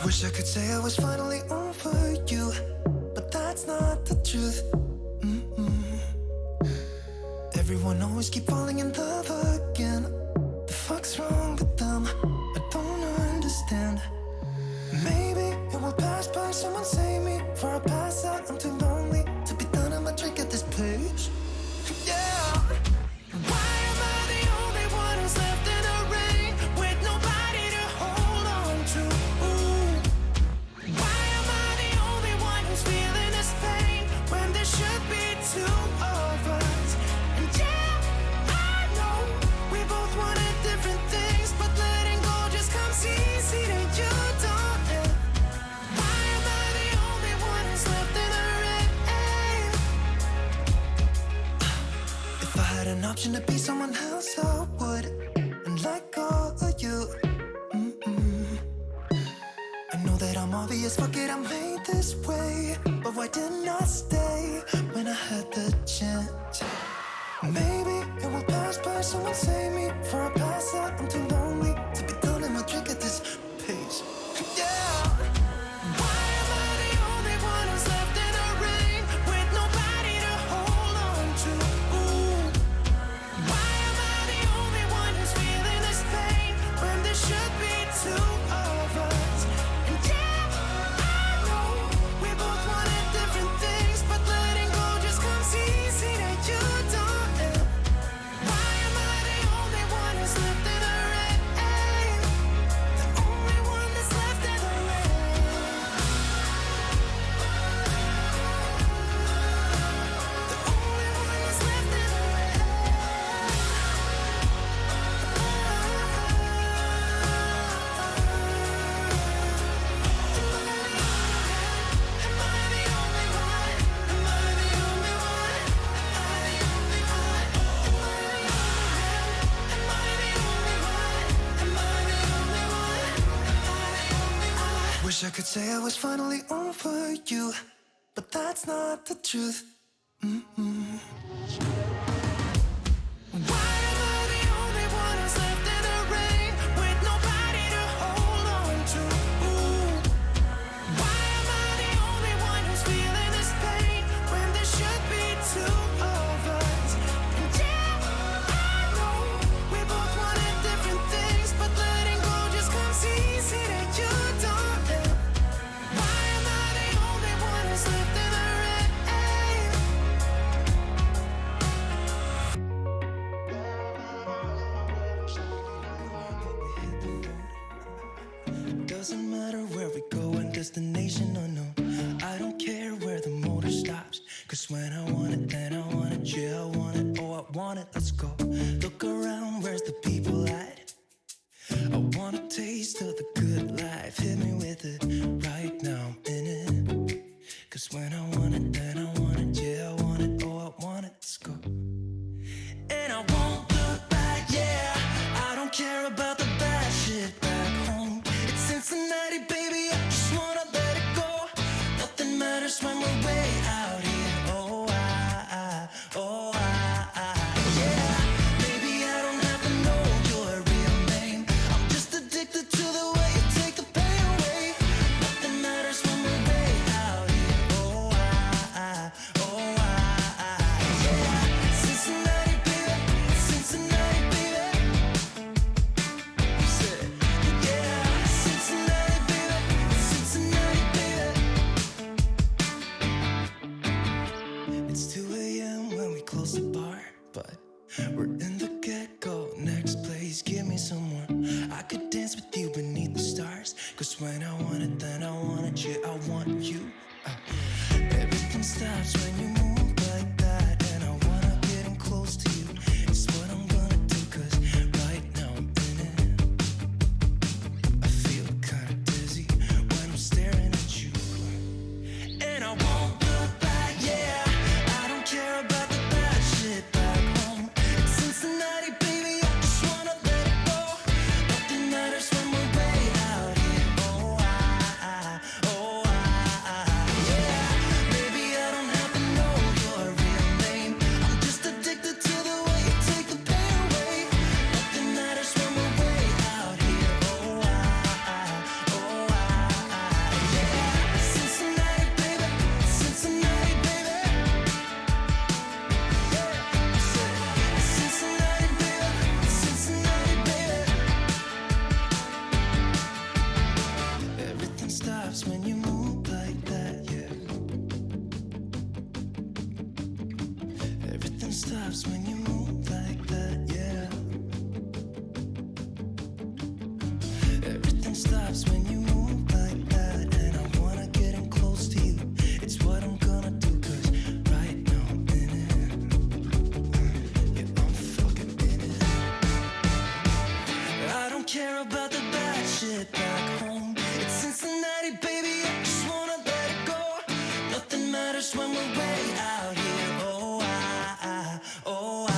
Wish I could say I was finally over you, but that's not the truth. Everyone always keep falling in love again. The fuck's wrong with them? I don't understand. Maybe it will pass by, someone save me. Before I pass out, I'm too lonely to be done. I'ma drink at this place. Yeah. Why am I the only one who's left in the rain with nobody to hold on to? Why am I the only one who's feeling this pain when there should be two of us? And yeah, I know we both wanted different things, but letting go just comes easy to you, don't it? Why am I the only one who's left in the rain? If I had an option to be someone else, I would, and let go of you. I know that I'm obvious, fuck it, I'm made this way. But why didn't I stay when I had the chance? Maybe it will pass by, someone save me. Before I pass out, I'm too lonely to be done in my drink at this pace. Yeah. Why am I the only one who's left in the rain with nobody to hold on to? Why am I the only one who's feeling this pain when there should be two of us? And yeah, I know we both wanted different things, but letting go just comes easy to you, don't it? Why am I the only one who's left in the rain? The only one that's left in the rain. The only one that's left in the rain. Am I the only one? Am I the only one? Am I the only one? Am I the only one? Am I the only one? Am I the only one? Am I the only one? Wish I could say I was finally over you, but that's not the truth. Why am I the only one who's left in the rain with nobody to hold on to? Why am I the only one who's feeling this pain when there should be two of us? And yeah, I know we both wanted different things, but letting go just comes easy to you, don't it? Why am I the only one who's left in the rain? Doesn't matter where we go and destination unknown. I don't care where the motor stops, cause when I want it, then I want it. Yeah, I want it, oh I want it, let's go. Look around, where's the people at? I want a taste of the good life. Hit me with it, right now I'm in it. Cause when I want it, then I want it. Yeah, I want it, oh I want it, let's go. And I won't look back, yeah. I don't care about the bad shit back home. It's Cincinnati, baby, I just wanna let it go. Nothing matters when we're way out here. Oh, yeah. Maybe I don't have to know your real name. I'm just addicted to the way you take the pain away. Nothing matters when we're way out here. Yeah. Cincinnati, baby, Cincinnati, baby. Say, yeah, Cincinnati, baby, Cincinnati, baby. It's 2 a.m. when we close the bar, but we're in the get-go. Next place, give me some more. I could dance with you beneath the stars, cause when I want it, then I want it. Yeah, I want you. Everything stops when you move like that, and I wanna get in close to you. It's what I'm gonna do, cause right now I'm in it. I feel kinda dizzy when I'm staring at you. And I won't look back, yeah. I don't care about the bad shit back home. It's Cincinnati, baby, I just wanna let it go. Nothing matters when we're way out here. Oh, yeah. Maybe I don't have to know stops when you move like that, yeah. Everything stops when you move like that. And I wanna get in close to you. It's what I'm gonna do, 'cause right now I'm in it. Yeah, I'm fucking in it. I don't care about the bad shit back home. It's Cincinnati, baby, I just wanna let it go. Nothing matters when we're way out here. Oh,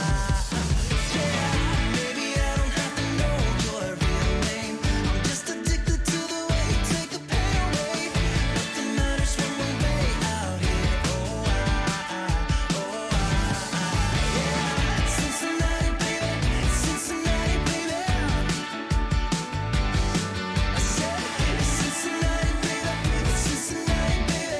yeah. Maybe I don't have to know your real name. I'm just addicted to the way you take the pain away. Nothing matters when we're way out here. Oh, yeah. Cincinnati, baby, Cincinnati, baby. I said it's Cincinnati, baby, it's Cincinnati, baby.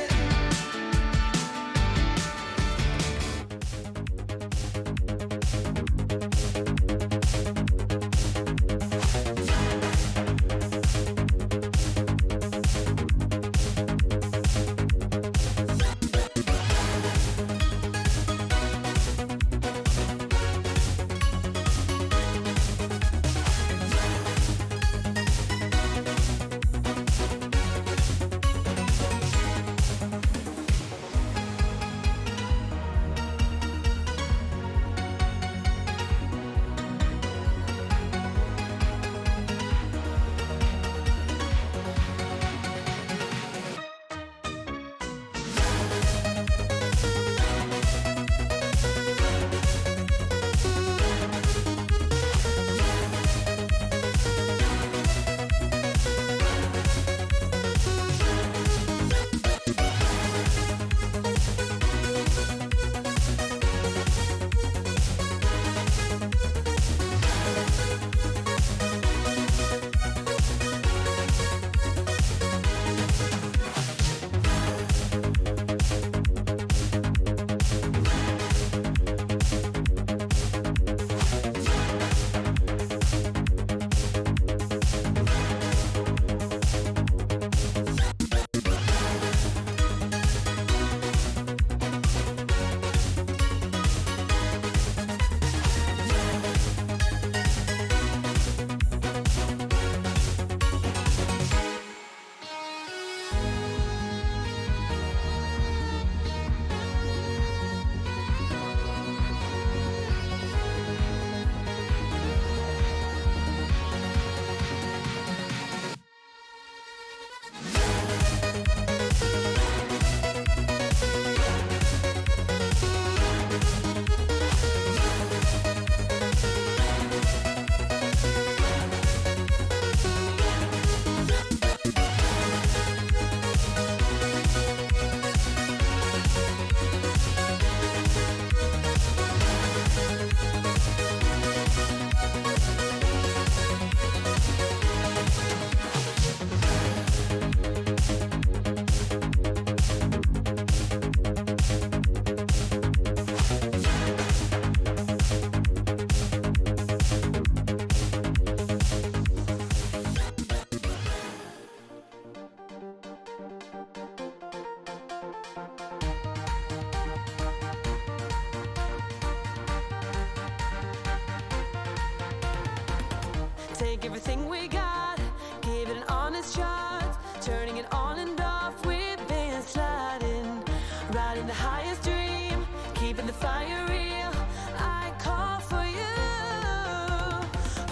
Take everything we got, give it an honest shot. Turning it on and off, we've been sliding. Riding the highest dream, keeping the fire real. I call for you.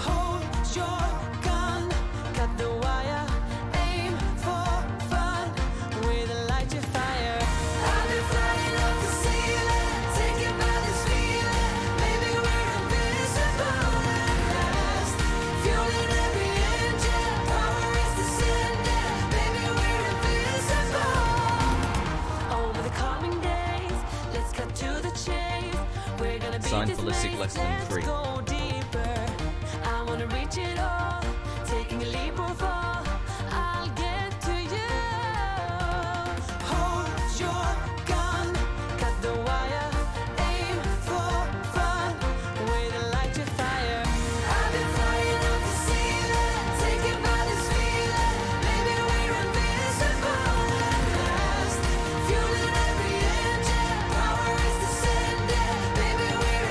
Hold your gun, cut the wire. Aim for fun, with a light your fire. I've been flying off the ceiling, taken by this feeling. Maybe we're invisible at last. Fueling every engine, power is descending. Maybe we're invisible. Over the coming days, let's cut to the chase. We're gonna be Signed this ballistic place, less than let's 3. go deeper. I wanna reach it all, taking a leap or fall. I'll get to you. Hold your gun, cut the wire. Aim for fun, with a light your fire. I've been flying off the ceiling, taken by this feeling. Maybe we're invisible at last. Fueling every engine, power is descending. Maybe we're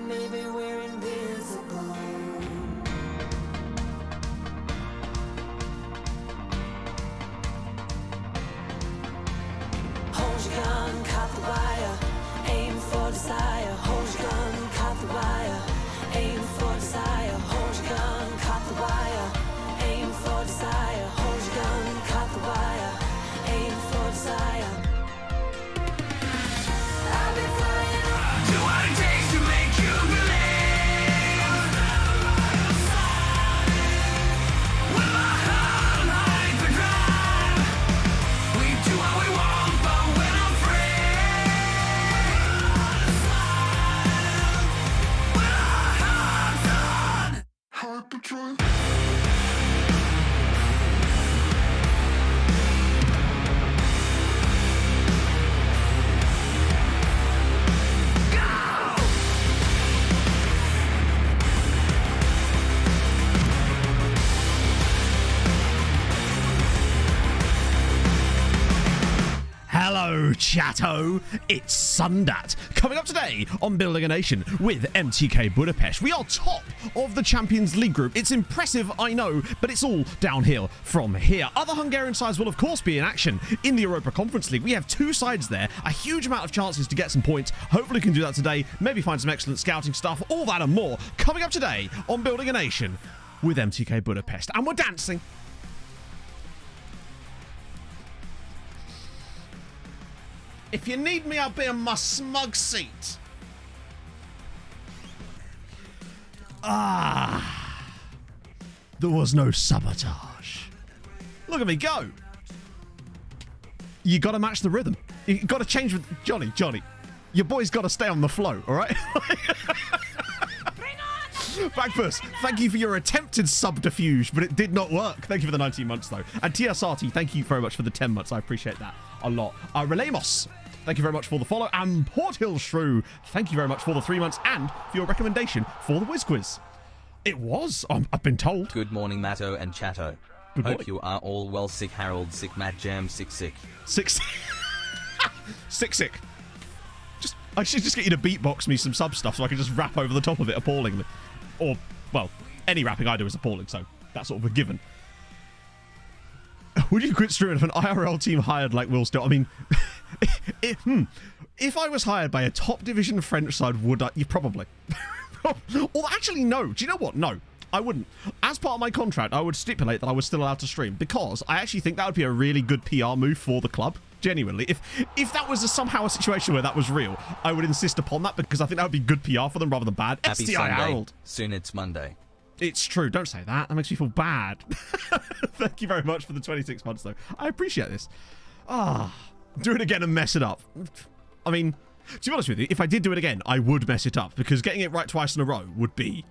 maybe we're invincible. Hold your gun, cut the wire, aim for desire. Hold your gun, cut the wire, aim for desire. Hold your gun, cut the wire, aim for desire. Hold your gun, cut the wire, aim for desire. I'll be flying up. Do what it takes to make you believe. With my heart on hyperdrive, we do what we want, but we're not free. With our hearts on hyperdrive. Hello, chatto. It's Sundat. Coming up today on Building a Nation with MTK Budapest. We are top of the Champions League group. It's impressive, I know, but it's all downhill from here. Other Hungarian sides will, of course, be in action in the Europa Conference League. We have two sides there, a huge amount of chances to get some points. Hopefully, we can do that today. Maybe find some excellent scouting stuff, all that and more. Coming up today on Building a Nation with MTK Budapest. And we're dancing. If you need me, I'll be in my smug seat. There was no sabotage. Look at me go. You got to match the rhythm. You got to change with Johnny. Your boy's got to stay on the flow, all right? Backbus, thank you for your attempted subterfuge, but it did not work. Thank you for the 19 months, though. And TSRT, thank you very much for the 10 months. I appreciate that a lot. Relamos, thank you very much for the follow. And Porthill Shrew, thank you very much for the 3 months and for your recommendation for the Whiz Quiz. It was, I've been told. Good morning, Matto and Chatto. Good Hope morning. you are all well. Sick Harold, sick Matt Jam, sick. Sick. I should just get you to beatbox me some sub stuff so I can just rap over the top of it appallingly. Or, well, any rapping I do is appalling, so that's sort of a given. Would you quit Struan if an IRL team hired like Will Still? I mean, if I was hired by a top division French side, would I? You probably. Or actually, no. Do you know what? No, I wouldn't. As part of my contract, I would stipulate that I was still allowed to stream because I actually think that would be a really good PR move for the club. Genuinely, if that was somehow a situation where that was real, I would insist upon that because I think that would be good PR for them rather than bad. Happy STI Sunday. Harold. Soon it's Monday. It's true. Don't say that. That makes me feel bad. Thank you very much for the 26 months, though. I appreciate this. Do it again and mess it up. I mean, to be honest with you, if I did do it again, I would mess it up because getting it right twice in a row would be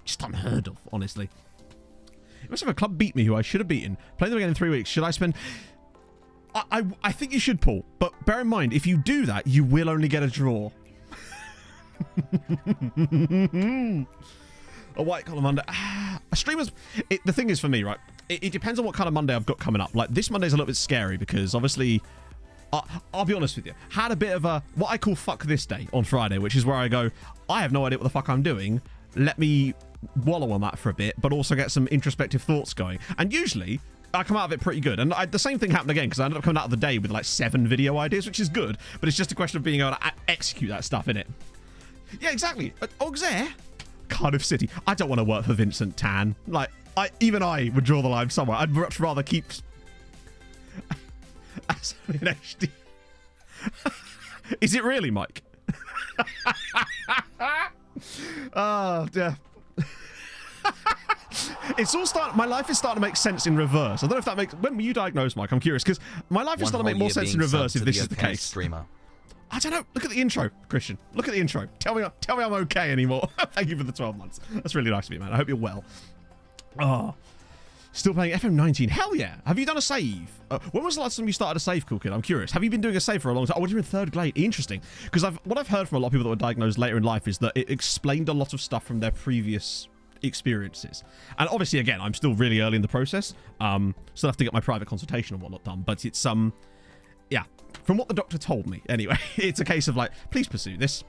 just unheard of, honestly. You must have a club beat me who I should have beaten. Playing them again in 3 weeks. Should I spend... I think you should, Paul. But bear in mind, if you do that, you will only get a draw. A white collar Monday. A streamer's... the thing is for me, right? It depends on what kind of Monday I've got coming up. Like, this Monday's a little bit scary because, obviously... I'll be honest with you. Had a bit of a... what I call fuck this day on Friday, which is where I go, I have no idea what the fuck I'm doing. Let me wallow on that for a bit, but also get some introspective thoughts going. And usually... I come out of it pretty good. And the same thing happened again because I ended up coming out of the day with like 7 video ideas, which is good. But it's just a question of being able to execute that stuff, innit? Yeah, exactly. Auxerre? Cardiff City. I don't want to work for Vincent Tan. Like, even I would draw the line somewhere. I'd much rather keep... as an HD. Is it really, Mike? Oh, dear. It's all starting. My life is starting to make sense in reverse. I don't know if that makes... when were you diagnosed, Mike? I'm curious because my life is starting to make more sense in reverse if this is the case. Streamer. I don't know. Look at the intro, Christian. Look at the intro. Tell me I'm okay anymore. Thank you for the 12 months. That's really nice of you, man. I hope you're well. Oh, still playing FM19. Hell yeah. Have you done a save? When was the last time you started a save, Cool Kid? I'm curious. Have you been doing a save for a long time? Oh, you're in 3rd grade. Interesting. Because what I've heard from a lot of people that were diagnosed later in life is that it explained a lot of stuff from their previous experiences. And obviously, again, I'm still really early in the process. Still have to get my private consultation and whatnot done. But it's yeah, from what the doctor told me, anyway, it's a case of like, please pursue this.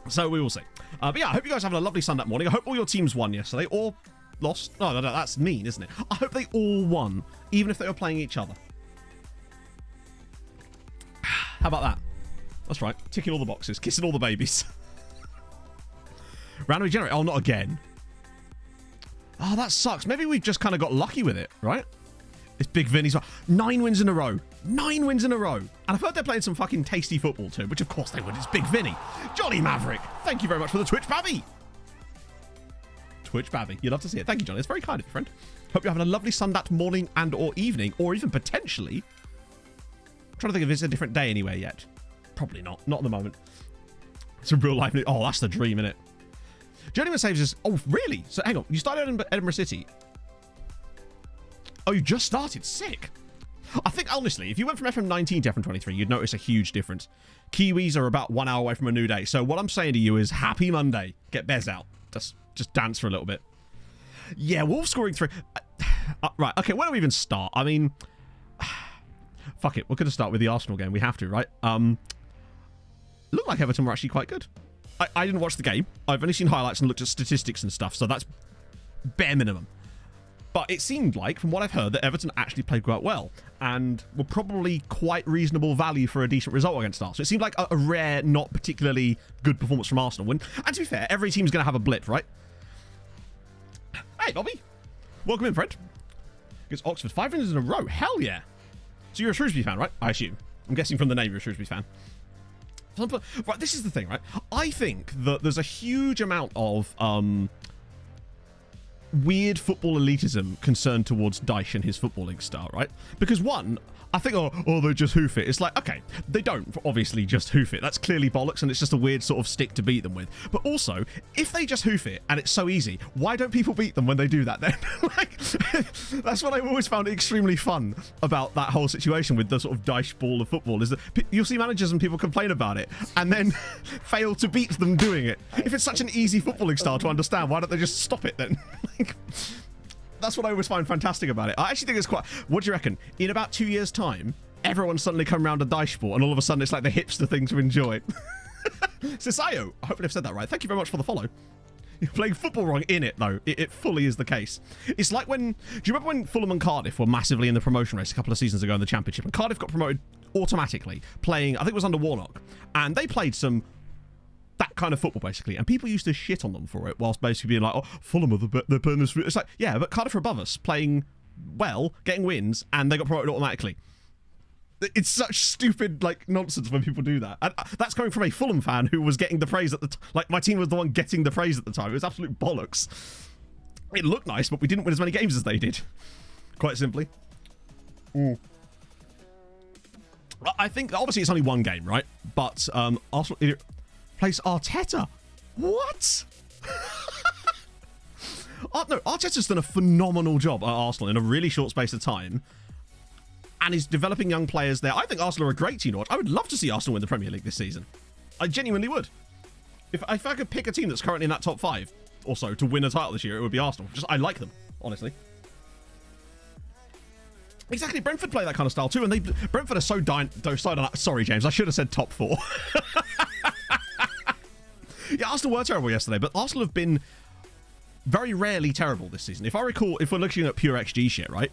So we will see. But yeah, I hope you guys are having a lovely Sunday morning. I hope all your teams won yesterday or lost. No, that's mean, isn't it? I hope they all won, even if they were playing each other. How about that? That's right. Ticking all the boxes. Kissing all the babies. Randomly generate. Oh, not again. Oh, that sucks. Maybe we've just kind of got lucky with it, right? It's Big Vinny's 9 wins in a row. 9 wins in a row. And I've heard they're playing some fucking tasty football too, which of course they would. It's Big Vinny. Johnny Maverick. Thank you very much for the Twitch Babby. Twitch Babby. You'd love to see it. Thank you, Johnny. It's very kind of you, friend. Hope you're having a lovely Sunday morning and or evening, or even potentially... I'm trying to think if it's a different day anywhere yet. Probably not. Not at the moment. It's a real life... Oh, that's the dream, innit? Journeyman saves us... Oh, really? So hang on. You started in Edinburgh City... Oh, you just started? Sick. I think, honestly, if you went from FM19 to FM23, you'd notice a huge difference. Kiwis are about 1 hour away from a new day. So what I'm saying to you is happy Monday. Get Bez out. Just dance for a little bit. Yeah, Wolves scoring 3. Right, okay, where do we even start? I mean, fuck it. We're going to start with the Arsenal game. We have to, right? Looked like Everton were actually quite good. I didn't watch the game. I've only seen highlights and looked at statistics and stuff. So that's bare minimum. But it seemed like, from what I've heard, that Everton actually played quite well and were probably quite reasonable value for a decent result against Arsenal. It seemed like a rare, not particularly good performance from Arsenal. And to be fair, every team's going to have a blip, right? Hey, Bobby. Welcome in, friend. It's Oxford 5 wins in a row. Hell yeah. So you're a Shrewsbury fan, right? I assume. I'm guessing from the name you're a Shrewsbury fan. Right, this is the thing, right? I think that there's a huge amount of... weird football elitism concerned towards Dyche and his footballing style, right? Because one, I think, oh, they just hoof it. It's like, okay, they don't obviously just hoof it. That's clearly bollocks, and it's just a weird sort of stick to beat them with. But also, if they just hoof it and it's so easy, why don't people beat them when they do that then? Like, that's what I've always found extremely fun about that whole situation with the sort of Dyche ball of football, is that you'll see managers and people complain about it and then fail to beat them doing it. If it's such an easy footballing style to understand, why don't they just stop it then? That's what I always find fantastic about it. I actually think it's quite... What do you reckon? In about 2 years' time, everyone's suddenly come around a Dyche ball, and all of a sudden it's like the hipster thing to enjoy. Cisayo, I hope I've said that right. Thank you very much for the follow. You're playing football wrong in it, though. It fully is the case. It's like when... Do you remember when Fulham and Cardiff were massively in the promotion race a couple of seasons ago in the Championship? And Cardiff got promoted automatically, playing... I think it was under Warnock. And they played some... that kind of football, basically, and people used to shit on them for it, whilst basically being like, "Oh, Fulham are they're playing this." It's like, yeah, but Cardiff are above us, playing well, getting wins, and they got promoted automatically. It's such stupid like nonsense when people do that, and that's coming from a Fulham fan who was getting the praise at the like my team was the one getting the praise at the time. It was absolute bollocks. It looked nice, but we didn't win as many games as they did. Quite simply. I think obviously it's only one game, right? But Arsenal. Place Arteta. What? No, Arteta's done a phenomenal job at Arsenal in a really short space of time. And is developing young players there. I think Arsenal are a great team to watch. I would love to see Arsenal win the Premier League this season. I genuinely would. If I could pick a team that's currently in that top 5 or so to win a title this year, it would be Arsenal. I like them, honestly. Exactly, Brentford play that kind of style too, and Brentford are so sorry, James, I should have said top 4. Yeah, Arsenal were terrible yesterday, but Arsenal have been very rarely terrible this season. If I recall, if we're looking at pure XG shit, right?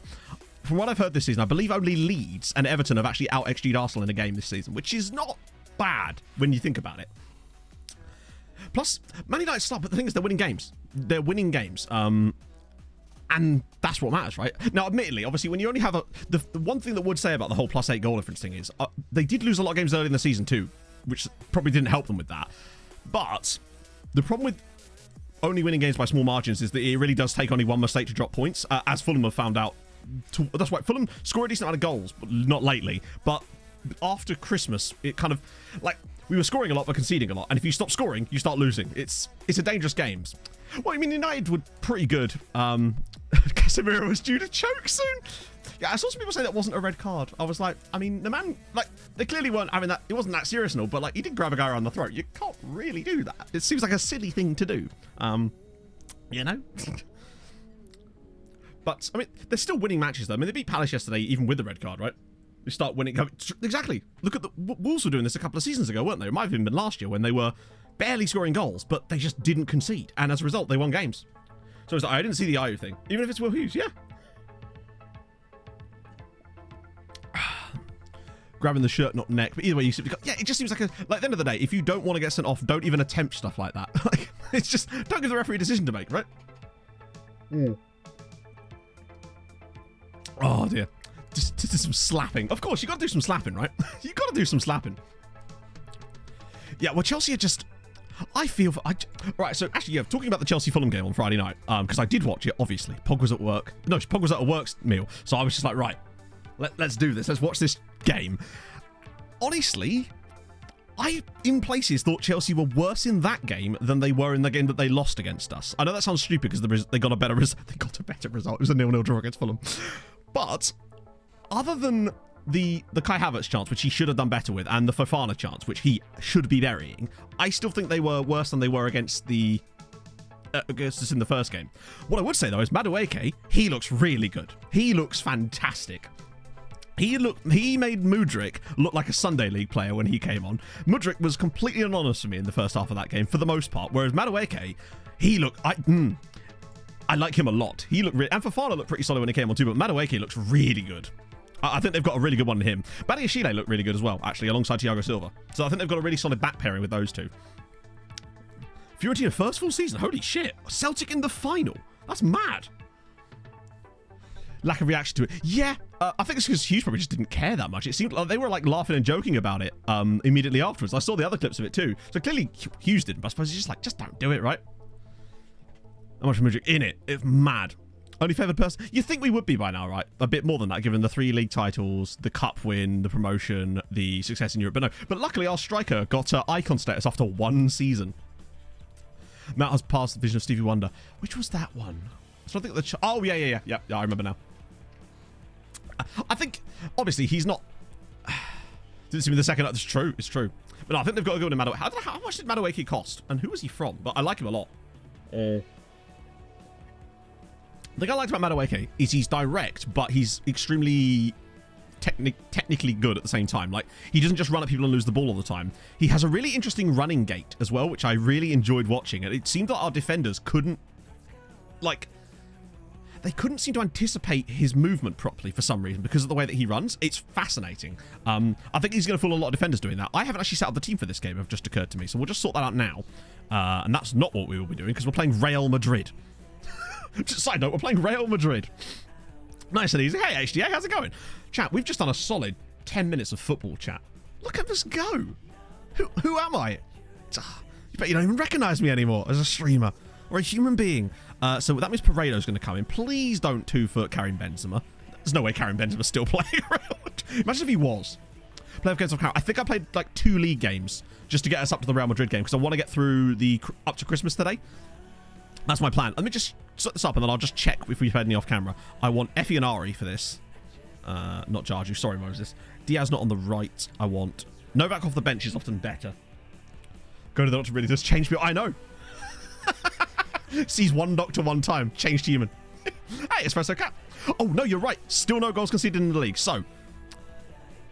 From what I've heard this season, I believe only Leeds and Everton have actually out-XG'd Arsenal in a game this season, which is not bad when you think about it. Plus, Man United start, but the thing is, they're winning games. They're winning games. And that's what matters, right? Now, admittedly, obviously, when you only have the one thing that would say about the whole +8 goal difference thing is they did lose a lot of games early in the season too, which probably didn't help them with that. But the problem with only winning games by small margins is that it really does take only one mistake to drop points, as Fulham have found out. That's why Fulham score a decent amount of goals, but not lately. But after Christmas, it kind of like we were scoring a lot but conceding a lot, and if you stop scoring, you start losing. It's a dangerous game. Well, I mean, United were pretty good. Casemiro was due to choke soon. Yeah, I saw some people say that wasn't a red card. I was like, I mean, the man, like, they clearly weren't having that. It wasn't that serious and all, but like, he did grab a guy around the throat. You can't really do that. It seems like a silly thing to do. You know. But I mean, they're still winning matches though. I mean, they beat Palace yesterday, even with the red card, right? They start winning. Exactly. Look at the Wolves were doing this a couple of seasons ago, weren't they? It might have even been last year when they were barely scoring goals, but they just didn't concede. And as a result, they won games. So it's like, I didn't see the Ayew thing. Even if it's Will Hughes, yeah. Grabbing the shirt, not neck. But either way, you simply got, yeah, it just seems like at the end of the day, if you don't want to get sent off, don't even attempt stuff like that. Like, it's just, don't give the referee a decision to make, right? Oh, dear. Just some slapping. Of course, you got to do some slapping, right? You got to do some slapping. Yeah, well, Chelsea are just... I feel... Right, so actually, yeah, talking about the Chelsea-Fulham game on Friday night, because I did watch it, obviously. Pog was at work. No, Pog was at a work meal. So I was just like, right, let's do this. Let's watch this game. Honestly, I, in places, thought Chelsea were worse in that game than they were in the game that they lost against us. I know that sounds stupid because they got a better result. They got a better result. It was a 0-0 draw against Fulham. But other than the Kai Havertz chance, which he should have done better with, and the Fofana chance, which he should be burying, I still think they were worse than they were against us in the first game. What I would say, though, is Madueke, he looks really good. He looks fantastic. He made Mudryk look like a Sunday League player when he came on. Mudryk was completely anonymous for me in the first half of that game, for the most part, whereas Madueke, he looked... I like him a lot. He looked really... And Fofana looked pretty solid when he came on too, but Madueke looks really good. I think they've got a really good one in him. Badiashile looked really good as well, actually, alongside Thiago Silva. So I think they've got a really solid back pairing with those two. Fiorentina first full season. Holy shit. Celtic in the final. That's mad. Lack of reaction to it. Yeah, I think it's because Hughes probably just didn't care that much. It seemed like they were like laughing and joking about it immediately afterwards. I saw the other clips of it too. So clearly Hughes didn't, but I suppose he's just like, just don't do it, right? How much Mudryk in it? It's mad. Only favoured person? You think we would be by now, right? A bit more than that, given the 3 league titles, the cup win, the promotion, the success in Europe. But no. But luckily, our striker got icon status after 1 season. Matt has passed the vision of Stevie Wonder. Which was that one? So I think the... Oh, yeah, I remember now. I think, obviously, he's not... Didn't see me the second... It's true. It's true. But no, I think they've got to go to Madueke. How much did Madueke cost? And who was he from? But I like him a lot. The thing I liked about Madueke is he's direct, but he's extremely technically good at the same time. Like, he doesn't just run at people and lose the ball all the time. He has a really interesting running gait as well, which I really enjoyed watching. And it seemed that our defenders couldn't, like, they couldn't seem to anticipate his movement properly for some reason because of the way that he runs. It's fascinating. I think he's going to fool a lot of defenders doing that. I haven't actually set up the team for this game. It just occurred to me. So we'll just sort that out now. And that's not what we will be doing because we're playing Real Madrid. Just side note, we're playing Real Madrid. Nice and easy. Hey, HDA, how's it going? Chat, we've just done a solid 10 minutes of football chat. Look at us go. Who am I? You bet you don't even recognize me anymore as a streamer or a human being. So that means Paredo's going to come in. Please don't 2-foot Karim Benzema. There's no way Karim Benzema's still playing Real Madrid. Imagine if he was. Play against Karim. I think I played like 2 league games just to get us up to the Real Madrid game because I want to get through up to Christmas today. That's my plan. Let me just set this up and then I'll just check if we've had any off camera. I want Effie and Ari for this. Not Jarju. Sorry, Moses. Diaz not on the right. I want Novak off the bench is often better. Go to the doctor really does change me. I know. Sees one doctor one time. Changed human. Hey, Espresso Cat. Oh, no, you're right. Still no goals conceded in the league. So,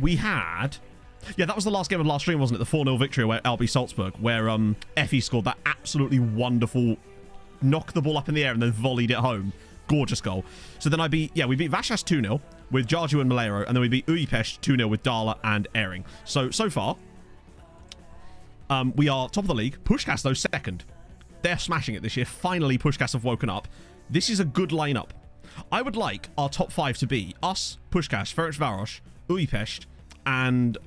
we had... Yeah, that was the last game of last stream, wasn't it? The 4-0 victory at RB Salzburg, where Effie scored that absolutely wonderful... knock the ball up in the air and then volleyed it home. Gorgeous goal. So then we beat Vashas 2-0 with Jarju and Malero, and then we beat Uyipest 2-0 with Dala and Ehring. So far, we are top of the league. Puskás, though, second. They're smashing it this year. Finally, Puskás have woken up. This is a good lineup. I would like our top 5 to be us, Puskás, Ferencváros, Uyipest, and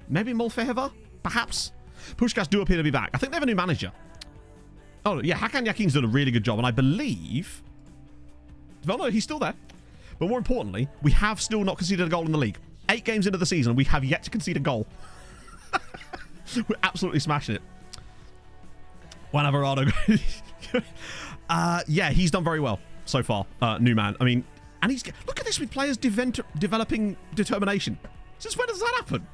maybe Molfeheva, perhaps? Puskás do appear to be back. I think they have a new manager. Oh, yeah, Hakan Yakin's done a really good job, and I believe... Well, no, he's still there. But more importantly, we have still not conceded a goal in the league. 8 games into the season, we have yet to concede a goal. We're absolutely smashing it. Juan Alvarado. Yeah, he's done very well so far, new man. I mean, and he's... Look at this with players developing determination. Since when does that happen?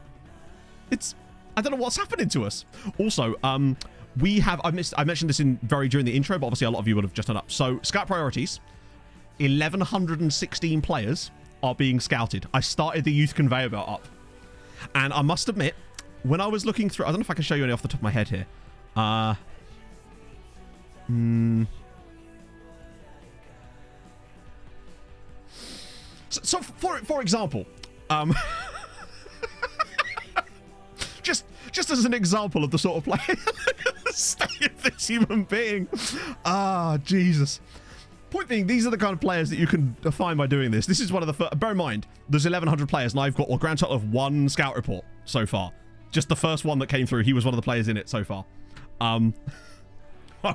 It's... I don't know what's happening to us. Also, we have... I mentioned this during the intro, but obviously a lot of you would have just done up. So, scout priorities. 1,116 players are being scouted. I started the youth conveyor belt up. And I must admit, when I was looking through, I don't know if I can show you any off the top of my head here. So for example, just as an example of the sort of play, state of this human being. Jesus. Point being, these are the kind of players that you can find by doing this. This is one of the first. Bear in mind, there's 1,100 players, and I've got a grand total of 1 scout report so far. Just the first one that came through. He was one of the players in it so far. I'm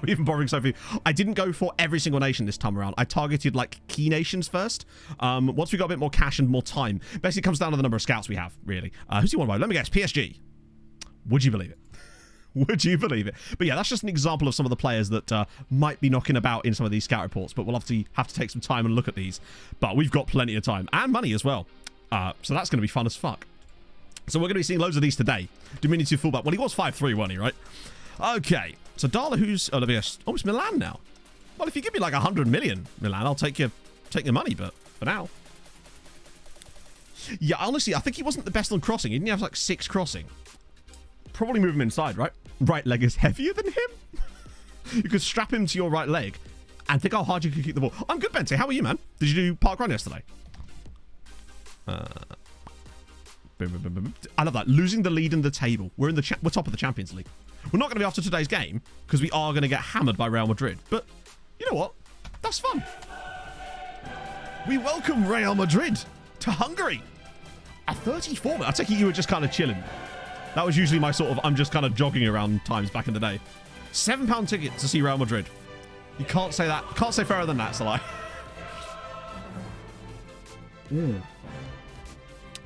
even bothering Sophie. I didn't go for every single nation this time around. I targeted like key nations first. Once we got a bit more cash and more time, basically it comes down to the number of scouts we have, really. Who's he want to buy? Let me guess. PSG. Would you believe it? Would you believe it? But yeah, that's just an example of some of the players that might be knocking about in some of these scout reports. But we'll obviously have to take some time and look at these. But we've got plenty of time and money as well. So that's going to be fun as fuck. So we're going to be seeing loads of these today. Diminutive fullback. Well, he was 5'3", wasn't he, right? Okay. So Darla, who's... Oh, let me guess. Oh, it's Milan now. Well, if you give me like 100 million, Milan, I'll take your money. But for now... Yeah, honestly, I think he wasn't the best on crossing. He didn't have like 6 crossing. Probably move him inside, right? Right leg is heavier than him. You could strap him to your right leg and think how hard you could kick the ball. I'm good, Bente. How are you, man? Did you do park run yesterday? I love that. Losing the lead in the table. We're top of the Champions League. We're not going to be after today's game because we are going to get hammered by Real Madrid. But you know what? That's fun. We welcome Real Madrid to Hungary. At 34, I take it you were just kind of chilling. That was usually my sort of, I'm just kind of jogging around times back in the day. £7 ticket to see Real Madrid. You can't say that. Can't say fairer than that, so I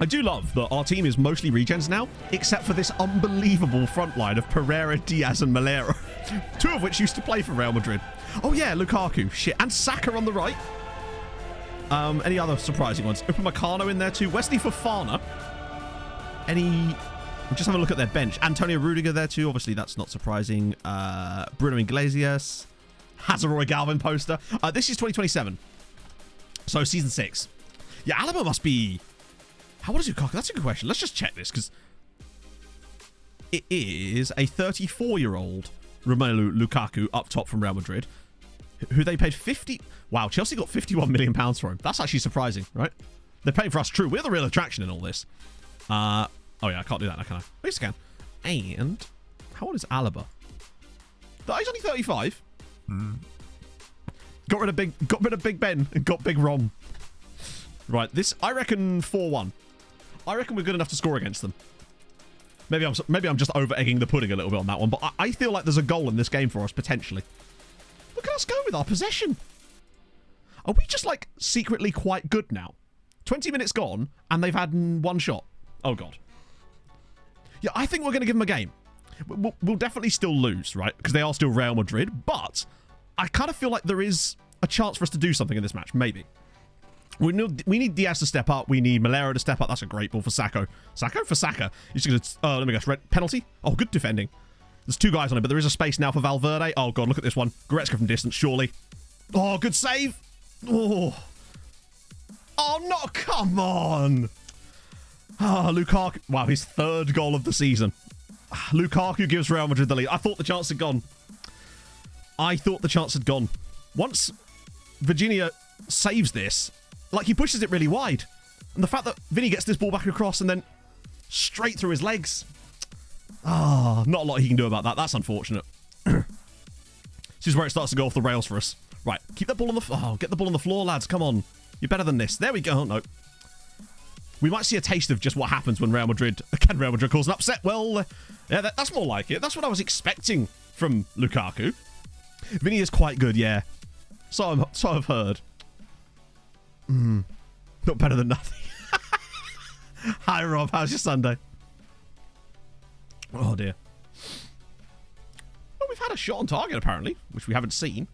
do love that our team is mostly regens now, except for this unbelievable front line of Pereira, Diaz, and Malero. 2 of which used to play for Real Madrid. Oh yeah, Lukaku. Shit. And Saka on the right. Any other surprising ones? Upamecano in there too. Wesley Fofana. Just have a look at their bench. Antonio Rudiger there too. Obviously, that's not surprising. Bruno Iglesias. Has a Roy Galvin poster. This is 2027. So, season 6. Yeah, Alaba must be... How old is Lukaku? That's a good question. Let's just check this, because... It is a 34-year-old Romelu Lukaku up top from Real Madrid, who they paid 50... Wow, Chelsea got £51 million for him. That's actually surprising, right? They're paying for us. True, we're the real attraction in all this. Oh yeah, I can't do that now, can I? Yes, I can. And how old is Alaba? He's only 35. Got rid of Big Ben and got Big Rom. Right, this I reckon 4-1. I reckon we're good enough to score against them. Maybe I'm just over egging the pudding a little bit on that one, but I feel like there's a goal in this game for us potentially. Look at us go with our possession. Are we just like secretly quite good now? 20 minutes gone and they've had 1 shot. Oh god. Yeah, I think we're going to give them a game. We'll definitely still lose, right? Because they are still Real Madrid. But I kind of feel like there is a chance for us to do something in this match. Maybe. We need Diaz to step up. We need Malero to step up. That's a great ball for Sacco. Sacco for Saka. He's going to... let me guess. Red penalty? Oh, good defending. There's 2 guys on it, but there is a space now for Valverde. Oh, God. Look at this one. Goretzka from distance, surely. Oh, good save. Oh. Oh, no. Come on. Ah, Lukaku. Wow, his 3rd goal of the season. Lukaku gives Real Madrid the lead. I thought the chance had gone. Once Virginia saves this, like he pushes it really wide. And the fact that Vinny gets this ball back across and then straight through his legs. Not a lot he can do about that. That's unfortunate. This is where it starts to go off the rails for us. Right, keep that ball on the... get the ball on the floor, lads. Come on. You're better than this. There we go. Oh, no. We might see a taste of just what happens when Real Madrid cause an upset. Well, yeah, that's more like it. That's what I was expecting from Lukaku. Vinny is quite good, yeah. So I've heard. Not better than nothing. Hi, Rob. How's your Sunday? Oh, dear. Well, we've had a shot on target, apparently, which we haven't seen.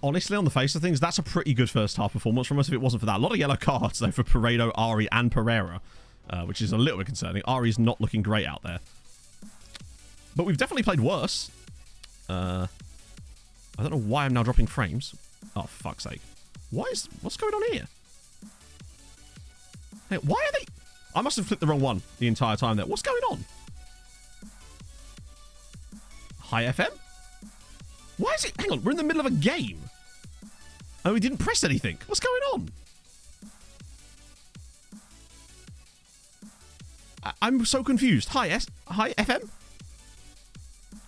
Honestly, on the face of things, that's a pretty good first half performance from us if it wasn't for that. A lot of yellow cards, though, for Paredo, Ari, and Pereira, which is a little bit concerning. Ari's not looking great out there. But we've definitely played worse. I don't know why I'm now dropping frames. Oh, fuck's sake. What's going on here? Hey, why are they... I must have clicked the wrong one the entire time there. What's going on? Hi FM? Why is it... Hang on, we're in the middle of a game. And we didn't press anything. What's going on? I'm so confused. Hi FM?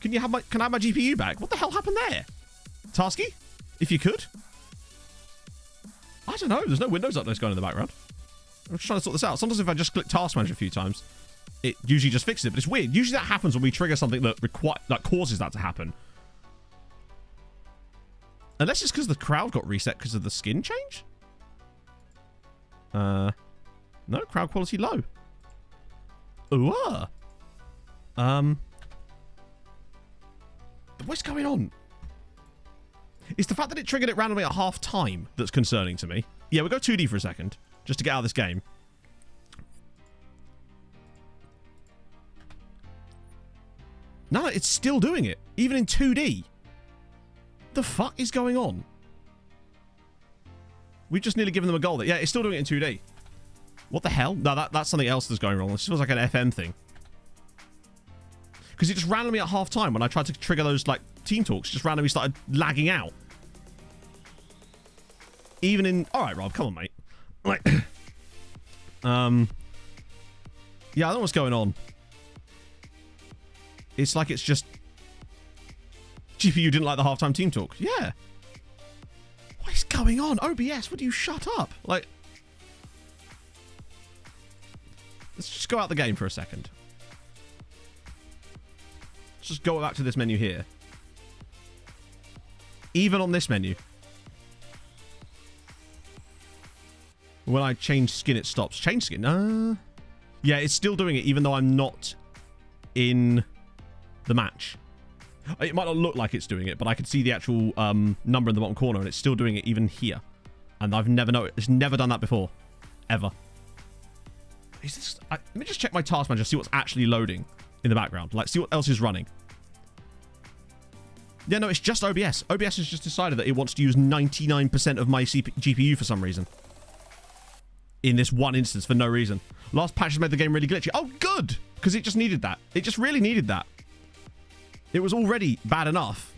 Can I have my GPU back? What the hell happened there? Tasky? If you could? I don't know. There's no Windows updates going in the background. I'm just trying to sort this out. Sometimes if I just click Task Manager a few times, it usually just fixes it. But it's weird. Usually that happens when we trigger something that causes that to happen. Unless it's because the crowd got reset because of the skin change? No, crowd quality low. Ooh, what's going on? It's the fact that it triggered it randomly at half time that's concerning to me. Yeah, we'll go 2D for a second, just to get out of this game. No, it's still doing it, even in 2D. The fuck is going on? We've just nearly given them a goal. Yeah, it's still doing it in 2D. What the hell? No, that's something else that's going wrong. This feels like an FM thing. Because it just randomly at half time when I tried to trigger those like team talks, just randomly started lagging out. Even in... Alright, Rob, come on, mate. Like... Yeah, I don't know what's going on. It's like it's just... GPU didn't like the halftime team talk. Yeah. What is going on? OBS, would you shut up? Like... Let's just go out the game for a second. Let's just go back to this menu here. Even on this menu. When I change skin, it stops. Change skin? Yeah, it's still doing it even though I'm not in the match. It might not look like it's doing it, but I can see the actual number in the bottom corner, and it's still doing it even here. And I've never noticed. It's never done that before. Ever. Is this... let me just check my task manager, see what's actually loading in the background. Like, see what else is running. Yeah, no, it's just OBS. OBS has just decided that it wants to use 99% of my GPU for some reason. In this one instance, for no reason. Last patch has made the game really glitchy. Oh, good! Because it just needed that. It just really needed that. It was already bad enough.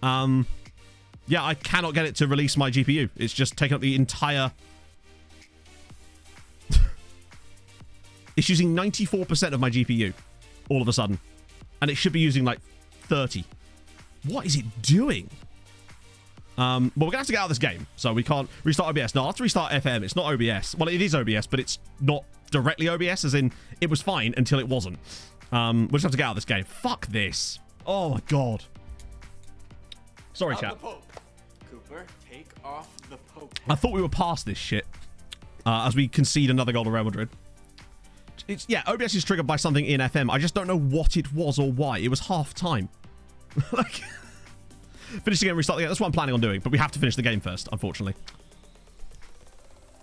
Yeah, I cannot get it to release my GPU. It's just taken up the entire... It's using 94% of my GPU all of a sudden. And it should be using like 30. What is it doing? Well, we're going to have to get out of this game. So we can't restart OBS. No, I'll have to restart FM. It's not OBS. Well, it is OBS, but it's not directly OBS, as in it was fine until it wasn't. We'll just have to get out of this game. Fuck this. Oh, my God. Sorry, chat. Cooper, take off the Pope. I thought we were past this shit. As we concede another goal to Real Madrid. Yeah, OBS is triggered by something in FM. I just don't know what it was or why. It was half time. Like, finish the game, restart the game. That's what I'm planning on doing. But we have to finish the game first, unfortunately.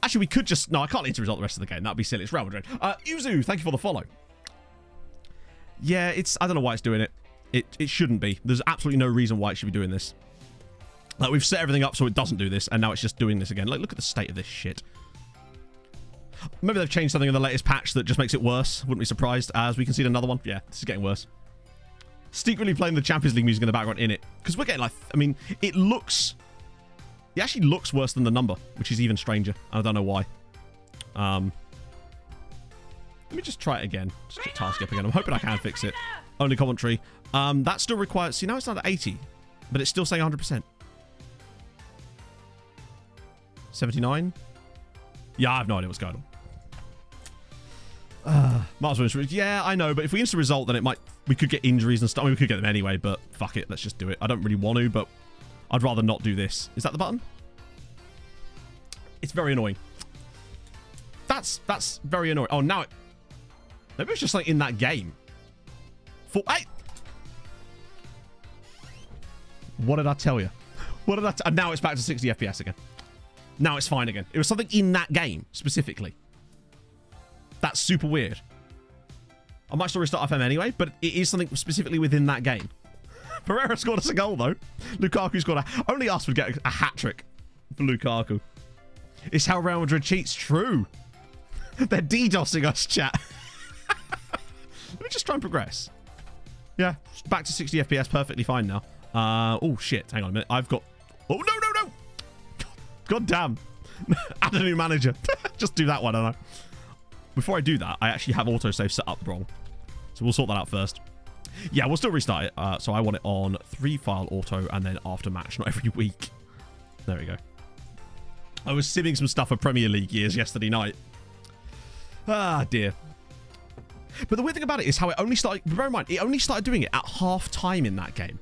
Actually, we could just... No, I can't need to result the rest of the game. That'd be silly. It's Real Madrid. Yuzu, thank you for the follow. Yeah, it's... I don't know why it's doing it. It shouldn't be. There's absolutely no reason why it should be doing this. Like, we've set everything up so it doesn't do this, and now it's just doing this again. Like, look at the state of this shit. Maybe they've changed something in the latest patch that just makes it worse. Wouldn't be surprised, as we concede another one. Yeah, this is getting worse. Secretly playing the Champions League music in the background in it. Because we're getting like... I mean, it looks... It actually looks worse than the number, which is even stranger. I don't know why. Let me just try it again. Just get task up again. I'm hoping I can fix it. Only commentary. That still requires... See, now it's not at 80. But it's still saying 100%. 79? Yeah, I have no idea what's going on. Might as well... Yeah, I know, but if we insta result, then it might... We could get injuries and stuff. I mean, we could get them anyway, but fuck it. Let's just do it. I don't really want to, but I'd rather not do this. Is that the button? It's very annoying. That's very annoying. Oh, now it... Maybe it's just like in that game. Hey! What did I tell you? What did I... And now it's back to 60 FPS again. Now it's fine again. It was something in that game, specifically. That's super weird. I might still restart FM anyway, but it is something specifically within that game. Pereira scored us a goal, though. Lukaku scored a... Only us would get a hat-trick for Lukaku. It's how Real Madrid cheats. True. They're DDoSing us, chat. Let me just try and progress. Yeah, back to 60 FPS, perfectly fine now. Oh, shit. Hang on a minute. I've got... Oh, no. God damn. Add a new manager. Just do that one, I don't know. Before I do that, I actually have autosave set up wrong. So we'll sort that out first. Yeah, we'll still restart it. So I want it on 3-file auto and then after match, not every week. There we go. I was simming some stuff for Premier League years yesterday night. Ah, dear. But the weird thing about it is how it only started... Bear in mind, it only started doing it at half time in that game.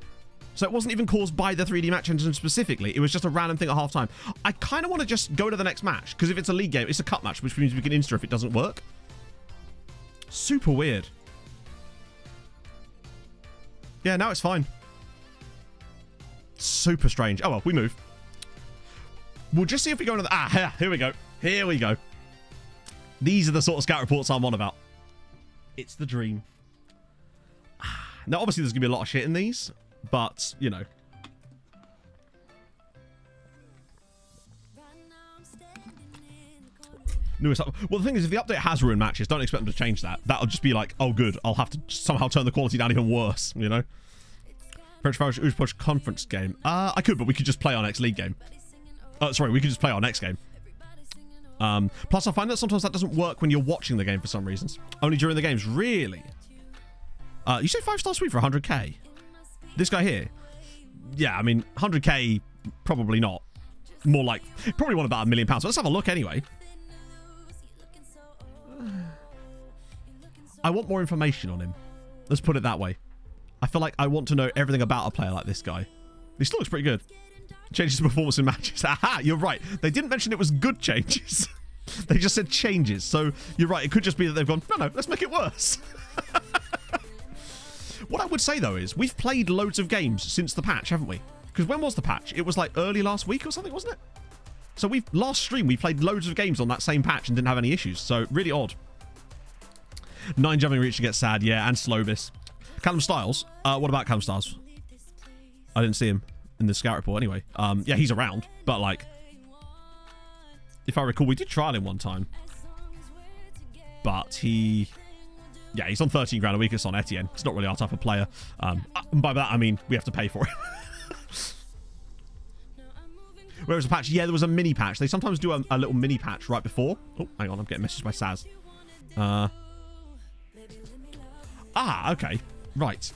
So it wasn't even caused by the 3D match engine specifically. It was just a random thing at half time. I kind of want to just go to the next match. Because if it's a league game, it's a cup match, which means we can insta if it doesn't work. Super weird. Yeah, now it's fine. Super strange. Oh, well, we move. We'll just see if we go into the... Ah, here we go. Here we go. These are the sort of scout reports I'm on about. It's the dream. Now, obviously, there's going to be a lot of shit in these. But, you know. Newest up. Well, the thing is, if the update has ruined matches, don't expect them to change that. That'll just be like, oh, good. I'll have to somehow turn the quality down even worse, you know? French push conference game. I could, but we could just play our next league game. Sorry, we could just play our next game. Plus, I find that sometimes that doesn't work when you're watching the game for some reasons. Only during the games. Really? You say 5-star suite for 100k? This guy here? Yeah, I mean, 100k, probably not. More like, probably want about £1 million. But let's have a look anyway. I want more information on him. Let's put it that way. I feel like I want to know everything about a player like this guy. He still looks pretty good. Changes to performance in matches. Aha, you're right. They didn't mention it was good changes. They just said changes. So you're right. It could just be that they've gone, no, let's make it worse. What I would say, though, is we've played loads of games since the patch, haven't we? Because when was the patch? It was like early last week or something, wasn't it? So last stream, we played loads of games on that same patch and didn't have any issues. So really odd. 9 jumping reach to get sad. Yeah, and Slovis. Callum Styles. What about Callum Styles? I didn't see him in the scout report anyway. Yeah, he's around. But, like, if I recall, we did trial him one time. But he... Yeah, he's on 13 grand a week. It's on Etienne. It's not really our type of player. And by that, I mean, we have to pay for it. Where was a patch? Yeah, there was a mini patch. They sometimes do a little mini patch right before. Oh, hang on. I'm getting messaged by Saz. Okay. Right.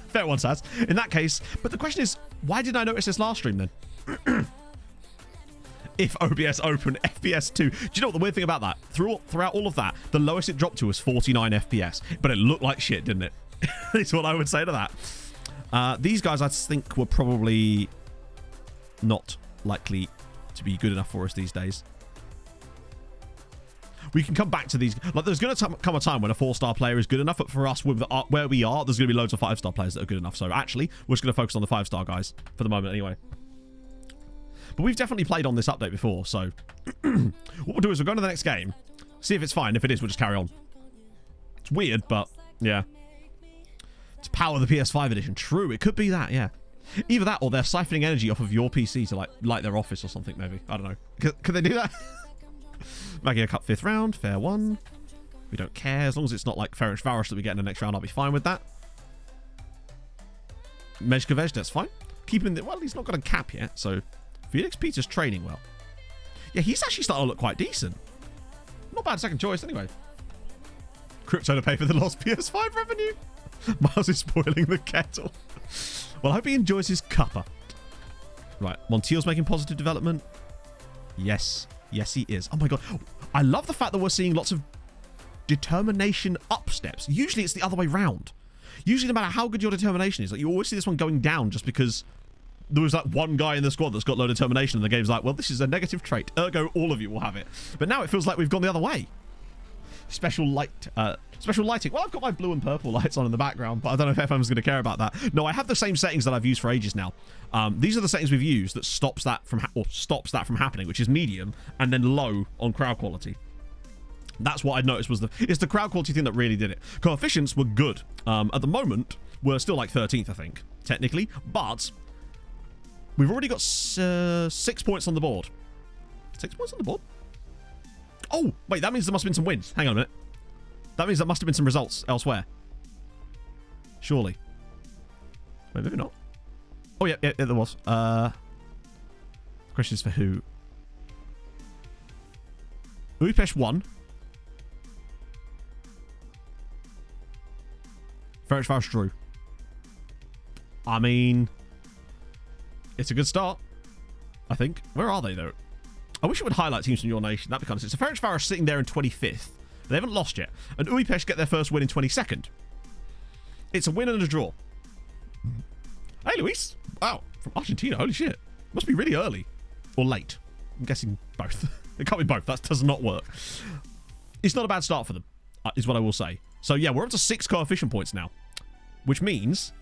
Fair one, Saz. In that case, but the question is, why didn't I notice this last stream then? If OBS open, FPS 2. Do you know what the weird thing about that? Throughout all of that, the lowest it dropped to was 49 FPS. But it looked like shit, didn't it? That's what I would say to that. These guys, I think, were probably not likely to be good enough for us these days. We can come back to these. Like, there's going to come a time when a 4-star player is good enough, but for us, with where we are, there's going to be loads of 5-star players that are good enough. So actually, we're just going to focus on the 5-star guys for the moment anyway. But we've definitely played on this update before, so what we'll do is we'll go to the next game, see if it's fine. If it is, we'll just carry on. It's weird, but yeah. To power the PS5 edition. True, it could be that, yeah. Either that or they're siphoning energy off of your PC to, like, light their office or something, maybe. I don't know. Could they do that? Magia Cup 5th round, fair one. We don't care. As long as it's not like Ferenc Varos that we get in the next round, I'll be fine with that. Mejkovic, that's fine. Keeping the... Well, he's not got a cap yet, so... Felix Peters training well. Yeah, he's actually starting to look quite decent. Not bad second choice, anyway. Crypto to pay for the lost PS5 revenue. Miles is spoiling the kettle. Well, I hope he enjoys his cuppa. Right, Montiel's making positive development. Yes. Yes, he is. Oh, my God. I love the fact that we're seeing lots of determination up steps. Usually, it's the other way round. Usually, no matter how good your determination is, like, you always see this one going down just because... There was like one guy in the squad that's got low determination and the game's like, well, this is a negative trait. Ergo, all of you will have it. But now it feels like we've gone the other way. Special lighting. Well, I've got my blue and purple lights on in the background, but I don't know if FM's going to care about that. No, I have the same settings that I've used for ages now. These are the settings we've used that stops that from happening, which is medium and then low on crowd quality. That's what I noticed was it's the crowd quality thing that really did it. Coefficients were good. At the moment, we're still like 13th, I think, technically, but... We've already got 6 points on the board. 6 points on the board? Oh, wait, that means there must have been some wins. Hang on a minute. That means there must have been some results elsewhere. Surely. Wait, maybe not. Oh, yeah, there was. Question is for who? Budapest won. Ferencváros drew. I mean, it's a good start, I think. Where are they, though? I wish it would highlight teams from your nation. That'd be kind of sick. So Ferencváros sitting there in 25th. They haven't lost yet. And Budapest get their first win in 22nd. It's a win and a draw. Hey, Luis. Wow, from Argentina. Holy shit. Must be really early. Or late. I'm guessing both. It can't be both. That does not work. It's not a bad start for them, is what I will say. So, yeah, we're up to 6 coefficient points now. Which means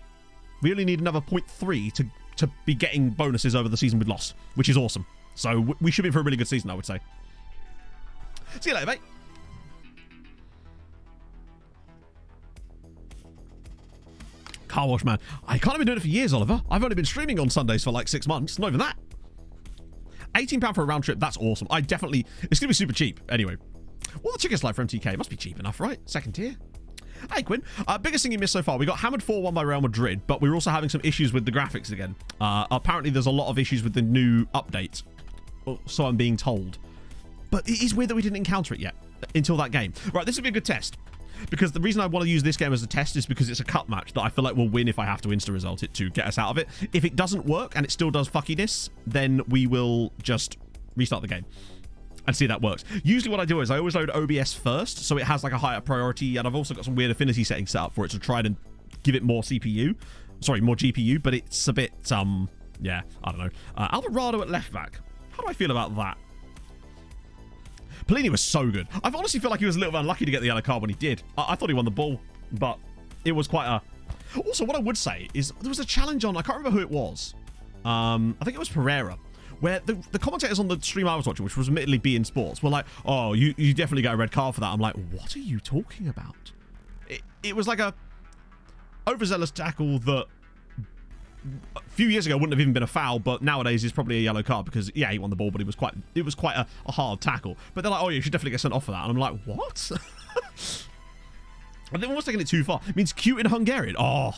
we only need another 0.3 to be getting bonuses over the season we'd lost, which is awesome. So we should be in for a really good season, I would say. See you later, mate. Car wash, man. I can't have been doing it for years, Oliver. I've only been streaming on Sundays for like 6 months. Not even that. £18 for a round trip. That's awesome. It's going to be super cheap. Anyway. What are the tickets like for MTK? It must be cheap enough, right? Second tier. Hey, Quinn. Biggest thing you missed so far. We got hammered 4-1 by Real Madrid, but we're also having some issues with the graphics again. Apparently, there's a lot of issues with the new update. So I'm being told. But it is weird that we didn't encounter it yet until that game. Right, this would be a good test. Because the reason I want to use this game as a test is because it's a cup match that I feel like we'll win if I have to insta-result it to get us out of it. If it doesn't work and it still does fuckiness, then we will just restart the game and see if that works. Usually what I do is I always load OBS first, so it has like a higher priority, and I've also got some weird affinity settings set up for it to try and give it more CPU. Sorry, more GPU, but it's a bit, yeah, I don't know. Alvarado at left back. How do I feel about that? Pelini was so good. I honestly feel like he was a little unlucky to get the yellow card when he did. I thought he won the ball, but it was quite a... Also, what I would say is there was a challenge on... I can't remember who it was. I think it was Pereira, where the commentators on the stream I was watching, which was admittedly beIN Sports, were like, oh, you definitely get a red card for that. I'm like, what are you talking about? It was like a overzealous tackle that a few years ago wouldn't have even been a foul, but nowadays is probably a yellow card because, yeah, he won the ball, but it was quite a hard tackle. But they're like, oh, you should definitely get sent off for that. And I'm like, what? And they're almost taking it too far. It means cute in Hungarian. Oh.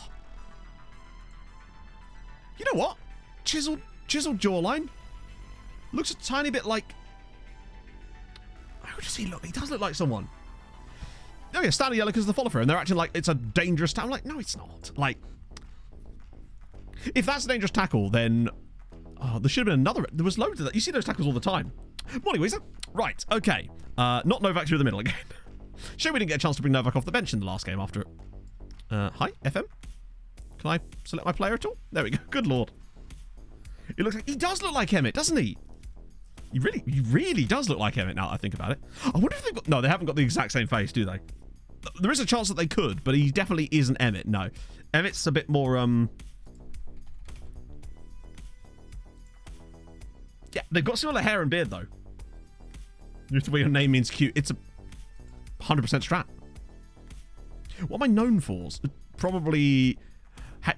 You know what? Chiseled jawline. Looks a tiny bit like... How does he look? He does look like someone. Oh, yeah, standard yellow because of the follow through, and they're acting like it's a dangerous tackle. I'm like, no, it's not. Like... If that's a dangerous tackle, then... Oh, there should have been another... There was loads of that. You see those tackles all the time. Morning, Weezer. Right, okay. Not Novak through the middle again. Shame we didn't get a chance to bring Novak off the bench in the last game after it. Hi, FM? Can I select my player at all? There we go. Good lord. It looks like... He does look like Emmett, doesn't he? He really does look like Emmett now that I think about it. I wonder if they've got... No, they haven't got the exact same face, do they? There is a chance that they could, but he definitely isn't Emmett, no. Emmett's a bit more, Yeah, they've got similar hair and beard, though. The way your name means cute. It's a 100% strat. What am I known for? Probably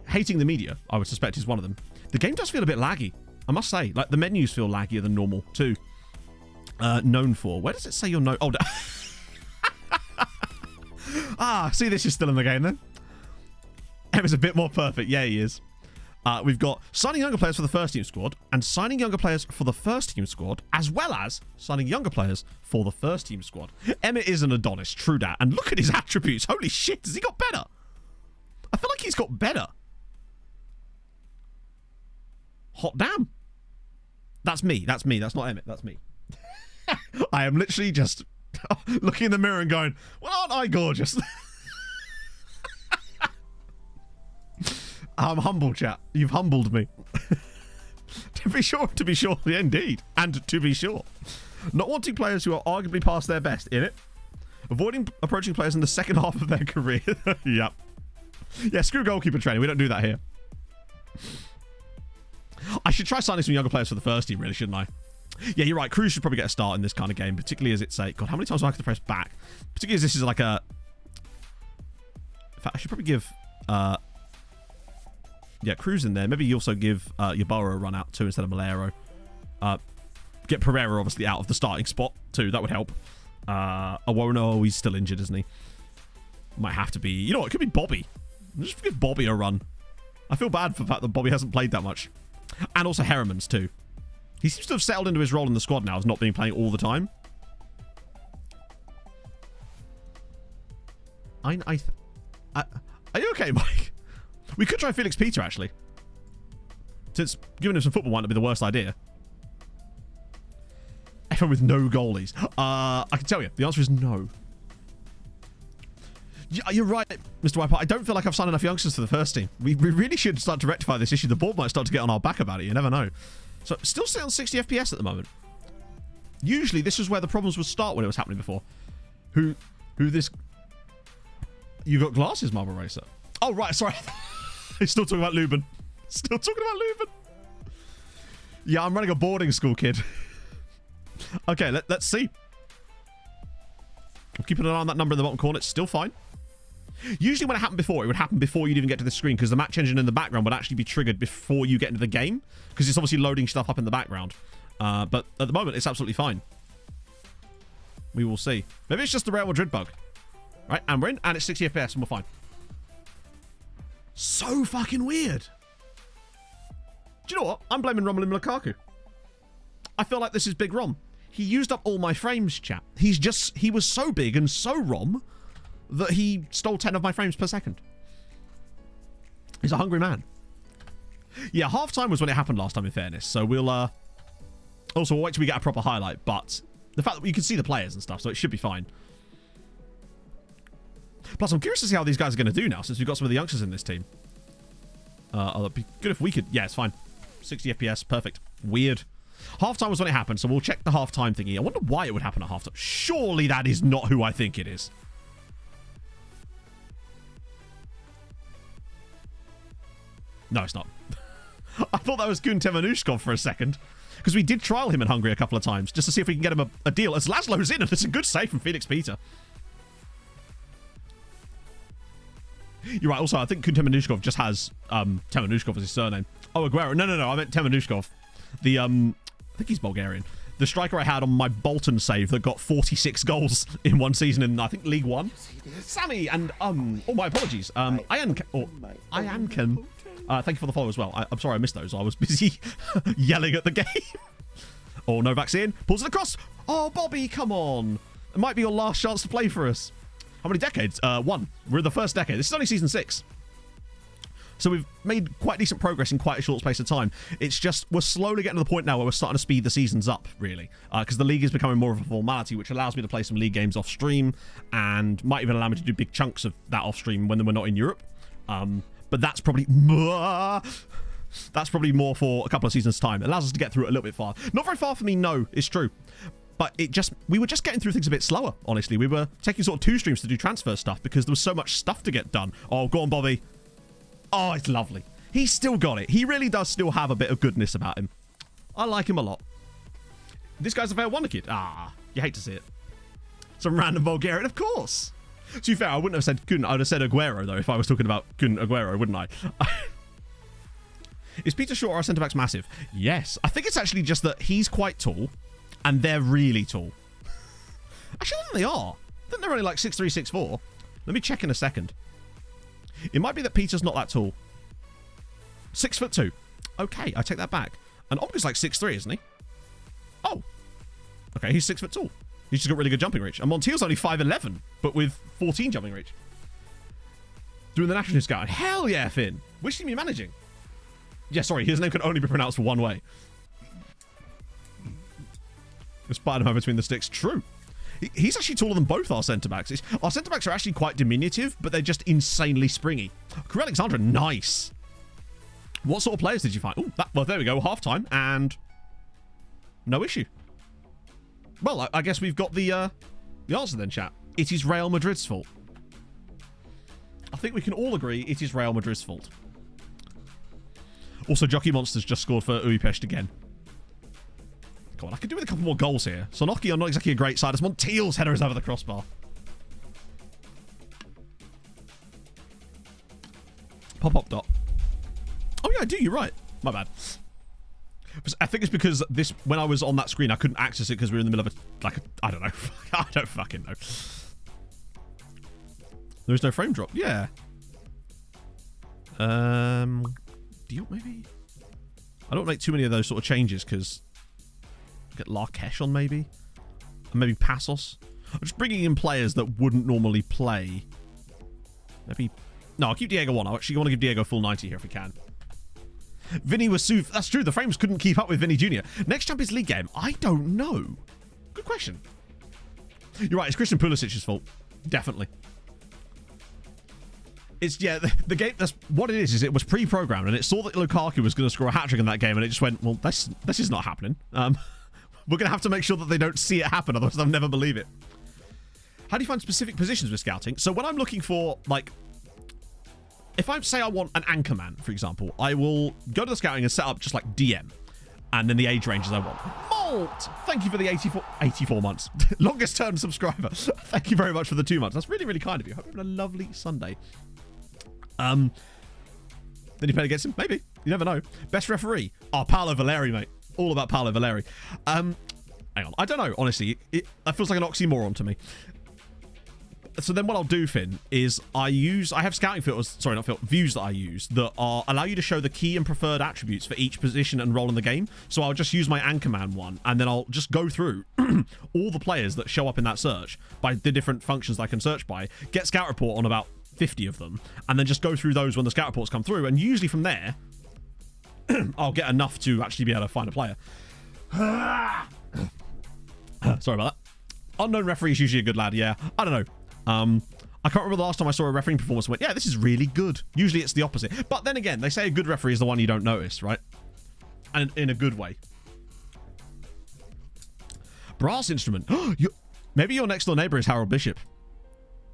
hating the media, I would suspect, is one of them. The game does feel a bit laggy, I must say. Like, the menus feel laggier than normal, too. Known for. Where does it say you're known? Oh, see, this is still in the game, then. Emma's a bit more perfect. Yeah, he is. We've got signing younger players for the first team squad and signing younger players for the first team squad, as well as signing younger players for the first team squad. Emmett is an Adonis, true dat. And look at his attributes. Holy shit, has he got better? I feel like he's got better. Hot damn. That's me. That's me. That's not Emmett. That's me. I am literally just looking in the mirror and going, well, aren't I gorgeous? I'm humble, chat. You've humbled me. To be sure, yeah, indeed. And to be sure. Not wanting players who are arguably past their best, in it. Avoiding approaching players in the second half of their career. Yep. Yeah, screw goalkeeper training. We don't do that here. I should try signing some younger players for the first team, really, shouldn't I? Yeah, you're right. Cruz should probably get a start in this kind of game, particularly as it's a... God, how many times do I have to press back? Particularly as this is like a... In fact, I should probably give... Yeah, Cruz in there. Maybe you also give Yeboah a run out too instead of Malero. Get Pereira obviously out of the starting spot too. That would help. Oh, well, no, he's still injured, isn't he? Might have to be. You know what? It could be Bobby. Just give Bobby a run. I feel bad for the fact that Bobby hasn't played that much. And also Herriman's too. He seems to have settled into his role in the squad now as not being playing all the time. Are you okay, Mike? We could try Felix Peter, actually. Since giving him some football might not be the worst idea. Everyone with no goalies. I can tell you, the answer is no. Yeah, you're right, Mr. Wiper. I don't feel like I've signed enough youngsters for the first team. We really should start to rectify this issue. The board might start to get on our back about it. You never know. So, still sitting on 60 FPS at the moment. Usually, this is where the problems would start when it was happening before. Who this... You got glasses, Marble Racer. Oh, right, sorry. He's still talking about Lubin. Still talking about Lubin. Yeah, I'm running a boarding school, kid. Okay, let's see. I'm keeping an eye on that number in the bottom corner. It's still fine. Usually when it happened before, it would happen before you'd even get to the screen because the match engine in the background would actually be triggered before you get into the game because it's obviously loading stuff up in the background. But at the moment, it's absolutely fine. We will see. Maybe it's just the Real Madrid bug. Right, and we're in, and it's 60 FPS, and we're fine. So fucking weird. Do you know what? I'm blaming Romelu Lukaku. I feel like this is Big Rom. He used up all my frames, chat. He was so big and so Rom that he stole 10 of my frames per second. He's a hungry man. Yeah, half-time was when it happened last time, in fairness. So we'll, also, we'll wait till we get a proper highlight. But the fact that you can see the players and stuff, so it should be fine. Plus, I'm curious to see how these guys are going to do now, since we've got some of the youngsters in this team. It'd be good if we could... Yeah, it's fine. 60 FPS, perfect. Weird. Half-time was when it happened, so we'll check the half-time thingy. I wonder why it would happen at half-time. Surely that is not who I think it is. No, it's not. I thought that was Gun Temenushkov for a second. Because we did trial him in Hungary a couple of times, just to see if we can get him a deal. As Laszlo's in, and it's a good save from Felix Peter. You're right. Also, I think Kun Temenushkov just has Temenushkov as his surname. Oh, Aguero. No. I meant Temenushkov. The I think he's Bulgarian. The striker I had on my Bolton save that got 46 goals in one season in, I think, League One. Sammy and oh, my apologies. Ian Ken. Thank you for the follow as well. I'm sorry I missed those. I was busy yelling at the game. Oh, Novak's in. Pulls it across. Oh, Bobby, come on. It might be your last chance to play for us. How many decades? One. We're in the first decade. This is only season 6. So we've made quite decent progress in quite a short space of time. It's just we're slowly getting to the point now where we're starting to speed the seasons up, really. Because the league is becoming more of a formality, which allows me to play some league games off stream and might even allow me to do big chunks of that off stream when we're not in Europe. But that's probably more for a couple of seasons' time. It allows us to get through it a little bit far. Not very far for me, no, it's true. But we were just getting through things a bit slower, honestly. We were taking sort of 2 streams to do transfer stuff because there was so much stuff to get done. Oh, go on, Bobby. Oh, it's lovely. He's still got it. He really does still have a bit of goodness about him. I like him a lot. This guy's a fair wonder kid. Ah, you hate to see it. Some random Bulgarian, of course. To be fair, I wouldn't have said Kun. I would have said Aguero, though, if I was talking about Kun Aguero, wouldn't I? Is Peter Shaw our centre-backs massive? Yes. I think it's actually just that he's quite tall, and they're really tall. Actually, I think they are. I think they're only like 6'3", 6'4". Let me check in a second. It might be that Peter's not that tall. 6'2". Okay, I take that back. And Olga's like 6'3", isn't he? Oh. Okay, he's 6 foot tall. He's just got really good jumping reach. And Montiel's only 5'11", but with 14 jumping reach. Doing the national scout. Hell yeah, Finn. Which team are you managing? Yeah, sorry, his name can only be pronounced one way. The Spider-Man between the sticks. True. He's actually taller than both our centre-backs. Our centre-backs are actually quite diminutive, but they're just insanely springy. Career Alexandra, nice. What sort of players did you find? Oh, well, there we go. Half-time, and no issue. Well, I guess we've got the answer then, chat. It is Real Madrid's fault. I think we can all agree it is Real Madrid's fault. Also, Jockey Monsters just scored for Budapest again. Come on, I could do with a couple more goals here. Sonoki are not exactly a great side as Montiel's header is over the crossbar. Pop-up dot. Oh yeah, I do, you're right. My bad. I think it's because when I was on that screen, I couldn't access it because we were in the middle of I don't know. I don't fucking know. There is no frame drop. Yeah. Deal maybe? I don't make too many of those sort of changes because get Larkesh on maybe. And maybe Passos. I'm just bringing in players that wouldn't normally play. Maybe. No, I'll keep Diego on. I actually want to give Diego full 90 here if we can. Vinny was that's true. The frames couldn't keep up with Vinny Jr. Next Champions League game? I don't know. Good question. You're right. It's Christian Pulisic's fault. Definitely. It's, yeah, the game, that's what it is it was pre-programmed and it saw that Lukaku was going to score a hat-trick in that game and it just went, well, this is not happening. We're going to have to make sure that they don't see it happen, otherwise they'll never believe it. How do you find specific positions with scouting? So when I'm looking for, like, if I say I want an anchorman, for example, I will go to the scouting and set up just like DM and then the age ranges I want. Malt! Thank you for the 84 months. Longest term subscriber. Thank you very much for the 2 months. That's really, really kind of you. Hope you're having a lovely Sunday. Then you play against him? Maybe. You never know. Best referee? Oh, Paolo Valeri, mate. All about Paolo Valeri. Hang on. I don't know, honestly. That feels like an oxymoron to me. So then what I'll do, Finn, is I have scouting filters, sorry, not filters, views that I use that allow you to show the key and preferred attributes for each position and role in the game. So I'll just use my Anchorman one, and then I'll just go through all the players that show up in that search by the different functions I can search by, get scout report on about 50 of them, and then just go through those when the scout reports come through, and usually from there, I'll get enough to actually be able to find a player. Sorry about that. Unknown referee is usually a good lad, yeah. I don't know. I can't remember the last time I saw a refereeing performance and went, yeah, this is really good. Usually it's the opposite. But then again, they say a good referee is the one you don't notice, right? And in a good way. Brass instrument. Maybe your next door neighbor is Harold Bishop.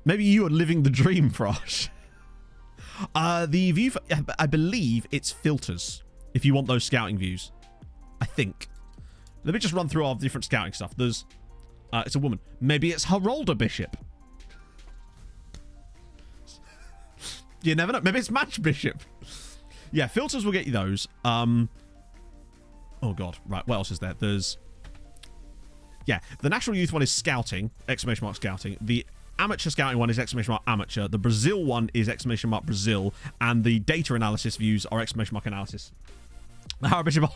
Maybe you are living the dream, Frosh. The view, I believe it's filters. If you want those scouting views. I think. Let me just run through our different scouting stuff. There's, it's a woman. Maybe it's Harolda Bishop. You never know. Maybe it's Match Bishop. Yeah, filters will get you those. Oh, God. Right, what else is there? There's... Yeah, the National Youth one is scouting, exclamation mark scouting. The amateur scouting one is exclamation mark amateur. The Brazil one is exclamation mark Brazil. And the data analysis views are exclamation mark analysis. How Bishop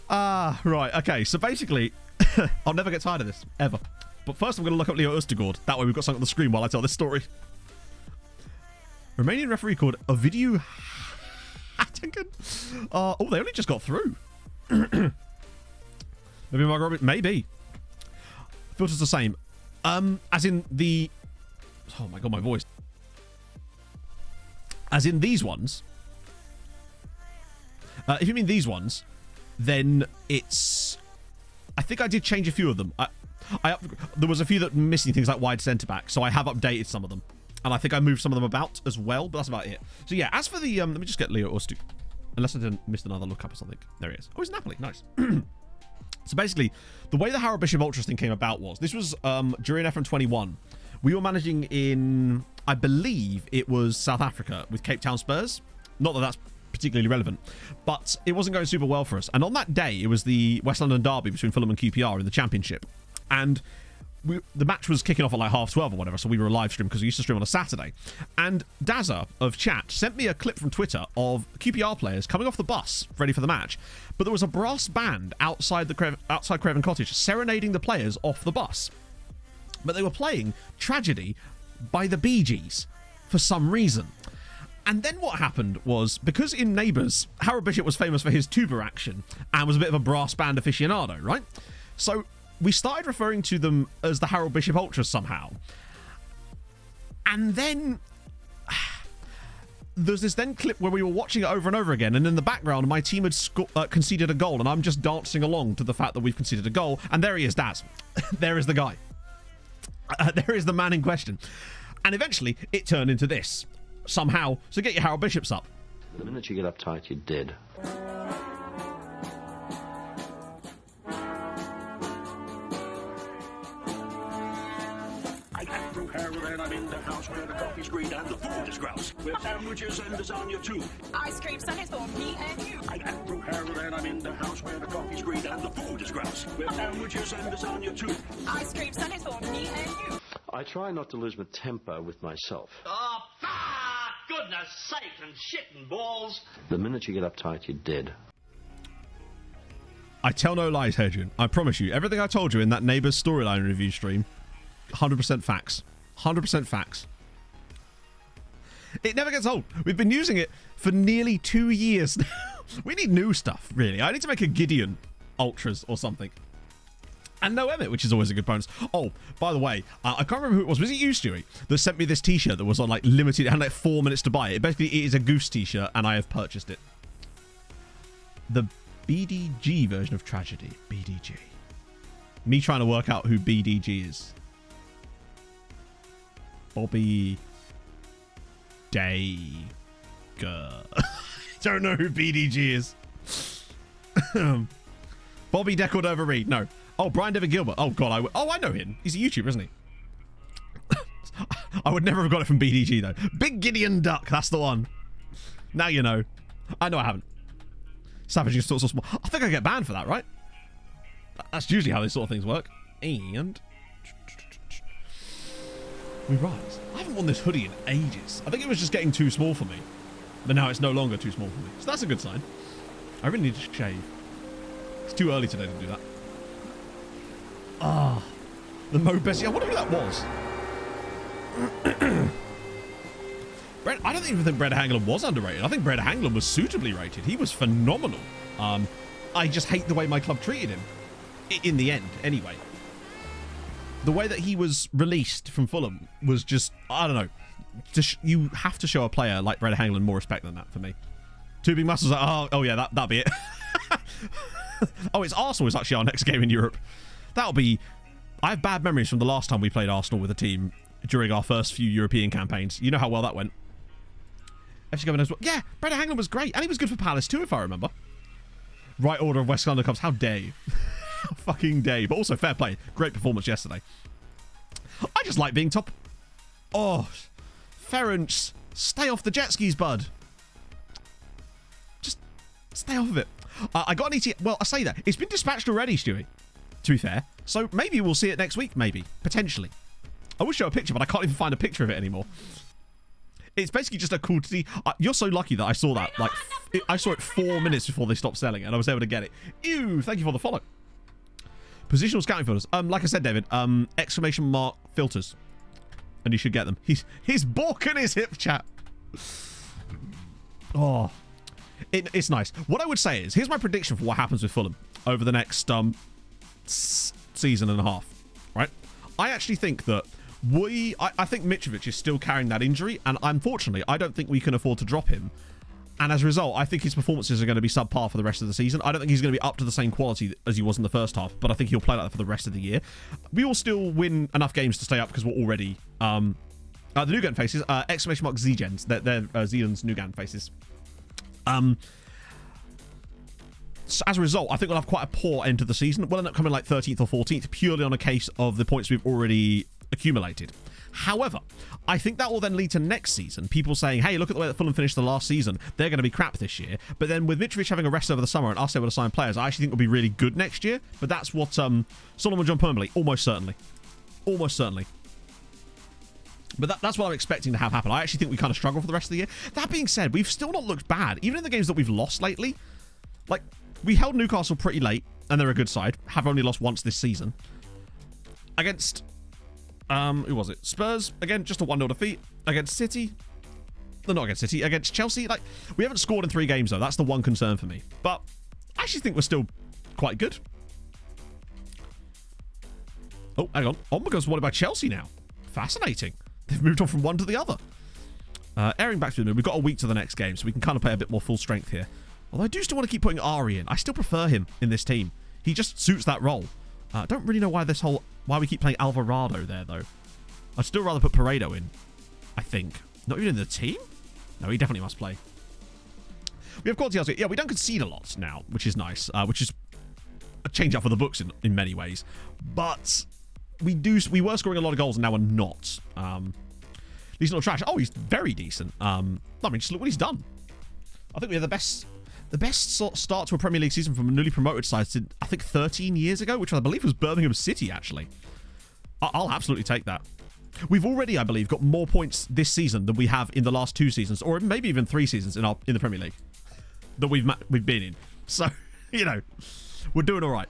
right. Okay, so basically, I'll never get tired of this, ever. But first I'm going to look up Leo Østegård. That way we've got something on the screen while I tell this story. Romanian referee called Ovidiu Hattigan. Oh, they only just got through. Maybe Margot Robbie. Maybe. Filter's the same. As in the... Oh my God, my voice. As in these ones. If you mean these ones, then it's... I think I did change a few of them. There was a few that were missing things like wide centre back, so I have updated some of them. And I think I moved some of them about as well, but that's about it. So yeah, as for the... let me just get Leo Østegård. Unless I didn't miss another look up or something. There he is. Oh, he's Napoli. Nice. So basically, the way the Harold Bishop Ultras thing came about was... This was during FM21. We were managing in... I believe it was South Africa with Cape Town Spurs. Not that that's particularly relevant. But it wasn't going super well for us. And on that day, it was the West London derby between Fulham and QPR in the Championship. And... the match was kicking off at like 12:30 or whatever, so we were a live stream because we used to stream on a Saturday. And Dazza of chat sent me a clip from Twitter of QPR players coming off the bus ready for the match, but there was a brass band outside Craven Cottage serenading the players off the bus. But they were playing Tragedy by the Bee Gees for some reason. And then what happened was, because in Neighbours, Harold Bishop was famous for his tuba action and was a bit of a brass band aficionado, right? So we started referring to them as the Harold Bishop Ultras somehow. And then there's this then clip where we were watching it over and over again, and in the background my team had conceded a goal, and I'm just dancing along to the fact that we've conceded a goal, and there he is, Daz. There is the guy. There is the man in question. And eventually it turned into this somehow. So get your Harold Bishops up. The minute you get uptight, you're dead. I have to Harold and I'm in the house where the coffee's green and the food is grouse. With sandwiches and lasagna too. Ice cream sundaes for me and you. I'm Andrew Harold and I'm in the house where the coffee's green and the food is grouse. With sandwiches and lasagna too. Ice cream sundaes for me and you. I try not to lose my temper with myself. Oh, goodness sake and shit and balls. The minute you get uptight, you're dead. I tell no lies, Hadrian. I promise you, everything I told you in that Neighbours storyline review stream, 100% facts. 100% facts. It never gets old. We've been using it for nearly 2 years now. We need new stuff, really. I need to make a Gideon Ultras or something. And no Emmett, which is always a good bonus. Oh, by the way, I can't remember who it was. Was it you, Stewie, that sent me this t-shirt that was on, like, limited, it had, like, 4 minutes to buy it. Basically, it is a Goose t-shirt, and I have purchased it. The BDG version of Tragedy. BDG. Me trying to work out who BDG is. Bobby Dagger. Don't know who BDG is. Bobby Deckled Over Reed. No. Oh, Brian David Gilbert. Oh, God. I know him. He's a YouTuber, isn't he? I would never have got it from BDG, though. Big Gideon Duck. That's the one. Now you know. I know I haven't. Savage is so small. I think I get banned for that, right? That's usually how these sort of things work. And we rise. I haven't worn this hoodie in ages. I think it was just getting too small for me. But now it's no longer too small for me. So that's a good sign. I really need to shave. It's too early today to do that. Ah, the Mo Bessie. I wonder who that was. I don't even think Brett Hangland was underrated. I think Brett Hangland was suitably rated. He was phenomenal. I just hate the way my club treated him. In the end, anyway. The way that he was released from Fulham was just, I don't know. You have to show a player like Brett Hangland more respect than that for me. Two big muscles like, oh yeah, that'll be it. Oh, it's Arsenal is actually our next game in Europe. That'll be... I have bad memories from the last time we played Arsenal with a team during our first few European campaigns. You know how well that went. FC Governor as well. Yeah, Brett Hangland was great. And he was good for Palace too, if I remember. Right order of West London Cups. How dare you? How fucking dare you? But also fair play. Great performance yesterday. I just like being top... Oh, Ferenc, stay off the jet skis, bud. Just stay off of it. I got an ET... Well, I say that. It's been dispatched already, Stewie. To be fair. So maybe we'll see it next week, maybe. Potentially. I would show a picture, but I can't even find a picture of it anymore. It's basically just a cool to see. You're so lucky that I saw that. Like, I saw it 4 minutes before they stopped selling it, and I was able to get it. Ew, thank you for the follow. Positional scouting filters. Like I said, David, exclamation mark filters. And you should get them. He's balking his hip, chat. Oh. It's nice. What I would say is, here's my prediction for what happens with Fulham over the next season and a half. Right? I actually think that I think Mitrovic is still carrying that injury, and unfortunately, I don't think we can afford to drop him. And as a result, I think his performances are going to be subpar for the rest of the season. I don't think he's going to be up to the same quality as he was in the first half, but I think he'll play like that for the rest of the year. We will still win enough games to stay up because we're already... the Nugan faces, exclamation mark Zgens. They're Zealand's Nugan faces. So as a result, I think we'll have quite a poor end to the season. We'll end up coming like 13th or 14th, purely on a case of the points we've already accumulated. However, I think that will then lead to next season. People saying, hey, look at the way that Fulham finished the last season. They're going to be crap this year. But then with Mitrovic having a rest over the summer and us able to sign players, I actually think will be really good next year. But that's what Solomon John Permley, almost certainly. Almost certainly. But that's what I'm expecting to have happen. I actually think we kind of struggle for the rest of the year. That being said, we've still not looked bad. Even in the games that we've lost lately. Like, we held Newcastle pretty late, and they're a good side. Have only lost once this season. Against... who was it? Spurs, again, just a 1-0 defeat. Against City. No, not against City. Against Chelsea. Like, we haven't scored in 3 games, though. That's the one concern for me. But I actually think we're still quite good. Oh, hang on. Omega wanted by Chelsea now. Fascinating. They've moved on from one to the other. Airing back to the move. We've got a week to the next game, so we can kind of play a bit more full strength here. Although I do still want to keep putting Ari in. I still prefer him in this team. He just suits that role. I don't really know why why we keep playing Alvarado there, though. I'd still rather put Paredo in, I think. Not even in the team? No, he definitely must play. We have quality elsewhere. Yeah, we don't concede a lot now, which is nice. Which is a change up for the books in many ways. But we were scoring a lot of goals, and now we're not. He's not trash. Oh, he's very decent. I mean, just look what he's done. I think we have the best start to a Premier League season from a newly promoted side since, I think, 13 years ago, which I believe was Birmingham City, actually. I'll absolutely take that. We've already, I believe, got more points this season than we have in the last 2 seasons, or maybe even 3 seasons in the Premier League that we've been in. So, you know, we're doing all right.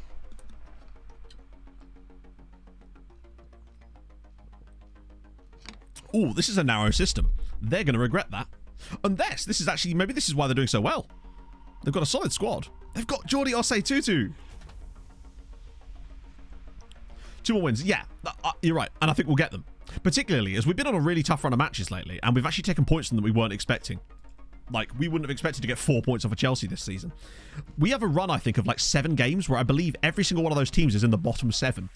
Oh, this is a narrow system. They're going to regret that. Unless this is actually, maybe this is why they're doing so well. They've got a solid squad. They've got Jordi Osei Tutu. 2 more wins. Yeah, you're right. And I think we'll get them. Particularly as we've been on a really tough run of matches lately, and we've actually taken points from them that we weren't expecting. Like, we wouldn't have expected to get 4 points off of Chelsea this season. We have a run, I think, of like 7 games where I believe every single one of those teams is in the bottom 7.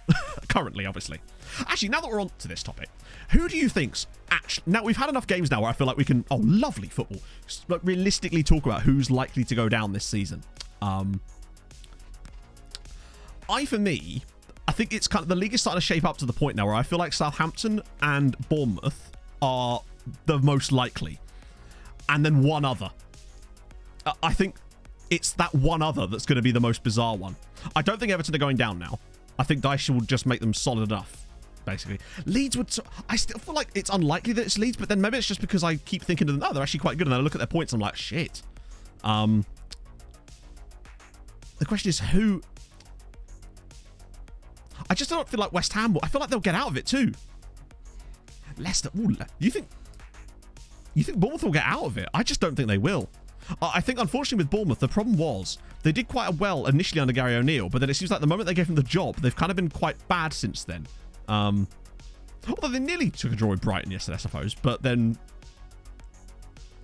Currently, obviously. Actually, now that we're on to this topic, who do you think's actually... Now, we've had enough games now where I feel like we can... Oh, lovely football. Like, realistically talk about who's likely to go down this season. For me, I think it's kind of... The league is starting to shape up to the point now where I feel like Southampton and Bournemouth are the most likely. And then one other. I think it's that one other that's going to be the most bizarre one. I don't think Everton are going down now. I think Dyche will just make them solid enough, basically. Leeds would... I still feel like it's unlikely that it's Leeds, but then maybe it's just because I keep thinking to them, oh, they're actually quite good, and then I look at their points and I'm like, shit. The question is who... I just don't feel like West Ham will... I feel like they'll get out of it too. Leicester... Ooh, you think Bournemouth will get out of it? I just don't think they will. I think, unfortunately, with Bournemouth, the problem was they did quite well initially under Gary O'Neill, but then it seems like the moment they gave him the job, they've kind of been quite bad since then. Although they nearly took a draw with Brighton yesterday, I suppose, but then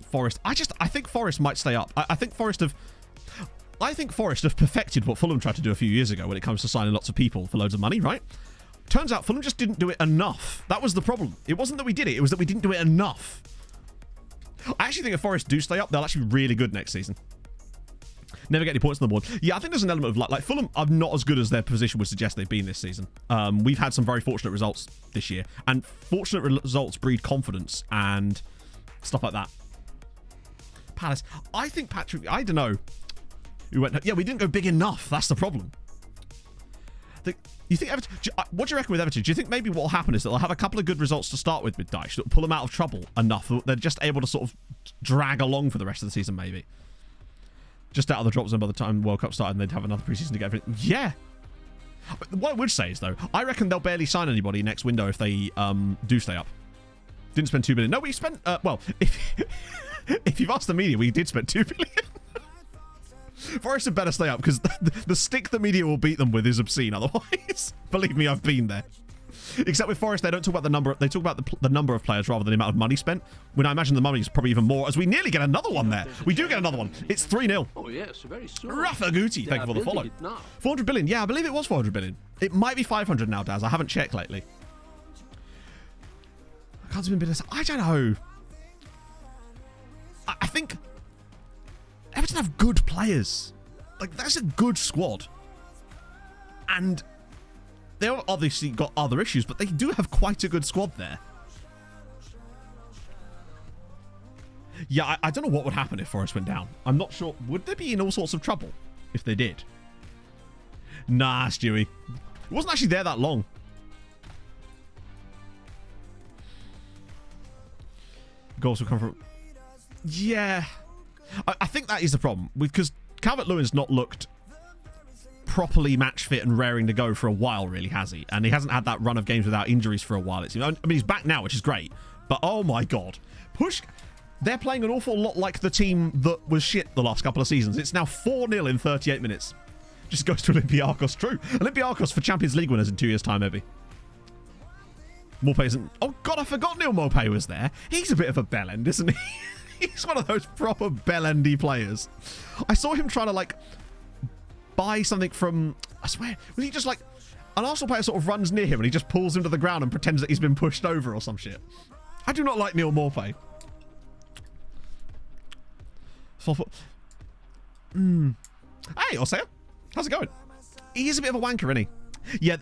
Forest... I think Forest might stay up. I think Forest have perfected what Fulham tried to do a few years ago when it comes to signing lots of people for loads of money, right? Turns out Fulham just didn't do it enough. That was the problem. It wasn't that we did it, it was that we didn't do it enough. I actually think if Forest do stay up, they'll actually be really good next season. Never get any points on the board. Yeah, I think there's an element of luck. Like, Fulham are not as good as their position would suggest they've been this season. We've had some very fortunate results this year, and fortunate results breed confidence and stuff like that. Palace. I think Patrick... I don't know. Yeah, we didn't go big enough. That's the problem. You think Everton... What do you reckon with Everton? Do you think maybe what will happen is that they'll have a couple of good results to start with Dyche that will pull them out of trouble enough that they're just able to sort of drag along for the rest of the season, maybe? Just out of the drop zone by the time World Cup started, and they'd have another preseason to get everything. Yeah. What I would say is, though, I reckon they'll barely sign anybody next window if they do stay up. Didn't spend $2 billion. No, we spent... well, if you've asked the media, we did spend $2 billion. Forest had better stay up because the stick the media will beat them with is obscene otherwise. Believe me, I've been there. Except with Forest, they don't talk about the number. They talk about the number of players rather than the amount of money spent. When I imagine the money is probably even more, as we nearly get another one there. We do get another one. It's 3-0. Oh, yes, very soon. Rafa Guti, thank you for the follow. 400 billion. Yeah, I believe it was 400 billion. It might be 500 now, Daz. I haven't checked lately. I can't even be this. I don't know. I think Everton have good players. Like, that's a good squad. And they've obviously got other issues, but they do have quite a good squad there. Yeah, I don't know what would happen if Forest went down. I'm not sure. Would they be in all sorts of trouble if they did? Nah, Stewie. It wasn't actually there that long. Goals will come from... Yeah. I think that is the problem. Because Calvert-Lewin's not looked properly match fit and raring to go for a while, really, has he? And he hasn't had that run of games without injuries for a while. I mean, he's back now, which is great. But, oh my God. They're playing an awful lot like the team that was shit the last couple of seasons. It's now 4-0 in 38 minutes. Just goes to Olympiacos. True. Olympiacos for Champions League winners in 2 years' time, maybe. Maupay isn't... Oh, God, I forgot Neil Maupay was there. He's a bit of a bellend, isn't he? He's one of those proper bellendy players. I saw him trying to, like, buy something from... I swear, was he just, like... An Arsenal player sort of runs near him and he just pulls him to the ground and pretends that he's been pushed over or some shit. I do not like Neil Maupay. Hey, Osea. How's it going? He is a bit of a wanker, isn't he? Yeah,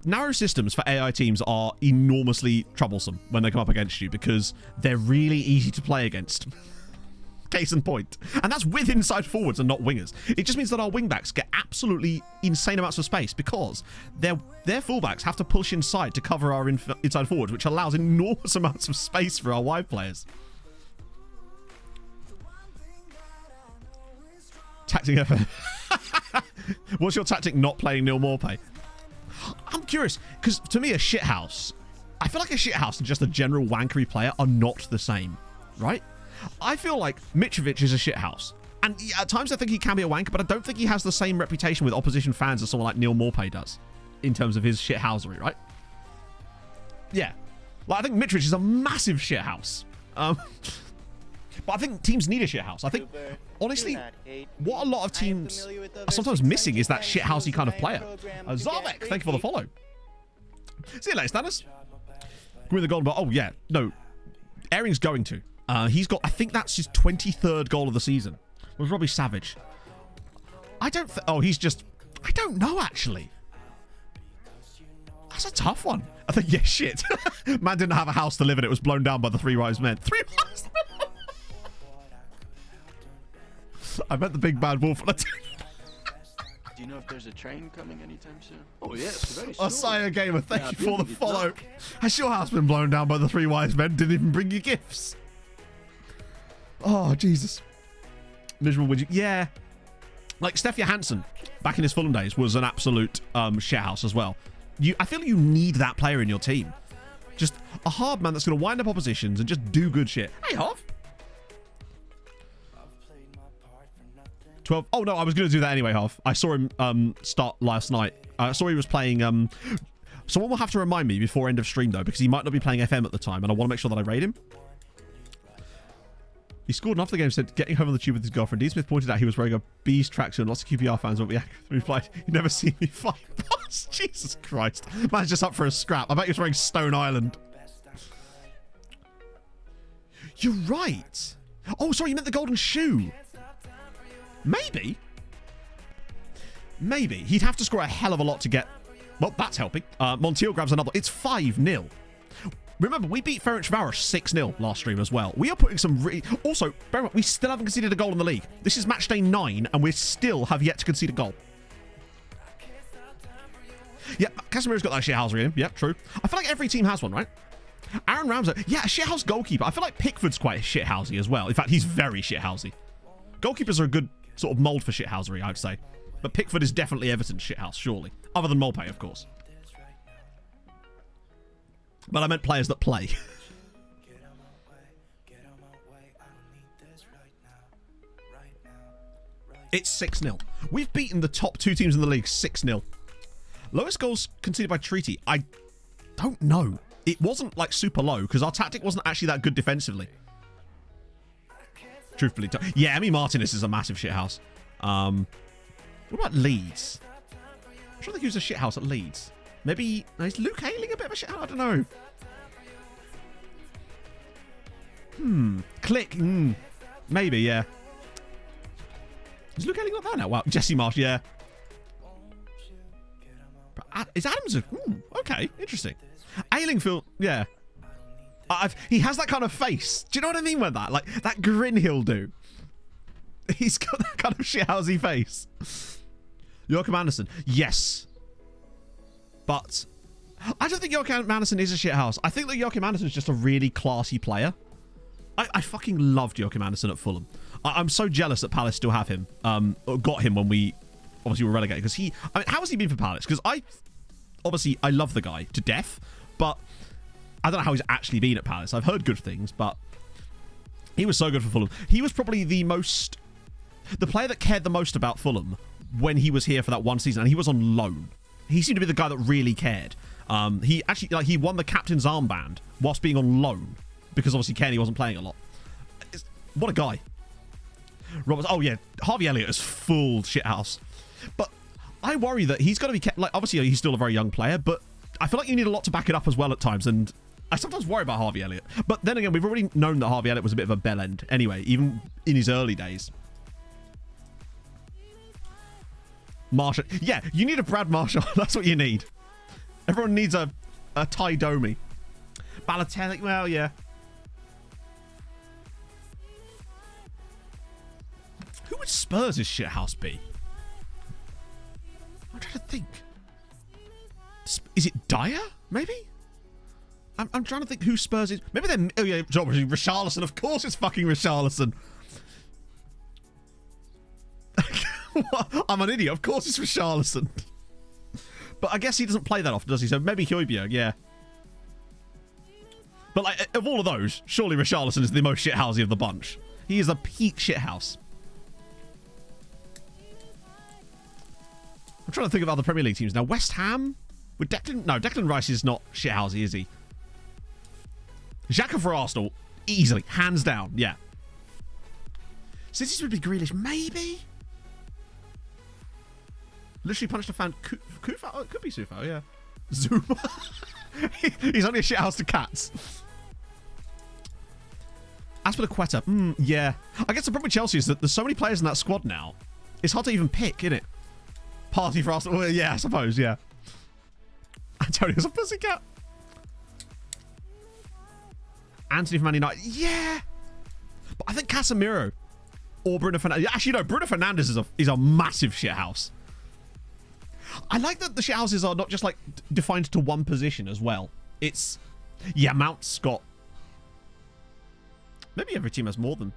narrow systems for AI teams are enormously troublesome when they come up against you because they're really easy to play against. Case in point. And that's with inside forwards and not wingers. It just means that our wingbacks get absolutely insane amounts of space because their fullbacks have to push inside to cover our inside forwards, which allows enormous amounts of space for our wide players. Tactic FM. What's your tactic not playing Neil Morpay? I'm curious, because to me, a shithouse, I feel like a shithouse and just a general wankery player are not the same, right? I feel like Mitrovic is a shithouse. And at times I think he can be a wanker, but I don't think he has the same reputation with opposition fans as someone like Neil Morpay does in terms of his shithousery, right? Yeah. Like, I think Mitrovic is a massive shithouse. But I think teams need a shithouse. I think, honestly, what a lot of teams are sometimes missing is that shithousey kind of player. Zarvek, thank you for the follow. See you later, Stannis. Win the golden ball. Oh, yeah. No. Airing's going to. He's got, I think that's his 23rd goal of the season. It was Robbie Savage. I don't know, actually. That's a tough one. I think, yeah, shit. Man didn't have a house to live in. It was blown down by the Three Wise Men. Three Wise Men? I meant the big bad wolf. Do you know if there's a train coming anytime soon? Oh, yes, very soon. Osaya Gamer, thank you for the follow. Has your house been blown down by the Three Wise Men? Didn't even bring you gifts. Oh, Jesus. Miserable would you? Yeah. Like, Steph Johansson, back in his Fulham days, was an absolute shithouse as well. I feel like you need that player in your team. Just a hard man that's going to wind up oppositions and just do good shit. Hey, Hov. 12. Oh, no, I was going to do that anyway, Hov. I saw him start last night. I saw he was playing... Someone will have to remind me before end of stream, though, because he might not be playing FM at the time, and I want to make sure that I raid him. He scored, and after the game said, getting home on the tube with his girlfriend. D. Smith pointed out he was wearing a Bees tracksuit, and lots of QPR fans won't be replied, you never see me fight boss. Jesus Christ. Man's just up for a scrap. I bet he was wearing Stone Island. You're right. Oh, sorry, you meant the golden shoe. Maybe. Maybe. He'd have to score a hell of a lot to get... Well, that's helping. Montiel grabs another. It's 5-0. Remember, we beat Ferencvaros 6-0 last stream as well. We are putting some... Also, bear in mind, we still haven't conceded a goal in the league. This is match day 9, and we still have yet to concede a goal. Yeah, Casemiro's got that shithousery in him. Yeah, true. I feel like every team has one, right? Aaron Ramsey. Yeah, a shithouse goalkeeper. I feel like Pickford's quite shithousey as well. In fact, he's very shithousey. Goalkeepers are a good sort of mould for shithousery, I'd say. But Pickford is definitely Everton's shithouse, surely. Other than Molpay, of course. But I meant players that play. It's 6-0. We've beaten the top 2 teams in the league 6-0. Lowest goals conceded by Treaty. I don't know. It wasn't like super low because our tactic wasn't actually that good defensively. Truthfully. Yeah, Emi Martinez is a massive shithouse. What about Leeds? I'm trying to think who's a shithouse at Leeds. Maybe... is Luke Ayling a bit of a shithouse? I don't know. Click. Maybe, yeah. Is Luke Ayling not there now? Wow. Jesse Marsh, yeah. Is Adams a... okay. Interesting. Ayling feel... yeah. He has that kind of face. Do you know what I mean with that? Like, that grin he'll do. He's got that kind of shithousey face. Joachim Andersen. Yes. But I don't think Joachim Andersen is a shithouse. I think that Joachim Andersen is just a really classy player. I fucking loved Joachim Andersen at Fulham. I'm so jealous that Palace still have him. Got him when we obviously were relegated. Because I mean, how has he been for Palace? Because I love the guy to death. But I don't know how he's actually been at Palace. I've heard good things, but he was so good for Fulham. He was probably the player that cared the most about Fulham when he was here for that one season, and he was on loan. He seemed to be the guy that really cared. He actually, he won the captain's armband whilst being on loan because obviously Kenny wasn't playing a lot. What a guy. Roberts. Oh yeah, Harvey Elliott is full shithouse. But I worry that he's got to be kept. Like, obviously he's still a very young player, but I feel like you need a lot to back it up as well at times, and I sometimes worry about Harvey Elliott. But then again, we've already known that Harvey Elliott was a bit of a bell end anyway, even in his early days. Marshall. Yeah, you need a Brad Marshall. That's what you need. Everyone needs a Ty Domi. Balotelli, well, yeah. Who would Spurs' shithouse be? I'm trying to think. Is it Dyer? Maybe? I'm trying to think who Spurs is. Maybe they're... Oh, yeah, Richarlison. Of course it's fucking Richarlison. I'm an idiot. Of course it's Richarlison. But I guess he doesn't play that often, does he? So maybe Højbjerg, yeah. But like, of all of those, surely Richarlison is the most shithousey of the bunch. He is a peak shithouse. I'm trying to think of other Premier League teams now. West Ham? Would Declan... No, Declan Rice is not shithousey, is he? Xhaka for Arsenal. Easily. Hands down. Yeah. City's would be Grealish. Maybe? Literally punished a fan. Kufa? Oh, it could be Sufo, yeah. Zuma. He's only a shithouse to cats. Aspilicueta. Yeah. I guess the problem with Chelsea is that there's so many players in that squad now. It's hard to even pick, isn't it? Party for Arsenal. Well, yeah, I suppose, yeah. Antonio's a pussycat. Anthony from Man United. Yeah. But I think Casemiro or Bruno Fernandes. Actually, no, Bruno Fernandes is a massive shithouse. I like that the shithouses are not just like defined to one position as well. It's, yeah, Mount's got... Maybe every team has more than...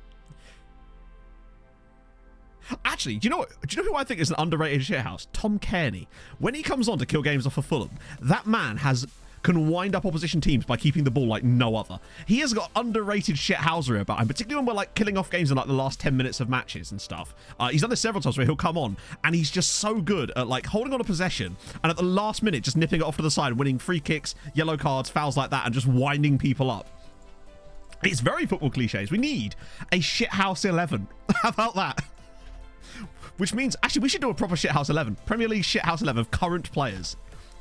Actually, do you know who I think is an underrated shithouse? Tom Cairney. When he comes on to kill games off of Fulham, that man can wind up opposition teams by keeping the ball like no other. He has got underrated shithousery about him, particularly when we're like killing off games in like the last 10 minutes of matches and stuff. He's done this several times where he'll come on and he's just so good at like holding on a possession and at the last minute just nipping it off to the side, winning free kicks, yellow cards, fouls like that, and just winding people up. It's very football cliches. We need a shithouse 11. How about that? Which means, actually, we should do a proper shithouse 11. Premier League shithouse 11 of current players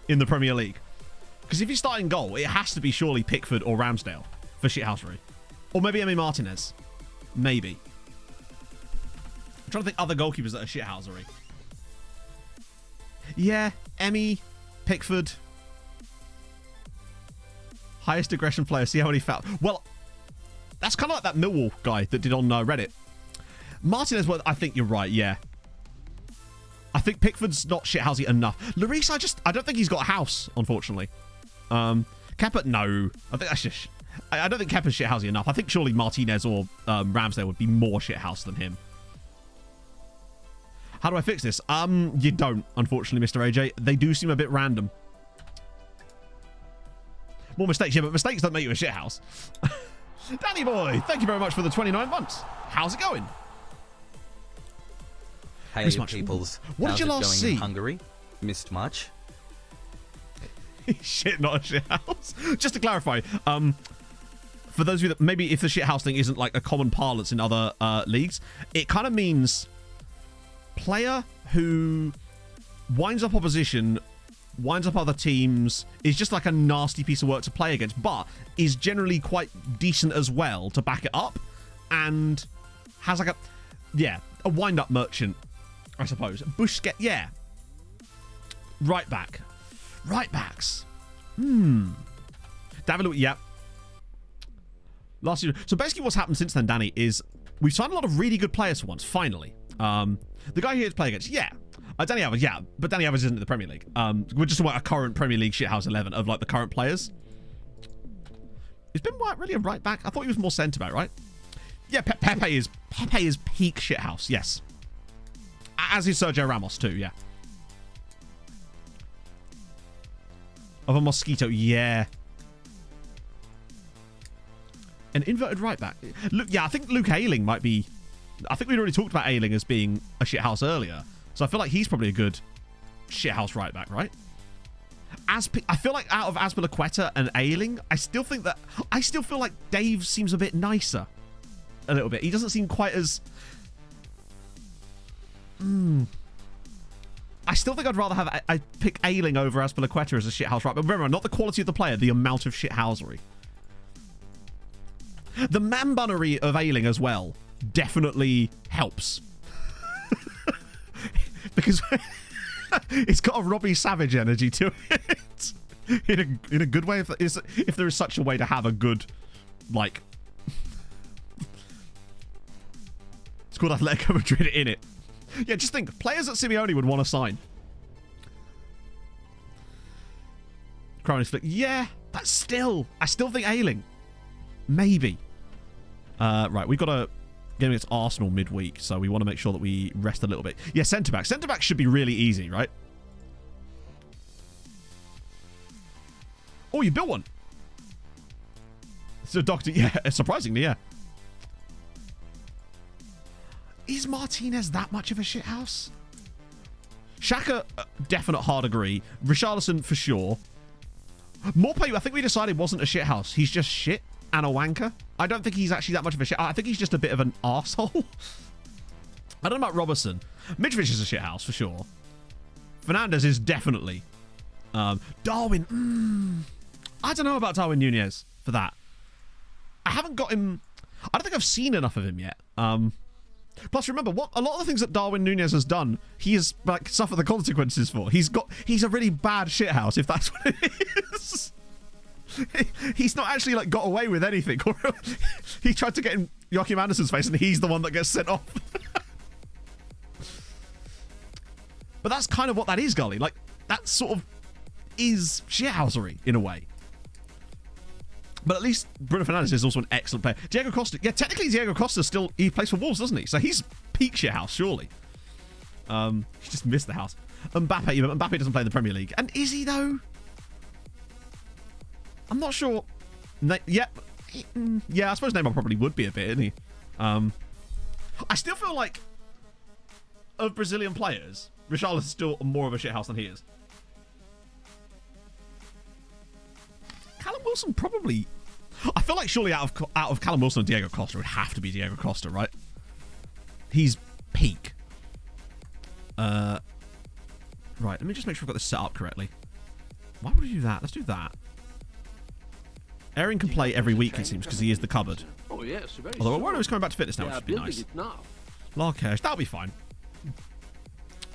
in the Premier League. Because if you start in goal, it has to be surely Pickford or Ramsdale for shithousery. Or maybe Emi Martinez. Maybe. I'm trying to think other goalkeepers that are shithousery. Yeah, Emi, Pickford. Highest aggression player. See how many fouls. Well, that's kind of like that Millwall guy that did on Reddit. Martinez, well, I think you're right, yeah. I think Pickford's not shithousey enough. Lloris, I don't think he's got a house, unfortunately. Kepa, no. I think that's just... I don't think Kepa's shithousey enough. I think surely Martinez or Ramsdale would be more shithouse than him. How do I fix this? You don't, unfortunately, Mr. AJ. They do seem a bit random. More mistakes, yeah, but mistakes don't make you a shithouse. Danny boy, thank you very much for the 29 months. How's it going? Hey, peoples. What did you last see? In Hungary? Missed much? Shit, not a shit house. Just to clarify, for those of you that maybe if the shit house thing isn't like a common parlance in other leagues, it kind of means player who winds up opposition, winds up other teams, is just like a nasty piece of work to play against, but is generally quite decent as well to back it up, and has like a wind-up merchant, I suppose. Busquets, yeah. Right back. Right backs. David, yeah. Last year. So basically what's happened since then, Danny, is we've signed a lot of really good players for once, finally. The guy here to play against, yeah. Danny Alves, yeah. But Danny Alves isn't in the Premier League. We're just talking about a current Premier League shithouse 11 of like the current players. He's been really a right back. I thought he was more centre back, right? Yeah, Pepe is peak shithouse, yes. As is Sergio Ramos too, yeah. Of a mosquito, yeah. An inverted right back. Look, yeah, I think Luke Ayling might be... I think we'd already talked about Ayling as being a shithouse earlier. So I feel like he's probably a good shithouse right back, right? I feel like out of Aspilicueta and Ayling, I still feel like Dave seems a bit nicer. A little bit. He doesn't seem quite as... I still think I'd rather have... I pick Ayling over Aspilicueta as a shithouse right, but remember, not the quality of the player, the amount of shithousery. The man-bunnery of Ayling as well definitely helps. Because it's got a Robbie Savage energy to it. in a good way, if there is such a way to have a good, like, it's called Atletico Madrid in it. Yeah, just think, players that Simeone would want to sign. Crown is flick. Yeah, that's still, I still think Ayling. Maybe. Right, we've got a game against Arsenal midweek, so we want to make sure that we rest a little bit. Yeah, centre-back. Centre-back should be really easy, right? Oh, you built one. So, Doctor, yeah, surprisingly, yeah. Is Martinez that much of a shithouse? Xhaka, definite hard agree. Richarlison, for sure. Morpay, I think we decided wasn't a shithouse. He's just shit and a wanker. I don't think he's actually that much of a shit. I think he's just a bit of an arsehole. I don't know about Robertson. Mitrovic is a shithouse, for sure. Fernandes is definitely. Darwin, I don't know about Darwin Nunez for that. I haven't got him. I don't think I've seen enough of him yet. Plus, remember, what a lot of the things that Darwin Nunez has done, he has like suffered the consequences for. He's a really bad shithouse, if that's what it is. He's not actually like got away with anything. He tried to get in Joachim Andersen's face, and he's the one that gets sent off. But that's kind of what that is, Gully. Like, that sort of is shithousery in a way. But at least Bruno Fernandes is also an excellent player. Diego Costa, yeah, technically Diego Costa still, he plays for Wolves, doesn't he? So he's peak shithouse, surely. He just missed the house. Mbappe doesn't play in the Premier League. And is he, though? I'm not sure. Yeah, I suppose Neymar probably would be a bit, isn't he? I still feel like, of Brazilian players, Richarlison is still more of a shithouse than he is. Callum Wilson probably. I feel like surely out of Callum Wilson and Diego Costa, it would have to be Diego Costa, right? He's peak. Right, let me just make sure I've got this set up correctly. Why would we do that? Let's do that. Aaron can play every week, it seems, because he is the cupboard. Oh, yes, very Although I so. wonder if he's coming back to fitness now, They which are would be building nice. it now. Larkesh, that'll be fine.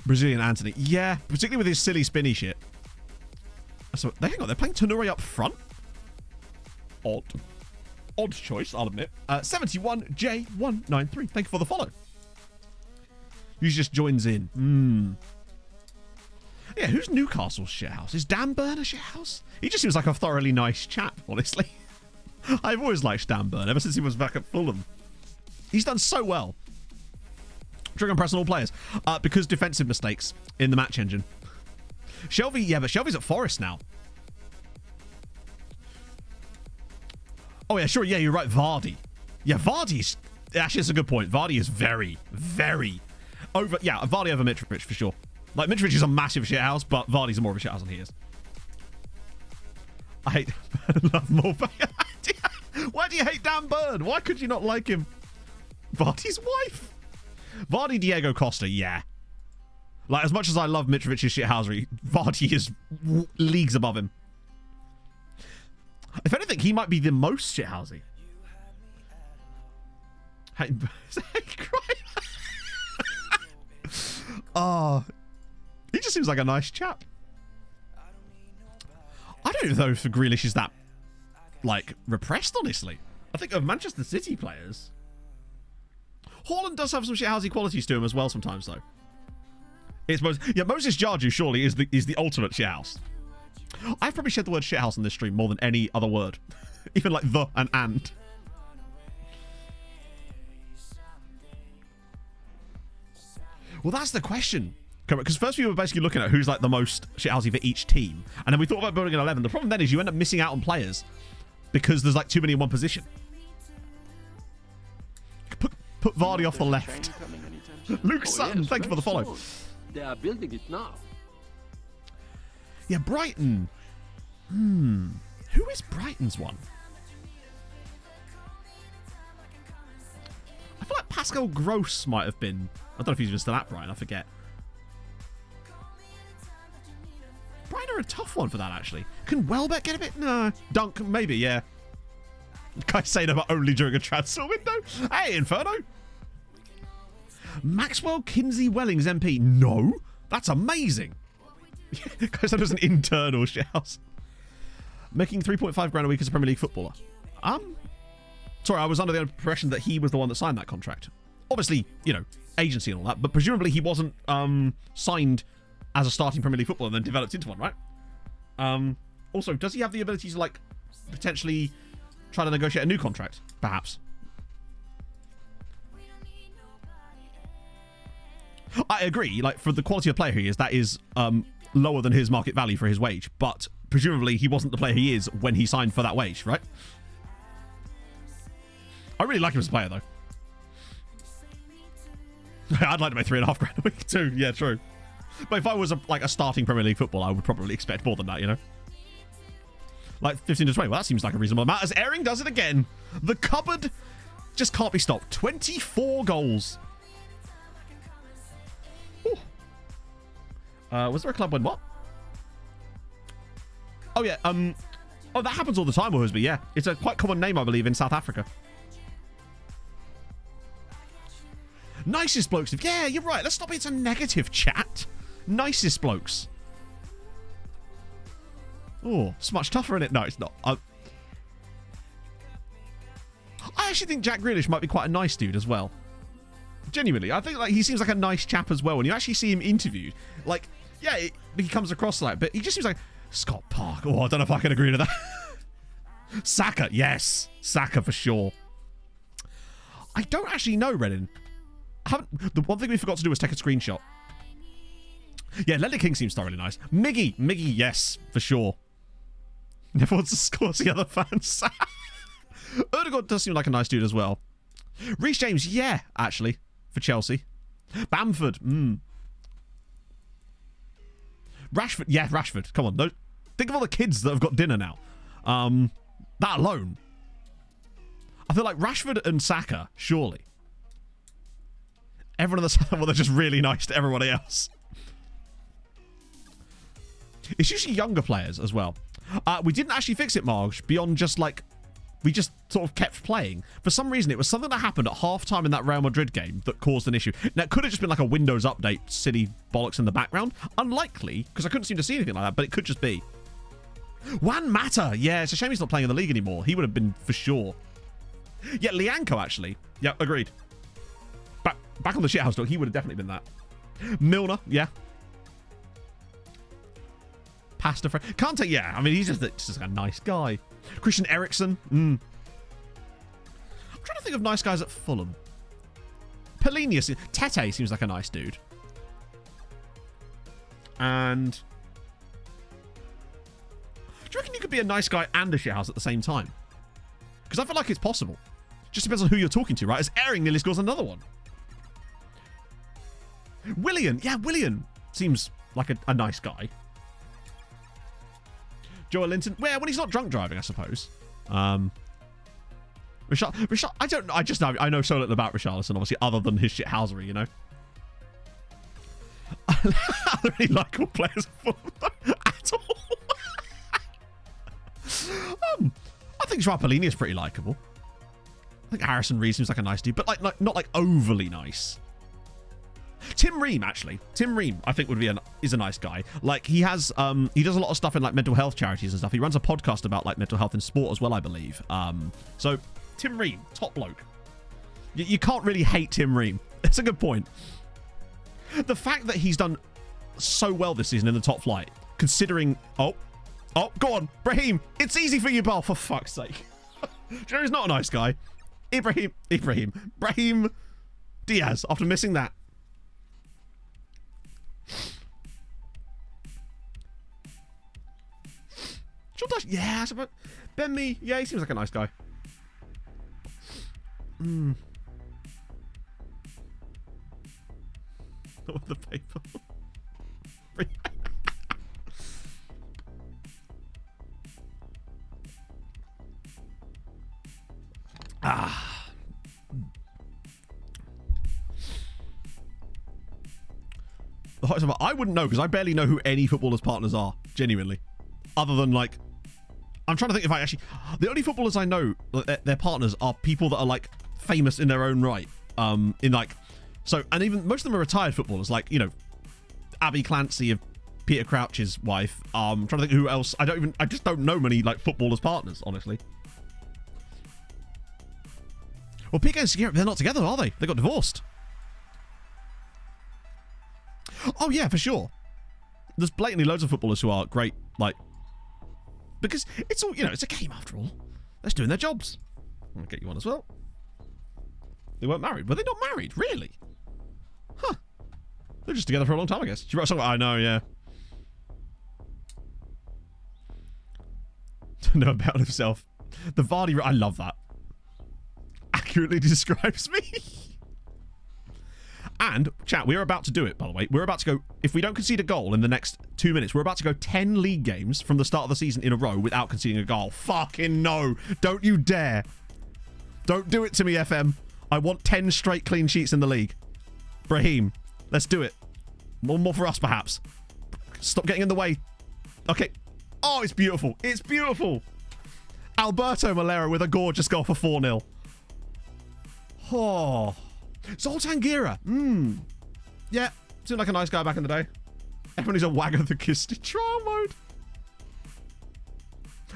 Brazilian Anthony. Yeah, particularly with his silly spinny shit. So, hang on, they're playing Tonuri up front? Odd choice, I'll admit. 71J193. Thank you for the follow. He just joins in. Yeah, who's Newcastle's shithouse? Is Dan Burn a shithouse? He just seems like a thoroughly nice chap, honestly. I've always liked Dan Burn, ever since he was back at Fulham. He's done so well. Trigger and press on all players. Because defensive mistakes in the match engine. Shelby, yeah, but Shelby's at Forest now. Oh, yeah, sure. Yeah, you're right. Vardy. Yeah, Vardy's... Actually, that's a good point. Vardy is very, very... over. Yeah, Vardy over Mitrovic, for sure. Like, Mitrovic is a massive shithouse, but Vardy's more of a shithouse than he is. I hate... love Morphe. Why do you hate Dan Burn? Why could you not like him? Vardy's wife. Vardy, Diego Costa, yeah. Like, as much as I love Mitrovic's shithousery, Vardy is leagues above him. If anything, he might be the most shithousey. Hey, oh, he just seems like a nice chap. I don't know if Grealish is that, like, repressed, honestly. I think of Manchester City players, Haaland does have some shithousey qualities to him as well sometimes, though. It's Moses Jarju surely is the ultimate shithouse. I've probably said the word shithouse in this stream more than any other word. Even like the and. Well, that's the question. Because first we were basically looking at who's like the most shithousey for each team. And then we thought about building an 11. The problem then is you end up missing out on players because there's like too many in one position. Put Vardy off the left. Luke Sutton, thank you for the follow. They are building it now. Yeah, Brighton. Who is Brighton's one? I feel like Pascal Gross might have been. I don't know if he's even still at Brighton. I forget. Brighton are a tough one for that, actually. Can Welbeck get a bit? No. Dunk, maybe, yeah. Guys saying about only during a transfer window. Hey, Inferno. Maxwell Kinsey Wellings MP. No. That's amazing. Guys, that was an internal shithouse. Making 3.5 grand a week as a Premier League footballer. Sorry, I was under the impression that he was the one that signed that contract. Obviously, you know, agency and all that, but presumably he wasn't signed as a starting Premier League footballer and then developed into one, right? Also, does he have the ability to, like, potentially try to negotiate a new contract? Perhaps. I agree, like, for the quality of player he is, that is lower than his market value for his wage, but presumably he wasn't the player he is when he signed for that wage, right? I really like him as a player, though. I'd like to make 3.5 grand a week too. Yeah, true. But if I was a starting Premier League footballer, I would probably expect more than that, you know? Like 15 to 20. Well, that seems like a reasonable amount. As Airing does it again. The cupboard just can't be stopped. 24 goals. Was there a club when what? Oh, yeah. Oh, that happens all the time, Worsby. Yeah. It's a quite common name, I believe, in South Africa. Nicest blokes. Yeah, you're right. Let's not be. It's a negative chat. Nicest blokes. Oh, it's much tougher, isn't it? No, it's not. I actually think Jack Grealish might be quite a nice dude as well. Genuinely. I think like he seems like a nice chap as well. When you actually see him interviewed, like, yeah, he comes across like, but he just seems like Scott Park. Oh, I don't know if I can agree to that. Saka. Yes. Saka for sure. I don't actually know, Renan. The one thing we forgot to do was take a screenshot. Yeah, Ledley King seems thoroughly nice. Miggy, yes, for sure. Never wants to score the other fans. Erdegaard does seem like a nice dude as well. Reece James, yeah, actually, for Chelsea. Bamford, Rashford, yeah, Rashford. Come on, think of all the kids that have got dinner now. That alone. I feel like Rashford and Saka, surely. Everyone on the side, well, they're just really nice to everybody else. It's usually younger players as well. We didn't actually fix it, Marge, beyond just like, we just sort of kept playing. For some reason, it was something that happened at halftime in that Real Madrid game that caused an issue. Now, it could have just been like a Windows update, silly bollocks in the background. Unlikely, because I couldn't seem to see anything like that, but it could just be. Juan Mata. Yeah, it's a shame he's not playing in the league anymore. He would have been for sure. Yeah, Lianco, actually. Yeah, agreed. Back on the shithouse dog, he would have definitely been that. Milner, yeah. Pasta Fred. Kante, yeah. I mean, he's just like a nice guy. Christian Eriksen. I'm trying to think of nice guys at Fulham. Polinius. Tete seems like a nice dude. And do you reckon you could be a nice guy and a shithouse at the same time? Because I feel like it's possible. Just depends on who you're talking to, right? As Airing nearly scores another one. Willian. Yeah, Willian seems like a nice guy. Joel Linton. Well, when he's not drunk driving, I suppose. Richard, I don't know. I know so little about Richarlison, obviously, other than his shithousery, you know. Are there any likeable players at all? I think Joao Polini is pretty likeable. I think Harrison Reed seems like a nice dude, but like not like overly nice. Tim Ream, actually. Tim Ream, I think is a nice guy. Like he has he does a lot of stuff in like mental health charities and stuff. He runs a podcast about like mental health in sport as well, I believe. So Tim Ream, top bloke. You can't really hate Tim Ream. It's a good point. The fact that he's done so well this season in the top flight, considering oh, go on, Brahim. It's easy for you, Bal, for fuck's sake. Do you know he's not a nice guy? Brahim Diaz, after missing that. Yeah, I suppose. Ben Mee, yeah, he seems like a nice guy. With the paper. I wouldn't know because I barely know who any footballers' partners are, genuinely. Other than like, I'm trying to think if I actually. The only footballers I know, their partners are people that are like famous in their own right. In like, so, and even most of them are retired footballers, like, you know, Abby Clancy of Peter Crouch's wife. I'm trying to think who else. I just don't know many like footballers' partners, honestly. Well, Piqué and Shakira, they're not together, are they? They got divorced. Oh yeah, for sure. There's blatantly loads of footballers who are great, like, because it's all, you know, it's a game after all. They're just doing their jobs. I'll get you one as well. They weren't married. Were they not married? Really? Huh. They're just together for a long time, I guess. She wrote a song. I know, yeah. To know about himself. The Vardy. I love that. Accurately describes me. And, chat, we're about to do it, by the way. We're about to go, if we don't concede a goal in the next 2 minutes, we're about to go 10 league games from the start of the season in a row without conceding a goal. Fucking no. Don't you dare. Don't do it to me, FM. I want 10 straight clean sheets in the league. Brahim, let's do it. One more for us, perhaps. Stop getting in the way. Okay. Oh, it's beautiful. It's beautiful. Alberto Malera with a gorgeous goal for 4-0. Oh. Zoltan Gira. Yeah. Seemed like a nice guy back in the day. Everybody's a Wagger the Kisti trial mode.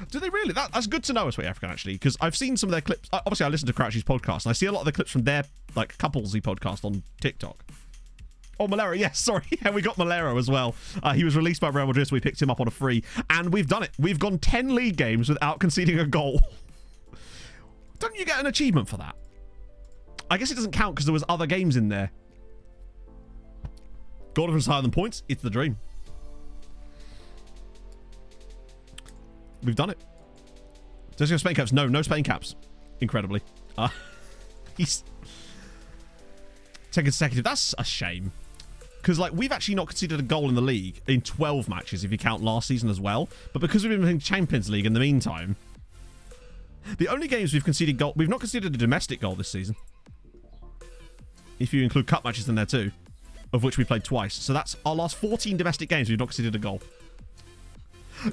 Do they really? That's good to know, Sweet African, actually, because I've seen some of their clips. Obviously, I listen to Crouchy's podcast, and I see a lot of the clips from their, like, couplesy podcast on TikTok. Oh, Malera, yes, sorry. Yeah, we got Malera as well. He was released by Real Madrid, so we picked him up on a free, and we've done it. We've gone 10 league games without conceding a goal. Don't you get an achievement for that? I guess it doesn't count because there was other games in there. Goal difference higher than points. It's the dream. We've done it. Does he have Spain caps? No Spain caps. Incredibly. He's 10 consecutive. That's a shame. Because, like, we've actually not conceded a goal in the league in 12 matches, if you count last season as well. But because we've been playing Champions League in the meantime, the only games we've conceded goal... We've not conceded a domestic goal this season. If you include cup matches in there too, of which we played twice. So that's our last 14 domestic games we've not conceded a goal.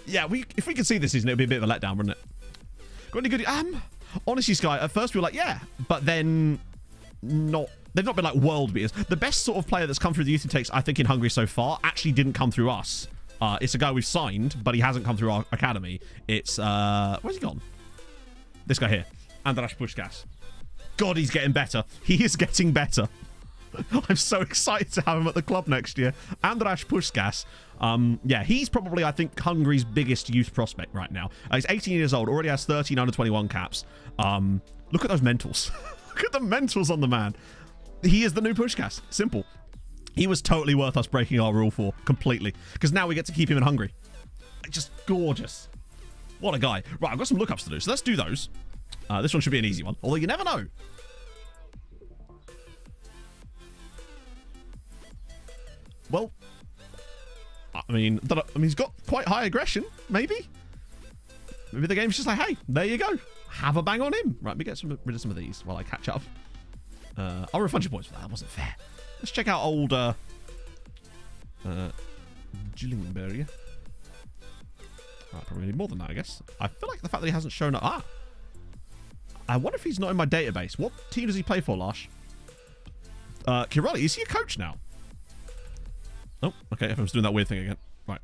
Yeah, if we could see this season, it would be a bit of a letdown, wouldn't it? Got any good... honestly, Sky, at first we were like, yeah, but then not... They've not been like world beaters. The best sort of player that's come through the youth intakes, I think, in Hungary so far, actually didn't come through us. It's a guy we've signed, but he hasn't come through our academy. It's, where's he gone? This guy here. Andras Puskás. God, he's getting better. He is getting better. I'm so excited to have him at the club next year. Andras Puskás. Yeah, he's probably, I think, Hungary's biggest youth prospect right now. He's 18 years old, already has 13 under 21 caps. Look at those mentals. Look at the mentals on the man. He is the new Puskás. Simple. He was totally worth us breaking our rule for completely. Because now we get to keep him in Hungary. Just gorgeous. What a guy. Right, I've got some lookups to do, so let's do those. This one should be an easy one, although you never know. Well, I mean, he's got quite high aggression, maybe. Maybe the game's just like, hey, there you go. Have a bang on him. Right, let me get rid of some of these while I catch up. I'll refund your points for that. That wasn't fair. Let's check out old Gillinberg. Probably need more than that, I guess. I feel like the fact that he hasn't shown up... I wonder if he's not in my database. What team does he play for, Lash? Kirali, is he a coach now? Oh, okay. If I was doing that weird thing again. Right.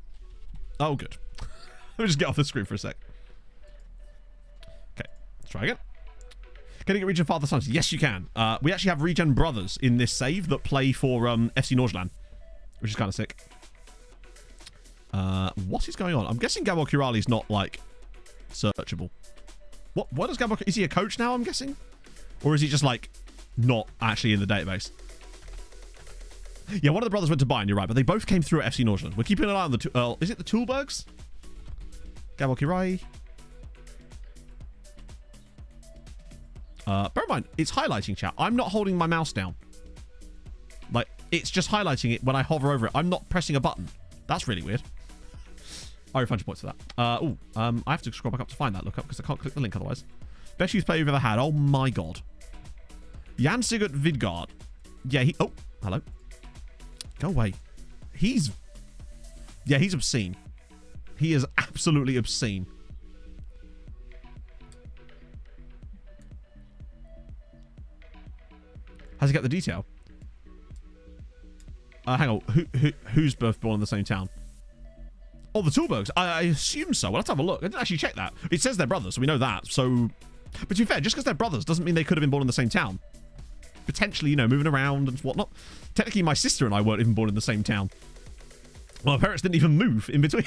Oh, good. Let me just get off the screen for a sec. Okay. Let's try again. Can you get Regen Father Sons? Yes, you can. We actually have Regen brothers in this save that play for FC Nordsjælland, which is kind of sick. What is going on? I'm guessing Gabor Kirali's not, like, searchable. What does Gabor... Is he a coach now, I'm guessing? Or is he just, like, not actually in the database? Yeah, one of the brothers went to Bayern, you're right, but they both came through at FC Nordsjælland. We're keeping an eye on the... is it the Tulbergs? Gabor Kirali. Bear in mind, it's highlighting, chat. I'm not holding my mouse down. Like, it's just highlighting it when I hover over it. I'm not pressing a button. That's really weird. I refund your points for that. I have to scroll back up to find that lookup because I can't click the link otherwise. Best youth player you've ever had. Oh my god. Jan Sigurd Vidgard. Yeah, he... Oh, hello. Go away. He's... Yeah, he's obscene. He is absolutely obscene. Has he got the detail? Hang on. Who's both born in the same town? Oh, the Tulbergs. I assume so. We'll have to have a look. I didn't actually check that. It says they're brothers, so we know that. So, but to be fair, just because they're brothers doesn't mean they could have been born in the same town. Potentially, you know, moving around and whatnot. Technically, my sister and I weren't even born in the same town. Well, my parents didn't even move in between.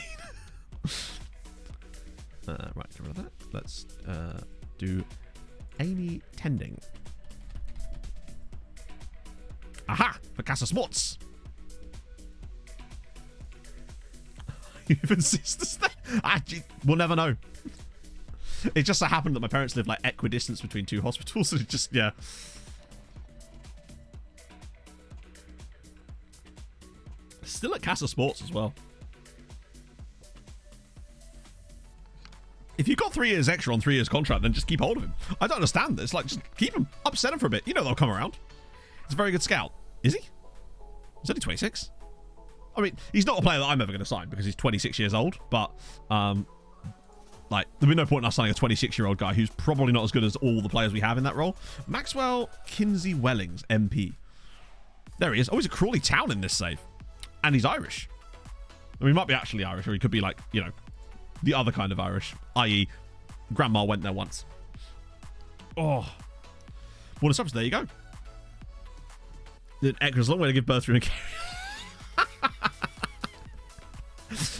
Right, get rid of that. Let's do Amy Tending. Aha! For Casa Sports. Even sisters there? We'll never know. It just so happened that my parents live like equidistance between two hospitals. So it just, yeah. Still at Casa Sports as well. If you've got 3 years extra on 3 years contract, then just keep hold of him. I don't understand this. Like, just keep him. Upset him for a bit. You know they'll come around. He's a very good scout. Is he? He's only 26. I mean, he's not a player that I'm ever going to sign because he's 26 years old. But, like, there'd be no point in us signing a 26-year-old guy who's probably not as good as all the players we have in that role. Maxwell Kinsey Wellings, MP. There he is. Oh, he's a Crawley Town in this save. And he's Irish. I mean, he might be actually Irish, or he could be like, you know, the other kind of Irish, i.e. Grandma went there once. Oh. Bonus subs, there you go. Ekker's a long way to give birth through a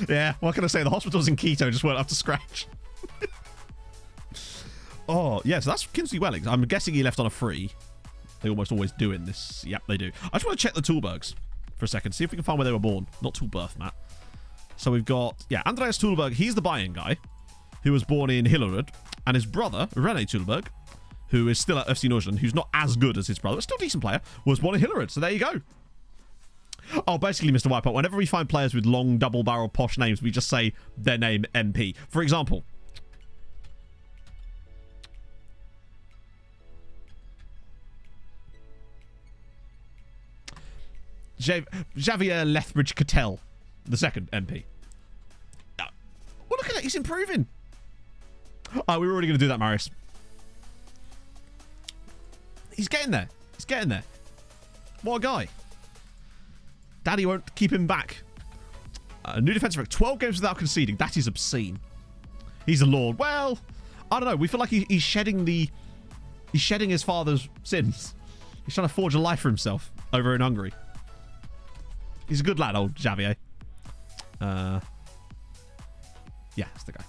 Yeah, what can I say? The hospitals in Quito just weren't up to scratch. Oh, yeah, so that's Kinsey Wellings. I'm guessing he left on a free. They almost always do in this. Yep, they do. I just want to check the Tulbergs for a second, see if we can find where they were born. Not Tulberth, Matt. So we've got, yeah, Andreas Tulberg. He's the buy-in guy who was born in Hillerud. And his brother, René Tulberg, who is still at FC Nordsjælland, who's not as good as his brother, but still a decent player, was born in Hillerud. So there you go. Oh, basically, Mr. Wipeout, whenever we find players with long, double-barrel, posh names, we just say their name MP. For example, Javier Lethbridge-Cattell, the second MP. Well, look at that. He's improving. Oh, we were already going to do that, Marius. He's getting there. He's getting there. What a guy. Daddy won't keep him back. New defensive record. 12 games without conceding. That is obscene. He's a lord. Well, I don't know. We feel like he's shedding the... He's shedding his father's sins. He's trying to forge a life for himself over in Hungary. He's a good lad, old Javier. Yeah, that's the guy.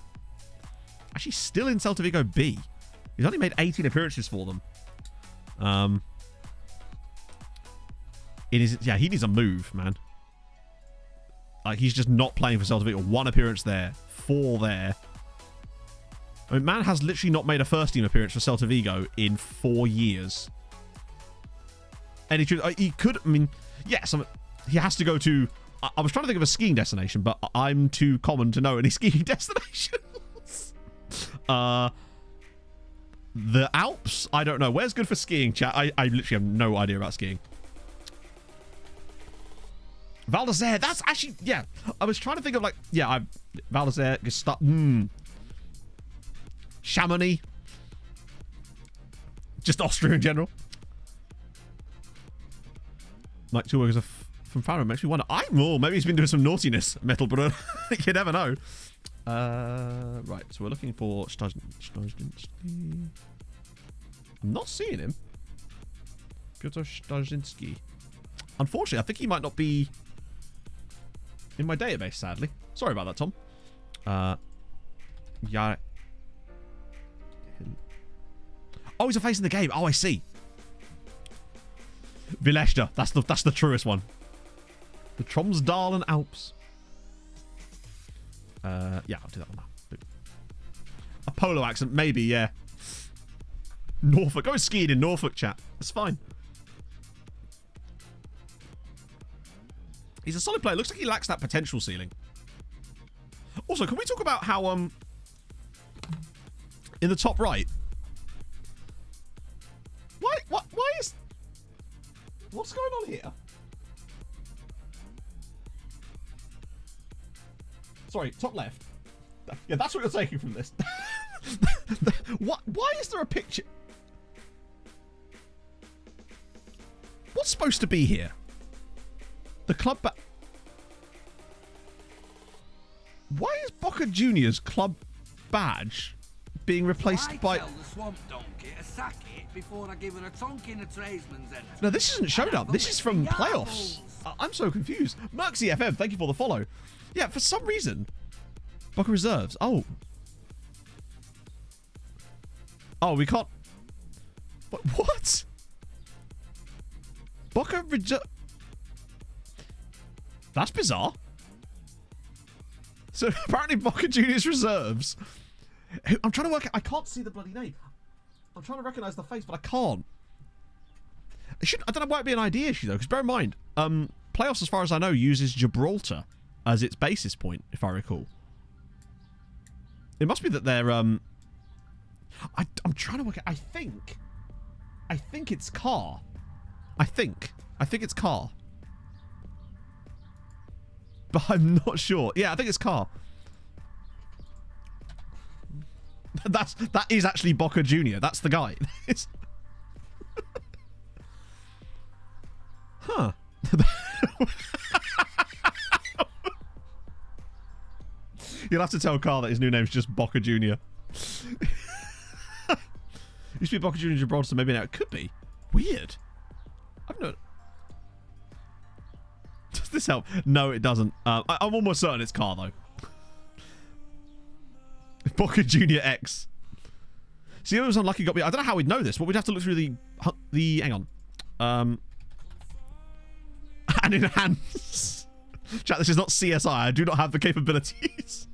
Actually, still in Celta Vigo B. He's only made 18 appearances for them. Yeah, he needs a move, man. Like, he's just not playing for Celta Vigo. 1 appearance there. 4 there. I mean, man has literally not made a first-team appearance for Celta Vigo in 4 years. And he could, I mean, yes, he has to go to... I was trying to think of a skiing destination, but I'm too common to know any skiing destinations. The Alps? I don't know. Where's good for skiing, chat? I literally have no idea about skiing. Val d'Isère. That's actually... Yeah. I was trying to think of, like... Yeah, Val d'Isère, Gestapo... Chamonix. Just Austria in general. Like, 2 workers from Farrow makes me wonder. Maybe he's been doing some naughtiness, Metal Brother. You never know. Right, so we're looking for Stajinski. I'm not seeing him. Piotr Stajinski. Unfortunately, I think he might not be in my database, sadly. Sorry about that, Tom. Yeah. Oh, he's a face in the game. Oh, I see. Villechta. That's the truest one. The Tromsdalen Alps. Yeah, I'll do that one now. A polo accent, maybe, yeah. Norfolk. Go skiing in Norfolk, chat. It's fine. He's a solid player. Looks like he lacks that potential ceiling. Also, can we talk about how, in the top right... Why is... What's going on here? Sorry, top left. Yeah, that's what you're taking from this. What? Why is there a picture? What's supposed to be here? The club Why is Boca Juniors club badge being replaced by... tell the swamp donkey to sack it before I give her a tonk in a tradesman's end. No, this isn't showed up. This is from playoffs. I'm so confused. Merxy FM, thank you for the follow. Yeah, for some reason, Boca reserves. Oh, we can't. What? Boca reserve. That's bizarre. So apparently Boca Juniors reserves. I'm trying to work out. I can't see the bloody name. I'm trying to recognise the face, but I can't. I don't know why it'd be an ID issue though, because bear in mind, playoffs, as far as I know, uses Gibraltar as its basis point, if I recall. It must be that they're I'm trying to work out. I think it's Car. I think it's Car. But I'm not sure. Yeah, I think it's Car. That is actually Boca Junior. That's the guy. Huh. You'll have to tell Carl that his new name's just Boca Junior. Used to be Boca Junior Gibraltar, so maybe now it could be. Weird. I've not. Does this help? No, it doesn't. I'm almost certain it's Carl though. Boca Junior X. See, it was unlucky. Got me. I don't know how we'd know this, but we'd have to look through the. Hang on. And in hands. Chat, this is not CSI. I do not have the capabilities.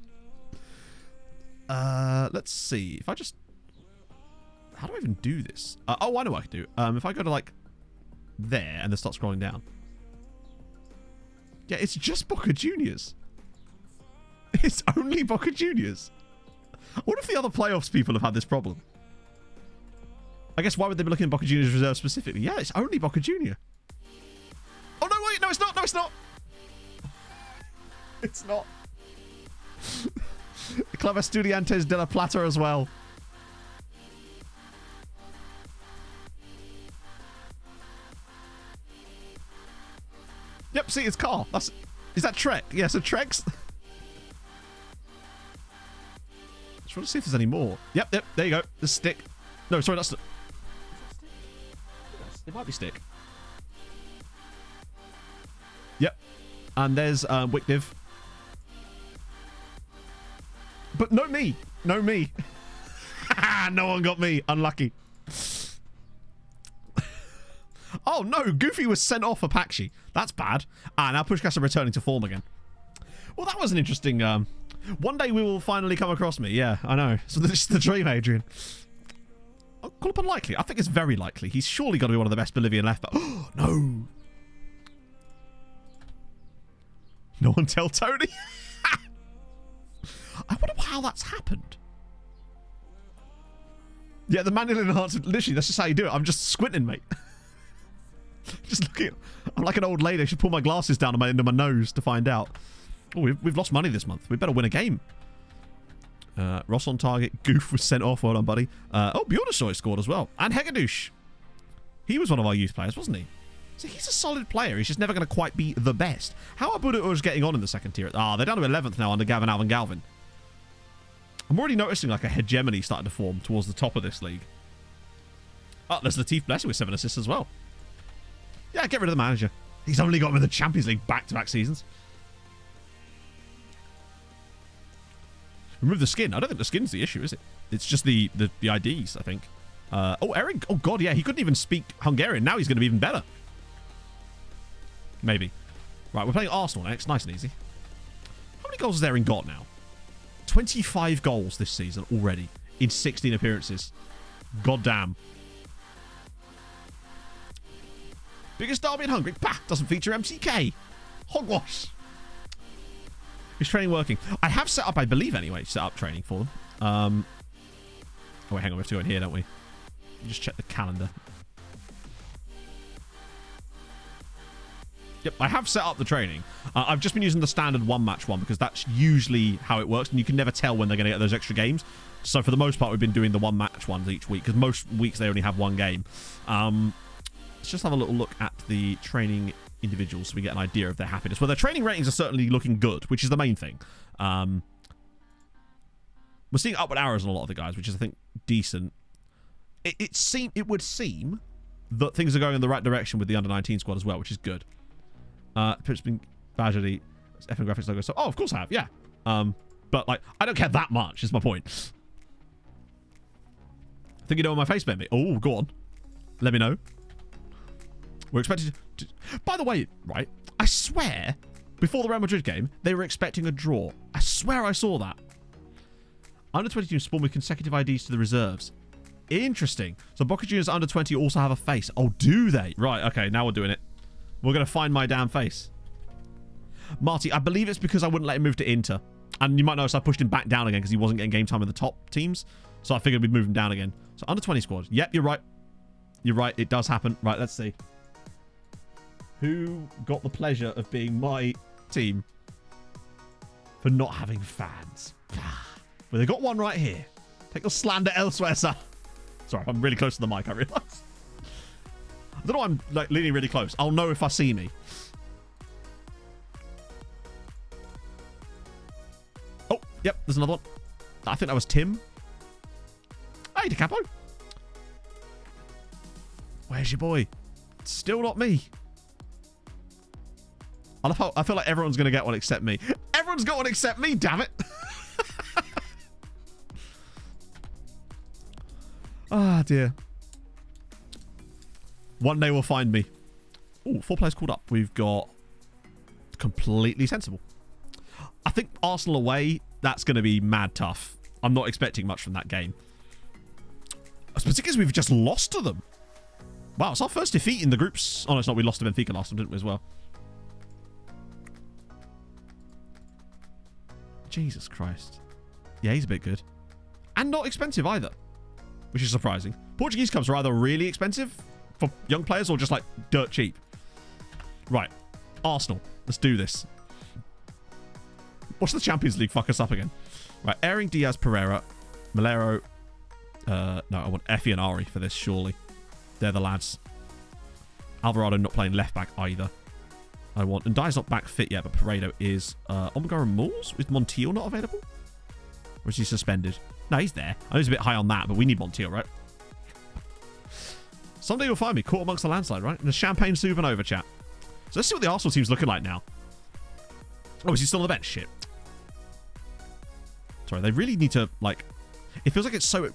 Let's see. If I just... How do I even do this? Oh, I know what I can do. If I go to, like, there and then start scrolling down. Yeah, it's just Boca Juniors. It's only Boca Juniors. What if the other playoffs people have had this problem? I guess why would they be looking at Boca Juniors reserve specifically? Yeah, it's only Boca Junior. Oh, no, wait. No, it's not. No, it's not. It's not. Club Estudiantes de la Plata as well. Yep, see, it's Car. Is that Trek? Yeah, so Trek's... Just want to see if there's any more. Yep, there you go. The stick. No, sorry, that's... It might be stick. Yep. And there's Wickdiv. But no me. No me. No one got me. Unlucky. Oh no, Goofy was sent off for Pakshi. That's bad. Now Pushkas are returning to form again. Well, that was an interesting... one day we will finally come across me. Yeah, I know. So this is the dream, Adrian. I'll call up unlikely. I think it's very likely. He's surely got to be one of the best Bolivian left back. Oh, no. No one tell Tony. I wonder how that's happened. Yeah, the manual enhancer. Literally, that's just how you do it. I'm just squinting, mate. Just looking. I'm like an old lady. I should pull my glasses down into my nose to find out. Oh, we've lost money this month. We better win a game. Ross on target. Goof was sent off. Well done, buddy. Oh, Bjornasoy scored as well. And Hegedouche. He was one of our youth players, wasn't he? So he's a solid player. He's just never going to quite be the best. How are Budaurs getting on in the second tier? They're down to 11th now under Gavin Alvin Galvin. I'm already noticing like a hegemony starting to form towards the top of this league. Oh, there's Latif Blessing with 7 assists as well. Yeah, get rid of the manager. He's only got him in the Champions League back-to-back seasons. Remove the skin. I don't think the skin's the issue, is it? It's just the IDs, I think. Oh, Eric. Oh, God, yeah. He couldn't even speak Hungarian. Now he's going to be even better. Maybe. Right, we're playing Arsenal next. Nice and easy. How many goals is there in GOT now? 25 goals this season already in 16 appearances. God damn. Biggest derby in Hungary. Bah! Doesn't feature MTK. Hogwash. Is training working? I have set up, I believe anyway, set up training for them. Oh, wait, hang on. We have to go in here, don't we? Just check the calendar. Yep, I have set up the training. I've just been using the standard one-match one because that's usually how it works, and you can never tell when they're going to get those extra games. So for the most part, we've been doing the one-match ones each week because most weeks they only have one game. Let's just have a little look at the training individuals so we get an idea of their happiness. Well, their training ratings are certainly looking good, which is the main thing. We're seeing upward arrows on a lot of the guys, which is, I think, decent. It would seem that things are going in the right direction with the under-19 squad as well, which is good. It's been Badgerly, FN Graphics logo. So, of course I have, yeah. But, like, I don't care that much, is my point. I think you know what my face meant me. Oh, go on. Let me know. We're expected to... By the way, right, I swear, before the Real Madrid game, they were expecting a draw. I swear I saw that. Under-20 teams spawn with consecutive IDs to the reserves. Interesting. So Boca Juniors under-20 also have a face. Oh, do they? Right, okay, now we're doing it. We're going to find my damn face. Marty, I believe it's because I wouldn't let him move to Inter. And you might notice I pushed him back down again because he wasn't getting game time with the top teams. So I figured we'd move him down again. So under-20 squad. Yep, you're right. You're right, it does happen. Right, let's see. Who got the pleasure of being my team for not having fans? Well, they got one right here. Take your slander elsewhere, sir. Sorry, I'm really close to the mic, I realise. I don't know why I'm like leaning really close. I'll know if I see me. Oh, yep, there's another one. I think that was Tim. Hey, DeCapo. Where's your boy? Still not me. I feel like everyone's going to get one except me. Everyone's got one except me, damn it. Ah, dear. One day will find me. Oh, 4 players called up. We've got completely sensible. I think Arsenal away, that's going to be mad tough. I'm not expecting much from that game. Particularly because we've just lost to them. Wow, it's our first defeat in the groups. Oh, no, it's not. We lost to Benfica last time, didn't we, as well? Jesus Christ. Yeah, he's a bit good. And not expensive either, which is surprising. Portuguese Cups are either really expensive for young players or just, like, dirt cheap. Right. Arsenal. Let's do this. Watch the Champions League fuck us up again. Right. Airing, Diaz, Pereira, Malero. No, I want Effie and Ari for this, surely. They're the lads. Alvarado not playing left back either. I want... And Dye's not back fit yet, but Paredo is... Omgar and Moores? Is Montiel not available? Or is he suspended? No, he's there. I know he's a bit high on that, but we need Montiel, right? Someday you'll find me caught amongst the landslide, right? In the Champagne Supernova chat. So let's see what the Arsenal team's looking like now. Oh, is he still on the bench? Shit. Sorry, they really need to, like... It feels like it's so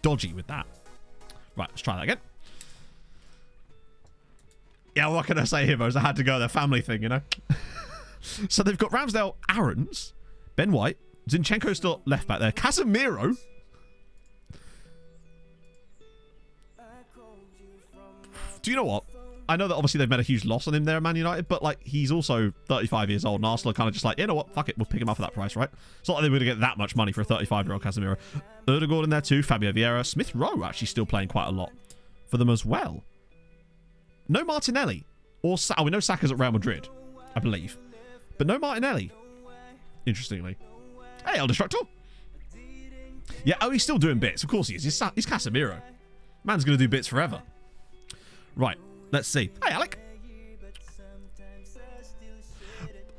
dodgy with that. Right, let's try that again. Yeah, what can I say, Hibbos? I had to go. Their family thing, you know? So they've got Ramsdale, Aarons, Ben White, Zinchenko still left back there. Casemiro. Do you know what? I know that obviously they've made a huge loss on him there at Man United, but like he's also 35 years old, and Arsenal are kind of just like, you know what? Fuck it. We'll pick him up for that price, right? It's not like they're going to get that much money for a 35-year-old Casemiro. Erdegaard in there too. Fabio Vieira. Smith Rowe actually still playing quite a lot for them as well. No Martinelli. Or we know Saka's at Real Madrid, I believe. But no Martinelli. Interestingly. Hey, El Destructor. Yeah, oh, he's still doing bits. Of course he is. He's Casemiro. Man's going to do bits forever. Right. Let's see. Hey, Alec.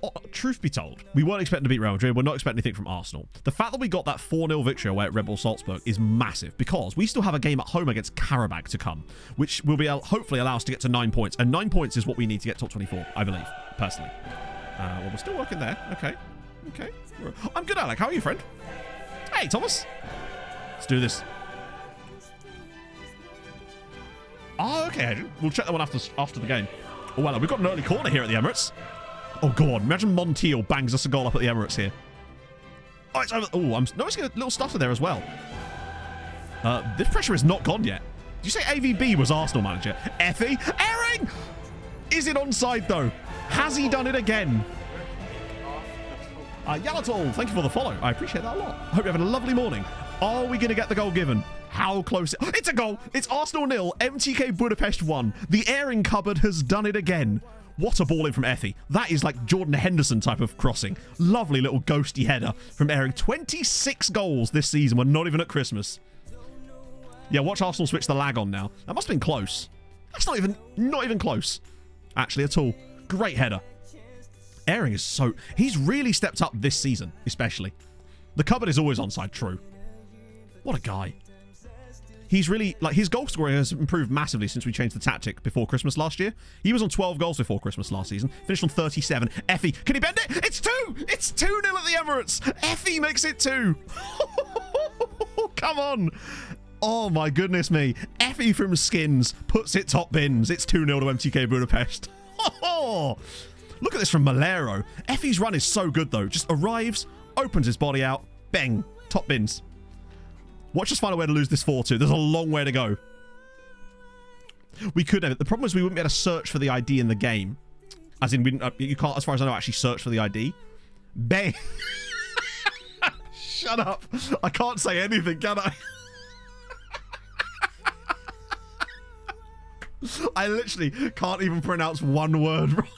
Oh, truth be told, we weren't expecting to beat Real Madrid. We're not expecting anything from Arsenal. The fact that we got that 4-0 victory away at Red Bull Salzburg is massive because we still have a game at home against Karabakh to come, which will be hopefully allow us to get to 9 points. And 9 points is what we need to get top 24, I believe, personally. Well, we're still working there. Okay. Okay. I'm good, Alec. How are you, friend? Hey, Thomas. Let's do this. Oh, okay, Adrian. We'll check that one after the game. Oh, well, we've got an early corner here at the Emirates. Oh, God. Imagine Montiel bangs us a goal up at the Emirates here. Oh, it's over. Oh, I'm noticing a little stutter there as well. This pressure is not gone yet. Did you say AVB was Arsenal manager? Effie? Airing! Is it onside, though? Has he done it again? Yalatol, thank you for the follow. I appreciate that a lot. I hope you're having a lovely morning. Are we going to get the goal given? How close? It's a goal. It's Arsenal 0, MTK Budapest 1. The airing cupboard has done it again. What a ball in from Effie. That is like Jordan Henderson type of crossing. Lovely little ghosty header from airing. 26 goals this season. We're not even at Christmas. Yeah, watch Arsenal switch the lag on now. That must have been close. That's not even close, actually, at all. Great header. Airing is so... He's really stepped up this season, especially. The cupboard is always onside, true. What a guy. He's really... Like, his goal scoring has improved massively since we changed the tactic before Christmas last year. He was on 12 goals before Christmas last season. Finished on 37. Effie, can he bend it? It's 2! It's 2-0 at the Emirates! Effie makes it 2! Come on! Oh, my goodness me. Effie from Skins puts it top bins. It's 2-0 to MTK Budapest. Look at this from Malero. Effie's run is so good, though. Just arrives, opens his body out, bang, top bins. Watch us find a way to lose this 4-2. There's a long way to go. We could have it. The problem is we wouldn't be able to search for the ID in the game. As in, you can't, as far as I know, actually search for the ID. Bang. Shut up. I can't say anything, can I? I literally can't even pronounce one word wrong.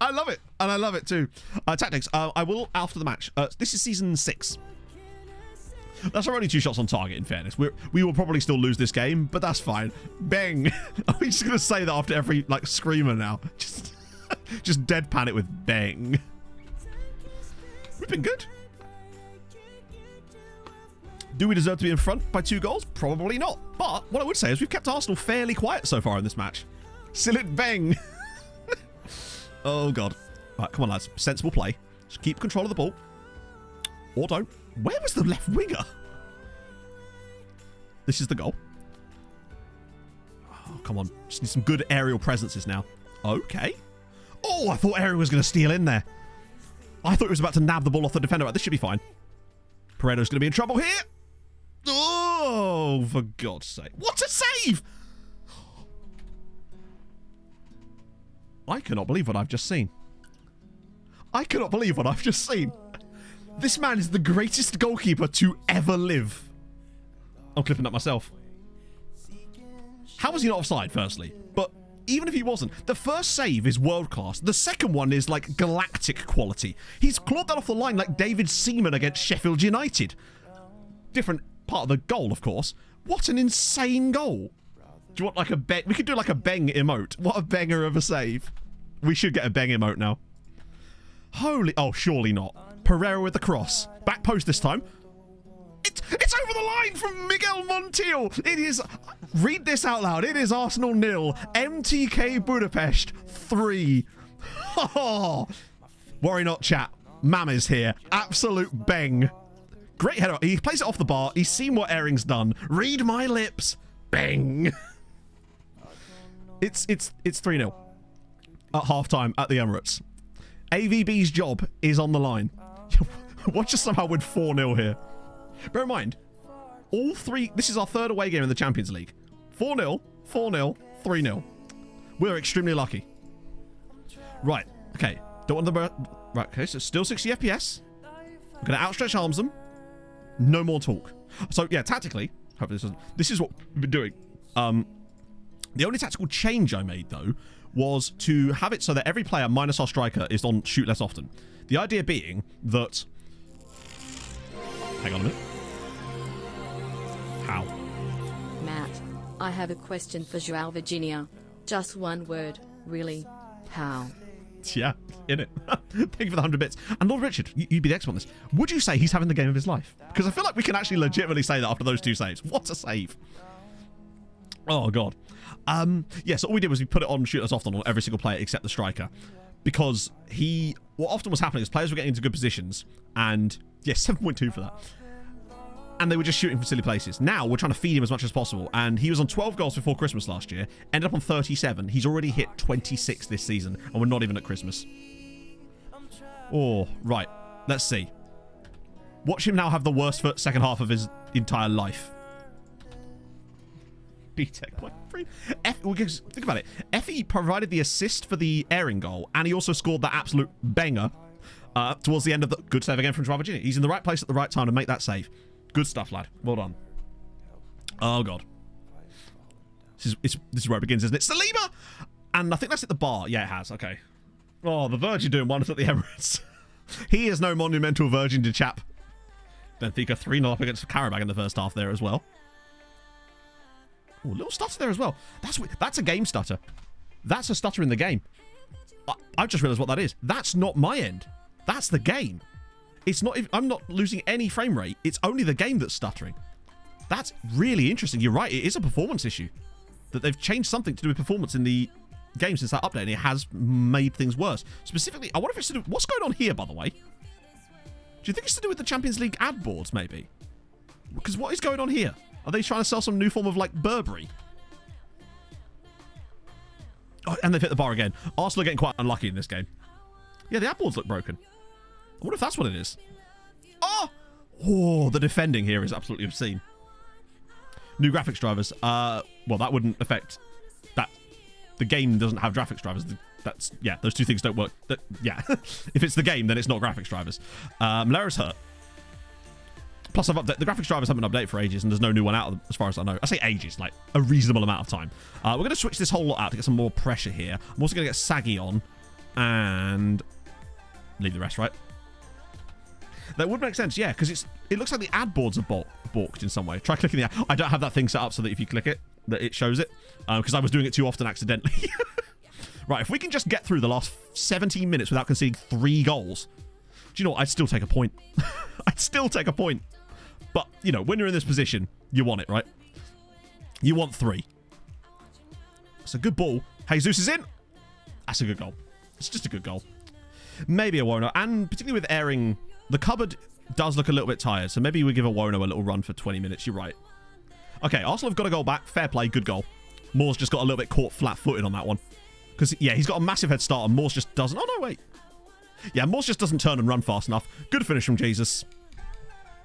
I love it. And I love it too. Tactics. I will after the match. This is season 6. That's only 2 shots on target, in fairness. We will probably still lose this game, but that's fine. Bang. I'm just going to say that after every, like, screamer now. Just deadpan it with bang. We've been good. Do we deserve to be in front by 2 goals? Probably not. But what I would say is we've kept Arsenal fairly quiet so far in this match. Silent bang. Oh, God. Right, come on, lads. Sensible play. Just keep control of the ball. Or don't. Where was the left winger? This is the goal. Oh, come on. Just need some good aerial presences now. Okay. Oh, I thought Aaron was going to steal in there. I thought he was about to nab the ball off the defender. Right, this should be fine. Paredo's going to be in trouble here. Oh, for God's sake. What a save! I cannot believe what I've just seen. I cannot believe what I've just seen. This man is the greatest goalkeeper to ever live. I'm clipping that myself. How was he not offside, firstly? But even if he wasn't, the first save is world class. The second one is like galactic quality. He's clawed that off the line like David Seaman against Sheffield United. Different part of the goal, of course. What an insane goal. Do you want like a bang? We could do like a bang emote. What a banger of a save. We should get a bang emote now. Holy... Oh, surely not. Pereira with the cross. Back post this time. It's over the line from Miguel Montiel. It is... Read this out loud. It is Arsenal 0. MTK Budapest 3. Oh, worry not, chat. Mam is here. Absolute bang. Great header. He plays it off the bar. He's seen what Airing's done. Read my lips. Bang. It's 3-0 at halftime at the Emirates. AVB's job is on the line. Watch us somehow win 4-0 here. Bear in mind, all 3... This is our 3rd away game in the Champions League. 4-0, 4-0, 3-0. We're extremely lucky. Right. Okay. Don't want the... Right. Okay. So still 60 FPS. I'm going to outstretch arms them. No more talk. So, yeah, tactically... Hopefully this is what we've been doing. The only tactical change I made, though, was to have it so that every player minus our striker is on shoot less often. The idea being that... Hang on a minute. How? Matt, I have a question for Joao Virginia. Just one word, really. How? Yeah, in it. Thank you for the 100 bits. And Lord Richard, you'd be the expert on this. Would you say he's having the game of his life? Because I feel like we can actually legitimately say that after those 2 saves. What a save. Oh, God. Yeah, so all we did was we put it on shoot less often on every single player except the striker. Because what often was happening is players were getting into good positions, and yeah, 7.2 for that. And they were just shooting from silly places. Now we're trying to feed him as much as possible, and he was on 12 goals before Christmas last year, ended up on 37. He's already hit 26 this season, and we're not even at Christmas. Oh, right. Let's see. Watch him now have the worst second half of his entire life. BTEC point 3. Think about it. Effie provided the assist for the Airing goal, and he also scored that absolute banger towards the end of the... Good save again from Joao Virginia. He's in the right place at the right time to make that save. Good stuff, lad. Well done. Oh, God. This is where it begins, isn't it? Saliba! And I think that's at the bar. Yeah, it has. Okay. Oh, the Virgin doing wonders at the Emirates. He is no monumental Virgin to chap. Benfica 3-0 up against Karabakh in the first half there as well. Oh, a little stutter there as well. That's a game stutter. That's a stutter in the game. I've just realised what that is. That's not my end. That's the game. It's not. I'm not losing any frame rate. It's only the game that's stuttering. That's really interesting. You're right. It is a performance issue. That they've changed something to do with performance in the game since that update, and it has made things worse. Specifically, I wonder if it's to do... What's going on here, by the way? Do you think it's to do with the Champions League ad boards, maybe? Because what is going on here? Are they trying to sell some new form of, like, Burberry? Oh, and they've hit the bar again. Arsenal are getting quite unlucky in this game. Yeah, the ad boards look broken. I wonder if that's what it is. Oh! Oh, the defending here is absolutely obscene. New graphics drivers. Well, that wouldn't affect that. The game doesn't have graphics drivers. That's, yeah, those two things don't work. Yeah. If it's the game, then it's not graphics drivers. Malera's hurt. Plus, the graphics drivers haven't been updated for ages, and there's no new one out as far as I know. I say ages, like a reasonable amount of time. We're going to switch this whole lot out to get some more pressure here. I'm also going to get Saggy on and leave the rest, right? That would make sense, yeah, because it looks like the ad boards are balked in some way. Try clicking the ad. I don't have that thing set up so that if you click it, that it shows it, because I was doing it too often accidentally. Right, if we can just get through the last 17 minutes without conceding 3 goals, do you know what? I'd still take a point. I'd still take a point. But, you know, when you're in this position, you want it, right? You want 3. It's a good ball. Jesus is in. That's a good goal. It's just a good goal. Maybe a Wono, and particularly with airing... The cupboard does look a little bit tired, so maybe we give a Wono a little run for 20 minutes. You're right. Okay, Arsenal have got a goal back. Fair play, good goal. Moore's just got a little bit caught flat-footed on that one. Because, yeah, he's got a massive head start, and Moore's just doesn't... Oh, no, wait. Yeah, Moore's just doesn't turn and run fast enough. Good finish from Jesus.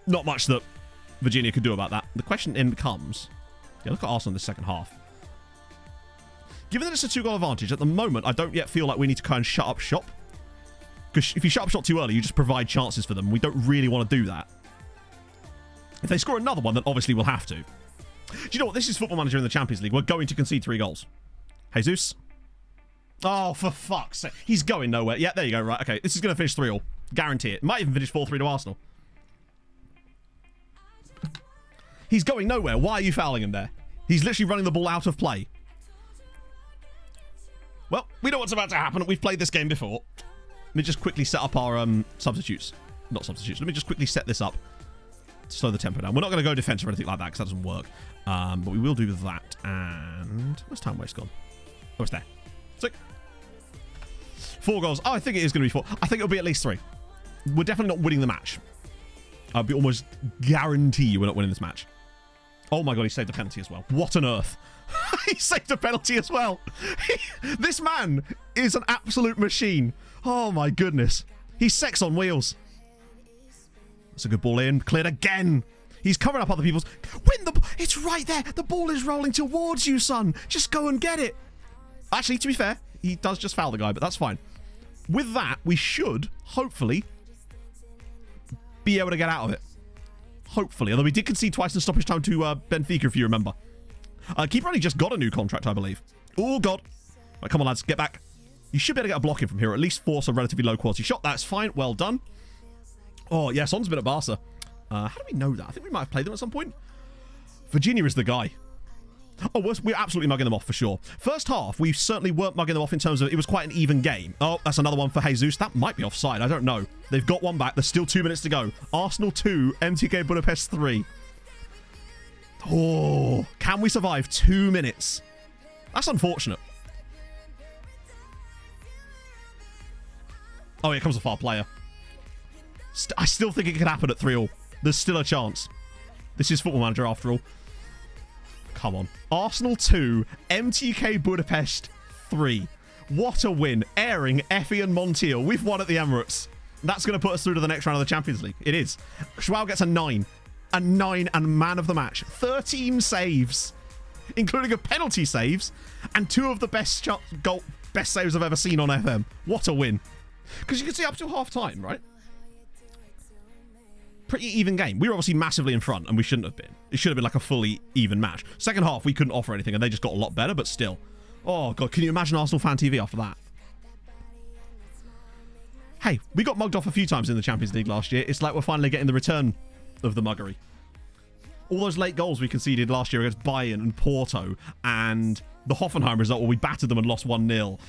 Not much that Virginia could do about that. The question then becomes... Yeah, look at Arsenal in the second half. Given that it's a 2-goal advantage, at the moment, I don't yet feel like we need to kind of shut up shop. Because if you shut up shot too early, you just provide chances for them. We don't really want to do that. If they score another one, then obviously we'll have to. Do you know what? This is Football Manager in the Champions League. We're going to concede 3 goals. Jesus. Oh, for fuck's sake. He's going nowhere. Yeah, there you go. Right, okay. This is going to finish 3-3. Guarantee it. Might even finish 4-3 to Arsenal. He's going nowhere. Why are you fouling him there? He's literally running the ball out of play. Well, we know what's about to happen. We've played this game before. Let me just quickly set up our substitutes. Not substitutes. Let me just quickly set this up to slow the tempo down. We're not going to go defensive or anything like that because that doesn't work. But we will do that. And where's time waste gone? Oh, it's there. 6. 4 goals. Oh, I think it is going to be 4. I think it'll be at least 3. We're definitely not winning the match. I'll be almost guarantee you we're not winning this match. Oh my god, he saved a penalty as well. What on earth? He saved a penalty as well. This man is an absolute machine. Oh my goodness. He's sex on wheels. That's a good ball in. Cleared again. He's covering up other people's... Win the... It's right there. The ball is rolling towards you, son. Just go and get it. Actually, to be fair, he does just foul the guy, but that's fine. With that, we should, hopefully, be able to get out of it. Hopefully. Although we did concede twice in stoppage time to Benfica, if you remember. Keeper only just got a new contract, I believe. Oh, God. Right, come on, lads. Get back. You should be able to get a block in from here, or at least force a relatively low-quality shot. That's fine. Well done. Oh, yeah, Son's been at Barca. How do we know that? I think we might have played them at some point. Virginia is the guy. Oh, we're absolutely mugging them off for sure. First half, we certainly weren't mugging them off in terms of it was quite an even game. Oh, that's another one for Jesus. That might be offside. I don't know. They've got one back. There's still 2 minutes to go. Arsenal 2, MTK Budapest 3. Oh, can we survive 2 minutes? That's unfortunate. Oh, here comes a far player. I still think it could happen at 3-3. There's still a chance. This is Football Manager after all. Come on. Arsenal 2, MTK Budapest 3. What a win. Airing Effie and Montiel. We've won at the Emirates. That's going to put us through to the next round of the Champions League. It is. Joao gets a 9. A 9 and man of the match. 13 saves. Including a penalty saves. And 2 of the best saves I've ever seen on FM. What a win. Because you can see up till half time, right? Pretty even game. We were obviously massively in front, and we shouldn't have been. It should have been like a fully even match. Second half, we couldn't offer anything, and they just got a lot better, but still. Oh, God, can you imagine Arsenal Fan TV after that? Hey, we got mugged off a few times in the Champions League last year. It's like we're finally getting the return of the muggery. all those late goals we conceded last year against Bayern and Porto and the Hoffenheim result where we battered them and lost 1-0.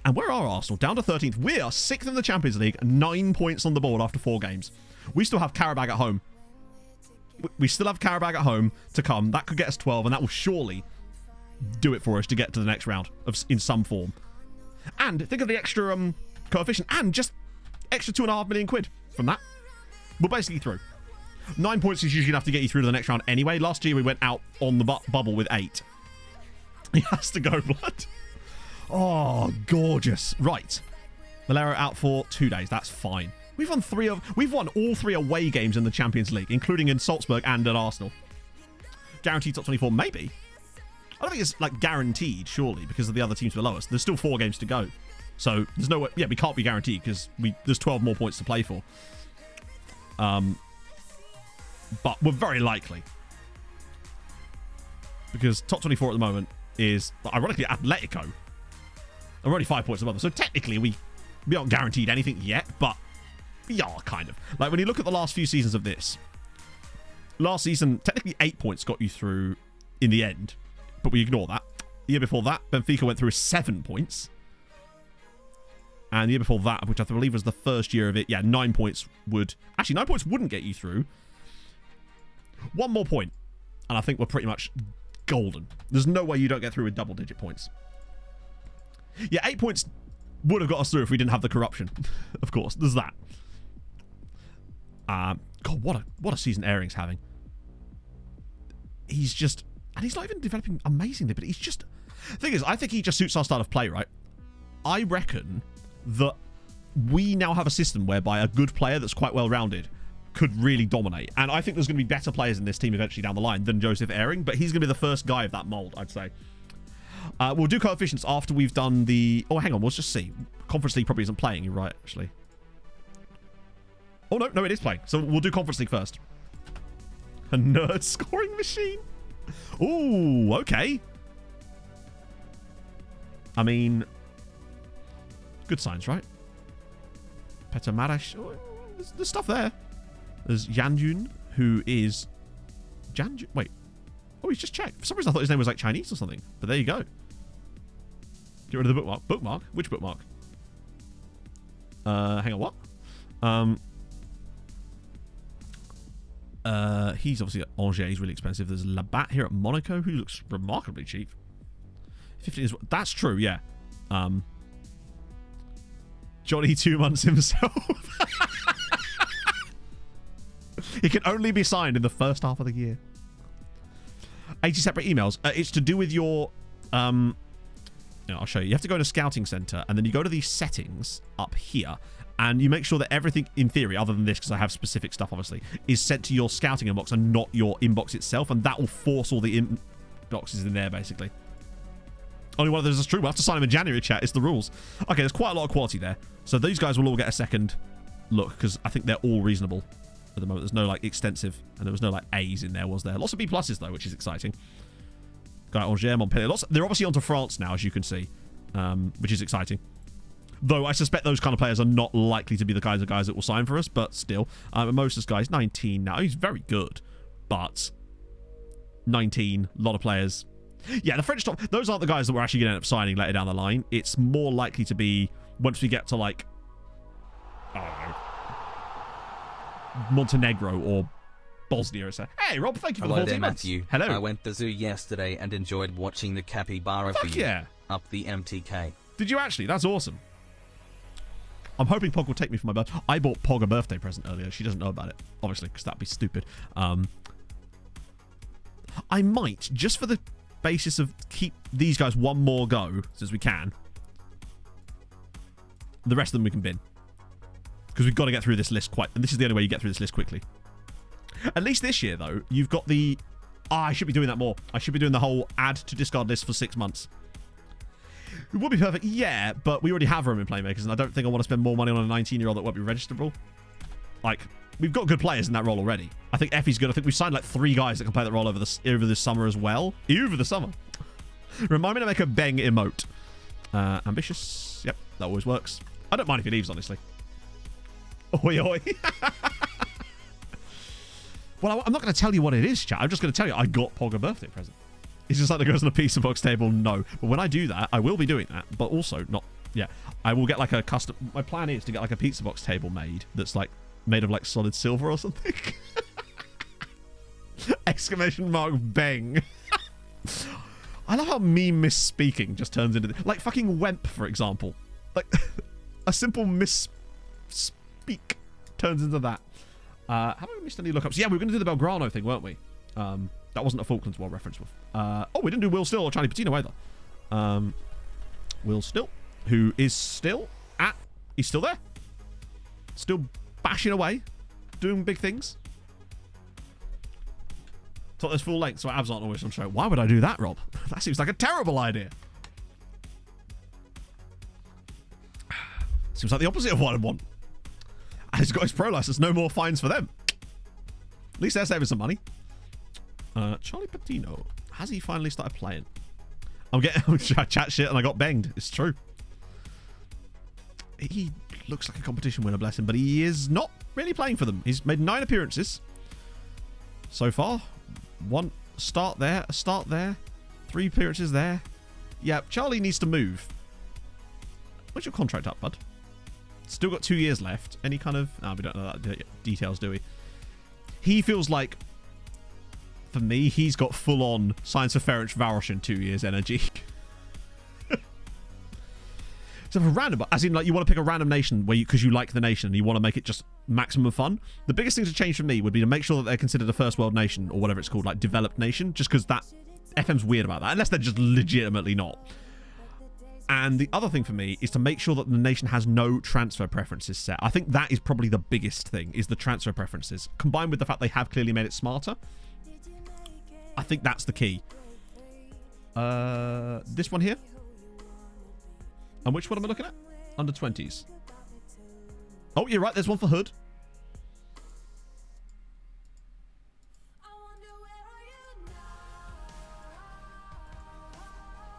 And where are Arsenal? Down to 13th. We are 6th in the Champions League, 9 points on the board after 4 games. We still have Karabag at home. We still have Karabag at home to come. That could get us 12, and that will surely do it for us to get to the next round in some form. And think of the extra coefficient and just extra 2.5 million quid from that. We're basically through. 9 points is usually enough to get you through to the next round anyway. Last year we went out on the bubble with 8. He has to go, blood. Oh, gorgeous. Right. Valero out for 2 days. That's fine. We've won all 3 away games in the Champions League, including in Salzburg and at Arsenal. Guaranteed top 24, maybe. I don't think it's like guaranteed, surely, because of the other teams below us. There's still 4 games to go. So there's no way. Yeah, we can't be guaranteed because there's 12 more points to play for. But we're very likely. Because top 24 at the moment is, ironically, Atletico. We're already 5 points above them. So technically, we aren't guaranteed anything yet, but we are kind of. Like, when you look at the last few seasons of this, last season, technically 8 points got you through in the end, but we ignore that. The year before that, Benfica went through 7 points. And the year before that, which I believe was the first year of it, 9 points would... Actually, 9 points wouldn't get you through. 1 more point, and I think we're pretty much golden. There's no way you don't get through with double-digit points. Yeah, 8 points would have got us through if we didn't have the corruption. Of course, there's that. God, what a season Airing's having. He's just... And he's not even developing amazingly, but he's just... The thing is, I think he just suits our style of play, right? I reckon that we now have a system whereby a good player that's quite well-rounded could really dominate. And I think there's going to be better players in this team eventually down the line than Joseph Airing, but he's going to be the first guy of that mould, I'd say. We'll do coefficients after we've done the... Oh, hang on, let's just see. Conference League probably isn't playing, you're right, actually. Oh, no, it is playing. So we'll do Conference League first. A nerd scoring machine? Ooh, okay. I mean... Good signs, right? Peter Marash. Oh, there's stuff there. There's Yanjun, who is... Janjun? Wait. Oh, he's just checked. For some reason, I thought his name was like Chinese or something. But there you go. Get rid of the bookmark. Bookmark? Which bookmark? Hang on, what? He's obviously at Angers. He's really expensive. There's Labat here at Monaco, who looks remarkably cheap. 15 is... That's true, yeah. Johnny 2 months himself. He can only be signed in the first half of the year. 80 separate emails. It's to do with your... I'll show you. You have to go to Scouting Center, and then you go to these settings up here, and you make sure that everything, in theory, other than this, because I have specific stuff, obviously, is sent to your scouting inbox and not your inbox itself, and that will force all the inboxes in there, basically. Only one of those is true. We'll have to sign them in January, chat. It's the rules. Okay, there's quite a lot of quality there. So these guys will all get a second look, because I think they're all reasonable at the moment. There's no, like, extensive, and there was no, like, A's in there, was there? Lots of B pluses, though, which is exciting. Got Angers, Montpellier. They're obviously onto France now, as you can see, which is exciting. Though I suspect those kind of players are not likely to be the kinds of guys that will sign for us, but still. Moses guy's 19 now. He's very good, but 19, a lot of players. Yeah, the French top, those aren't the guys that we're actually going to end up signing later down the line. It's more likely to be once we get to, like, I don't know, Montenegro or Bosnia. Hey, Rob, thank you for the 14 months. Matthew. Hello. I went to the zoo yesterday and enjoyed watching the capybara feed up the MTK. Did you actually? That's awesome. I'm hoping Pog will take me for my birthday. I bought Pog a birthday present earlier. She doesn't know about it, obviously, because that'd be stupid. I might, just for the basis of keep these guys one more go, as we can. The rest of them we can bin. Because we've got to get through this list and this is the only way you get through this list quickly. At least this year, though, you've got the... I should be doing that more. I should be doing the whole add to discard list for 6 months. It would be perfect, yeah, but we already have room in Playmakers, and I don't think I want to spend more money on a 19-year-old that won't be registerable. Like, we've got good players in that role already. I think Effie's good. I think we've signed like 3 guys that can play that role over this summer as well. Over the summer. Remind me to make a Beng emote. Ambitious. Yep, that always works. I don't mind if he leaves, honestly. Oi, oi. Well, I'm not going to tell you what it is, chat. I'm just going to tell you I got Pog a birthday present. It's just like it goes on a pizza box table. No. But when I do that, I will be doing that. But also not... Yeah. I will get like a custom... My plan is to get like a pizza box table made that's like made of like solid silver or something. Exclamation mark bang. I love how me misspeaking just turns into... Like fucking Wemp, for example. Like a simple misspeak turns into that. Have I missed any lookups? Yeah, we were going to do the Belgrano thing, weren't we? That wasn't a Falklands War reference. Oh, we didn't do Will Still or Charlie Patino either. Will Still, who is still at... He's still there. Still bashing away. Doing big things. Thought there's full length, so abs aren't always on show. Why would I do that, Rob? That seems like a terrible idea. Seems like the opposite of what I want. And he's got his pro license. No more fines for them. At least they're saving some money. Charlie Patino. Has he finally started playing? I'm getting chat shit and I got banged. It's true. He looks like a competition winner, bless him, but he is not really playing for them. He's made 9 appearances so far. 1 start there, a start there, 3 appearances there. Yeah, Charlie needs to move. When's your contract up, bud? Still got 2 years left. Any kind of... we don't know that details, do we? He feels like, for me, he's got full-on Science of Ferenc Varoshin 2 years energy. So for random, as in like you want to pick a random nation where because you like the nation and you want to make it just maximum fun. The biggest thing to change for me would be to make sure that they're considered a first world nation or whatever it's called, like developed nation, just because that FM's weird about that, unless they're just legitimately not. And the other thing for me is to make sure that the nation has no transfer preferences set. I think that is probably the biggest thing, is the transfer preferences, combined with the fact they have clearly made it smarter. I think that's the key. This one here. And which one am I looking at? Under 20s. Oh, you're right. There's one for Hood.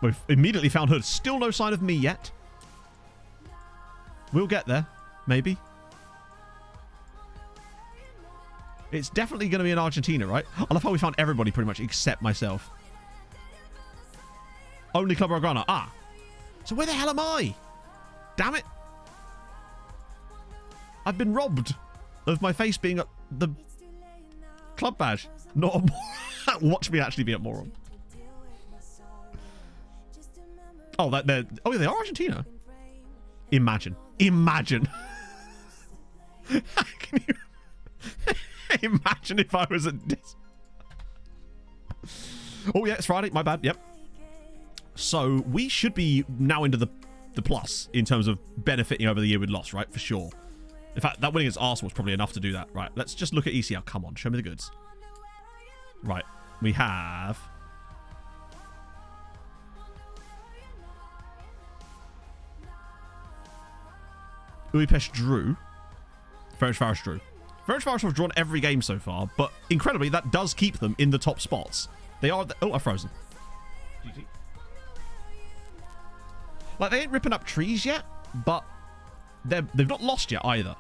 We've immediately found Hood. Still no sign of me yet. We'll get there. Maybe. It's definitely going to be in Argentina, right? I love how we found everybody pretty much except myself. Only Club Organa. Ah. So where the hell am I? Damn it. I've been robbed of my face being at the club badge. Not a moron. Watch me actually be at moron. Oh, oh, they are Argentina. Imagine. Imagine. Can you imagine if I was at this? Oh, yeah, it's Friday. My bad. Yep. So we should be now into the plus in terms of benefiting over the year we'd lost, right? For sure. In fact, that win against Arsenal was probably enough to do that. Right, let's just look at ECL. Come on, show me the goods. Right, we have... Budapest drew. Ferencváros drew. Ferencváros have drawn every game so far, but incredibly, that does keep them in the top spots. They are... Oh, I'm frozen. GG. Like, they ain't ripping up trees yet, but they've not lost yet either.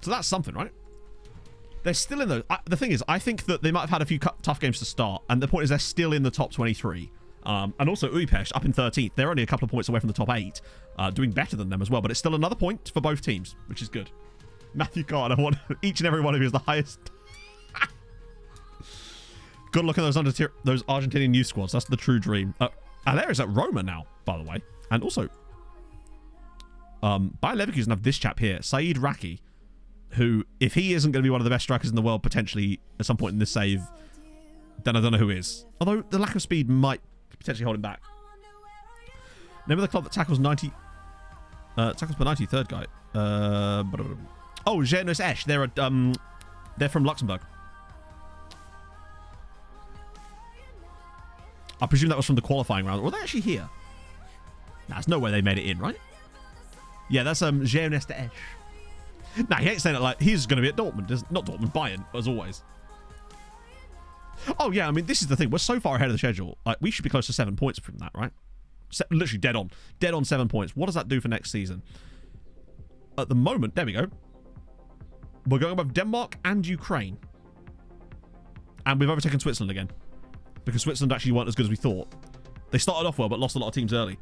So that's something, right? They're still in those. The thing is, I think that they might have had a few tough games to start, and the point is they're still in the top 23. And also Budapest up in 13th. They're only a couple of points away from the top 8, doing better than them as well, but it's still another point for both teams, which is good. Matthew Card, I want each and every one of you is the highest. Gotta look at those Argentinian youth squads. That's the true dream. Aleri's at Roma now, by the way. And also, Bayer Leverkusen have this chap here, Saeed Raki, who, if he isn't going to be one of the best strikers in the world potentially at some point in this save, then I don't know who is. Although the lack of speed might potentially hold him back. Name of the club that tackles 90... tackles per 93rd guy. Oh, Jeunesse Esch. They're from Luxembourg. I presume that was from the qualifying round. Were they actually here? Nah, there's no way they made it in, right? Yeah, that's Jeunesse Esch. Nah, he ain't saying it like he's going to be at Dortmund. Not Dortmund, Bayern, as always. Oh, yeah, I mean, this is the thing. We're so far ahead of the schedule. Like, we should be close to 7 points from that, right? Literally dead on. Dead on 7 points. What does that do for next season? At the moment, there we go. We're going above Denmark and Ukraine. And we've overtaken Switzerland again. Because Switzerland actually weren't as good as we thought. They started off well, but lost a lot of teams early.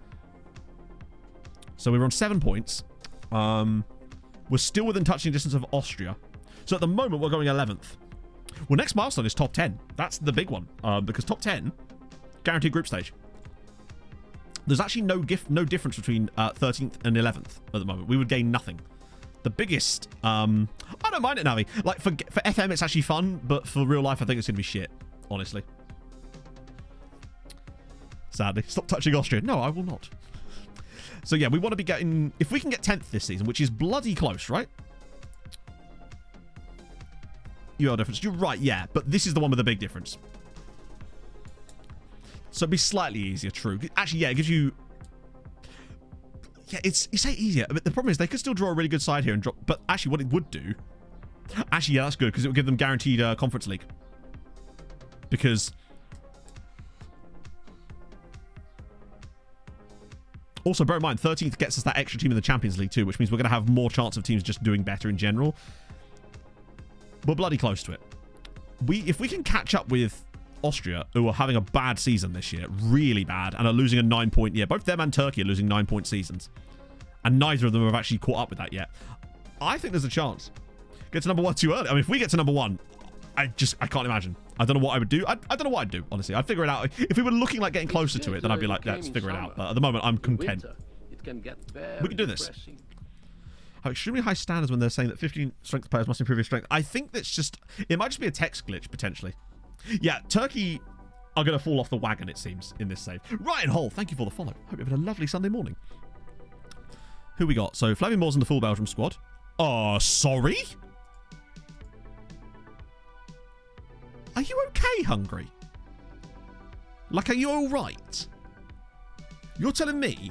So we were on 7 points. We're still within touching distance of Austria. So at the moment, we're going 11th. Well, next milestone is top 10. That's the big one. Because top 10, guaranteed group stage. There's actually no difference between 13th and 11th at the moment. We would gain nothing. The biggest... I don't mind it, Navi. Like, for FM, it's actually fun. But for real life, I think it's going to be shit. Honestly. Sadly. Stop touching Austria. No, I will not. So, yeah, we want to be getting... If we can get 10th this season, which is bloody close, right? UL difference. You're right, yeah. But this is the one with the big difference. So it'd be slightly easier, true. Actually, yeah, it gives you... Yeah, it's easier. But the problem is they could still draw a really good side here and drop... But actually, what it would do... Actually, yeah, that's good, because it would give them guaranteed Conference League. Because... Also, bear in mind, 13th gets us that extra team in the Champions League too, which means we're going to have more chance of teams just doing better in general. We're bloody close to it. If we can catch up with Austria, who are having a bad season this year, really bad, and are losing a 9-point year. Both them and Turkey are losing 9-point seasons. And neither of them have actually caught up with that yet. I think there's a chance. Get to number 1 too early. I mean, if we get to number 1, I can't imagine. I don't know what I would do. I don't know what I'd do, honestly. I'd figure it out. If we were looking like getting closer to it, then I'd be like, let's figure it out. But at the moment, I'm content. We can do this. Have extremely high standards when they're saying that 15 strength players must improve your strength. I think that's just... It might just be a text glitch, potentially. Yeah, Turkey are going to fall off the wagon, it seems, in this save. Ryan Hall, thank you for the follow. Hope you're having a lovely Sunday morning. Who we got? So, Flavien Moore's in the full Belgium squad. Oh, sorry? Are you okay, Hungary? Like, are you alright? You're telling me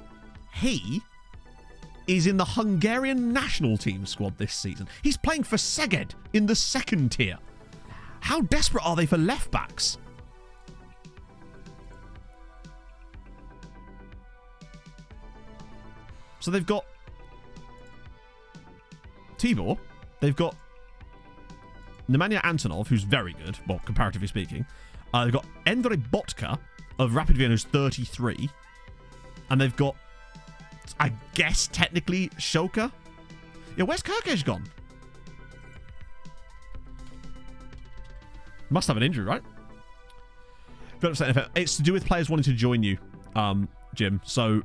he is in the Hungarian national team squad this season. He's playing for Szeged in the 2nd tier. How desperate are they for left backs? So they've got Tibor. They've got Nemanja Antonov, who's very good, well, comparatively speaking. They've got Endre Botka of Rapid Vienna, who's 33. And they've got, I guess, technically, Shoka. Yeah, where's Kirkesh gone? Must have an injury, right? It's to do with players wanting to join you, Jim. So,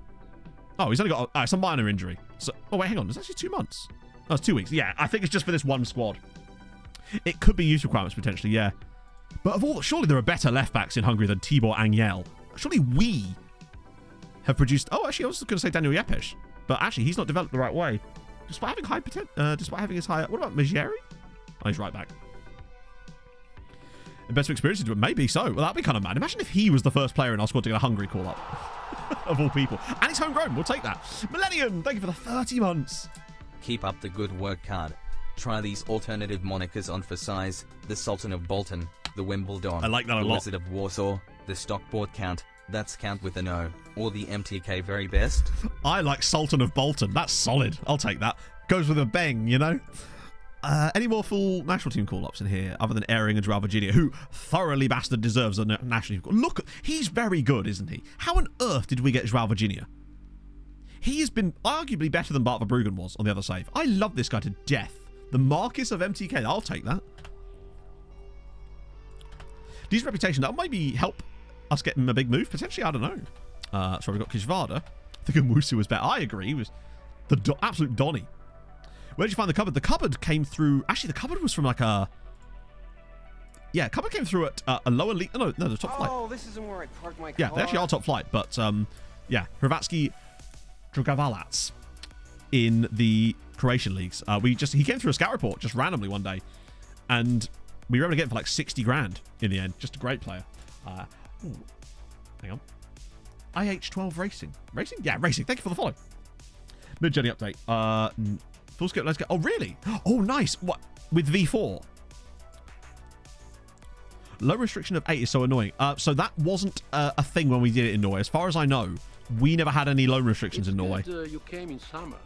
oh, he's only got it's a minor injury. So, oh wait, hang on. It's actually 2 months. Oh, it's 2 weeks. Yeah, I think it's just for this one squad. It could be youth requirements potentially, yeah. But surely there are better left backs in Hungary than Tibor Angel. Surely we have produced. Oh, actually, I was going to say Daniel Yepes, but actually he's not developed the right way, despite having high potential. Despite having his higher. What about Majeri? Oh, he's right back. And best experiences, but maybe so. Well, that'd be kind of mad. Imagine if he was the first player in our squad to get a Hungary call up, of all people. And he's homegrown. We'll take that. Millennium, thank you for the 30 months. Keep up the good work, Card. Try these alternative monikers on for size: the Sultan of Bolton, the Wimbledon, I like that a the lot. Wizard of Warsaw, the Stockport Count, that's Count with an O, or the MTK Very Best. I like Sultan of Bolton. That's solid. I'll take that. Goes with a bang, you know? Any more full national team call-ups in here other than Airing and Joao Virginia, who thoroughly bastard deserves a national team call? Look, he's very good, isn't he? How on earth did we get Joao Virginia? He has been arguably better than Bart Verbruggen was on the other save. I love this guy to death. The Marcus of MTK. I'll take that. Decent reputation. That'll maybe help us get him a big move, potentially. I don't know. So we've got Kishvada. I think Owusu was better. I agree. He was the absolute Donny. Where did you find the cupboard? The cupboard came through... Actually, the cupboard was from like a... Yeah, cupboard came through at a lower league... No, the top flight. Oh, this isn't where I parked my car. Yeah, they actually are top flight. But, yeah, Hrvatski Drugavalac in the Croatian leagues. He came through a scout report just randomly one day. And we were able to get him for like 60 grand in the end. Just a great player. Hang on. IH12 Racing. Racing? Yeah, Racing. Thank you for the follow. Mid-journey update. Full skip, let's go. Oh, really? Oh, nice. What? With V4? Low restriction of 8 is so annoying. So that wasn't a thing when we did it in Norway. As far as I know, we never had any loan restrictions in Norway. You came in summer,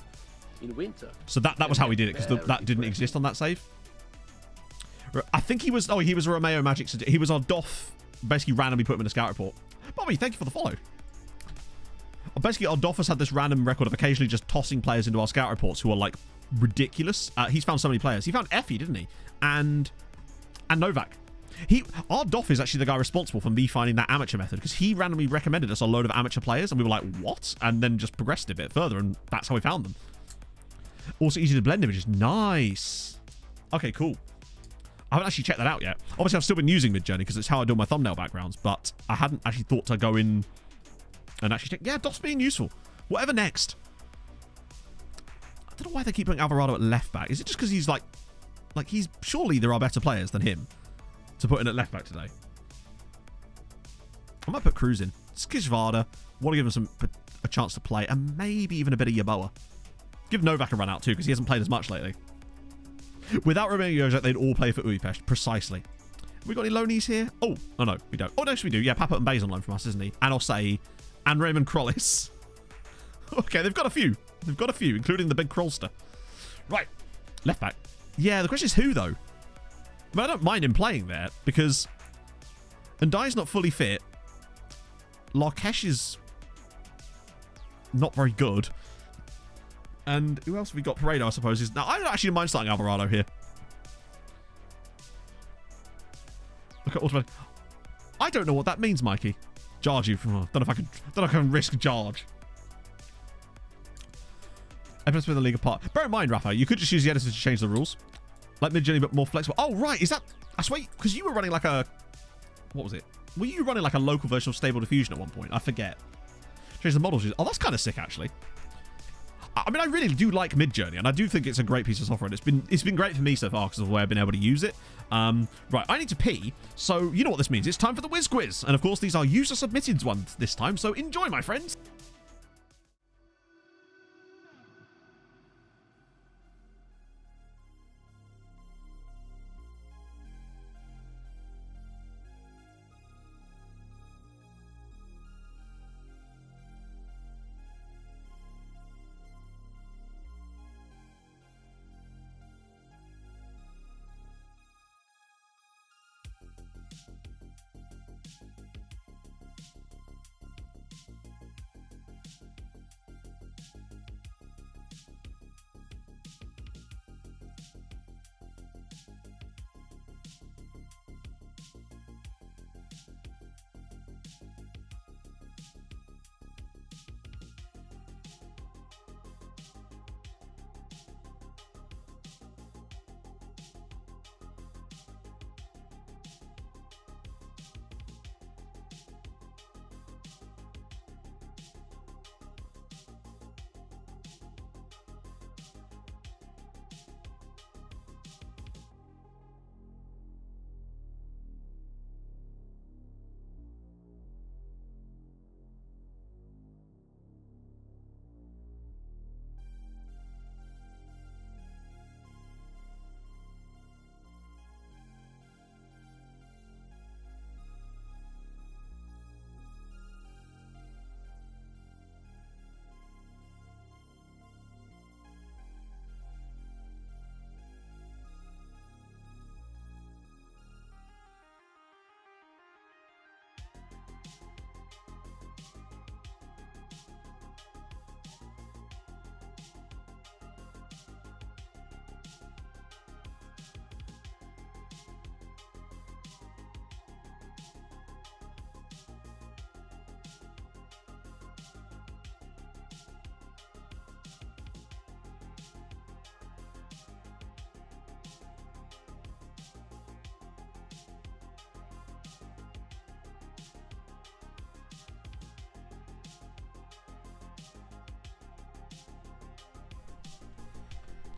in winter. So that was how we did it, because that didn't exist on that save. I think he was... Oh, he was a Romeo Magic. He was on Doff. Basically randomly put him in a scout report. Bobby, thank you for the follow. Basically, our Doff has had this random record of occasionally just tossing players into our scout reports who are, like, ridiculous. He's found so many players. He found Effie, didn't he? And Novak. Our Doff is actually the guy responsible for me finding that amateur method, because he randomly recommended us a load of amateur players, and we were like, what? And then just progressed a bit further, and that's how we found them. Also easy to blend images. Nice. Okay, cool. I haven't actually checked that out yet. Obviously, I've still been using Midjourney because it's how I do my thumbnail backgrounds, but I hadn't actually thought to go in and actually check. Yeah, Doff's being useful. Whatever next. I don't know why they keep putting Alvarado at left back. Is it just because he's like he's... Surely there are better players than him to put in at left back today. I might put Cruz in. Skizvada. Want to give him a chance to play, and maybe even a bit of Yaboa. Give Novak a run out too, because he hasn't played as much lately. Without Romeo Jozek, they'd all play for Budapest. Precisely. Have we got any loanies here? Oh, no, we don't. Oh, no, we do. Yeah, Papert and Bay's on loan from us, isn't he? And Osei and Raymond Krollis. Okay, they've got a few. They've got a few, including the big Krolster. Right. Left back. Yeah, the question is who, though? But I don't mind him playing there, because Ndai's not fully fit. Larkesh is not very good. And who else have we got? Paredo, I suppose, is... Now, I don't actually mind starting Alvarado here. Look at automatic. I don't know what that means, Mikey. Charge you. Don't know if I can risk charge. Everyone's been the league apart. Bear in mind, Rafa, you could just use the editor to change the rules. Like Midjourney, but more flexible. Oh, right. Is that... I swear, because you were running like a... What was it? Were you running like a local version of Stable Diffusion at one point? I forget. Change the models. Oh, that's kind of sick, actually. I mean, I really do like Midjourney, and I do think it's a great piece of software. And it's been great for me so far because of the way I've been able to use it. Right, I need to pee, so you know what this means. It's time for the Whiz Quiz. And of course, these are user-submitted ones this time, so enjoy, my friends.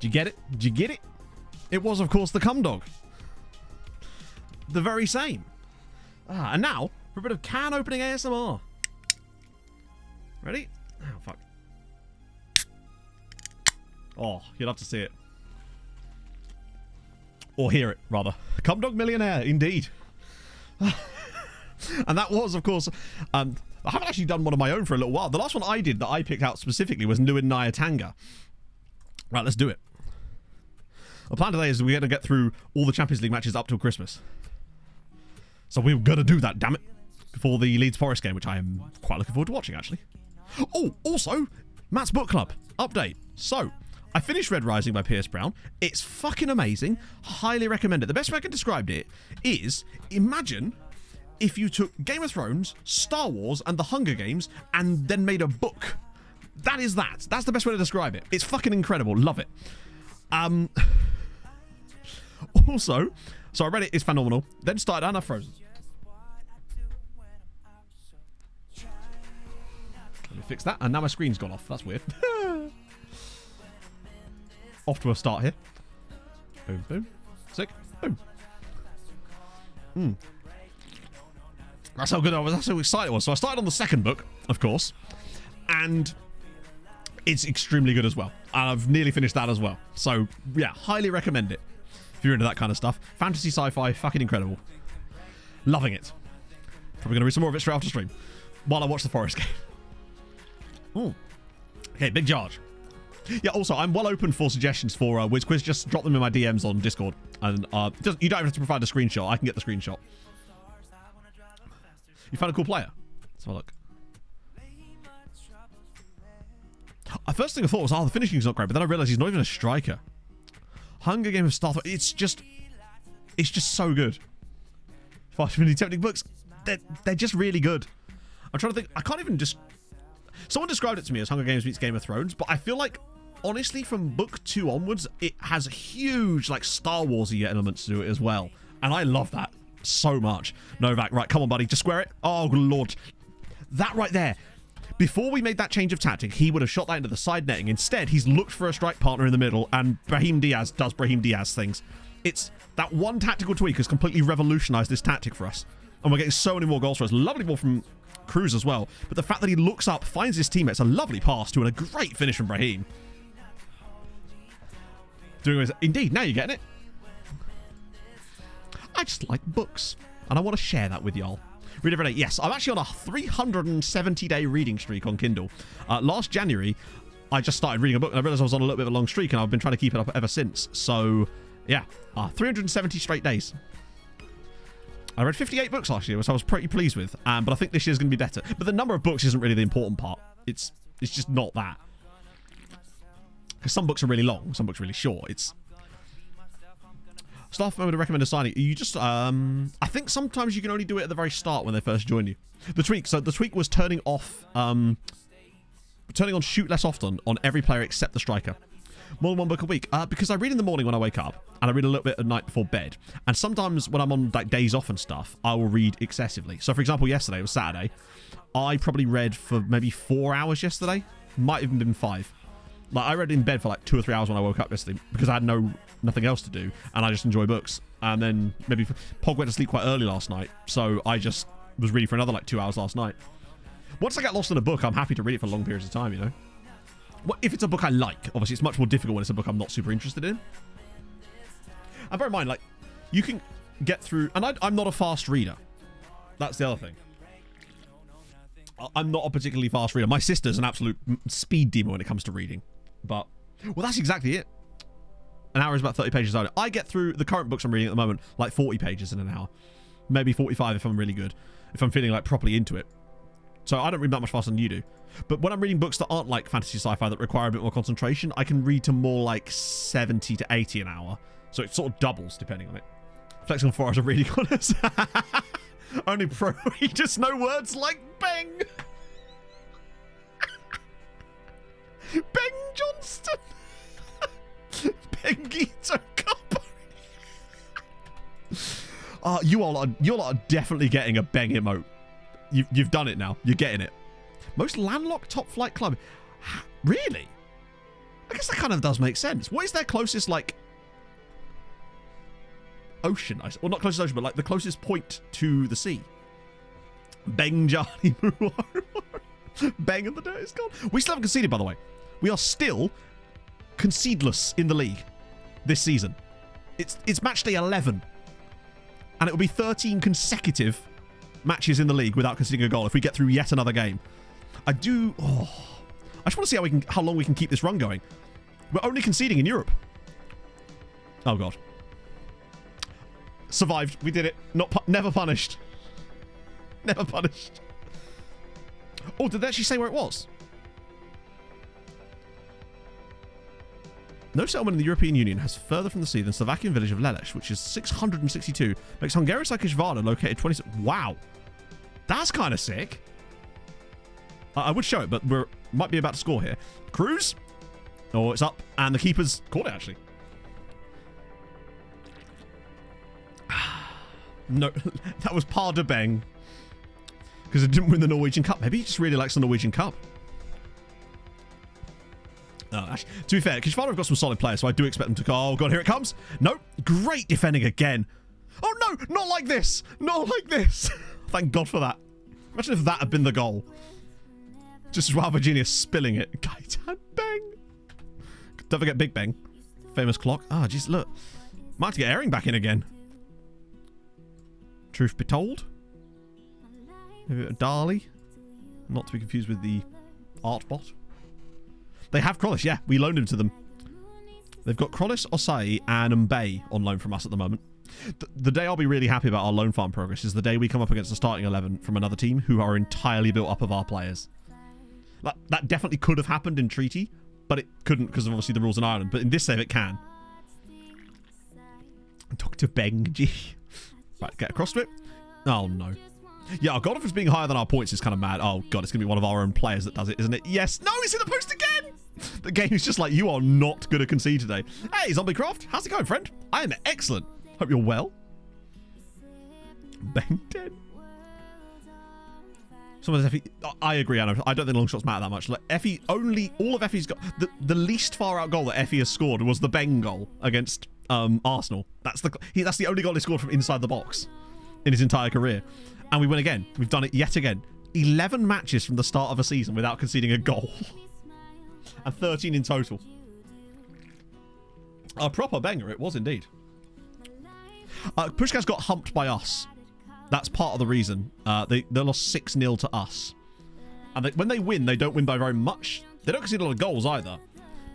Did you get it? Did you get it? It was, of course, the cum dog. The very same. And now, for a bit of can opening ASMR. Ready? Oh, fuck. Oh, you'll have to see it. Or hear it, rather. Cum dog millionaire, indeed. And that was, of course... I haven't actually done one of my own for a little while. The last one I did that I picked out specifically was Nguyen Nyatanga. Right, let's do it. The plan today is we're going to get through all the Champions League matches up till Christmas. So we're going to do that, damn it, before the Leeds Forest game, which I am quite looking forward to watching, actually. Oh, also, Matt's Book Club update. So, I finished Red Rising by Pierce Brown. It's fucking amazing. Highly recommend it. The best way I can describe it is, imagine if you took Game of Thrones, Star Wars, and the Hunger Games, and then made a book. That is that. That's the best way to describe it. It's fucking incredible. Love it. Also, so I read it. It's phenomenal. Then started Anna Frozen. Let me fix that. And now my screen's gone off. That's weird. Off to a start here. Boom, boom. Sick. Boom. That's how good I was. That's how excited I was. So I started on the second book, of course. And it's extremely good as well. And I've nearly finished that as well. So, yeah, highly recommend it. If you're into that kind of stuff. Fantasy sci-fi, fucking incredible. Loving it. Probably going to read some more of it straight after stream. While I watch the Forest game. Ooh. Okay, big charge. Yeah, also, I'm well open for suggestions for Wiz Quiz. Just drop them in my DMs on Discord. And you don't have to provide a screenshot. I can get the screenshot. You found a cool player? Let's have a look. First thing I thought was, the finishing's not great. But then I realised he's not even a striker. Hunger Game of Star. It's just so good. 5 minute tempting books. They're just really good. I'm trying to think. I can't even just. Someone described it to me as Hunger Games meets Game of Thrones, but I feel like, honestly, from book 2 onwards, it has huge, like, Star Wars-y elements to it as well. And I love that so much. Novak, right, come on, buddy, just square it. Oh, good lord. That right there. Before we made that change of tactic, he would have shot that into the side netting. Instead, he's looked for a strike partner in the middle, and Brahim Diaz does Brahim Diaz things. It's that one tactical tweak has completely revolutionized this tactic for us. And we're getting so many more goals for us. Lovely ball from Cruz as well. But the fact that he looks up, finds his teammates, a lovely pass to and a great finish from Brahim. Indeed, now you're getting it. I just like books. And I want to share that with y'all. Read every day. Yes, I'm actually on a 370-day reading streak on Kindle. Last January, I just started reading a book and I realized I was on a little bit of a long streak and I've been trying to keep it up ever since. So, yeah, 370 straight days. I read 58 books last year, which I was pretty pleased with. But I think this year's going to be better. But the number of books isn't really the important part. It's just not that. Because some books are really long, some books are really short. It's staff member to recommend a signing. You just, I think sometimes you can only do it at the very start when they first join you. The tweak. So the tweak was turning off, turning on shoot less often on every player except the striker. More than one book a week. Because I read in the morning when I wake up, and I read a little bit at night before bed. And sometimes when I'm on like days off and stuff, I will read excessively. So for example, yesterday, it was Saturday, I probably read for maybe 4 hours yesterday. Might even been 5. Like I read in bed for like 2 or 3 hours when I woke up yesterday because I had nothing else to do, and I just enjoy books. And then maybe Pog went to sleep quite early last night, so I just was reading for another like 2 hours last night. Once I get lost in a book, I'm happy to read it for long periods of time, you know. Well, if it's a book I like, obviously it's much more difficult when it's a book I'm not super interested in. And bear in mind, like, you can get through, and I'm not a fast reader. That's the other thing. I'm not a particularly fast reader. My sister's an absolute speed demon when it comes to reading. But, well, that's exactly it. An hour is about 30 pages out. I get through the current books I'm reading at the moment, like 40 pages in an hour. Maybe 45 if I'm really good. If I'm feeling like properly into it. So I don't read that much faster than you do. But when I'm reading books that aren't like fantasy sci-fi that require a bit more concentration, I can read to more like 70 to 80 an hour. So it sort of doubles depending on it. Flexing on 4 hours of reading honors. Only pro readers know words like bang. Bang Johnston. Benguito Cup. You all are definitely getting a bang emote. You've done it now. You're getting it. Most landlocked top flight club. Really? I guess that kind of does make sense. What is their closest, like, ocean? Well, not closest ocean, but like the closest point to the sea. Bang Johnny Bang and the dirt is gone. We still haven't conceded, by the way. We are still concedeless in the league this season. It's match day 11. And it will be 13 consecutive matches in the league without conceding a goal if we get through yet another game. I just want to see how long we can keep this run going. We're only conceding in Europe. Oh, God. Survived. We did it. Never punished. Never punished. Oh, did they actually say where it was? No settlement in the European Union has further from the sea than Slovakian village of Leleš, which is 662, makes Hungarian Sakisvada located 26. Wow. That's kind of sick. I would show it, but we might be about to score here. Cruz. Oh, it's up. And the keeper's caught it, actually. No, that was Par de Beng. Because it didn't win the Norwegian Cup. Maybe he just really likes the Norwegian Cup. Actually, to be fair, Kishvana have got some solid players, so I do expect them to go. Oh, God, here it comes. Nope. Great defending again. Oh, no. Not like this. Not like this. Thank God for that. Imagine if that had been the goal. Just as well, Virginia spilling it. Gaitan Beng. Don't forget Big Bang. Famous clock. Ah, jeez, look. Might have to get Airing back in again. Truth be told. Maybe a Dali. Not to be confused with the art bot. They have Krollis, yeah. We loaned him to them. They've got Krollis, Osai, and Mbaye on loan from us at the moment. The day I'll be really happy about our loan farm progress is the day we come up against the starting 11 from another team who are entirely built up of our players. That definitely could have happened in Treaty, but it couldn't because of obviously the rules in Ireland. But in this save, it can. Dr. Benji. Right, get across to it. Oh, no. Yeah, our Godfrey's being higher than our points is kind of mad. Oh, God, it's going to be one of our own players that does it, isn't it? Yes. No, it's in the post again. The game is just like, you are not going to concede today. Hey, Zombiecraft. How's it going, friend? I am excellent. Hope you're well. Bang 10. Someone says Effie. I agree, Anna. I don't think long shots matter that much. Like, Effie only... All of Effie's got... The least far out goal that Effie has scored was the Beng goal against Arsenal. That's the only goal he scored from inside the box in his entire career. And we win again. We've done it yet again. 11 matches from the start of a season without conceding a goal. And 13 in total. A proper banger, it was indeed. Pushkas got humped by us. That's part of the reason. They lost 6-0 to us. And when they win, they don't win by very much. They don't concede a lot of goals either.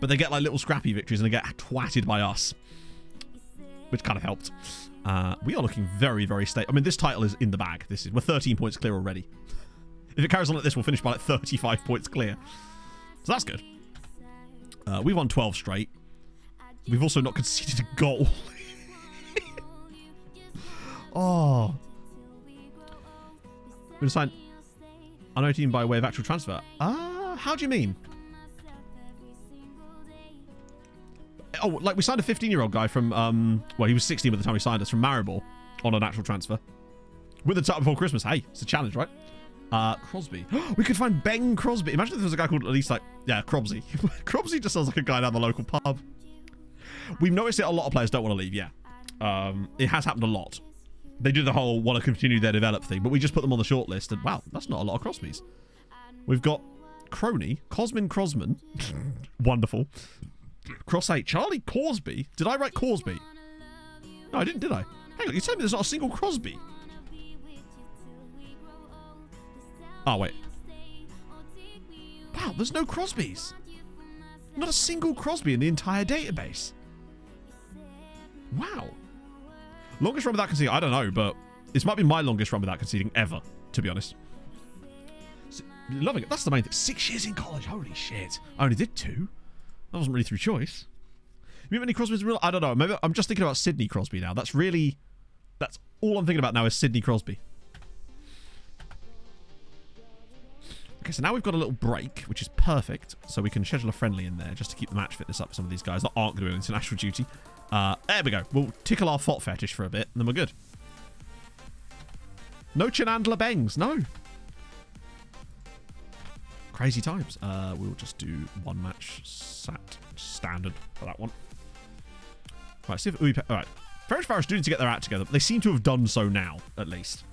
But they get like little scrappy victories and they get twatted by us. Which kind of helped. We are looking very, very stable. I mean, this title is in the bag. We're 13 points clear already. If it carries on like this, we'll finish by like 35 points clear. So that's good. We won 12 straight. We've also not conceded a goal. Oh. We're going to sign another team by way of actual transfer. How do you mean? Oh, like we signed a 15-year-old guy from, well, he was 16 by the time we signed us, from Maribor on an actual transfer. With the time before Christmas. Hey, it's a challenge, right? Crosby. We could find Ben Crosby. Imagine if there was a guy called, at least like, yeah, Crobsy. Crobsy just sounds like a guy down the local pub. We've noticed that a lot of players don't want to leave, yeah. It has happened a lot. They do the whole want to continue their develop thing, but we just put them on the short list, and wow, that's not a lot of Crosbys. We've got Crony, Cosmin Crosman. Wonderful. Cross 8, Charlie Corsby. Did I write Corsby? No, I didn't, did I? Hang on, you told me there's not a single Crosby. Oh, wait. Wow, there's no Crosbys. Not a single Crosby in the entire database. Wow. Longest run without conceding? I don't know, but this might be my longest run without conceding ever, to be honest. Loving it. That's the main thing. 6 years in college. Holy shit. I only did 2. That wasn't really through choice. You have any Crosbys in real? I don't know. Maybe I'm just thinking about Sidney Crosby now. That's all I'm thinking about now is Sidney Crosby. Okay, so now we've got a little break, which is perfect. So we can schedule a friendly in there just to keep the match fitness up for some of these guys that aren't going to do international duty. There we go. We'll tickle our FOT fetish for a bit, and then we're good. No Chinandla Bengs. No. Crazy times. We'll just do one match standard for that one. Right, see if alright. Ferencváros do need to get their act together, but they seem to have done so now, at least.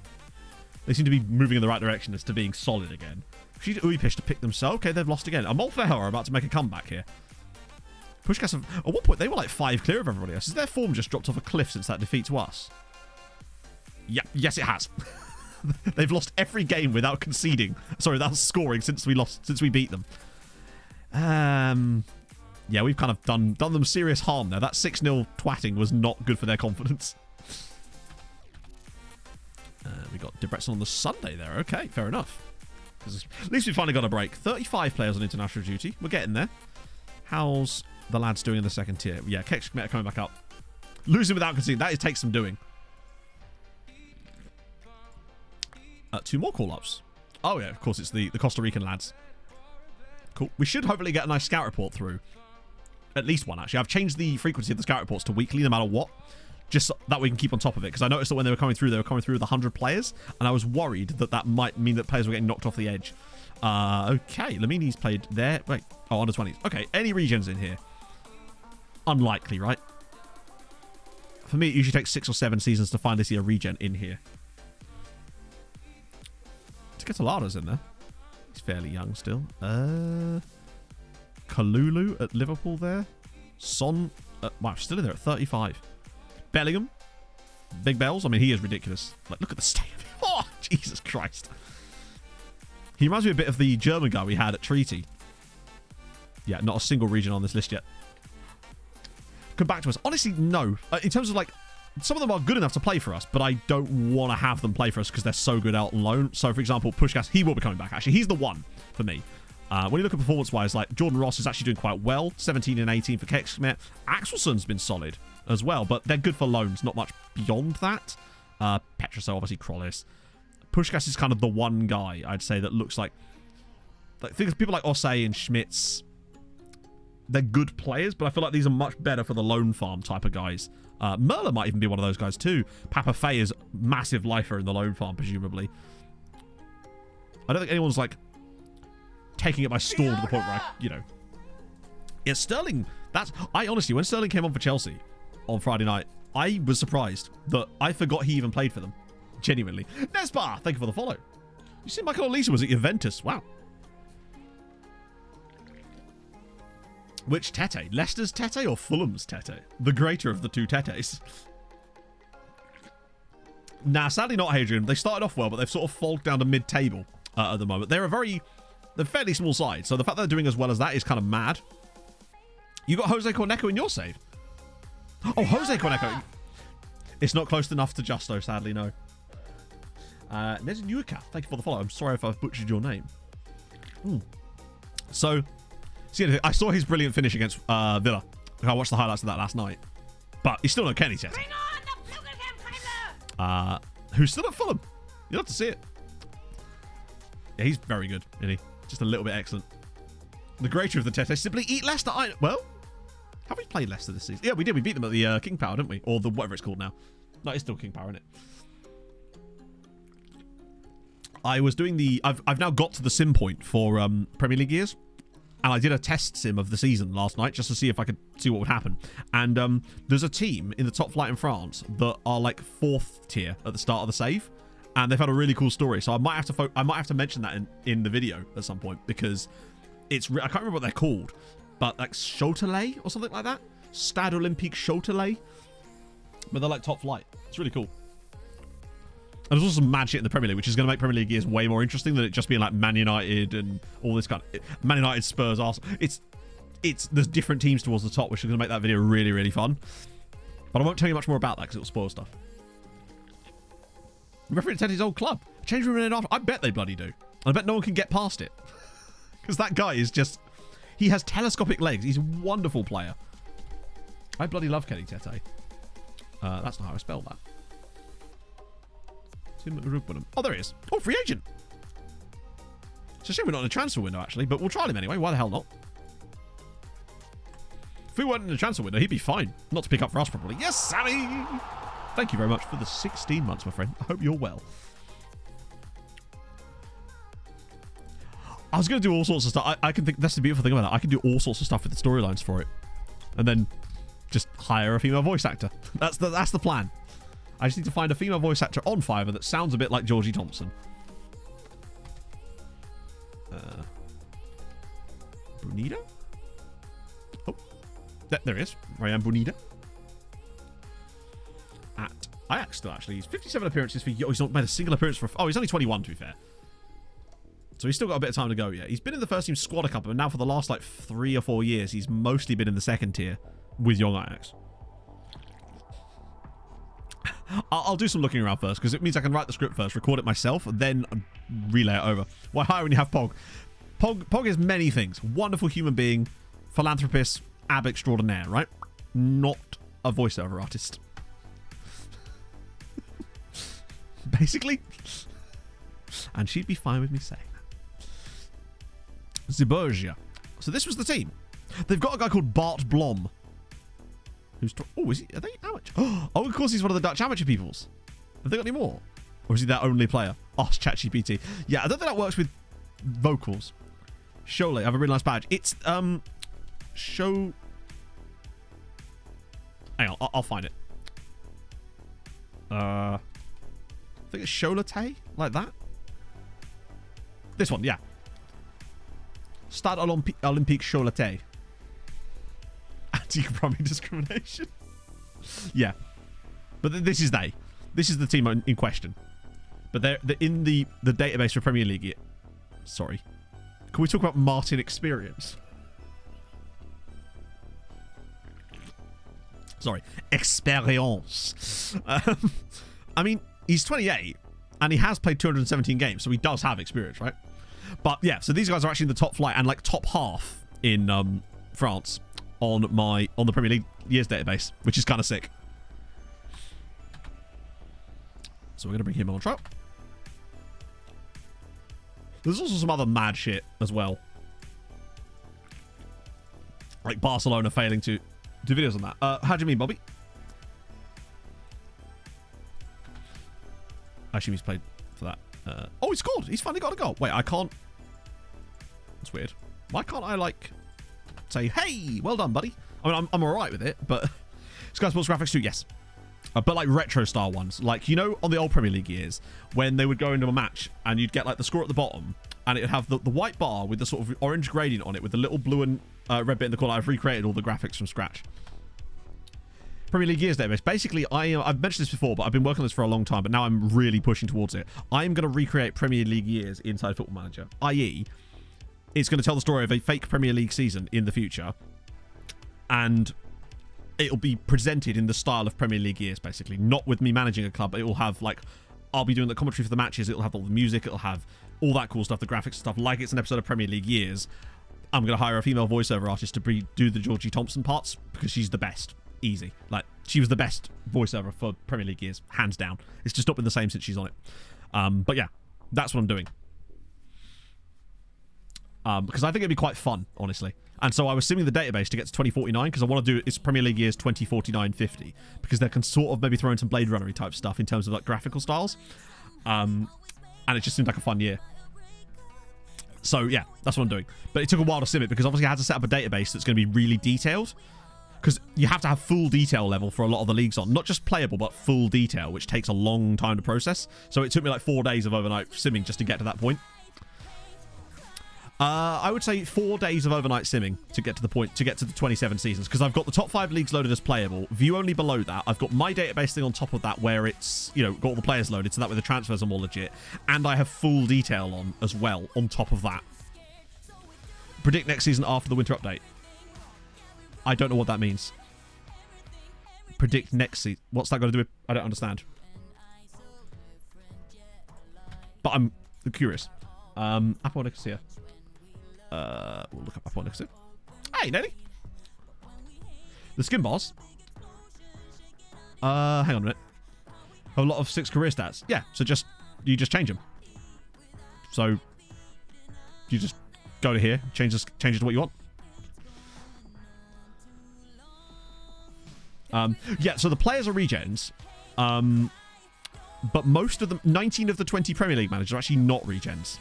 They seem to be moving in the right direction as to being solid again. She's Uipish to pick themselves. Okay, they've lost again. Amolfeho are about to make a comeback here. Pushkas have... At one point, they were like 5 clear of everybody else. Has their form just dropped off a cliff since that defeat to us? Yeah, yes, it has. They've lost every game without conceding. Sorry, without scoring since we beat them. Yeah, we've kind of done them serious harm there. That 6-0 twatting was not good for their confidence. We got Debrecen on the Sunday there. Okay, fair enough. At least we finally got a break. 35 players on international duty. We're getting there. How's the lads doing in the second tier? Yeah, Kekshmet coming back up. Losing without conceding. That takes some doing. 2 more call-ups. Oh, yeah, of course, it's the Costa Rican lads. Cool. We should hopefully get a nice scout report through. At least one, actually. I've changed the frequency of the scout reports to weekly, no matter what. Just so that we can keep on top of it. Because I noticed that when they were coming through with 100 players. And I was worried that that might mean that players were getting knocked off the edge. Okay, Lamini's played there. Wait, oh, under 20s. Okay, any regens in here? Unlikely, right? For me, it usually takes 6 or 7 seasons to finally see a regen in here. Catalada's in there. He's fairly young still. Kalulu at Liverpool there. Son, wow, still in there at 35. Bellingham. Big bells. I mean, he is ridiculous. Like, look at the state of him. Oh, Jesus Christ. He reminds me a bit of the German guy we had at Treaty. Yeah, not a single region on this list yet. Come back to us. Honestly, no. In terms of, like, some of them are good enough to play for us, but I don't want to have them play for us because they're so good out on loan. So, for example, Puskás, he will be coming back, actually. He's the one for me. When you look at performance-wise, like, Jordan Ross is actually doing quite well. 17 and 18 for Kekshmet. Axelson's been solid as well, but they're good for loans, not much beyond that. Petrosel, obviously, Krollis. Puskás is kind of the one guy, I'd say, that looks like think of people like Osei and Schmitz. They're good players, but I feel like these are much better for the loan farm type of guys. Merla might even be one of those guys too. Papa Fey is massive lifer in the loan farm, presumably. I don't think anyone's like taking it by storm to the point where yeah, Sterling. I honestly, when Sterling came on for Chelsea on Friday night, I was surprised that I forgot he even played for them. Genuinely. Nesbar, thank you for the follow. You see, Michael Olise was at Juventus. Wow. Which Tete? Leicester's Tete or Fulham's Tete? The greater of the two Tetes. Nah, sadly not Hadrian. They started off well, but they've sort of fallen down to mid-table at the moment. They're fairly small side, so the fact they're doing as well as that is kind of mad. You got Jose Cornejo in your save. Oh, Jose Cornejo. It's not close enough to Justo, sadly, no. There's Nuka. Thank you for the follow. I'm sorry if I've butchered your name. So, see, I saw his brilliant finish against Villa. I watched the highlights of that last night. But he's still no Kenny Tete. Who's still at Fulham. You'll have to see it. Yeah, he's very good, isn't he? Just a little bit excellent. The greater of the Tete. Simply eat Leicester. Well, have we played Leicester this season? Yeah, we did. We beat them at the King Power, didn't we? Or the whatever it's called now. No, it's still King Power, isn't it? I was doing the... I've now got to the sim point for Premier League years. And I did a test sim of the season last night just to see if I could see what would happen. And there's a team in the top flight in France that are like 4th tier at the start of the save. And they've had a really cool story. So I might have to mention that in the video at some point because it's... I can't remember what they're called. But like Chautelet or something like that. Stade Olympique Chautelet. But they're like top flight. It's really cool. And there's also some mad shit in the Premier League, which is going to make Premier League years way more interesting than it just being like Man United and all this kind of... Man United, Spurs, Arsenal. There's different teams towards the top, which is going to make that video really, really fun. But I won't tell you much more about that because it'll spoil stuff. Referring to Teddy's old club. Change room in and after. I bet they bloody do. I bet no one can get past it. Because that guy is just... He has telescopic legs. He's a wonderful player. I bloody love Kenny Tete. That's not how I spell that. Oh, there he is. Oh, free agent. It's a shame we're not in a transfer window, actually, but we'll try him anyway. Why the hell not? If we weren't in a transfer window, he'd be fine. Not to pick up for us, probably. Yes, Sammy! Thank you very much for the 16 months, my friend. I hope you're well. I was going to do all sorts of stuff. I can think... That's the beautiful thing about it. I can do all sorts of stuff with the storylines for it. And then just hire a female voice actor. That's the plan. I just need to find a female voice actor on Fiverr that sounds a bit like Georgie Thompson. Bonita? Oh, there he is. Ryan Bonita. At Ajax still, actually. He's 57 appearances for... Oh, he's not made a single appearance for... Oh, he's only 21, to be fair. So he's still got a bit of time to go yet. He's been in the first team squad a couple, and now for the last like 3 or 4 years, he's mostly been in the second tier with Young Ajax. I'll do some looking around first, because it means I can write the script first, record it myself, and then relay it over. Why hire when you have Pog? Pog is many things. Wonderful human being, philanthropist, ab extraordinaire, right? Not a voiceover artist. Basically. And she'd be fine with me saying that. Zeborgia. So this was the team. They've got a guy called Bart Blom. Who's... Oh, is he... Are they amateur? Oh, of course he's one of the Dutch amateur peoples. Have they got any more? Or is he their only player? Oh, it's ChatGPT. Yeah, I don't think that works with vocals. Shole, I have a really nice badge. It's, show... Hang on, I'll find it. I think it's Cholete, like that. This one, yeah. Stade Olympique Cholete. Anti-Brummy discrimination. Yeah. But this is they. This is the team in question. But they're in the database for Premier League. Sorry. Can we talk about Martin experience? Sorry. Experience. I mean, he's 28 and he has played 217 games, so he does have experience, right? But yeah, so these guys are actually in the top flight and like top half in France on the Premier League years database, which is kind of sick. So we're going to bring him on trial. There's also some other mad shit as well. Like Barcelona failing to do videos on that. How do you mean, Bobby? I assume he's played for that. Oh, he scored. He's finally got a goal. Wait, I can't... That's weird. Why can't I, like, say, hey, well done, buddy? I mean, I'm all right with it, but... Sky Sports graphics too, yes. But, like, retro-style ones. Like, you know, on the old Premier League years, when they would go into a match, and you'd get, like, the score at the bottom, and it would have the white bar with the sort of orange gradient on it, with the little blue and red bit in the corner. I've recreated all the graphics from scratch. Premier League years database. Basically, I've mentioned this before, but I've been working on this for a long time, but now I'm really pushing towards it. I'm going to recreate Premier League years inside Football Manager, i.e., it's going to tell the story of a fake Premier League season in the future, and it'll be presented in the style of Premier League years, basically. Not with me managing a club. It will have, like, I'll be doing the commentary for the matches. It'll have all the music. It'll have all that cool stuff, the graphics and stuff, like it's an episode of Premier League years. I'm going to hire a female voiceover artist to do the Georgie Thompson parts, because she's the best. Easy. Like, she was the best voiceover for Premier League years, hands down. It's just not been the same since she's on it. But yeah, that's what I'm doing. Because I think it'd be quite fun, honestly. And so I was simming the database to get to 2049, because I want to do it's Premier League years 2049-50, because they can sort of maybe throw in some Blade Runner-y type stuff in terms of like graphical styles. And it just seemed like a fun year. So yeah, that's what I'm doing. But it took a while to sim it, because obviously I had to set up a database that's going to be really detailed. Because you have to have full detail level for a lot of the leagues on. Not just playable, but full detail, which takes a long time to process. So it took me like 4 days of overnight simming just to get to that point. I would say 4 days of overnight simming to get to the point, to get to the 27 seasons. Because I've got the top 5 leagues loaded as playable. View only below that. I've got my database thing on top of that where it's, you know, got all the players loaded. So that way the transfers are more legit. And I have full detail on as well on top of that. Predict next season after the winter update. I don't know what that means. Predict next season. What's that got to do with... I don't understand. But I'm curious. Apple Nicosia. We'll look up Apple Nicosia. Hey, Nelly. The skin bars. Hang on a minute. Have a lot of 6 career stats. Yeah, so you just change them. So you just go to here, change it to what you want. Yeah, so the players are regens, but most of them, 19 of the 20 Premier League managers are actually not regens.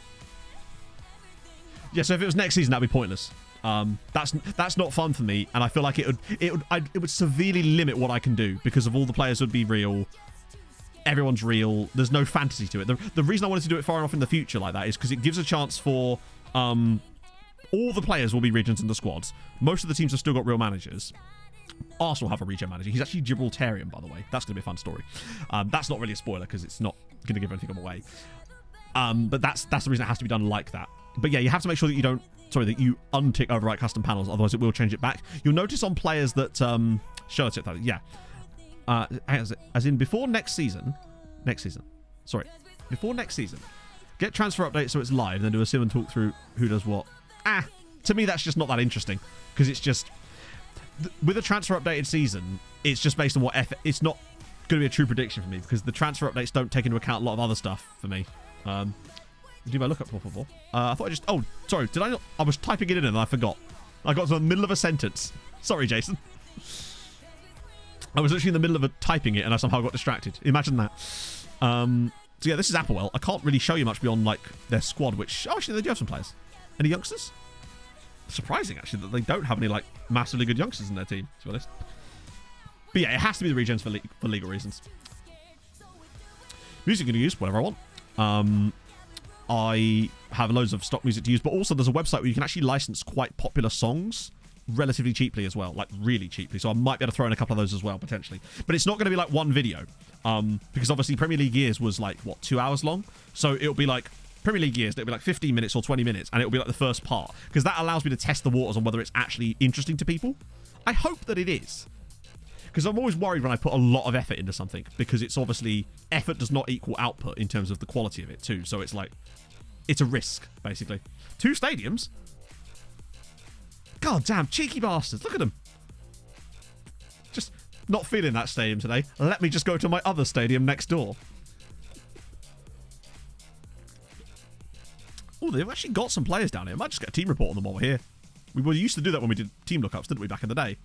Yeah, so if it was next season, that'd be pointless. That's not fun for me, and I feel like it would severely limit what I can do, because of all the players would be real. Everyone's real. There's no fantasy to it. The reason I wanted to do it far enough in the future like that is because it gives a chance for all the players will be regens in the squads. Most of the teams have still got real managers. Arsenal have a regen manager. He's actually Gibraltarian, by the way. That's going to be a fun story. That's not really a spoiler because it's not going to give anything away. But that's the reason it has to be done like that. But yeah, you have to make sure that you don't, that you untick overwrite custom panels, otherwise it will change it back. You'll notice on players that, as in before next season, get transfer update so it's live, and then do a sim and talk through who does what. To me, that's just not that interesting, because it's just, with a transfer updated season, it's just based on what effort. It's not going to be a true prediction for me, because the transfer updates don't take into account a lot of other stuff for me. Do my lookup for? I thought I just... Oh, sorry. Did I not... I was typing it in and I forgot. I got to the middle of a sentence. Sorry, Jason. I was literally in the middle of typing it and I somehow got distracted. Imagine that. So yeah, this is Applewell. I can't really show you much beyond, like, their squad, which... Oh, actually, they do have some players. Any youngsters? Surprising, actually, that they don't have any, like, massively good youngsters in their team, to be honest. But yeah, it has to be the regens for legal reasons. Music I'm going to use, whatever I want. I have loads of stock music to use, but also there's a website where you can actually license quite popular songs relatively cheaply as well, like really cheaply. So I might be able to throw in a couple of those as well, potentially. But it's not going to be like one video, because obviously Premier League Years was like, what, 2 hours long? So it'll be like Premier League Years, it'll be like 15 minutes or 20 minutes, and it'll be like the first part, because that allows me to test the waters on whether it's actually interesting to people. I hope that it is. Because I'm always worried when I put a lot of effort into something, because it's obviously, effort does not equal output in terms of the quality of it too. So it's like, it's a risk, basically. 2 stadiums? God damn, cheeky bastards. Look at them. Just not feeling that stadium today. Let me just go to my other stadium next door. Oh, they've actually got some players down here. I might just get a team report on them while we're here. We used to do that when we did team lookups, didn't we, back in the day?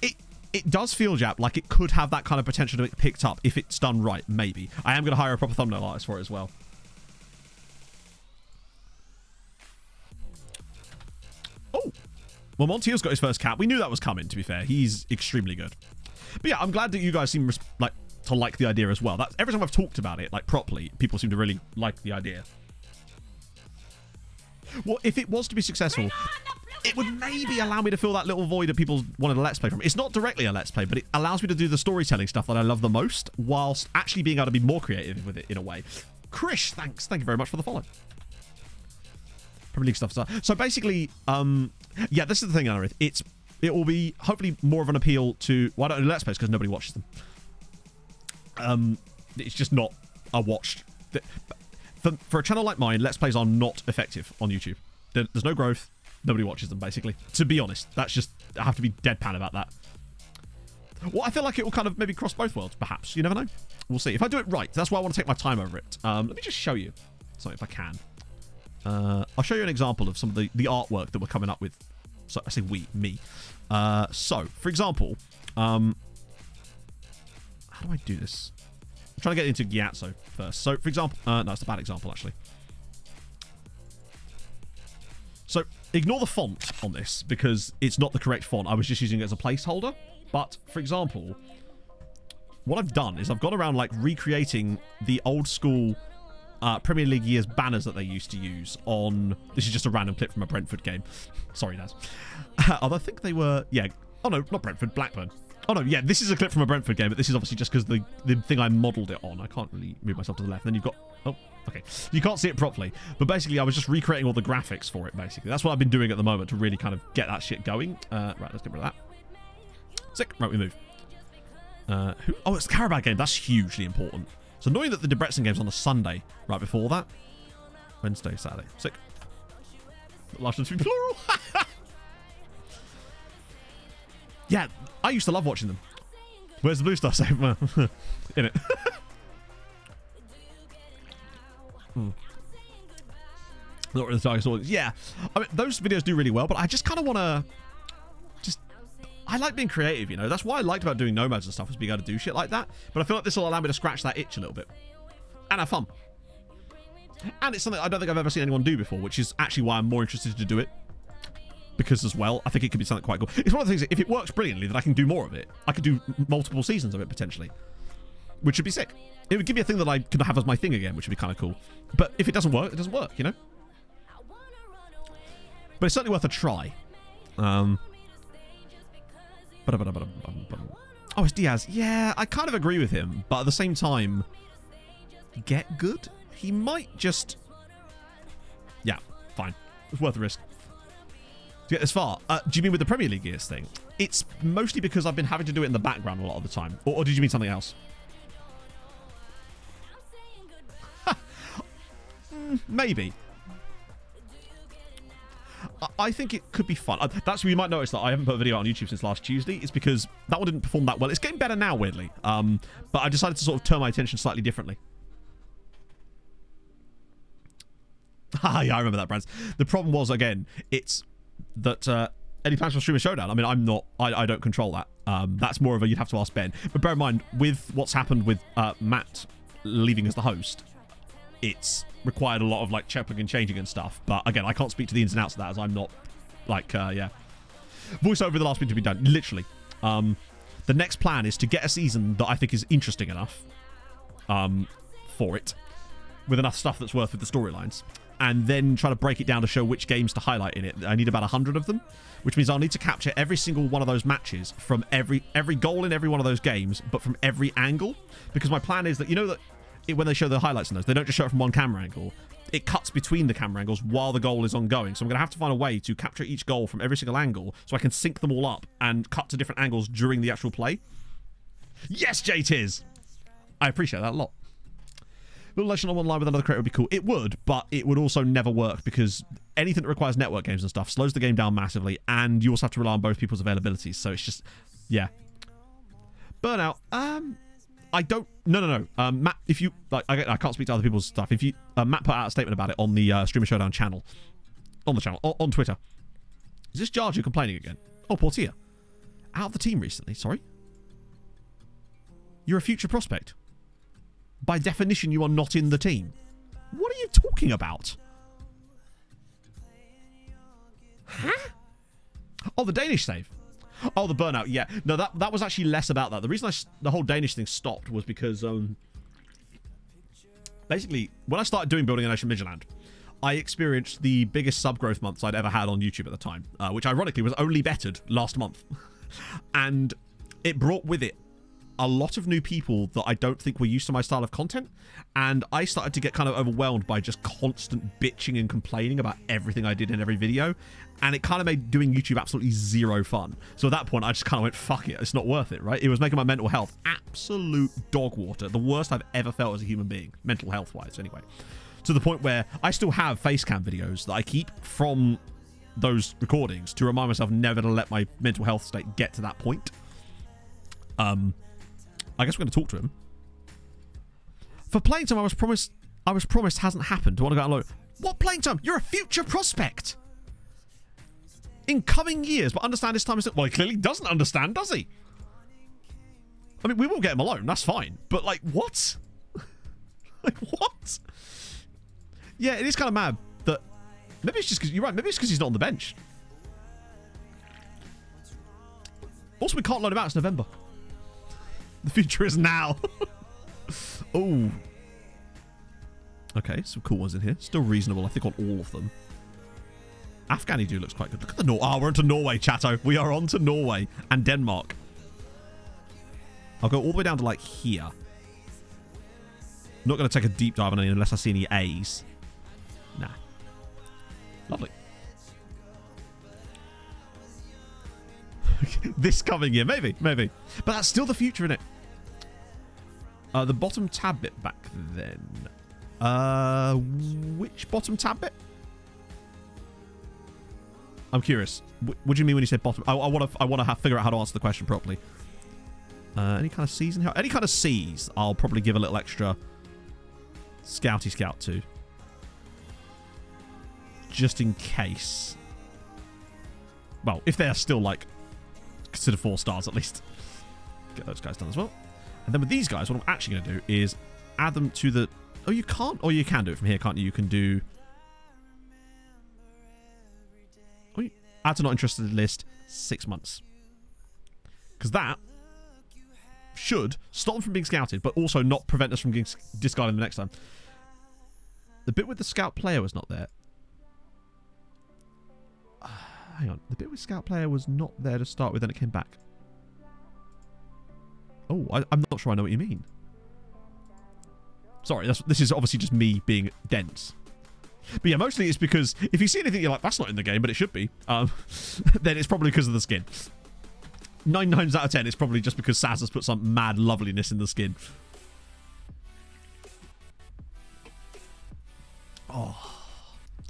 It does feel, Jap, like it could have that kind of potential to be picked up if it's done right, maybe. I am going to hire a proper thumbnail artist for it as well. Oh! Well, Montiel's got his first cap. We knew that was coming, to be fair. He's extremely good. But yeah, I'm glad that you guys seem to like the idea as well. That's, every time I've talked about it, like, properly, people seem to really like the idea. Well, if it was to be successful, it would maybe allow me to fill that little void that people wanted a Let's Play from. It's not directly a Let's Play, but it allows me to do the storytelling stuff that I love the most, whilst actually being able to be more creative with it in a way. Krish, thanks. Thank you very much for the follow. Premier League stuff. So basically, yeah, this is the thing, Anarith. It will be hopefully more of an appeal to... Well, I don't do Let's Plays because nobody watches them. It's just not a watched... For a channel like mine, Let's Plays are not effective on YouTube. There's no growth. Nobody watches them, basically. To be honest, that's just... I have to be deadpan about that. Well, I feel like it will kind of maybe cross both worlds, perhaps. You never know. We'll see. If I do it right, that's why I want to take my time over it. Let me just show you something if I can. I'll show you an example of some of the artwork that we're coming up with. So I say me. So, for example, how do I do this? I'm trying to get into Gyatso first. So, for example, no, it's a bad example, actually. So, ignore the font on this, because it's not the correct font. I was just using it as a placeholder. But, for example, what I've done is I've gone around, like, recreating the old school Premier League Years banners that they used to use on... This is just a random clip from a Brentford game. Sorry, Naz. Although I think they were... Yeah. Oh, no, not Brentford. Blackburn. Oh, no, yeah, this is a clip from a Brentford game, but this is obviously just because the thing I modelled it on. I can't really move myself to the left. And then you've got... Oh, okay. You can't see it properly. But basically, I was just recreating all the graphics for it, basically. That's what I've been doing at the moment to really kind of get that shit going. Right, let's get rid of that. Sick. Right, we move. Oh, it's the Carabao game. That's hugely important. So annoying that the Debrecen game's on a Sunday right before that. Wednesday, Saturday. Sick. Last one to be plural. Yeah, I used to love watching them. Where's the Blue Star save? In it. Not really the target audience. Yeah, I mean, those videos do really well, but I just kind of want to... I like being creative, you know. That's what I liked about doing Nomads and stuff, was being able to do shit like that. But I feel like this will allow me to scratch that itch a little bit. And have fun. And it's something I don't think I've ever seen anyone do before, which is actually why I'm more interested to do it. Because as well, I think it could be something quite cool. It's one of the things, if it works brilliantly, then I can do more of it. I could do multiple seasons of it, potentially. Which would be sick. It would give me a thing that I could have as my thing again, which would be kind of cool. But if it doesn't work, it doesn't work, you know? But it's certainly worth a try. Oh, it's Diaz. Yeah, I kind of agree with him. But at the same time, get good. He might just... Yeah, fine. It's worth the risk. To get this far. Do you mean with the Premier League Gears thing? It's mostly because I've been having to do it in the background a lot of the time. Or did you mean something else? Maybe. I think it could be fun. That's where you might notice that I haven't put a video on YouTube since last Tuesday. It's because that one didn't perform that well. It's getting better now, weirdly. But I decided to sort of turn my attention slightly differently. Yeah, I remember that, Brands. The problem was, again, it's that any plans for Streamer Showdown? I mean, I don't control that. That's more of a you'd have to ask Ben. But bear in mind, with what's happened with Matt leaving as the host, it's required a lot of like checking and changing and stuff. But again, I can't speak to the ins and outs of that as I'm not like yeah. Voiceover the last bit to be done, literally. The next plan is to get a season that I think is interesting enough for it, with enough stuff that's worth with the storylines, and then try to break it down to show which games to highlight in it. I need about 100 of them, which means I'll need to capture every single one of those matches from every goal in every one of those games, but from every angle. Because my plan is that, you know, that when they show the highlights in those, they don't just show it from one camera angle. It cuts between the camera angles while the goal is ongoing. So I'm going to have to find a way to capture each goal from every single angle so I can sync them all up and cut to different angles during the actual play. Yes, JTiz! I appreciate that a lot. Little Legend online with another creator would be cool. It would, but it would also never work because anything that requires network games and stuff slows the game down massively, and you also have to rely on both people's availabilities. So it's just, yeah. Burnout. I don't. No. Matt, if you like, I can't speak to other people's stuff. If you, Matt put out a statement about it on the Streamer Showdown channel, on Twitter. Is this Jarju complaining again? Oh, Portia, out of the team recently. Sorry. You're a future prospect. By definition, you are not in the team. What are you talking about? Huh? Oh, the Danish save. Oh, the burnout. Yeah. No, that was actually less about that. The reason the whole Danish thing stopped was because basically when I started doing Building a Nation Midland, I experienced the biggest sub-growth months I'd ever had on YouTube at the time, which ironically was only bettered last month. And it brought with it a lot of new people that I don't think were used to my style of content, and I started to get kind of overwhelmed by just constant bitching and complaining about everything I did in every video, and it kind of made doing YouTube absolutely zero fun. So at that point I just kind of went, fuck it, it's not worth it, right? It was making my mental health absolute dog water, the worst I've ever felt as a human being, mental health wise anyway, to the point where I still have facecam videos that I keep from those recordings to remind myself never to let my mental health state get to that point. I guess we're going to talk to him. For playing time, I was promised hasn't happened. Do I want to go out and look? What playing time? You're a future prospect. In coming years, but understand this time is... Well, he clearly doesn't understand, does he? I mean, we will get him alone. That's fine. But, like, what? Like, what? Yeah, it is kind of mad that... Maybe it's just because... You're right. Maybe it's because he's not on the bench. Also, we can't load him out. It's November. The future is now. Oh. Okay, some cool ones in here. Still reasonable, I think, on all of them. Afghani dude looks quite good. Look at the we're on to Norway, chatto. We are on to Norway and Denmark. I'll go all the way down to, like, here. Not going to take a deep dive on any unless I see any A's. Nah. Lovely. This coming year, maybe. But that's still the future, isn't it? The bottom tab bit back then. Which bottom tab bit? I'm curious. What do you mean when you say bottom? I want to figure out how to answer the question properly. Any kind of C's in here? Any kind of C's, I'll probably give a little extra Scouty Scout to. Just in case. Well, if they're still, like, consider 4 stars at least. Get those guys done as well. And then with these guys, what I'm actually going to do is add them to the... Oh, you can't? Or you can do it from here, can't you? You can do... Add to not interested list 6 months. Because that should stop them from being scouted, but also not prevent us from getting discarded the next time. The bit with the scout player was not there. Hang on. The bit with scout player was not there to start with, and it came back. Oh, I'm not sure I know what you mean. Sorry, this is obviously just me being dense. But yeah, mostly it's because if you see anything you're like, that's not in the game, but it should be, then it's probably because of the skin. 9 times out of 10, it's probably just because Saz has put some mad loveliness in the skin. Oh.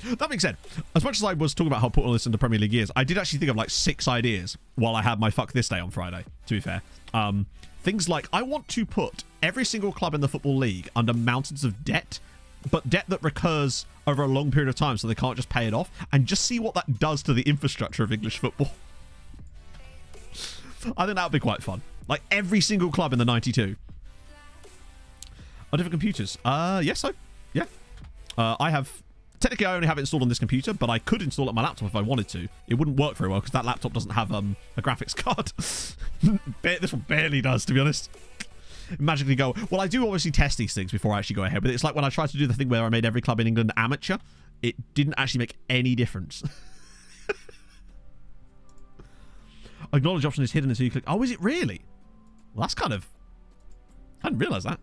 That being said, as much as I was talking about how I put all this into Premier League years, I did actually think of like 6 ideas while I had my Fuck This Day on Friday, to be fair. Things like, I want to put every single club in the Football League under mountains of debt, but debt that recurs over a long period of time so they can't just pay it off, and just see what that does to the infrastructure of English football. I think that would be quite fun. Like every single club in the 92. On different computers? Yes, so. Yeah. I have... Technically, I only have it installed on this computer, but I could install it on my laptop if I wanted to. It wouldn't work very well because that laptop doesn't have a graphics card. This one barely does, to be honest. Magically go. Well, I do obviously test these things before I actually go ahead, but it's like when I tried to do the thing where I made every club in England amateur, it didn't actually make any difference. Acknowledge option is hidden until you click. Oh, is it really? Well, that's kind of... I didn't realise that.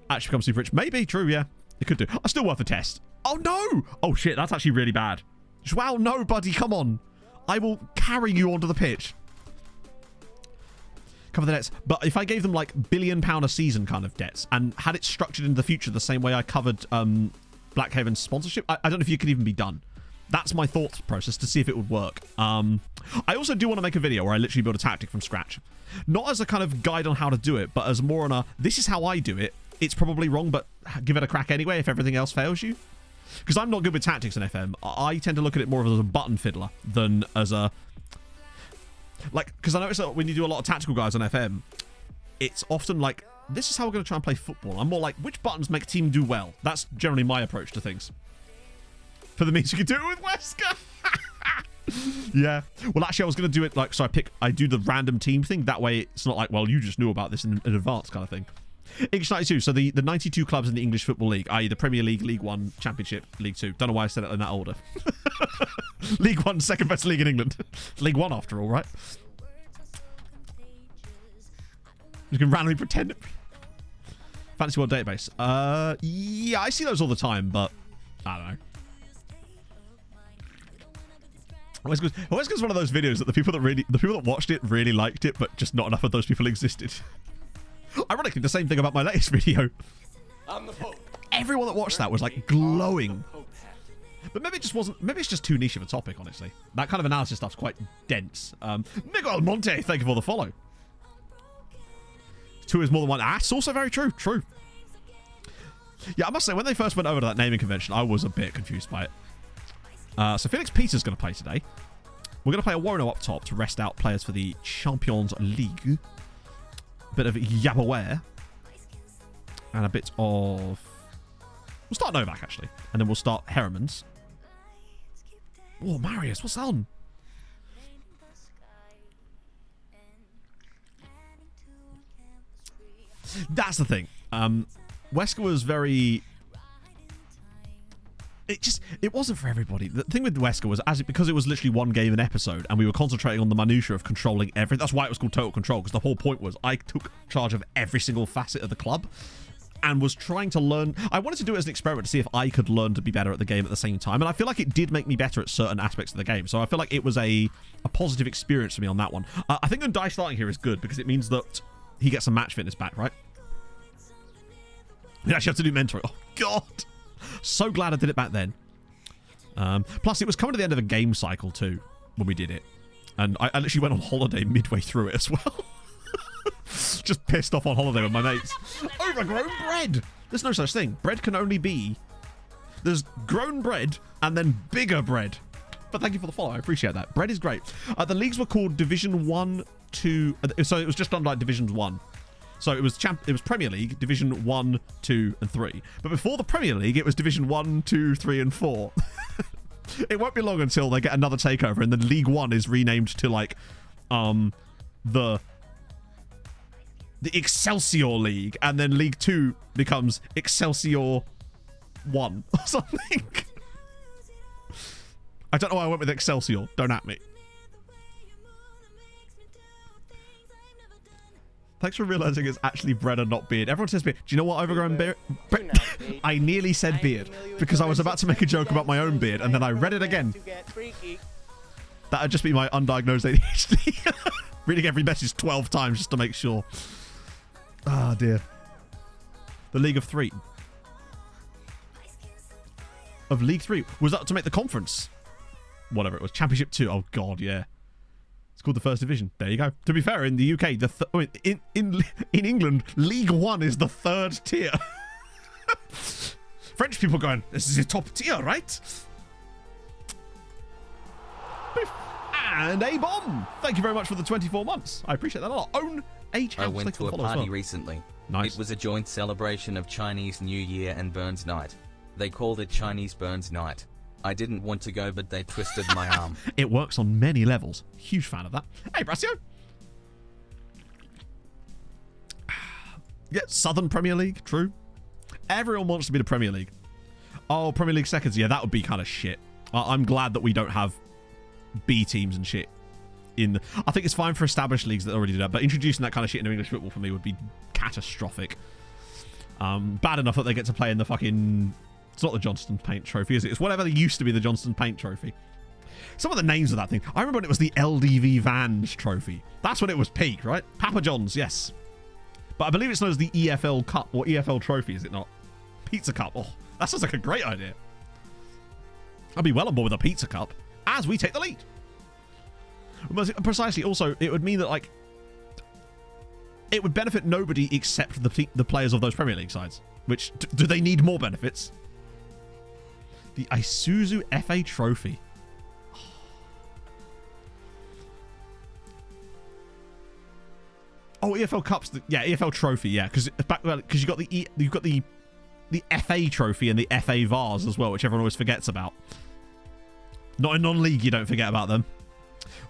Actually become super rich. Maybe, true, yeah. It could do. Oh, still worth a test. Oh, no! Oh, shit, that's actually really bad. Wow, no, buddy, come on. I will carry you onto the pitch. Cover the debts. But if I gave them, like, £1 billion a season kind of debts and had it structured in the future the same way I covered Blackhaven's sponsorship, I don't know if you could even be done. That's my thought process to see if it would work. I also do want to make a video where I literally build a tactic from scratch. Not as a kind of guide on how to do it, but as more on a, this is how I do it. It's probably wrong, but give it a crack anyway if everything else fails you. Because I'm not good with tactics in FM. I tend to look at it more as a button fiddler than as a... Like, because I notice that when you do a lot of tactical guys on FM, it's often like, this is how we're going to try and play football. I'm more like, which buttons make a team do well? That's generally my approach to things. For the means you can do it with Wesker. Yeah. Well, actually, I was going to do it like, so I do the random team thing. That way, it's not like, well, you just knew about this in advance kind of thing. English 92. So the 92 clubs in the English Football League, i.e. the Premier League, League 1, Championship, League 2. Don't know why I said it in that order. League 1, second best league in England. League 1 after all, right? You can randomly pretend. Fantasy World Database. Yeah, I see those all the time, but I don't know. Wesker's one of those videos that the people that watched it really liked it, but just not enough of those people existed. Ironically, the same thing about my latest video. I'm the Pope. Everyone that watched that was like glowing. But maybe it just wasn't. Maybe it's just too niche of a topic, honestly. That kind of analysis stuff's quite dense. Miguel Monte, thank you for the follow. 2 is more than 1. Ah, it's also very true. True. Yeah, I must say, when they first went over to that naming convention, I was a bit confused by it. So Felix Peters going to play today. We're going to play a Warno up top to rest out players for the Champions League. Bit of Yabaware. And a bit of... We'll start Novak, actually. And then we'll start Heremans. Oh, Marius, what's on? That's the thing. Wesker was very... It wasn't for everybody. The thing with Wesker was, because it was literally one game an episode, and we were concentrating on the minutiae of controlling everything. That's why it was called Total Control, because the whole point was I took charge of every single facet of the club and was trying to learn. I wanted to do it as an experiment to see if I could learn to be better at the game at the same time, and I feel like it did make me better at certain aspects of the game. So I feel like it was a positive experience for me on that one. I think Undai starting here is good because it means that he gets some match fitness back, right? We actually have to do mentoring. Oh, God. So glad I did it back then. Plus, it was coming to the end of a game cycle, too, when we did it. And I literally went on holiday midway through it as well. Just pissed off on holiday with my mates. Overgrown bread! There's no such thing. Bread can only be... There's grown bread and then bigger bread. But thank you for the follow. I appreciate that. Bread is great. The leagues were called Division 1, 2... So it was just done like Division 1. So it was Premier League, Division 1, 2, and 3. But before the Premier League, it was Division 1, 2, 3, and 4. It won't be long until they get another takeover, and then League 1 is renamed to, like, the Excelsior League, and then League 2 becomes Excelsior 1 or something. I don't know why I went with Excelsior. Don't at me. Thanks for realizing it's actually bread and not beard. Everyone says beard. Do you know what overgrown beard? I nearly said beard because I was about to make a joke about my own beard and then I read it again. That would just be my undiagnosed ADHD. Reading every message 12 times just to make sure. Ah, dear. The League of Three. Of League 3. Was that to make the conference? Whatever it was. Championship 2. Oh, God, yeah. It's called the First Division. There you go. To be fair, in the UK, in England, League 1 is the 3rd tier. French people going, this is a top tier, right? And a bomb. Thank you very much for the 24 months. I appreciate that a lot. Own a channel. I went to a party recently. Nice. It was a joint celebration of Chinese New Year and Burns Night. They called it Chinese Burns Night. I didn't want to go, but they twisted my arm. It works on many levels. Huge fan of that. Hey, Brasio. Yeah, Southern Premier League. True. Everyone wants to be the Premier League. Oh, Premier League seconds. Yeah, that would be kind of shit. I'm glad that we don't have B teams and shit. I think it's fine for established leagues that already do that, but introducing that kind of shit into English football for me would be catastrophic. Bad enough that they get to play in the fucking... It's not the Johnston Paint Trophy, is it? It's whatever used to be the Johnston Paint Trophy. Some of the names of that thing. I remember when it was the LDV Vans Trophy. That's when it was peak, right? Papa John's, yes. But I believe it's known as the EFL Cup or EFL Trophy, is it not? Pizza Cup. Oh, that sounds like a great idea. I'd be well on board with a Pizza Cup as we take the lead. Precisely. Also, it would mean that, like, it would benefit nobody except the players of those Premier League sides. Which, do they need more benefits? The Isuzu FA Trophy. Oh, EFL Cups. Yeah, EFL Trophy. Yeah, because you got you've got the FA Trophy and the FA Vars as well, which everyone always forgets about. Not in non-league, you don't forget about them.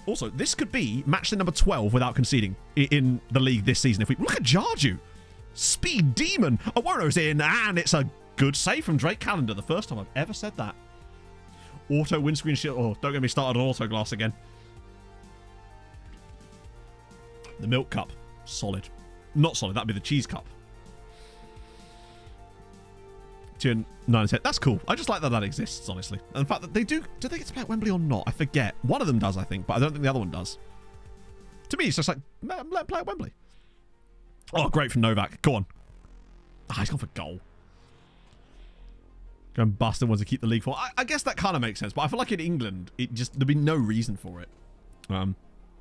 Also, this could be match day number 12 without conceding in the league this season. If we look at Jarju, Speed Demon, Awono's in, and it's a good save from Drake Callender. The first time I've ever said that. Auto windscreen shield. Oh, don't get me started on auto glass again. The Milk Cup, solid. Not solid. That'd be the Cheese Cup. 9 set. That's cool. I just like that exists, honestly. And the fact that they do they get to play at Wembley or not? I forget. One of them does, I think, but I don't think the other one does. To me, it's just like, let them play at Wembley. Oh, great from Novak. Go on. Ah, he's gone for goal. Go and bust and wants to keep the league for. I guess that kind of makes sense, but I feel like in England, there'd be no reason for it.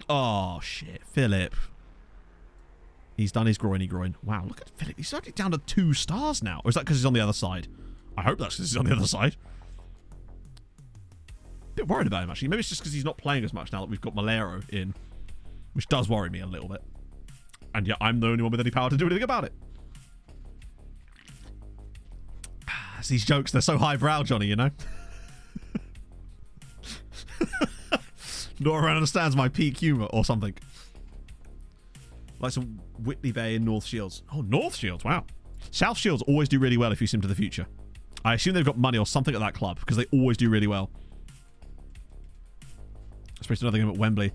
Oh, shit. Philip. He's done his groiny groin. Wow, look at Philip. He's already down to 2 stars now. Or is that because he's on the other side? I hope that's because he's on the other side. A bit worried about him, actually. Maybe it's just because he's not playing as much now that we've got Malero in. Which does worry me a little bit. And yet I'm the only one with any power to do anything about it. It's these jokes, they're so highbrow, Johnny, you know? No one understands my peak humour or something. Like some Whitley Bay in North Shields. Oh, North Shields, wow. South Shields always do really well if you sim to the future. I assume they've got money or something at that club because they always do really well. Especially another game at Wembley.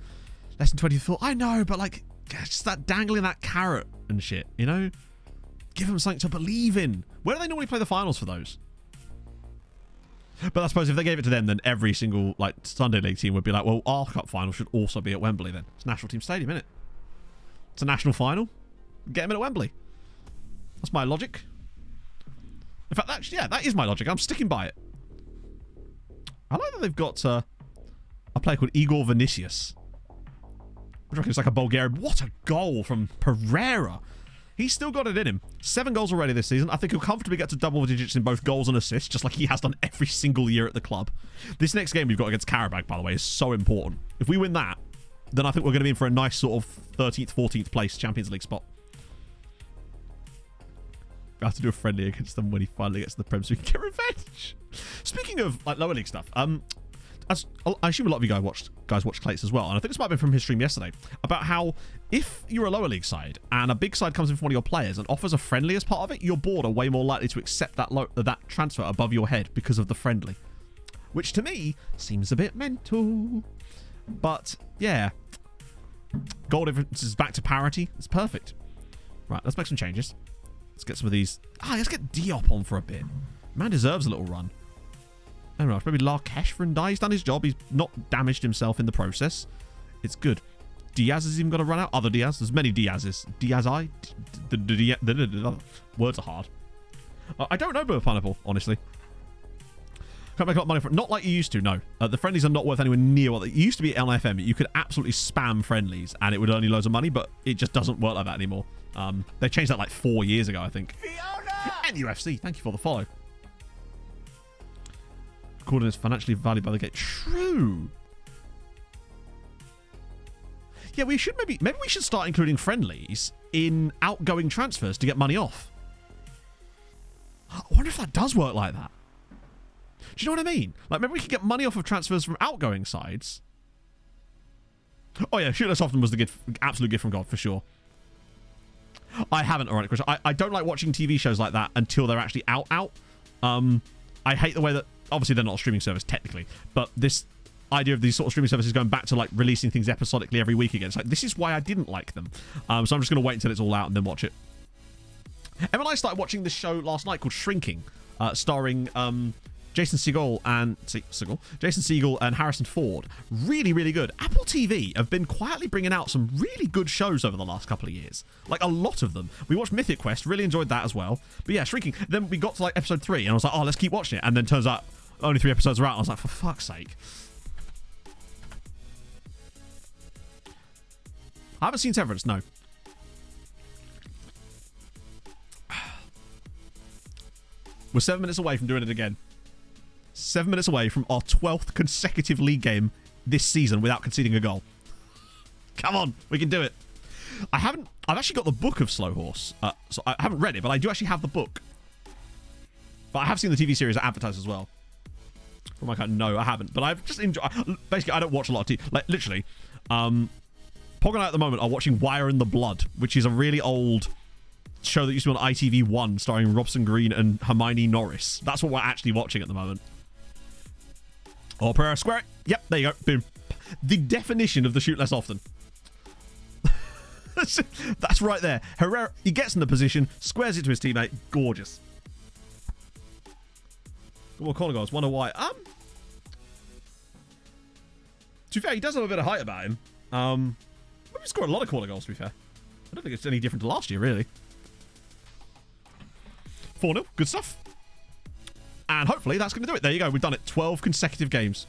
Less than 24. I know, but like, just that dangling that carrot and shit, you know? Give them something to believe in. Where do they normally play the finals for those? But I suppose if they gave it to them, then every single like Sunday League team would be like, well, our cup final should also be at Wembley then. It's National Team Stadium, isn't it? It's a national final. Get them in at Wembley. That's my logic. In fact, that is my logic. I'm sticking by it. I like that they've got a player called Igor Vinicius. Which I reckon it's like a Bulgarian. What a goal from Pereira. He's still got it in him. 7 goals already this season. I think he'll comfortably get to double digits in both goals and assists, just like he has done every single year at the club. This next game we've got against Karabakh, by the way, is so important. If we win that, then I think we're going to be in for a nice sort of 13th, 14th place Champions League spot. I have to do a friendly against them when he finally gets to the Prem so we can get revenge. Speaking of like lower league stuff, I assume a lot of you guys watched Clates as well, and I think this might have been from his stream yesterday, about how if you're a lower league side and a big side comes in from one of your players and offers a friendly as part of it, your board are way more likely to accept that transfer above your head because of the friendly. Which to me seems a bit mental. But yeah, goal difference is back to parity. It's perfect. Right, let's make some changes. Let's get some of these. Let's get Diop on for a bit. Man deserves a little run. I don't know. Maybe Larkesh for Ndai. He's done his job. He's not damaged himself in the process. It's good. Diaz has even got to run out. Other Diaz. There's many Diazes. Diaz-I? Words are hard. I don't know Blue Pineapple, honestly. Can't make a lot of money for it. Not like you used to, no. The friendlies are not worth anywhere near what they used to be on FM. You could absolutely spam friendlies and it would earn you loads of money, but it just doesn't work like that anymore. They changed that like 4 years ago, I think. Fiona! And UFC, thank you for the follow. Recording is financially valued by the game. True. Yeah, we should maybe we should start including friendlies in outgoing transfers to get money off. I wonder if that does work like that. Do you know what I mean? Like, maybe we could get money off of transfers from outgoing sides. Oh yeah, Shoot Less Often was the gift, absolute gift from God, for sure. I haven't, alright, Chris. I don't like watching TV shows like that until they're actually out. I hate the way that, obviously they're not a streaming service, technically, but this idea of these sort of streaming services going back to, like, releasing things episodically every week again. It's like, this is why I didn't like them. So I'm just going to wait until it's all out and then watch it. Em and I started watching this show last night called Shrinking, starring Jason Segel and Harrison Ford. Really, really good. Apple TV have been quietly bringing out some really good shows over the last couple of years. Like, a lot of them. We watched Mythic Quest, really enjoyed that as well. But yeah, Shrinking. Then we got to, like, episode 3, and I was like, oh, let's keep watching it. And then turns out only 3 episodes are out. I was like, for fuck's sake. I haven't seen Severance, no. We're 7 minutes away from doing it again. 7 minutes away from our 12th consecutive league game this season without conceding a goal. Come on, we can do it. I've actually got the book of Slow Horse. So I haven't read it, but I do actually have the book. But I have seen the TV series advertised as well. From my kind, no, I haven't. But I've just enjoyed. Basically, I don't watch a lot of TV. Like, literally, Pog and I at the moment are watching Wire in the Blood, which is a really old show that used to be on ITV1 starring Robson Green and Hermione Norris. That's what we're actually watching at the moment. Oh, Pereira Square. Yep, there you go. Boom. The definition of the shoot less often. That's right there. Herrera, he gets in the position, squares it to his teammate. Gorgeous. Well, corner goals. Wonder why. To be fair, he does have a bit of height about him. Maybe he scored a lot of corner goals, to be fair. I don't think it's any different to last year, really. 4-0. Good stuff. And hopefully that's going to do it. There you go. We've done it. 12 consecutive games.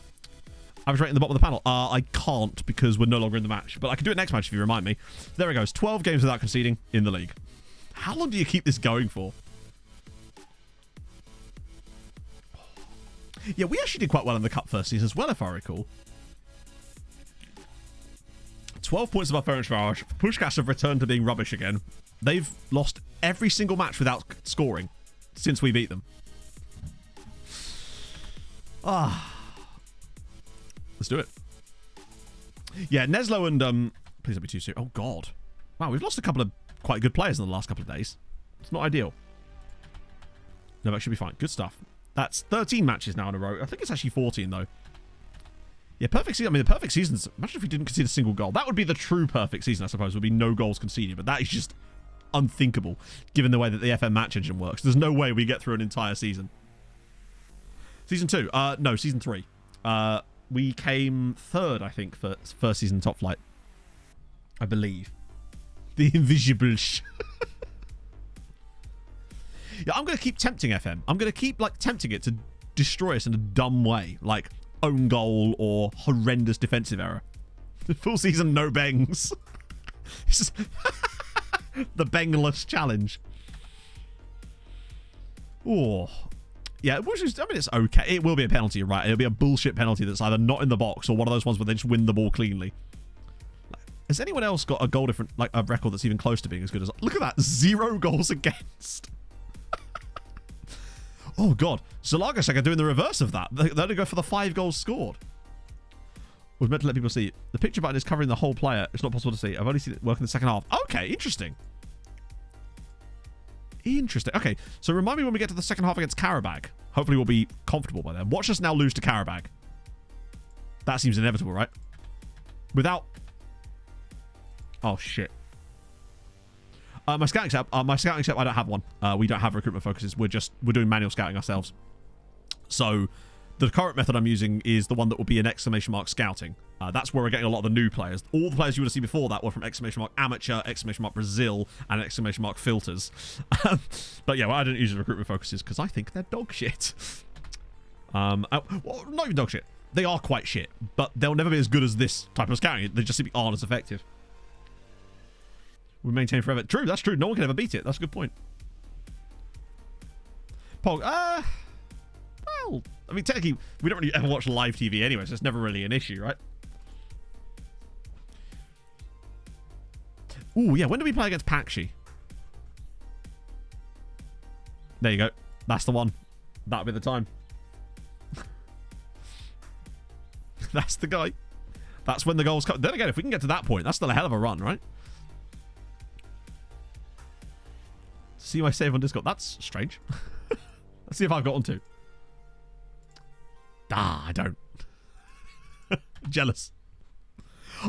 Average rating at the bottom of the panel. I can't because we're no longer in the match. But I can do it next match if you remind me. There it goes. 12 games without conceding in the league. How long do you keep this going for? Yeah, we actually did quite well in the Cup first season as well, if I recall. 12 points above Ferencváros. Puskás have returned to being rubbish again. They've lost every single match without scoring since we beat them. Let's do it. Yeah, Neslo and please don't be too serious. Oh god. Wow, we've lost a couple of quite good players in the last couple of days. It's not ideal. No, that should be fine. Good stuff. That's 13 matches now in a row. I think it's actually 14 though. Yeah, perfect season. I mean, the perfect season's... Imagine if we didn't concede a single goal. That would be the true perfect season, I suppose. Would be no goals conceded. But that is just unthinkable, given the way that the FM match engine works. There's no way we get through an entire season. Season 2. No, season 3. We came third, I think, for first season Top Flight. I believe. The Invisibles. Yeah, I'm going to keep tempting FM. I'm going to keep, like, tempting it to destroy us in a dumb way. Like, own goal or horrendous defensive error. Full season, no bangs. This is the bangless challenge. Oh. Yeah, which is, I mean, it's okay. It will be a penalty, right? It'll be a bullshit penalty that's either not in the box or one of those ones where they just win the ball cleanly. Has anyone else got a goal different, like a record that's even close to being as good as... Look at that. 0 goals against. Oh, God. Zalagasek are doing the reverse of that. They're going to go for the 5 goals scored. Was meant to let people see. The picture button is covering the whole player. It's not possible to see. I've only seen it work in the second half. Okay, interesting. Interesting. Okay, so remind me when we get to the second half against Karabag. Hopefully we'll be comfortable by then. Watch us now lose to Karabag. That seems inevitable, right? Without... Oh, shit. My scouting setup, I don't have one. We don't have recruitment focuses. We're doing manual scouting ourselves. So the current method I'm using is the one that will be an exclamation mark scouting. That's where we're getting a lot of the new players. All the players you would have seen before that were from exclamation mark amateur, exclamation mark Brazil, and exclamation mark filters. But yeah, well, I don't use recruitment focuses because I think they're dog shit. Well, not even dog shit. They are quite shit, but they'll never be as good as this type of scouting. They just simply aren't as effective. We maintain forever. True, that's true. No one can ever beat it. That's a good point. Pog, well, I mean, technically, we don't really ever watch live TV anyway, so it's never really an issue, right? Ooh, yeah, when do we play against Pakshi? There you go. That's the one. That'll be the time. That's the guy. That's when the goals come. Then again, if we can get to that point, that's still a hell of a run, right? See my save on Discord. That's strange. Let's see if I've got on to. I don't. Jealous.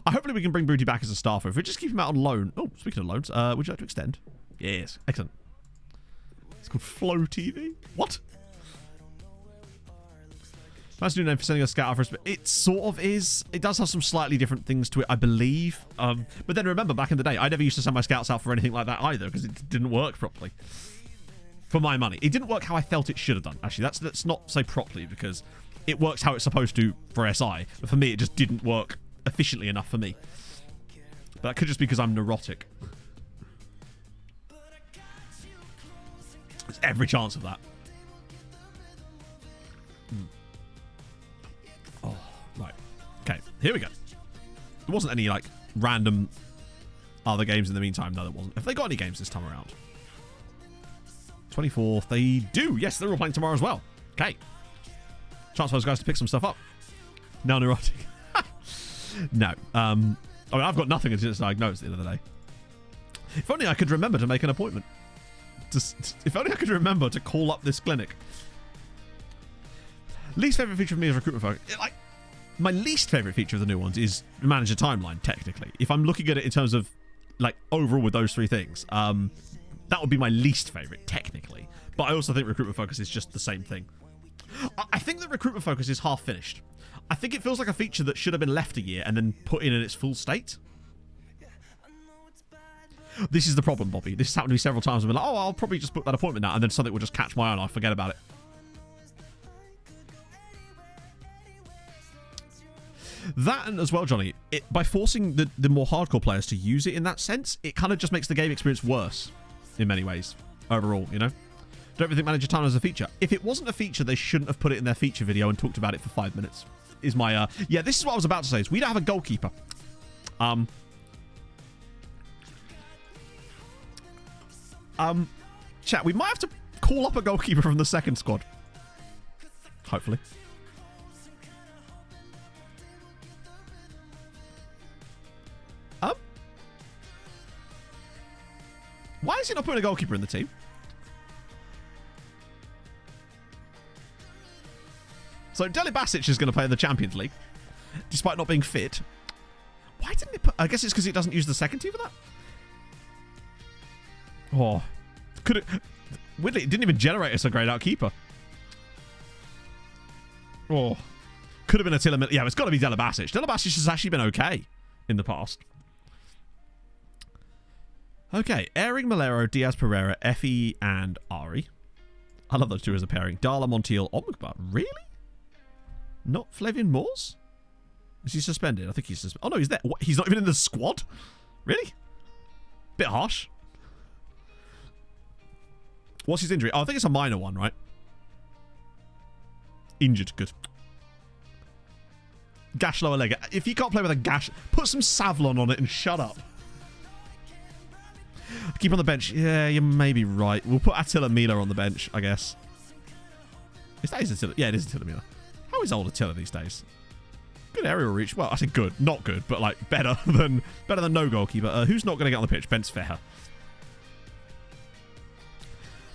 Hopefully we can bring Booty back as a staffer. If we just keep him out on loan. Oh, speaking of loans, would you like to extend? Yes. Excellent. It's called Flow TV. What? That's a new name for sending a scout out for us, but it sort of is. It does have some slightly different things to it, I believe. But then remember, back in the day, I never used to send my scouts out for anything like that either, because it didn't work properly. For my money. It didn't work how I felt it should have done. Actually, let's not say properly, because it works how it's supposed to for SI. But for me, it just didn't work efficiently enough for me. But that could just be because I'm neurotic. There's every chance of that. Oh, right. Okay, here we go. There wasn't any, like, random other games in the meantime. No, there wasn't. Have they got any games this time around? 24th, they do. Yes, they're all playing tomorrow as well. Okay. Chance for those guys to pick some stuff up. No, neurotic. No. I mean, I've got nothing until it's diagnosed at the end of the day. If only I could remember to make an appointment. If only I could remember to call up this clinic. Least favourite feature for me is recruitment focus. Like, my least favourite feature of the new ones is manager timeline, technically. If I'm looking at it in terms of, like, overall with those three things, that would be my least favourite, technically. But I also think recruitment focus is just the same thing. I think that recruitment focus is half finished. I think it feels like a feature that should have been left a year and then put in its full state. This is the problem, Bobby. This has happened to me several times. I've been like, oh, I'll probably just book that appointment now, and then something will just catch my eye and I'll forget about it. That, and as well, Johnny, by forcing the more hardcore players to use it in that sense, it kind of just makes the game experience worse in many ways overall, you know? Don't really think manager time is a feature. If it wasn't a feature, they shouldn't have put it in their feature video and talked about it for 5 minutes. Is my yeah, this is what I was about to say. Is we don't have a goalkeeper. Chat, we might have to call up a goalkeeper from the second squad. Hopefully. Why is he not putting a goalkeeper in the team? So Deli Basic is going to play in the Champions League, despite not being fit. Why didn't it put... I guess it's because it doesn't use the second team for that? Oh. Could it... Weirdly, it didn't even generate us a grayed out keeper. Oh. Could have been Attila... Yeah, it's got to be Deli Basic. Deli Basic has actually been okay in the past. Okay. Airing Malero, Diaz Pereira, Effie, and Ari. I love those two as a pairing. Darla, Montiel, Omnigbot. Really? Not Flavian Moores? Is he suspended? I think he's suspended. Oh, no, he's there. What? He's not even in the squad? Really? Bit harsh. What's his injury? Oh, I think it's a minor one, right? Injured. Good. Gash lower leg. If you can't play with a gash, put some Savlon on it and shut up. Keep on the bench. Yeah, you may be right. We'll put Attila Mila on the bench, I guess. Is that Attila? Yeah, it is Attila Mila. How is old Attila these days? Good aerial reach. Well, I say good. Not good, but like better than no goalkeeper. Who's not going to get on the pitch? Bence Feher.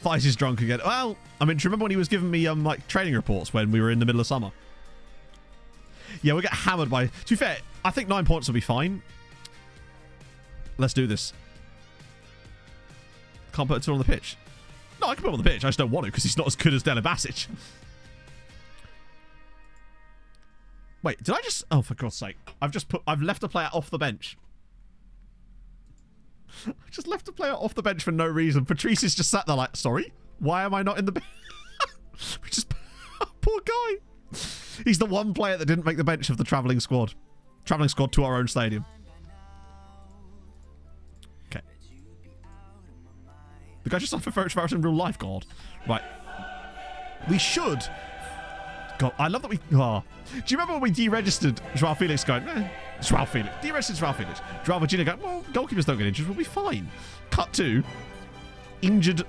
Thies is drunk again. Well, I mean, do you remember when he was giving me like training reports when we were in the middle of summer? Yeah, we'll get hammered by... To be fair, I think 9 points will be fine. Let's do this. Can't put Arturo on the pitch. No, I can put him on the pitch. I just don't want to because he's not as good as Delibasic. Wait, did I just... Oh, for God's sake. I've left a player off the bench. I just left a player off the bench for no reason. Patrice is just sat there like, sorry? Why am I not in the bench? Poor guy. He's the one player that didn't make the bench of the travelling squad. Travelling squad to our own stadium. Okay. The guy just suffered for in real life, God. Right. We should... God, I love that we... Oh. Do you remember when we deregistered Joao Felix going... Joao Felix. Deregistered Joao Felix. Joao Virginia going, well, goalkeepers don't get injured. We'll be fine. Cut to... Injured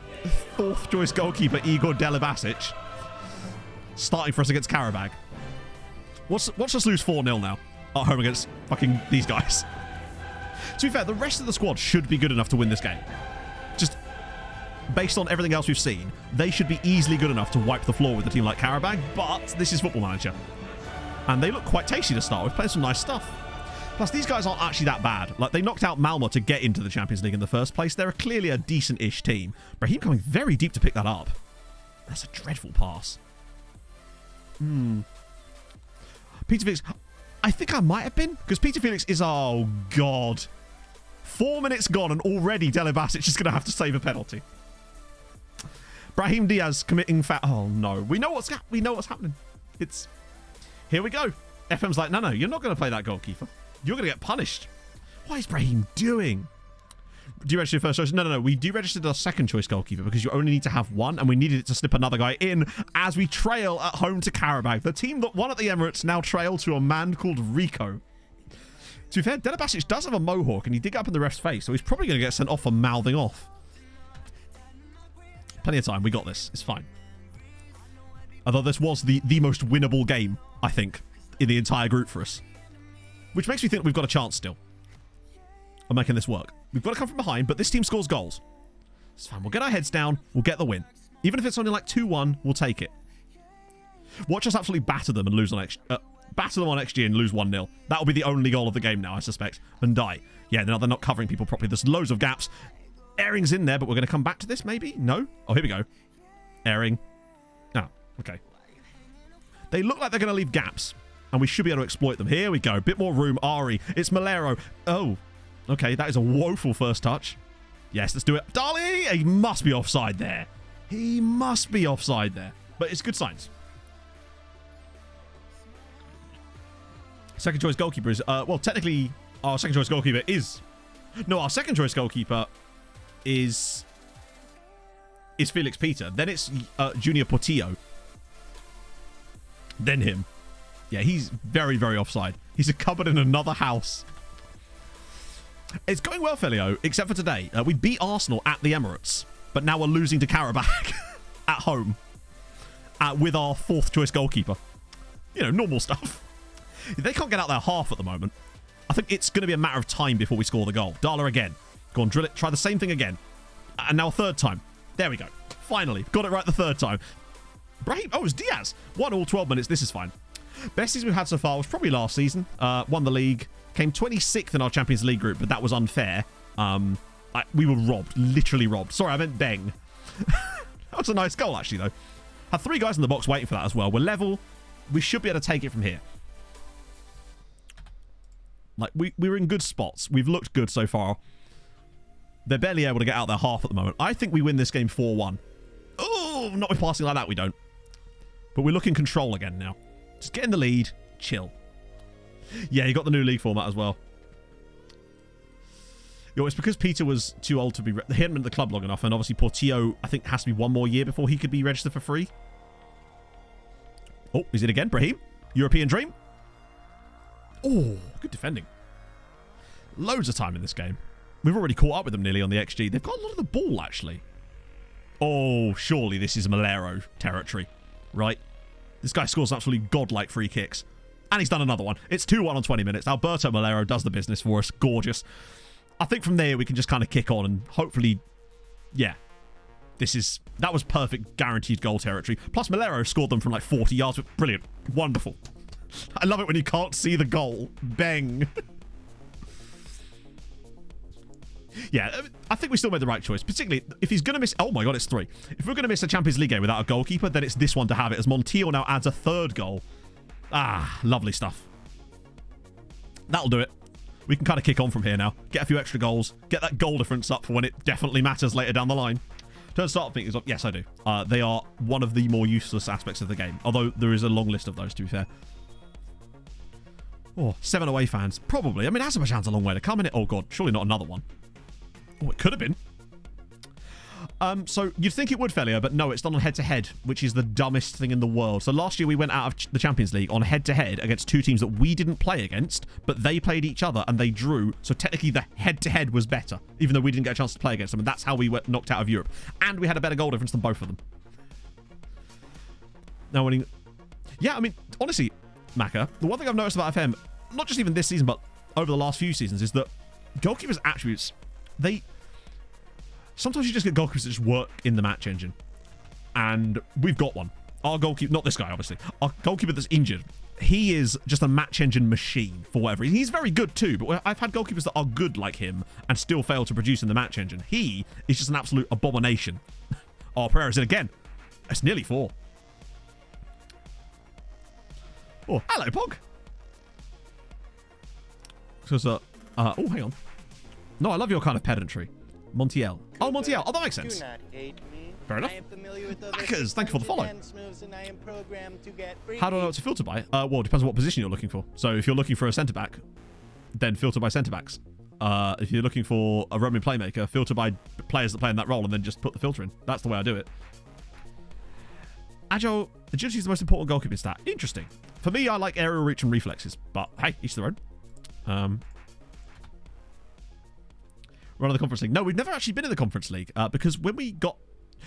fourth choice goalkeeper Igor Delibasic starting for us against Karabag. Watch us lose 4-0 now at home against fucking these guys. To be fair, the rest of the squad should be good enough to win this game. Just based on everything else we've seen, they should be easily good enough to wipe the floor with a team like Karabag, but this is Football Manager. And they look quite tasty to start with, playing some nice stuff. Plus, these guys aren't actually that bad. Like, they knocked out Malmo to get into the Champions League in the first place. They're clearly a decent-ish team. Brahim coming very deep to pick that up. That's a dreadful pass. Peter Felix... I think I might have been, because Peter Felix is... Oh, God. 4 minutes gone, and already Delibasic is going to have to save a penalty. Brahim Diaz committing Oh, no. We know what's happening. It's... Here we go. FM's like, no, you're not going to play that goalkeeper. You're going to get punished. What is Brahim doing? Deregistered your first choice? No. We deregistered our second choice goalkeeper because you only need to have one, and we needed it to slip another guy in as we trail at home to Karabag. The team that won at the Emirates now trail to a man called Rico. To be fair, Delibasic does have a mohawk, and he did get up in the ref's face, so he's probably going to get sent off for mouthing off. Plenty of time. We got this. It's fine. Although this was the most winnable game, I think, in the entire group for us. Which makes me think we've got a chance still of making this work. We've got to come from behind, but this team scores goals. It's fine. We'll get our heads down. We'll get the win. Even if it's only like 2-1, we'll take it. Watch us absolutely batter them and lose on batter them on XG and lose 1-0. That will be the only goal of the game now, I suspect. And die. Yeah, they're not covering people properly. There's loads of gaps. Airing's in there, but we're going to come back to this, maybe? No? Oh, here we go. Airing. Oh, okay. They look like they're going to leave gaps. And we should be able to exploit them. Here we go. Bit more room. Ari. It's Malero. Oh. Okay, that is a woeful first touch. Yes, let's do it. Dali! He must be offside there. He must be offside there. But it's good signs. Second choice goalkeeper is... well, technically, our second choice goalkeeper is... No, our second choice goalkeeper is Felix Peter. Then it's Junior Portillo. Then him. Yeah, he's very, very offside. He's a cupboard in another house. It's going well, Felio, except for today. We beat Arsenal at the Emirates, but now we're losing to Karabakh at home with our fourth choice goalkeeper. You know, normal stuff. They can't get out their half at the moment. I think it's going to be a matter of time before we score the goal. Dala again. Go on, drill it. Try the same thing again. And now a third time. There we go. Finally. Got it right the third time. Brahim. Oh, it's Diaz. 1-1, 12 minutes. This is fine. Best season we've had so far was probably last season. Won the league. Came 26th in our Champions League group, but that was unfair. We were robbed. Literally robbed. Sorry, I meant bang. That was a nice goal, actually, though. Had 3 guys in the box waiting for that as well. We're level. We should be able to take it from here. Like, we're in good spots. We've looked good so far. They're barely able to get out their half at the moment. I think we win this game 4-1. Oh, not with passing like that, we don't. But we're looking control again now. Just get in the lead. Chill. Yeah, you got the new league format as well. Yo, it's because Peter was too old to be... He hadn't been at the club long enough, and obviously Portillo, I think, has to be 1 more year before he could be registered for free. Oh, is it again? Brahim? European dream? Oh, good defending. Loads of time in this game. We've already caught up with them nearly on the XG. They've got a lot of the ball, actually. Oh, surely this is Malero territory, right? This guy scores absolutely godlike free kicks. And he's done another one. It's 2-1 on 20 minutes. Alberto Malero does the business for us. Gorgeous. I think from there we can just kind of kick on and hopefully, yeah. That was perfect guaranteed goal territory. Plus Malero scored them from like 40 yards. Brilliant. Wonderful. I love it when you can't see the goal. Bang. Yeah, I think we still made the right choice, particularly if he's going to miss... Oh my god, it's 3. If we're going to miss a Champions League game without a goalkeeper, then it's this one to have it, as Montiel now adds a 3rd goal. Ah, lovely stuff. That'll do it. We can kind of kick on from here now. Get a few extra goals. Get that goal difference up for when it definitely matters later down the line. Turn start things. Yes, I do. They are one of the more useless aspects of the game. Although there is a long list of those, to be fair. Oh, 7 away fans. Probably. I mean, Azerbaijan's a long way to come in it. Oh, God. Surely not another one. Oh, it could have been. So you'd think it would, Felia, but no, it's done on head-to-head, which is the dumbest thing in the world. So last year we went out of the Champions League on head-to-head against 2 teams that we didn't play against, but they played each other and they drew. So technically the head-to-head was better, even though we didn't get a chance to play against them. And that's how we were knocked out of Europe. And we had a better goal difference than both of them. Now, yeah, I mean, honestly, Maka, the one thing I've noticed about FM, not just even this season, but over the last few seasons, is that goalkeepers' attributes, sometimes you just get goalkeepers that just work in the match engine. And we've got one. Our goalkeeper, not this guy, obviously. Our goalkeeper that's injured, he is just a match engine machine for whatever reason. He's very good too, but I've had goalkeepers that are good like him and still fail to produce in the match engine. He is just an absolute abomination. Oh, Pereira's in again. It's nearly 4. Oh, hello, Pog. So, oh, hang on. No, I love your kind of pedantry. Montiel. Oh, Montiel. Oh, that makes sense. Fair enough. Hackers, thank you for the follow. How do I know what to filter by? Well, it depends on what position you're looking for. So if you're looking for a centre-back, then filter by centre-backs. If you're looking for a roaming playmaker, filter by players that play in that role and then just put the filter in. That's the way I do it. Agility is the most important goalkeeping stat. Interesting. For me, I like aerial reach and reflexes, but hey, each their own. Run of the Conference League. No, we've never actually been in the Conference League because when we got...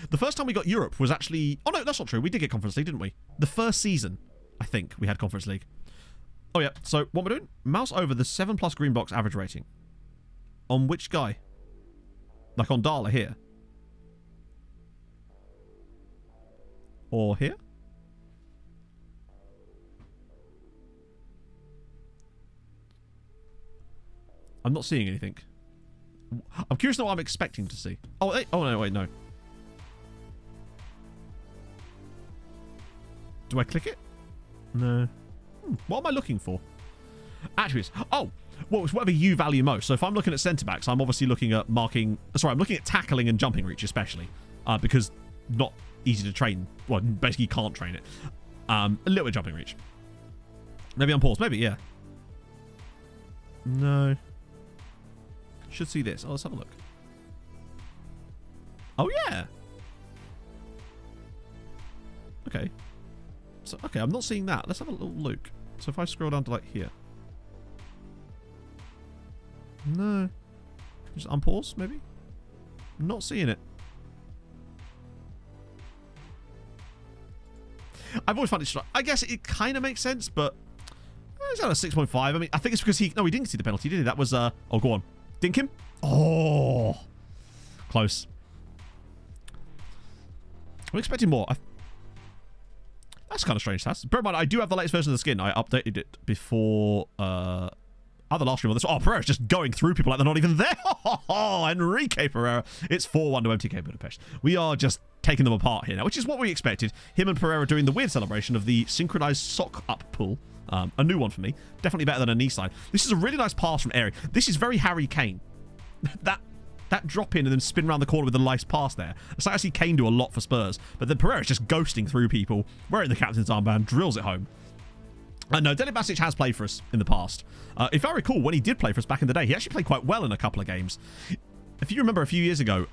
The first time we got Europe was actually... Oh, no, that's not true. We did get Conference League, didn't we? The first season, I think, we had Conference League. Oh, yeah. So, what we're doing? Mouse over the 7+ green box average rating. On which guy? Like on Dala here? Or here? I'm not seeing anything. I'm curious to know what I'm expecting to see. Oh, hey, oh no, wait, no. Do I click it? No. What am I looking for? Attributes. Oh, well, it's whatever you value most. So if I'm looking at centre-backs, I'm obviously looking at marking... Sorry, I'm looking at tackling and jumping reach especially. Because not easy to train. Well, basically you can't train it. A little bit of jumping reach. Maybe on pause. Maybe, yeah. No. Should see this. Oh, let's have a look. Oh, yeah. Okay. So, okay, I'm not seeing that. Let's have a little look. So if I scroll down to like here. No. Just unpause, maybe? Not seeing it. I've always found it... I guess it kind of makes sense, but... It's at a 6.5. I mean, I think it's because he... No, he didn't see the penalty, did he? That was... Oh, go on. Dink him? Oh. Close. I'm expecting more. That's kind of strange. Bear in mind, I do have the latest version of the skin. I updated it before... Other last stream on this. Oh, Pereira's just going through people like they're not even there. Oh, Enrique Pereira. It's 4-1 to MTK Budapest. We are just taking them apart here now, which is what we expected. Him and Pereira doing the weird celebration of the synchronized sock up pull. A new one for me. Definitely better than a knee slide. This is a really nice pass from Airy. This is very Harry Kane. That drop in and then spin around the corner with a nice pass there. It's like I see Kane do a lot for Spurs. But then Pereira's just ghosting through people, wearing the captain's armband, drills it home. No, Deli Basic has played for us in the past. If I recall, when he did play for us back in the day, he actually played quite well in a couple of games. If you remember a few years ago,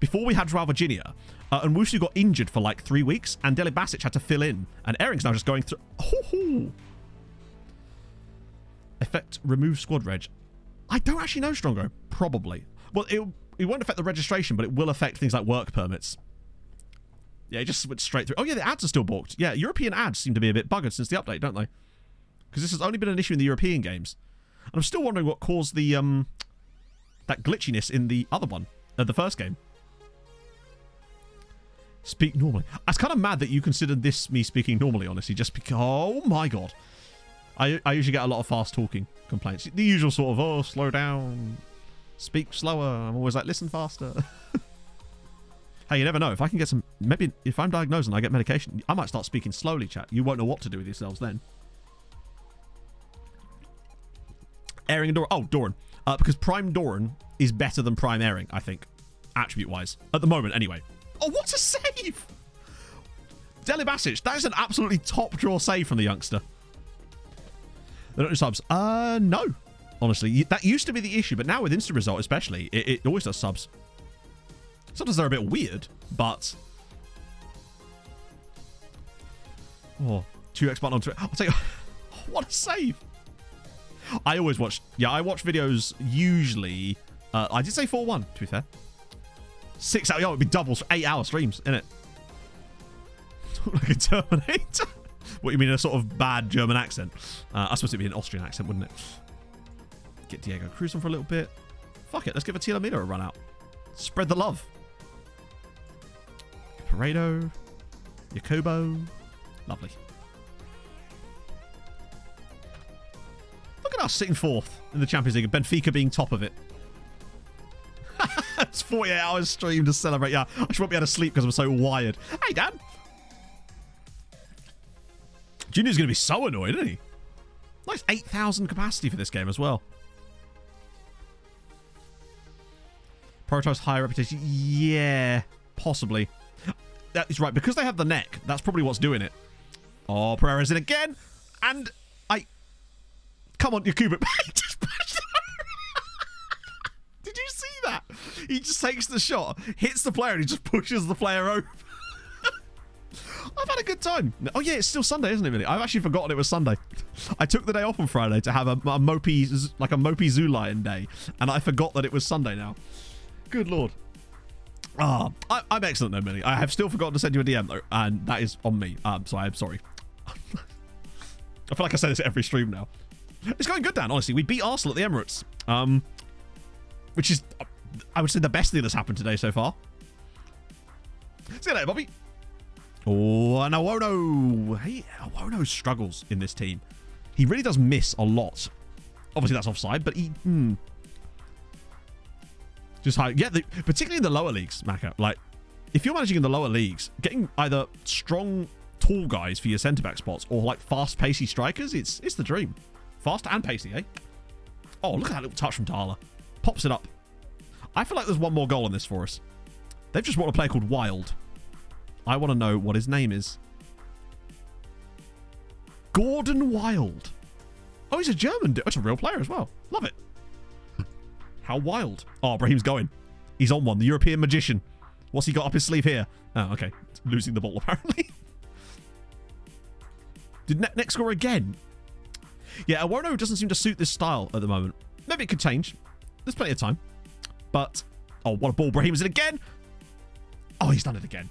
before we had Real Virginia, and Wushu got injured for like 3 weeks, and Deli Basic had to fill in, and Ehring's now just going through... Oh. Effect remove squad reg. I don't actually know, Strongo. Probably. Well, it won't affect the registration, but it will affect things like work permits. Yeah, it just went straight through. Oh, yeah, the ads are still balked. Yeah, European ads seem to be a bit buggered since the update, don't they? Because this has only been an issue in the European games. And I'm still wondering what caused the that glitchiness in the other one, the first game. Speak normally. I was kind of mad that you considered this me speaking normally, honestly, just because... Oh, my God. I usually get a lot of fast talking complaints. The usual sort of, oh, slow down. Speak slower. I'm always like, listen faster. Hey, you never know. If I can get some... Maybe if I'm diagnosed and I get medication, I might start speaking slowly, chat. You won't know what to do with yourselves then. Airing and Doran. Oh, Doran. Because Prime Doran is better than Prime Airing, I think. Attribute-wise. At the moment, anyway. Oh, what a save! Deli Basic. That is an absolutely top-draw save from the youngster. They don't do subs. No. Honestly, that used to be the issue, but now with Instant Result especially, it always does subs. Sometimes they're a bit weird, but... Oh, 2x button on Twitter. I'll take... What a save! I always watch... Yeah, I watch videos usually... I did say 4-1, to be fair. 6 hours... Oh, it'd be double... 8-hour streams, innit? Like a Terminator. What, you mean a sort of bad German accent? I suppose it'd be an Austrian accent, wouldn't it? Get Diego Cruz on for a little bit. Fuck it, let's give Attila Miller a run out. Spread the love. Paredo. Jacobo. Lovely. Look at us sitting fourth in the Champions League. Benfica being top of it. It's 48 hours stream to celebrate. Yeah, I just won't be able to sleep because I'm so wired. Hey, Dan. Junior's going to be so annoyed, isn't he? Nice 8,000 capacity for this game as well. Prioritize higher reputation. Yeah, possibly. That is right. Because they have the neck, that's probably what's doing it. Oh, Pereira's in again. And I... Come on, Yakubu. Just pushed it over. Did you see that? He just takes the shot, hits the player, and he just pushes the player over. I've had a good time. Oh, yeah, it's still Sunday, isn't it, really? I've actually forgotten it was Sunday. I took the day off on Friday to have a mopey Zoo Lion day, and I forgot that it was Sunday now. Good lord. I'm excellent though, Millie. I have still forgotten to send you a DM though, and that is on me. So I am sorry. I feel like I say this at every stream now. It's going good, Dan, honestly. We beat Arsenal at the Emirates. Which is, I would say, the best thing that's happened today so far. See you later, Bobby. Oh, and Awono. Hey, Awono struggles in this team. He really does miss a lot. Obviously, that's offside, but he... Just high. Yeah, particularly in the lower leagues, Maka. Like, if you're managing in the lower leagues, getting either strong, tall guys for your centre-back spots or, like, fast, pacey strikers, it's the dream. Fast and pacey, eh? Oh, look at that little touch from Dala. Pops it up. I feel like there's one more goal in this for us. They've just brought a player called Wild. I want to know what his name is. Gordon Wild. Oh, he's a German dude. It's a real player as well. Love it. How wild. Oh, Brahim's going. He's on one. The European magician. What's he got up his sleeve here? Oh, okay. Losing the ball, apparently. Did Neck score again? Yeah, Awono doesn't seem to suit this style at the moment. Maybe it could change. There's plenty of time. But, oh, what a ball. Brahim's in again. Oh, he's done it again.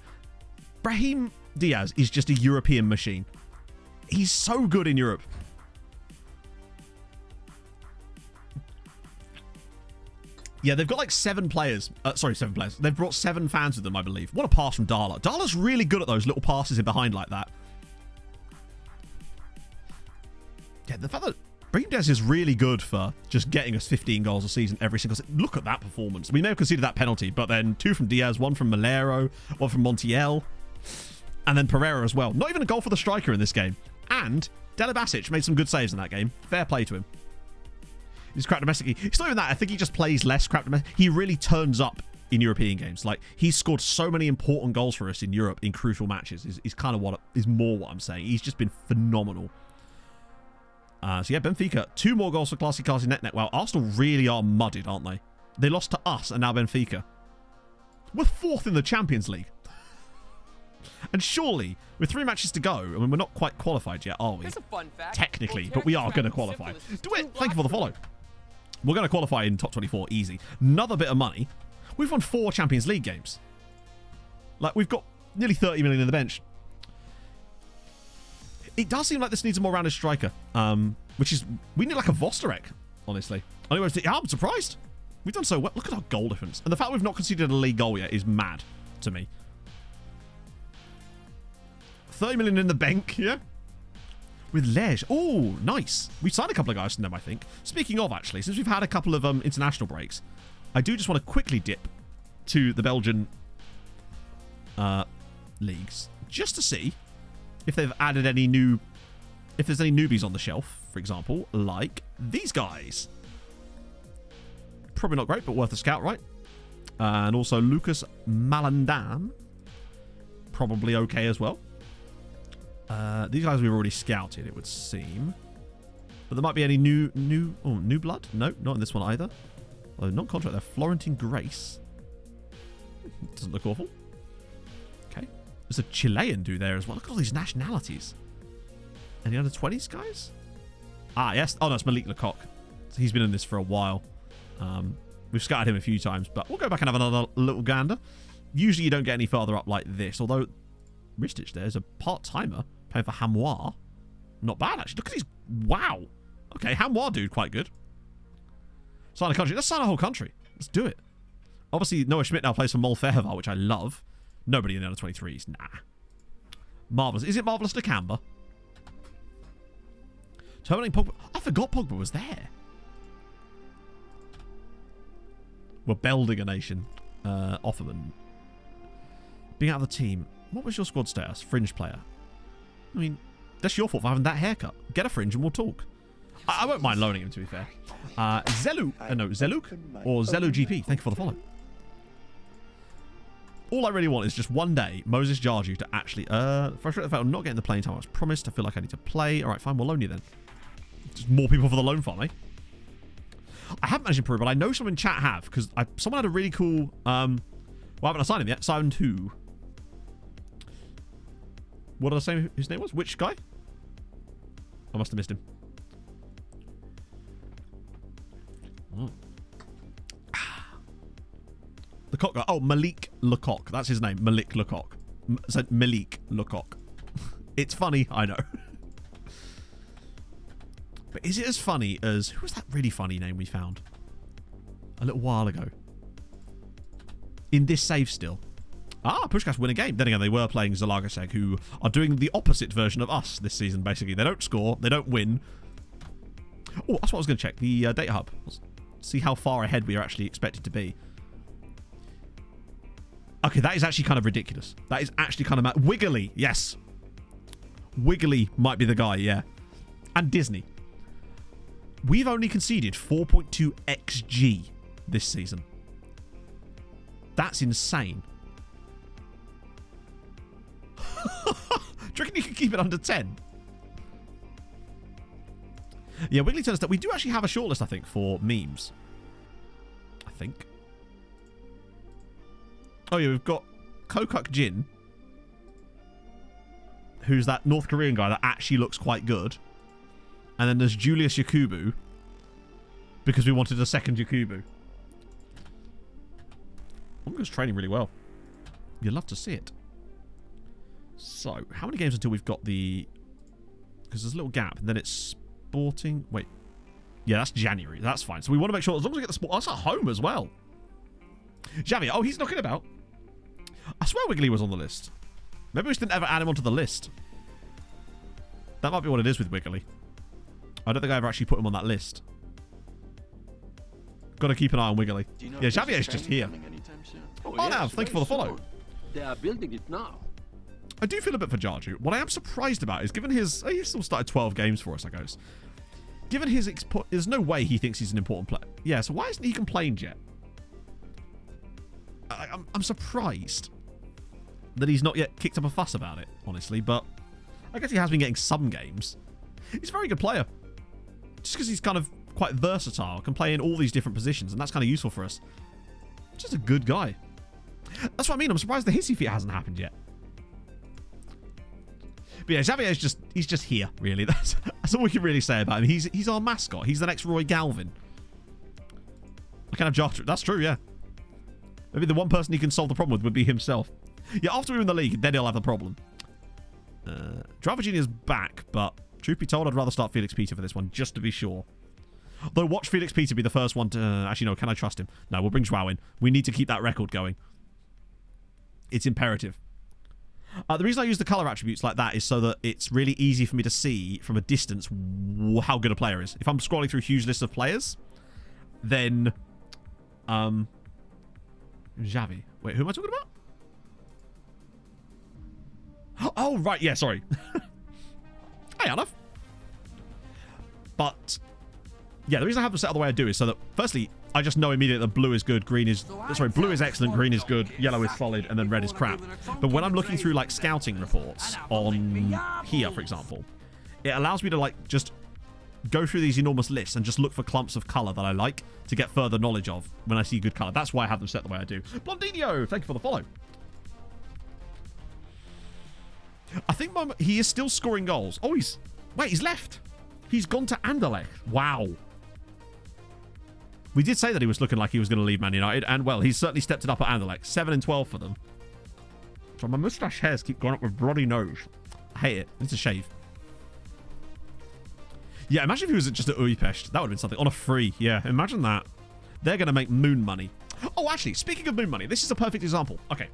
Brahim Diaz is just a European machine. He's so good in Europe. Yeah, they've got like 7 players. Sorry, 7 players. They've brought 7 fans with them, I believe. What a pass from Dala. Dala's really good at those little passes in behind like that. Yeah, the fact that Brahim Diaz is really good for just getting us 15 goals a season every single season. Look at that performance. We may have conceded that penalty, but then 2 from Diaz, 1 from Malero, 1 from Montiel, and then Pereira as well. Not even a goal for the striker in this game. And Deli Basic made some good saves in that game. Fair play to him. He's crap domestically. It's not even that. I think he just plays less crap domestic. He really turns up in European games. Like, he's scored so many important goals for us in Europe in crucial matches. Is kind of what is more what I'm saying. He's just been phenomenal. So yeah, Benfica, 2 more goals for Classy Net. Wow, Arsenal really are mudded, aren't they? They lost to us and now Benfica. We're 4th in the Champions League. And surely, with 3 matches to go, I mean, we're not quite qualified yet, are we? Here's a fun fact. Technically, but we are going to qualify. Do it! Thank you for the follow. We're going to qualify in top 24, easy. Another bit of money. We've won 4 Champions League games. Like, we've got nearly 30 million in the bench. It does seem like this needs a more rounded striker. Which is, we need like a Vostarek, honestly. Anyways, I'm surprised. We've done so well. Look at our goal difference. And the fact we've not conceded a league goal yet is mad to me. 30 million in the bank, yeah? With Lej. Oh, nice. We've signed a couple of guys from them, I think. Speaking of, actually, since we've had a couple of international breaks, I do just want to quickly dip to the Belgian leagues just to see if they've added any new, if there's any newbies on the shelf, for example, like these guys. Probably not great, but worth a scout, right? And also Lucas Malandan, probably okay as well. These guys we've already scouted, it would seem. But there might be any new blood? No, not in this one either. Oh, non-contract there. Florentine Grace. Doesn't look awful. Okay. There's a Chilean dude there as well. Look at all these nationalities. Any under 20s guys? Ah, yes. Oh, no, it's Malik Lecoq. He's been in this for a while. We've scouted him a few times, but we'll go back and have another little gander. Usually you don't get any further up like this, although Ristich there is a part-timer playing for Hamoir. Not bad, actually. Look at these. Wow. Okay, Hamoir dude, quite good. Sign a country. Let's sign a whole country. Let's do it. Obviously, Noah Schmidt now plays for Molfehevar, which I love. Nobody in the under 23s. Nah. Marvellous. Is it Marvellous to Canberra? Terminating Pogba. I forgot Pogba was there. We're building a nation. Offerman. Being out of the team. What was your squad status? Fringe player. I mean, that's your fault for having that haircut. Get a fringe and we'll talk. I won't mind loaning him, to be fair. Zeluk or Zelu GP. Thank you for the follow. All I really want is just one day Moses Jarju to actually frustrate the fact I'm not getting the playing time I was promised. I feel like I need to play. Alright, fine, we'll loan you then. Just more people for the loan farm, eh? I haven't managed to improve, but I know some in chat have, because someone had a really cool well, I haven't assigned him yet. Signed who? What did I say his name was? Which guy? I must have missed him. Lecoq guy. Oh, Malik Lecoq. That's his name. Malik Lecoq. Malik Lecoq. It's funny, I know. But is it as funny as... Who was that really funny name we found a little while ago? In this save still. Ah, Pushkas win a game. Then again, they were playing Zalagaseg, who are doing the opposite version of us this season, basically. They don't score. They don't win. Oh, that's what I was going to check. The data hub. Let's see how far ahead we are actually expected to be. Okay, that is actually kind of ridiculous. That is actually kind of mad. Wiggly, yes. Wiggly might be the guy, yeah. And Disney. We've only conceded 4.2 XG this season. That's insane. Do you reckon you can keep it under 10? Yeah, Wiggly tells us that we do actually have a shortlist, I think, for memes. I think. Oh, yeah, we've got Kokuk Jin, who's that North Korean guy that actually looks quite good. And then there's Julius Yakubu, because we wanted a second Yakubu. Omga's training really well. You'd love to see it. So, how many games until we've got the... Because there's a little gap, and then it's Sporting... Wait. Yeah, that's January. That's fine. So we want to make sure, as long as we get the sport... Oh, that's at home as well. Javier. Oh, he's knocking about. I swear Wiggly was on the list. Maybe we just didn't ever add him onto the list. That might be what it is with Wiggly. I don't think I ever actually put him on that list. Got to keep an eye on Wiggly. Yeah, Xavier's just here. Oh, now, thank you for the follow. They are building it now. I do feel a bit for Jarju. What I am surprised about is, given his... he still started 12 games for us, I guess. Given his... There's no way he thinks he's an important player. Yeah, so why hasn't he complained yet? I'm surprised that he's not yet kicked up a fuss about it, honestly, but I guess he has been getting some games. He's a very good player. Just because he's kind of quite versatile, can play in all these different positions, and that's kind of useful for us. Just a good guy. That's what I mean. I'm surprised the hissy fit hasn't happened yet. But yeah, Xavier's he's just here, really. That's all we can really say about him. He's our mascot. He's the next Roy Galvin. I can have Jarju. That's true, yeah. Maybe the one person he can solve the problem with would be himself. Yeah, after we win the league, then he'll have the problem. Joao Virginia's back, but truth be told, I'd rather start Felix Peter for this one, just to be sure. Though, watch Felix Peter be the first one to... actually, no, can I trust him? No, we'll bring Joao in. We need to keep that record going. It's imperative. The reason I use the colour attributes like that is so that it's really easy for me to see from a distance how good a player is. If I'm scrolling through a huge list of players, then Xavi. Wait, who am I talking about? Oh, right. Yeah, sorry. Hey, Arnav. But, yeah, the reason I have them set up the way I do is so that, firstly, I just know immediately that blue is good, green is... Sorry, blue is excellent, green is good, yellow is solid, and then red is crap. But when I'm looking through, like, scouting reports on here, for example, it allows me to, like, just go through these enormous lists and just look for clumps of colour that I like to get further knowledge of when I see good colour. That's why I have them set the way I do. Blondinio, thank you for the follow. I think he is still scoring goals. Oh, he's left. He's gone to Anderlecht. Wow. We did say that he was looking like he was going to leave Man United, and, well, he's certainly stepped it up at Anderlecht. 7 and 12 for them. So my moustache hairs keep going up with bloody nose. I hate it. It's a shave. Yeah, imagine if he was just at Újpest. That would have been something. On a free. Yeah, imagine that. They're going to make moon money. Oh, actually, speaking of moon money, this is a perfect example. Okay.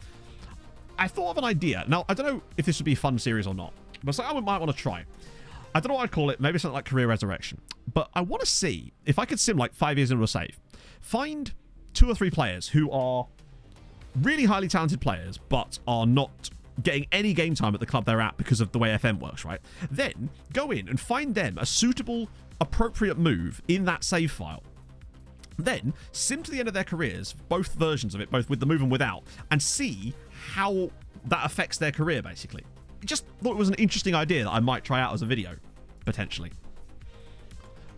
I thought of an idea. Now, I don't know if this would be a fun series or not, but something I might want to try. I don't know what I'd call it. Maybe something like Career Resurrection. But I want to see if I could sim like 5 years into a save. Find 2 or 3 players who are really highly talented players, but are not getting any game time at the club they're at because of the way FM works, right? Then go in and find them a suitable, appropriate move in that save file. Then sim to the end of their careers, both versions of it, both with the move and without, and see how that affects their career, basically. I just thought it was an interesting idea that I might try out as a video, potentially.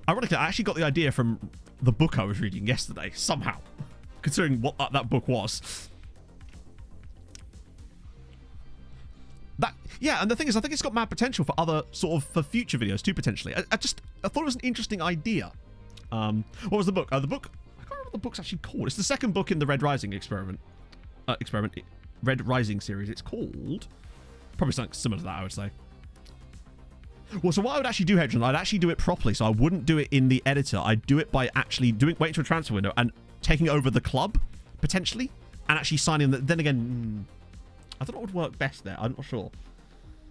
Ironically, I actually got the idea from the book I was reading yesterday, somehow, considering what that book was. Yeah, and the thing is, I think it's got mad potential for other for future videos too, potentially. I thought it was an interesting idea. What was the book? The book, I can't remember what the book's actually called. It's the second book in the Red Rising Red Rising series. It's called probably something similar to that, I would say. Well, so what I would actually do, Hedron, I'd actually do it properly. So I wouldn't do it in the editor. I'd do it by actually waiting to a transfer window and taking over the club potentially, and actually signing. Then again, I don't know what would work best there. I'm not sure.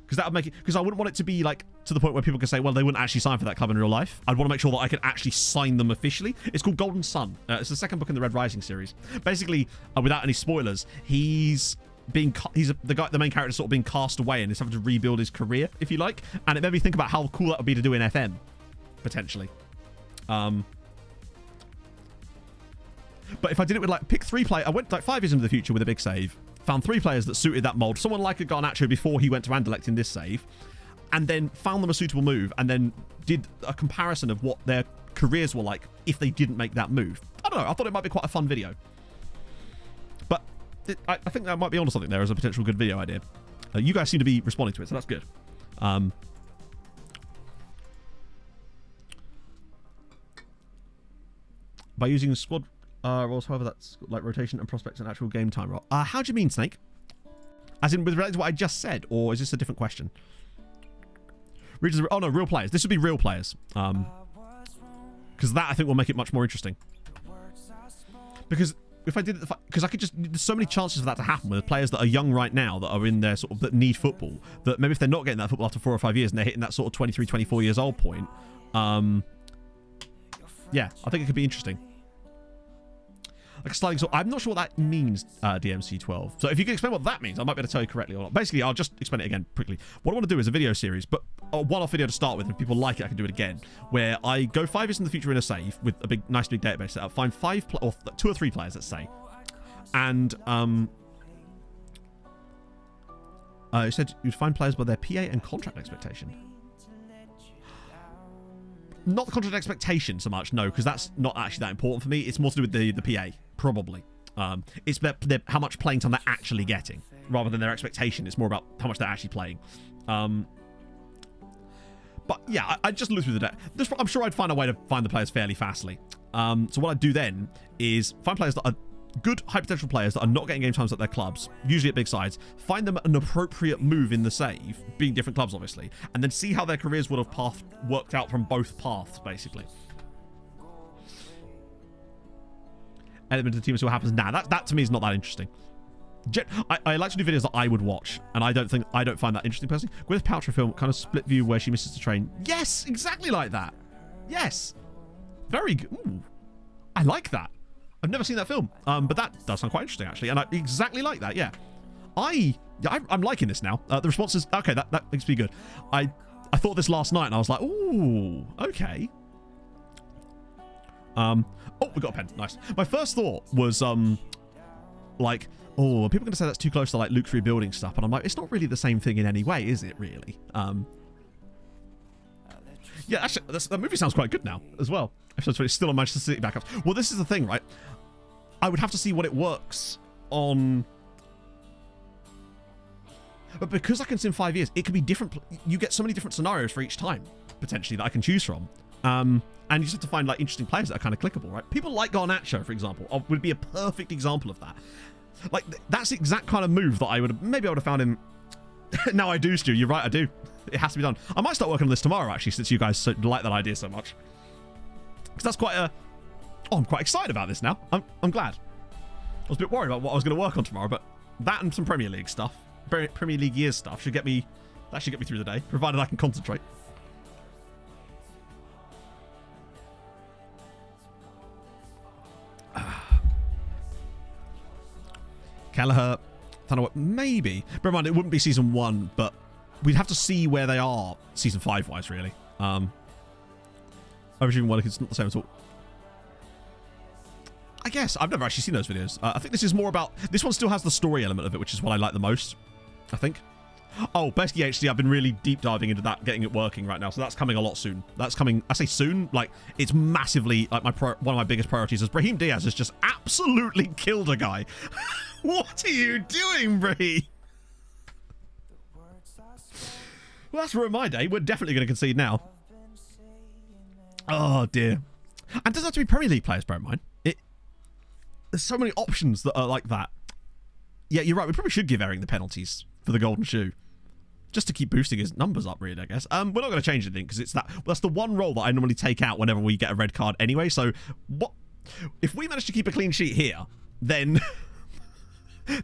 Because that would make it... Because I wouldn't want it to be, like, to the point where people can say, well, they wouldn't actually sign for that club in real life. I'd want to make sure that I can actually sign them officially. It's called Golden Sun. It's the second book in the Red Rising series. Basically, without any spoilers, the main character sort of being cast away and is having to rebuild his career, if you like. And it made me think about how cool that would be to do in FM, potentially. But if I did it with, like, pick 3 players... I went, like, 5 years into the future with a big save. Found 3 players that suited that mold. Someone like a Garnacho before he went to Anderlecht in this save. And then found them a suitable move. And then did a comparison of what their careers were like if they didn't make that move. I don't know. I thought it might be quite a fun video. But I think that might be onto something there as a potential good video idea. You guys seem to be responding to it, so that's good. By using squad... roles, however, that's like rotation and prospects and actual game time role. How do you mean, Snake? As in with relation to what I just said, or is this a different question? Oh no, real players. This would be real players. Because that I think will make it much more interesting. Because if I did it, because I could just, there's so many chances for that to happen with players that are young right now that are in their sort of, that need football, that maybe if they're not getting that football after 4 or 5 years and they're hitting that sort of 23, 24 years old point, yeah, I think it could be interesting. Like a sliding sort. I'm not sure what that means, DMC12. So if you can explain what that means, I might be able to tell you correctly or not. Basically, I'll just explain it again quickly. What I want to do is a video series, but a one-off video to start with. If people like it, I can do it again. Where I go 5 years in the future in a save with a nice big database set up. Find 2 or 3 players, let's say, and you said you'd find players by their PA and contract expectation. Not the contract expectation so much, no, because that's not actually that important for me. It's more to do with the PA, probably. It's how much playing time they're actually getting, rather than their expectation. It's more about how much they're actually playing. But yeah, I just looked through the deck. I'm sure I'd find a way to find the players fairly fastly. So what I'd do then is find players that are good high potential players that are not getting game times at their clubs, usually at big sides, find them an appropriate move in the save, being different clubs obviously, and then see how their careers would have worked out from both paths, basically. Element of the team is what happens now. That to me is not that interesting. I like to do videos that I would watch, and I don't find that interesting personally. Gwyneth Paltrow film, kind of split view where she misses the train. Yes, exactly like that. Yes, very good. Ooh, I like that. I've never seen that film, but that does sound quite interesting, actually. And I exactly like that, yeah. I'm liking this now. The response is, okay, that makes me good. I thought this last night, and I was like, ooh, okay. Oh, we got a pen. Nice. My first thought was, like, oh, are people going to say that's too close to, like, Luke's rebuilding stuff? And I'm like, it's not really the same thing in any way, is it, really? Yeah, actually, that movie sounds quite good now, as well. Episode 20 is still on Manchester City backups. Well, this is the thing, right? I would have to see what it works on... But because I can sim 5 years, it could be different. You get so many different scenarios for each time, potentially, that I can choose from. And you just have to find like interesting players that are kind of clickable, right? People like Garnacho, for example, would be a perfect example of that. Like, that's the exact kind of move that I would have found him. Now I do, Stu. You're right, I do. It has to be done. I might start working on this tomorrow, actually, since you guys like that idea so much. Because that's quite a... Oh, I'm quite excited about this now. I'm glad. I was a bit worried about what I was going to work on tomorrow, but that and some Premier League stuff, Premier League years stuff, should get me through the day, provided I can concentrate. Kelleher, maybe. Bear in mind, it wouldn't be season 1, but we'd have to see where they are season 5 wise, really. Overachieving one, it's not the same at all. I guess I've never actually seen those videos. I think this is more about, this one still has the story element of it, which is what I like the most, I think. Oh, basically, HD, I've been really deep diving into that, getting it working right now, so that's coming a lot soon. That's coming, I say soon, like, it's massively, like, one of my biggest priorities is Brahim Diaz has just absolutely killed a guy. What are you doing, Bree? Well, that's ruined my day. We're definitely going to concede now. Oh, dear. And it doesn't have to be Premier League players, bear in mind. There's so many options that are like that. Yeah, you're right. We probably should give Ehring the penalties for the golden shoe. Just to keep boosting his numbers up, really, I guess. We're not going to change anything because it's that's the one role that I normally take out whenever we get a red card anyway. So what if we manage to keep a clean sheet here, then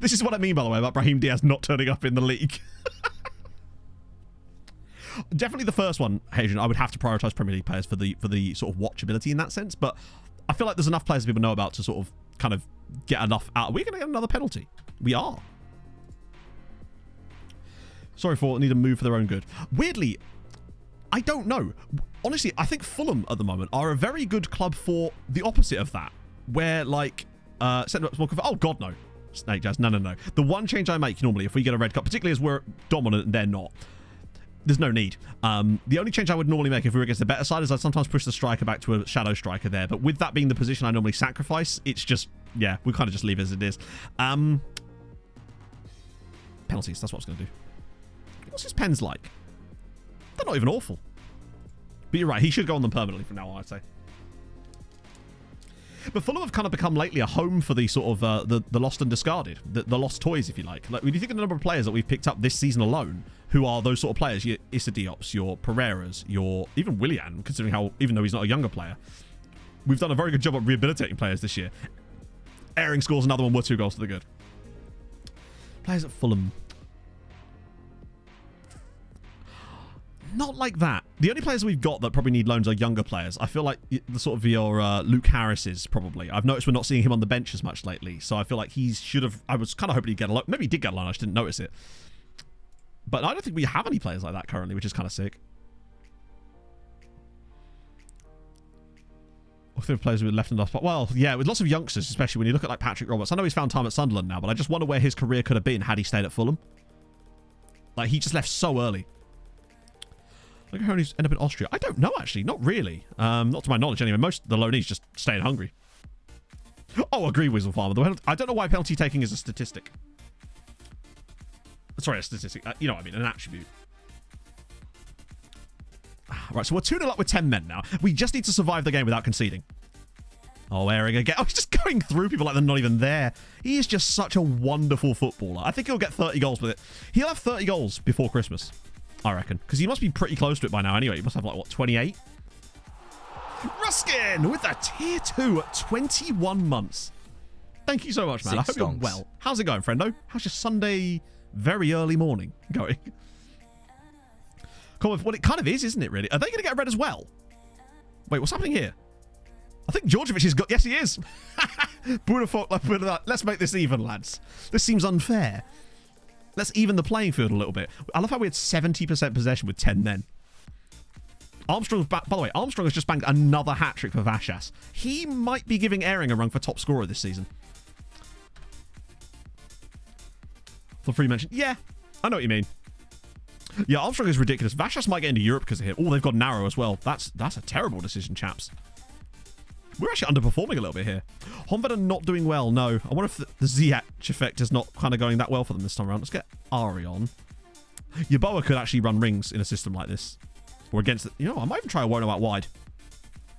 this is what I mean, by the way, about Brahim Diaz not turning up in the league. Definitely the first one, Hadrian, I would have to prioritise Premier League players for the sort of watchability in that sense. But I feel like there's enough players that people know about to sort of kind of get enough out. Are we going to get another penalty? We are. Sorry for need to move for their own good. Weirdly, I don't know. Honestly, I think Fulham at the moment are a very good club for the opposite of that. Where, like, oh, God, no. Snake Jazz, no. The one change I make normally, if we get a red card, particularly as we're dominant and they're not, there's no need. The only change I would normally make if we were against the better side is I'd sometimes push the striker back to a shadow striker there. But with that being the position I normally sacrifice, it's just, yeah, we kind of just leave it as it is. Penalties, that's what I was going to do. What's his pens like? They're not even awful. But you're right, he should go on them permanently from now on, I'd say. But Fulham have kind of become lately a home for the sort of the lost and discarded, the lost toys, if you like. Like, when you think of the number of players that we've picked up this season alone, who are those sort of players, your Issa Diops, your Pereiras, your even Willian, considering how, even though he's not a younger player, we've done a very good job at rehabilitating players this year. Ehring scores another one, we're 2 goals to the good. Players at Fulham. Not like that. The only players we've got that probably need loans are younger players. I feel like the sort of your Luke Harris's probably. I've noticed we're not seeing him on the bench as much lately, so I feel like he should have. I was kind of hoping he'd get a loan. Maybe he did get a loan. I just didn't notice it. But I don't think we have any players like that currently, which is kind of sick. I think players who were left in the spot. Well, yeah, with lots of youngsters, especially when you look at like Patrick Roberts. I know he's found time at Sunderland now, but I just wonder where his career could have been had he stayed at Fulham. Like, he just left so early. Look at how he's ended up in Austria. I don't know, actually. Not really. Not to my knowledge, anyway. Most of the loanees just stay in Hungary. Oh, agree, Weasel Farmer. I don't know why penalty taking is a statistic. Sorry, a statistic. You know what I mean, an attribute. Right, so we're 2-0 up with 10 men now. We just need to survive the game without conceding. Oh, Ehring again. Oh, he's just going through people like they're not even there. He is just such a wonderful footballer. I think he'll get 30 goals with it. He'll have 30 goals before Christmas, I reckon. Because he must be pretty close to it by now anyway. He must have, like, what, 28? Ruskin with a tier 2 at 21 months. Thank you so much, man. I hope you're well. How's it going, friendo? How's your Sunday very early morning going? Well, it kind of is, isn't it, really? Are they going to get a red as well? Wait, what's happening here? I think Djordjevic has got... Yes, he is. Let's make this even, lads. This seems unfair. Let's even the playing field a little bit. I love how we had 70% possession with 10 men. Armstrong's back. By the way, Armstrong has just banged another hat-trick for Vashas. He might be giving Ehring a run for top scorer this season. The free mention. Yeah, I know what you mean. Yeah, Armstrong is ridiculous. Vashas might get into Europe because of him. Oh, they've got narrow as well. That's a terrible decision, chaps. We're actually underperforming a little bit here. Honved are not doing well, no. I wonder if the Ziyech effect is not kind of going that well for them this time around. Let's get Ari on. Yeboah could actually run rings in a system like this. Or against it. You know, I might even try a Wono out wide.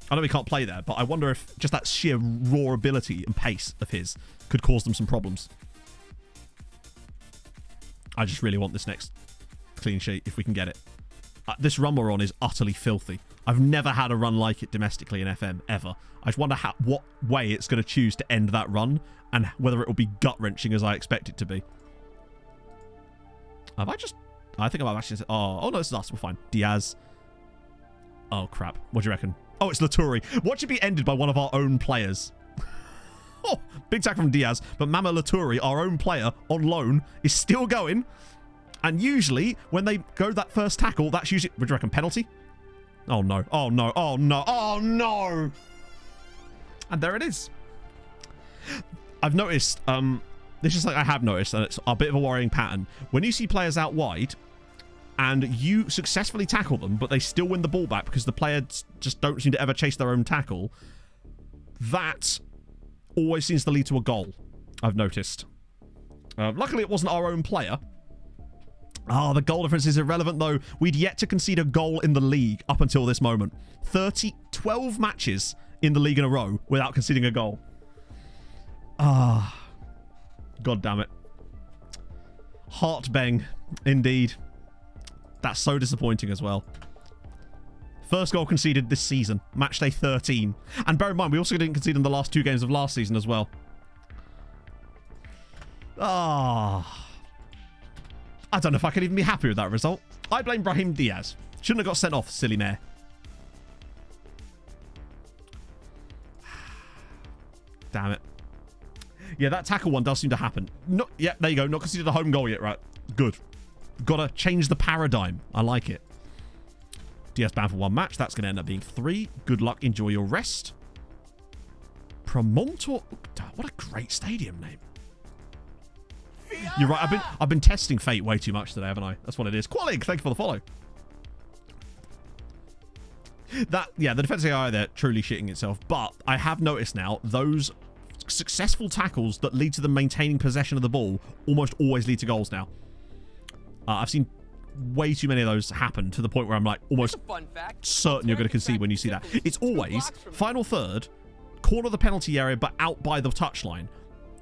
I know he can't play there, but I wonder if just that sheer raw ability and pace of his could cause them some problems. I just really want this next clean sheet if we can get it. This run we're on is utterly filthy. I've never had a run like it domestically in FM, ever. I just wonder what way it's going to choose to end that run and whether it will be gut-wrenching as I expect it to be. I think I might actually say... Oh, no, this is us. We're fine. Diaz. Oh, crap. What do you reckon? Oh, it's Laturi. Watch it be ended by one of our own players. Oh, big tack from Diaz. But Mama Laturi, our own player, on loan, is still going. And usually, when they go that first tackle, that's usually... What do you reckon? Penalty? Oh, no. Oh, no. Oh, no. Oh, no. And there it is. I've noticed... This is like I have noticed, and it's a bit of a worrying pattern. When you see players out wide... and you successfully tackle them, but they still win the ball back because the players just don't seem to ever chase their own tackle, that always seems to lead to a goal, I've noticed. Luckily, it wasn't our own player. The goal difference is irrelevant, though. We'd yet to concede a goal in the league up until this moment. 12 matches in the league in a row without conceding a goal. God damn it. Heartbang, indeed. That's so disappointing as well. First goal conceded this season. Match day 13. And bear in mind, we also didn't concede in the last 2 games of last season as well. I don't know if I could even be happy with that result. I blame Brahim Diaz. Shouldn't have got sent off, silly mare. Damn it. Yeah, that tackle one does seem to happen. Yeah, there you go. Not conceded a home goal yet, right? Good. Gotta change the paradigm. I like it. Diaz banned for 1 match. That's going to end up being 3. Good luck. Enjoy your rest. Promontor. What a great stadium name. You're right. I've been testing fate way too much today, haven't I? That's what it is. Qualig, thank you for the follow. The defensive AI there truly shitting itself. But I have noticed now those successful tackles that lead to them maintaining possession of the ball almost always lead to goals now. I've seen way too many of those happen to the point where I'm like almost certain you're going to concede when you see that. It's always final third, corner of the penalty area, but out by the touchline.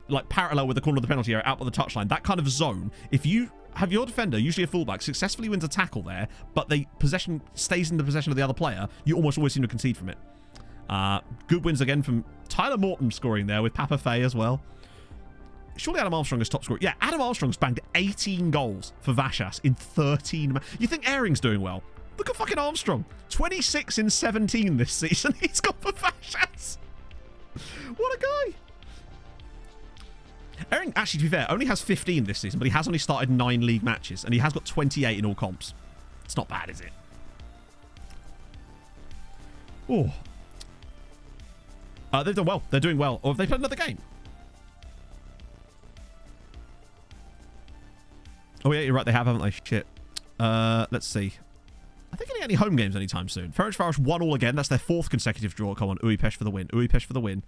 Like parallel with the corner of the penalty area, out by the touchline. That kind of zone. If you have your defender, usually a fullback, successfully wins a tackle there, but the possession stays in the possession of the other player, you almost always seem to concede from it. Good wins again from Tyler Morton scoring there with Papa Fay as well. Surely Adam Armstrong is top scorer. Yeah, Adam Armstrong's banged 18 goals for Vashas in 13. You think Ehring's doing well? Look at fucking Armstrong. 26 in 17 this season. He's got for Vashas. What a guy. Ehring, actually, to be fair, only has 15 this season, but he has only started 9 league matches, and he has got 28 in all comps. It's not bad, is it? Oh. They've done well. They're doing well. Or have they played another game? Oh, yeah, you're right. They have, haven't they? Shit. Let's see. I think any home games anytime soon. Ferencváros 1-1 again. That's their 4th consecutive draw. Come on. Újpest for the win. Újpest for the win.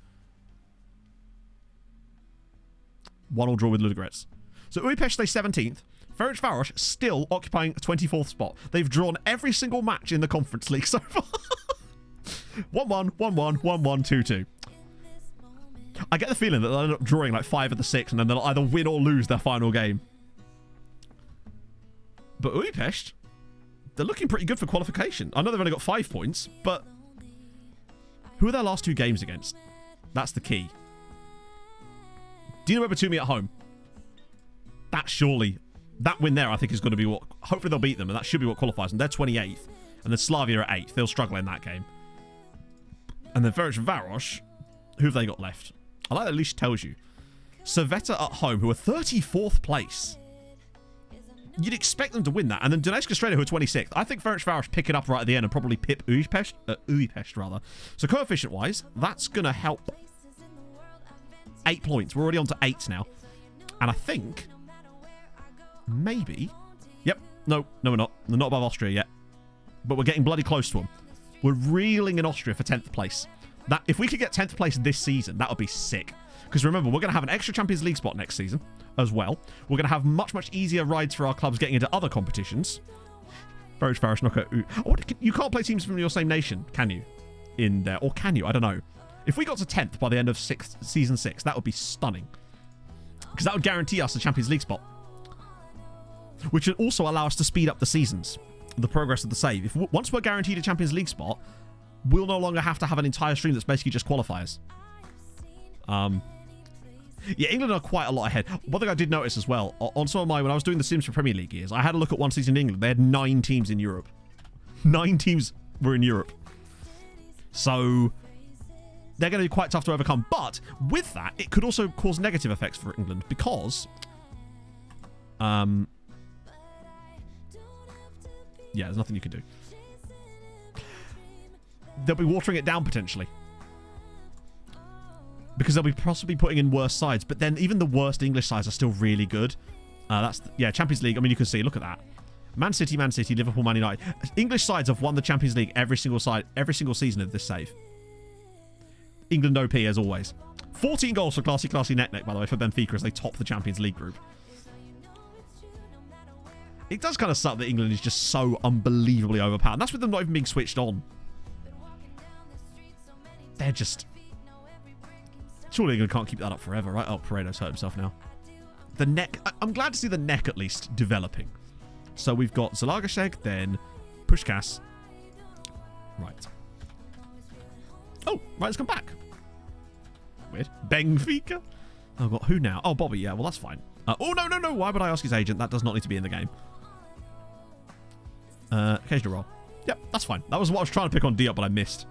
1-1 draw with Ludogorets. So Újpest stay 17th. Ferencváros still occupying a 24th spot. They've drawn every single match in the Conference League so far. 1-1, 1-1, 1-1, 2-2. I get the feeling that they'll end up drawing like 5 of the 6, and then they'll either win or lose their final game. But Újpest, they're looking pretty good for qualification. I know they've only got 5 points, but who are their last 2 games against? That's the key. Dino Batumi at home. That win there, I think, is going to be what... Hopefully they'll beat them, and that should be what qualifies them. They're 28th, and then Slavia are 8th. They'll struggle in that game. And then Ferencvaros, who have they got left? I like that at least tells you. Servetta at home, who are 34th place. You'd expect them to win that. And then Donetsk Australia, who are 26th. I think Ferencvaros pick it up right at the end and probably pip Újpest rather. So coefficient-wise, that's going to help. 8 points. We're already on to 8 now. And I think... maybe... Yep. No, we're not. We're not above Austria yet. But we're getting bloody close to them. We're reeling in Austria for 10th place. That if we could get 10th place this season, that would be sick. Because remember, we're going to have an extra Champions League spot next season as well. We're going to have much, much easier rides for our clubs getting into other competitions. Ferencvaros knockout. You can't play teams from your same nation, can you? In there. Or can you? I don't know. If we got to 10th by the end of season 6, that would be stunning. Because that would guarantee us a Champions League spot. Which would also allow us to speed up the seasons. The progress of the save. Once we're guaranteed a Champions League spot, we'll no longer have to have an entire stream that's basically just qualifiers. Yeah, England are quite a lot ahead. One thing I did notice as well, on some of my, when I was doing the Sims for Premier League years, I had a look at one season in England. They had 9 teams in Europe. 9 teams were in Europe. So they're going to be quite tough to overcome. But with that, it could also cause negative effects for England because... yeah, there's nothing you can do. They'll be watering it down potentially. Because they'll be possibly putting in worse sides. But then even the worst English sides are still really good. Yeah, Champions League. I mean, you can see, look at that. Man City, Liverpool, Man United. English sides have won the Champions League every single season of this save. England OP as always. 14 goals for Classy Neck, by the way, for Benfica as they top the Champions League group. It does kind of suck that England is just so unbelievably overpowered. That's with them not even being switched on. They're just... Surely England can't keep that up forever, right? Oh, Paredo's hurt himself now. The neck... I'm glad to see the neck at least developing. So we've got Zalagashek, then Pushkas. Right. Oh, right, let's come back. Weird. Benfica? I've got who now? Oh, Bobby, yeah, well, that's fine. Oh, no. Why would I ask his agent? That does not need to be in the game. Occasional roll. Yep, that's fine. That was what I was trying to pick on Diop, but I missed.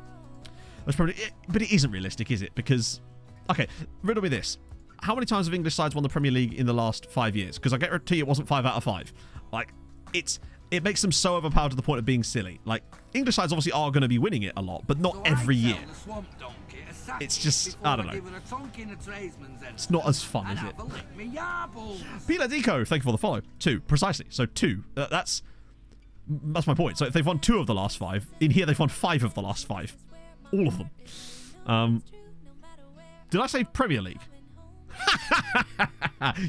That's probably it, but it isn't realistic, is it? Because, okay, riddle me this. How many times have English sides won the Premier League in the last 5 years? Because I guarantee it wasn't 5 out of 5. Like, it makes them so overpowered to the point of being silly. Like, English sides obviously are going to be winning it a lot, but not every year. It's just, I don't know. It's not as fun, is it? Pila Deco, thank you for the follow. 2, precisely. So 2. That's my point. So if they've won 2 of the last 5, in here they've won 5 of the last 5. All of them. Did I say Premier League?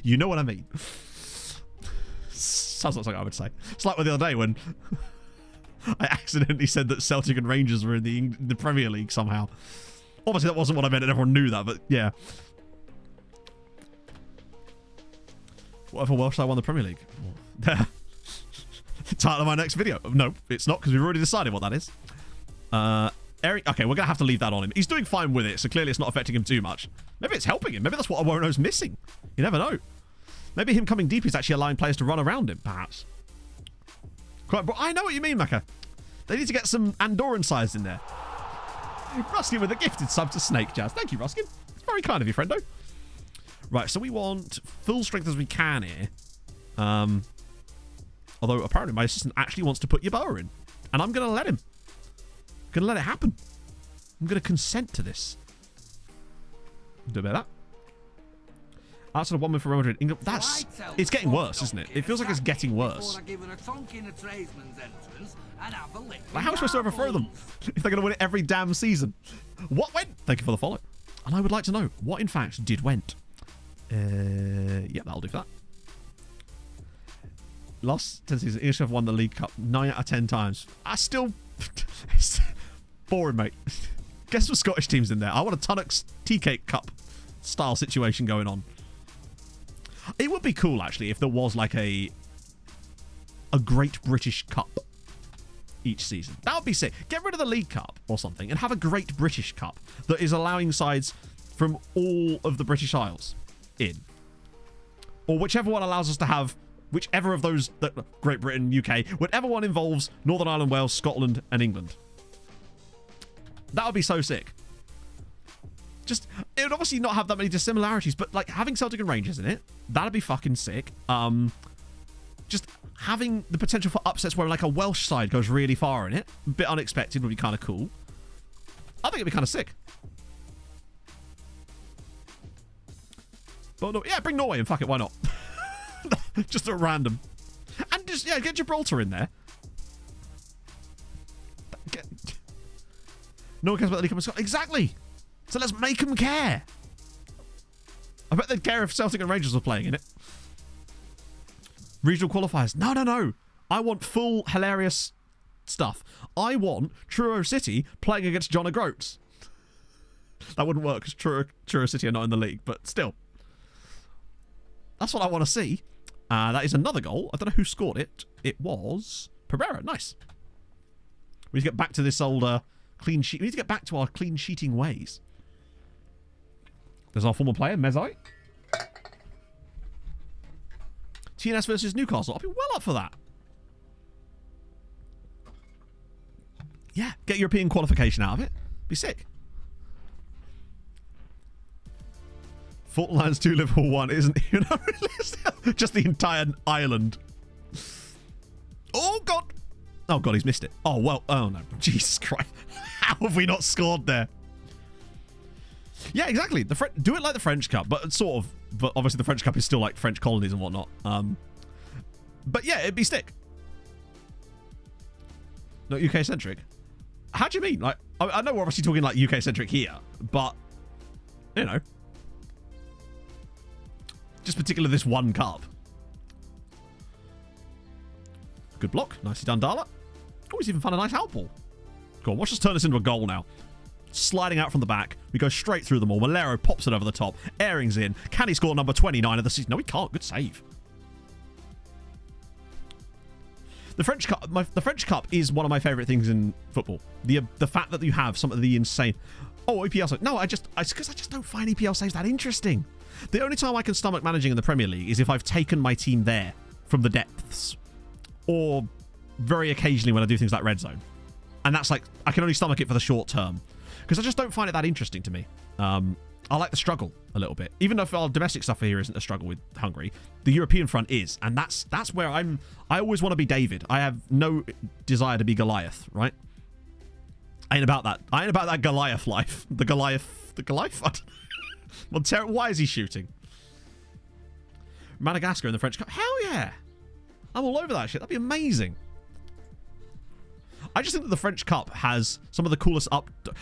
You know what I mean. Sounds like something I would say. It's like the other day when I accidentally said that Celtic and Rangers were in the Premier League somehow. Obviously, that wasn't what I meant, and everyone knew that, but yeah. Whatever Welsh side won the Premier League? Title of my next video. No, it's not, because we've already decided what that is. Eric, okay, we're going to have to leave that on him. He's doing fine with it, so clearly it's not affecting him too much. Maybe it's helping him. Maybe that's what Awono's missing. You never know. Maybe him coming deep is actually allowing players to run around him, perhaps. Quite, I know what you mean, Mecca. They need to get some Andorran sides in there. Ruskin with a gifted sub to Snake Jazz. Thank you, Ruskin. It's very kind of you, friendo. Right, so we want full strength as we can here. Although apparently my assistant actually wants to put Yeboah in. And I'm going to let him. I'm going to let it happen. I'm going to consent to this. Do a bit of that. Outside of 1 win for Real Madrid. It's getting worse, isn't it? It feels like it's getting worse. Like, how am I supposed to overthrow them if they're going to win it every damn season? What went? Thank you for the follow. And I would like to know what, in fact, did went. Yeah, that'll do for that. Last 10 seasons, English have won the League Cup 9 out of 10 times. I still... It's boring, mate. Get some Scottish teams in there. I want a Tunnock's Tea Cake Cup style situation going on. It would be cool, actually, if there was like a Great British Cup each season. That would be sick. Get rid of the League Cup or something and have a Great British Cup that is allowing sides from all of the British Isles in. Or whichever one allows us to have whichever of those, Great Britain, UK, whatever one involves Northern Ireland, Wales, Scotland, and England. That would be so sick. Just, it would obviously not have that many dissimilarities, but like having Celtic and Rangers in it, that'd be fucking sick. Just having the potential for upsets where like a Welsh side goes really far in it, a bit unexpected, would be kind of cool. I think it'd be kind of sick. But no, yeah, bring Norway in. Fuck it, why not? Just at random. And just, yeah, get Gibraltar in there. No one cares about the League Cup in Scotland. Exactly. So let's make them care. I bet they'd care if Celtic and Rangers were playing in it. Regional qualifiers. No. I want full hilarious stuff. I want Truro City playing against John O'Groats. That wouldn't work because Truro City are not in the league, but still. That's what I want to see. That is another goal. I don't know who scored it. It was Pereira. Nice. We need to get back to this old clean sheet. We need to get back to our clean sheeting ways. There's our former player, Mezai. TNS versus Newcastle. I'll be well up for that. Yeah, get European qualification out of it. Be sick. Fulton Lions 2, Liverpool 1 isn't even unrealistic. Just the entire island. Oh, God. Oh, God, he's missed it. Oh, well. Oh, no. Jesus Christ. How have we not scored there? Yeah, exactly. Do it like the French Cup, but sort of. But obviously the French Cup is still like French colonies and whatnot. But yeah, it'd be stick. Not UK-centric. How do you mean? Like, I know we're obviously talking like UK-centric here, but, you know. Just particularly this one cup. Good block. Nicely done, Darla. Oh, he's even found a nice outball. Go on, watch us turn this into a goal now. Sliding out from the back. We go straight through them all. Malero pops it over the top. Airing's in. Can he score number 29 of the season? No, he can't. Good save. The French Cup is one of my favourite things in football. The fact that you have some of the insane... Oh, EPL saves. No, because I just don't find EPL saves that interesting. The only time I can stomach managing in the Premier League is if I've taken my team there from the depths. Or very occasionally when I do things like Red Zone. And that's like, I can only stomach it for the short term. Because I just don't find it that interesting to me. I like the struggle a little bit. Even though our domestic stuff here isn't a struggle with Hungary, the European front is. And that's where I always want to be David. I have no desire to be Goliath, right? I ain't about that. I ain't about that Goliath life. The Goliath? I don't know. Why is he shooting? Madagascar in the French Cup. Hell yeah. I'm all over that shit. That'd be amazing. I just think that the French Cup has some of the coolest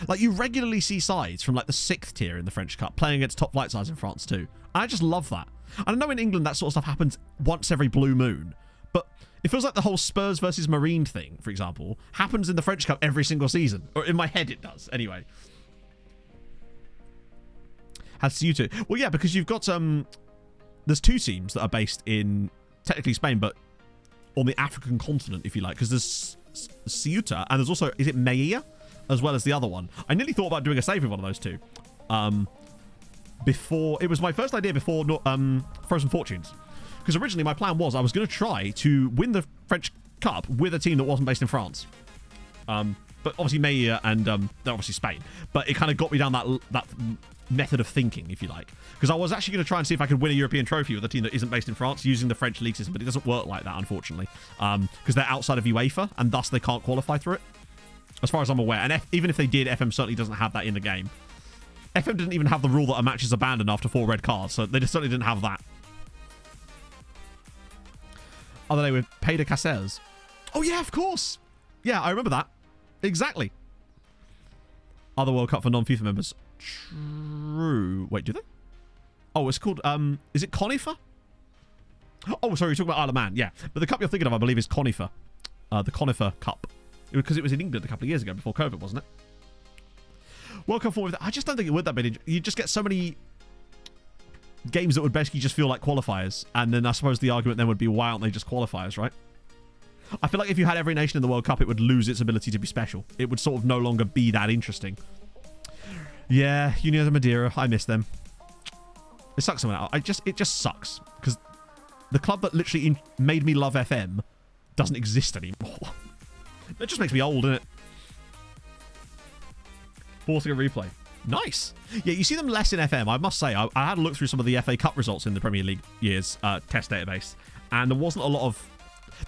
like, you regularly see sides from like the 6th tier in the French Cup playing against top flight sides in France too. And I just love that. I know in England that sort of stuff happens once every blue moon, but it feels like the whole Spurs versus Marine thing, for example, happens in the French Cup every single season. Or in my head it does, anyway. Has Ceuta. Well, yeah, because you've got there's two teams that are based in technically Spain, but on the African continent, if you like, because there's Ceuta and there's also, is it Melilla, as well as the other one. I nearly thought about doing a save with one of those two. Before, it was my first idea before Frozen Fortunes, because originally my plan was I was going to try to win the French Cup with a team that wasn't based in France. But obviously Melilla and they're obviously Spain. But it kind of got me down that method of thinking, if you like, because I was actually going to try and see if I could win a European trophy with a team that isn't based in France using the French league system, but it doesn't work like that, unfortunately, because they're outside of UEFA and thus they can't qualify through it, as far as I'm aware. And even if they did, FM certainly doesn't have that in the game. FM didn't even have the rule that a match is abandoned after 4 red cards, so they just certainly didn't have that. Other day with Pedro Caceres. Oh yeah, of course. Yeah, I remember that. Exactly. Other World Cup for non-FIFA members. True. Wait, do they? Oh, it's called, is it Conifer? Oh, sorry, you're talking about Isle of Man. Yeah. But the cup you're thinking of, I believe, is Conifer. The Conifer Cup. Because it was in England a couple of years ago before COVID, wasn't it? World Cup forward. I just don't think it would that bit. You just get so many games that would basically just feel like qualifiers. And then I suppose the argument then would be, why aren't they just qualifiers, right? I feel like if you had every nation in the World Cup, it would lose its ability to be special. It would sort of no longer be that interesting. Yeah, Union de Madeira. I miss them. It sucks someone out. It just sucks. Because the club that literally made me love FM doesn't exist anymore. It just makes me old, doesn't it? Forcing a replay. Nice. Yeah, you see them less in FM. I must say, I had a look through some of the FA Cup results in the Premier League years test database, and there wasn't a lot of...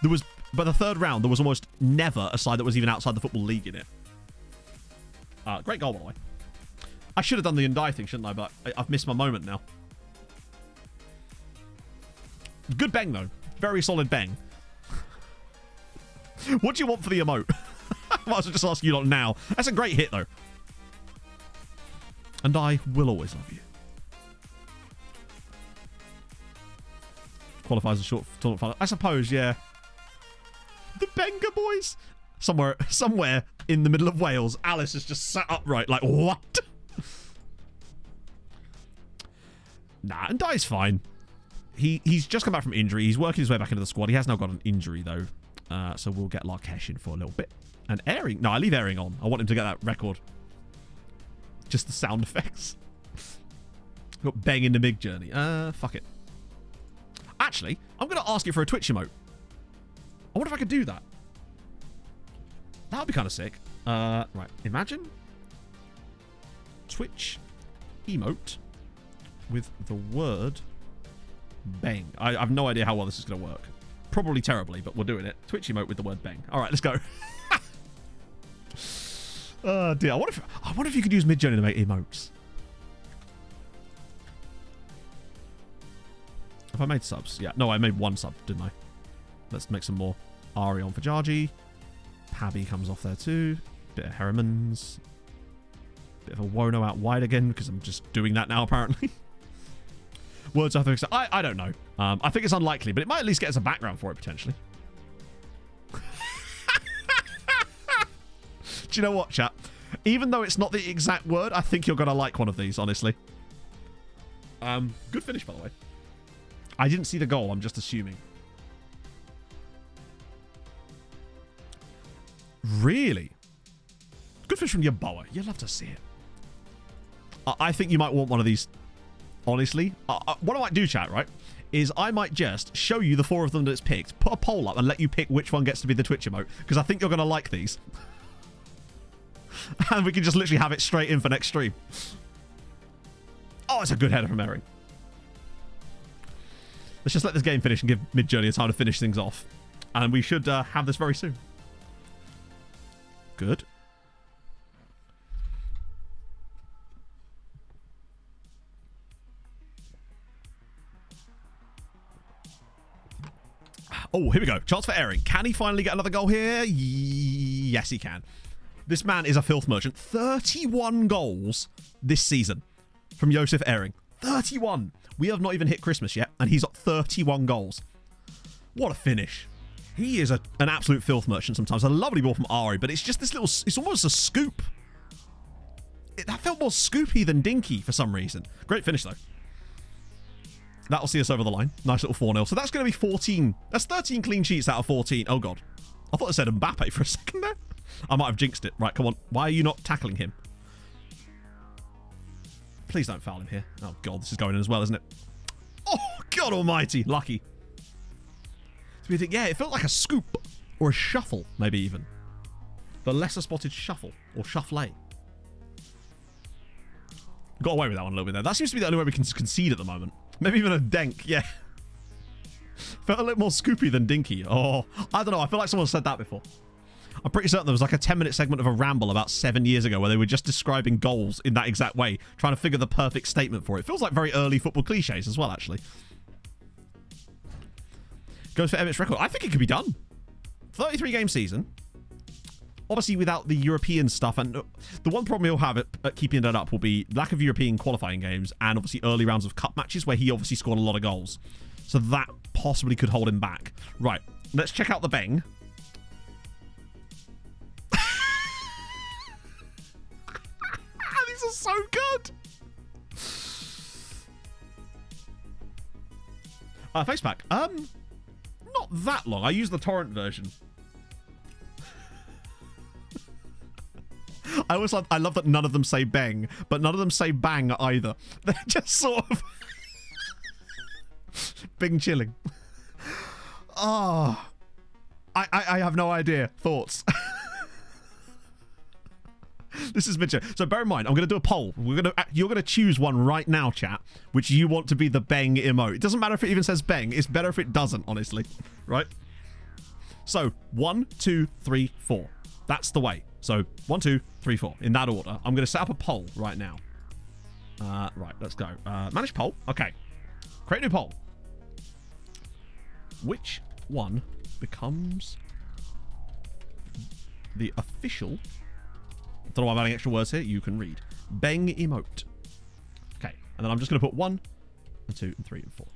There was... By the third round, there was almost never a side that was even outside the Football League in it. Great goal, by the way. I should have done the Ndai thing, shouldn't I? But I've missed my moment now. Good bang, though. Very solid bang. What do you want for the emote? Might as well just ask you lot now. That's a great hit, though. And I will always love you. Qualifies a short tournament final. I suppose, yeah. The Benga boys. Somewhere in the middle of Wales, Alice has just sat upright like, what? Nah, and Dai's fine. He's just come back from injury. He's working his way back into the squad. He has now got an injury, though. So we'll get Larkesh in for a little bit. And Airing. No, I leave Airing on. I want him to get that record. Just the sound effects. Got bang in the big journey. Fuck it. Actually, I'm going to ask it for a Twitch emote. I wonder if I could do that. That would be kind of sick. Right. Imagine Twitch emote with the word bang. I have no idea how well this is going to work. Probably terribly, but we're doing it. Twitch emote with the word bang. All right, let's go. Oh dear. I wonder if you could use Midjourney to make emotes. Have I made subs? Yeah. No, I made one sub, didn't I? Let's make some more. Ari on for Jarji. Pabby comes off there too. Bit of Herrimans. Bit of a Wono out wide again because I'm just doing that now apparently. Words I think. I don't know. I think it's unlikely, but it might at least get us a background for it potentially. Do you know what, chat? Even though it's not the exact word, I think you're going to like one of these, honestly. Good finish, by the way. I didn't see the goal. I'm just assuming. Really? Good finish from your boa. You'd love to see it. I think you might want one of these, honestly. What I might do, chat, right, is I might just show you the 4 of them that's picked, put a poll up, and let you pick which one gets to be the Twitch emote, because I think you're going to like these. And we can just literally have it straight in for next stream. Oh, it's a good header from Ering. Let's just let this game finish and give Midjourney a time to finish things off. And we should have this very soon. Good. Oh, here we go. Chance for Ering. Can he finally get another goal here? Yes, he can. This man is a filth merchant. 31 goals this season from Josef Ering. 31. We have not even hit Christmas yet, and he's got 31 goals. What a finish. He is an absolute filth merchant sometimes. A lovely ball from Ari, but it's just this little... It's almost a scoop. That felt more scoopy than dinky for some reason. Great finish, though. That'll see us over the line. Nice little 4-0. So that's going to be 14. That's 13 clean sheets out of 14. Oh, God. I thought I said Mbappe for a second there. I might have jinxed it. Right, come on. Why are you not tackling him? Please don't foul him here. Oh, God. This is going in as well, isn't it? Oh, God almighty. Lucky. So we think, yeah, it felt like a scoop. Or a shuffle, maybe even. The lesser spotted shuffle. Or shuffle. Got away with that one a little bit there. That seems to be the only way we can concede at the moment. Maybe even a denk, yeah. Felt a little more scoopy than dinky. Oh, I don't know. I feel like someone said that before. I'm pretty certain there was like a 10-minute segment of a ramble about 7 years ago where they were just describing goals in that exact way, trying to figure the perfect statement for it. Feels like very early football cliches as well, actually. Goes for Emmett's record. I think it could be done. 33-game season. Obviously, without the European stuff, and the one problem he'll have at keeping that up will be lack of European qualifying games and obviously early rounds of cup matches where he obviously scored a lot of goals. So that possibly could hold him back. Right, let's check out the bang. These are so good. Face pack. Not that long. I use the torrent version. I love that none of them say bang, but none of them say bang either. They're just sort of bing chilling. Oh, I have no idea. Thoughts? This is mid-show. So bear in mind, I'm going to do a poll. You're going to choose one right now, chat, which you want to be the bang emote. It doesn't matter if it even says bang. It's better if it doesn't, honestly. Right? So 1, 2, 3, 4. That's the way. So 1, 2, 3, 4. In that order. I'm going to set up a poll right now. Right, let's go. Manage poll. Okay. Create a new poll. Which one becomes the official... I don't know why I'm adding extra words here. You can read. Bang emote. Okay. And then I'm just going to put 1 and 2 and 3 and 4.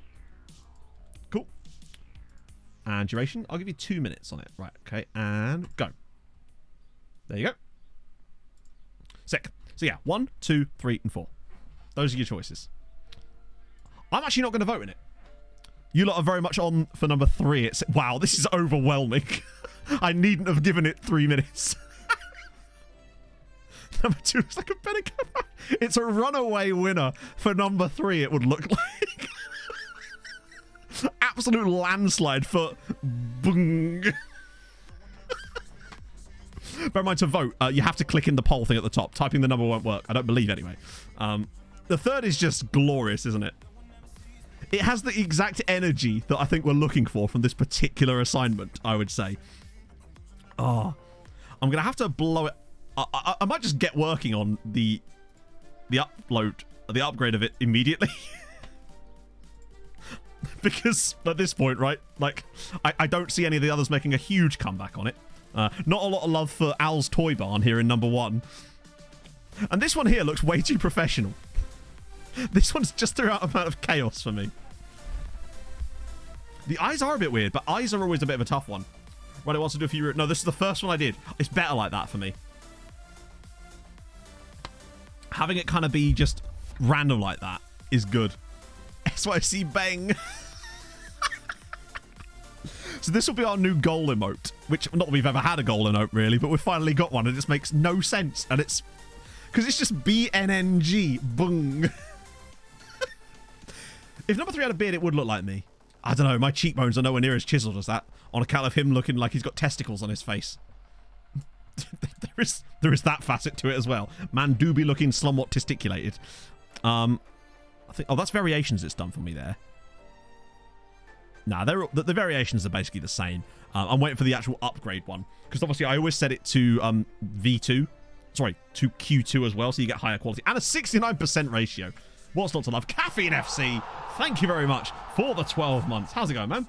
Cool. And duration. I'll give you 2 minutes on it. Right. Okay. And go. There you go. Sick. So yeah. 1, 2, 3 and 4. Those are your choices. I'm actually not going to vote in it. You lot are very much on for number 3. It's, wow, this is overwhelming. I needn't have given it 3 minutes. Number 2 is like a better. It's a runaway winner for number 3, it would look like. Absolute landslide for Bung. Bear in mind, to vote, you have to click in the poll thing at the top. Typing the number won't work. I don't believe anyway. The third is just glorious, isn't it? It has the exact energy that I think we're looking for from this particular assignment, I would say. Oh, I'm going to have to blow it. I might just get working on the upgrade of it immediately. Because at this point, right, like, I don't see any of the others making a huge comeback on it. Not a lot of love for Al's Toy Barn here in number 1. And this one here looks way too professional. This one's just the right amount of chaos for me. The eyes are a bit weird, but eyes are always a bit of a tough one. Right, I want to do a few... No, this is the first one I did. It's better like that for me. Having it kind of be just random like that is good. SYC bang. So this will be our new goal emote, which, not that we've ever had a goal emote really, but we've finally got one and it just makes no sense. And it's... Because it's just BNNG. Bung. If number 3 had a beard, it would look like me. I don't know. My cheekbones are nowhere near as chiseled as that. On account of him looking like he's got testicles on his face. there is that facet to it as well. Man do be looking somewhat testiculated. I think... Oh, that's variations it's done for me there. Nah, the variations are basically the same. I'm waiting for the actual upgrade one. Because obviously I always set it to V2. Sorry, to Q2 as well, so you get higher quality. And a 69% ratio. What's not to love? Caffeine FC, thank you very much for the 12 months. How's it going, man?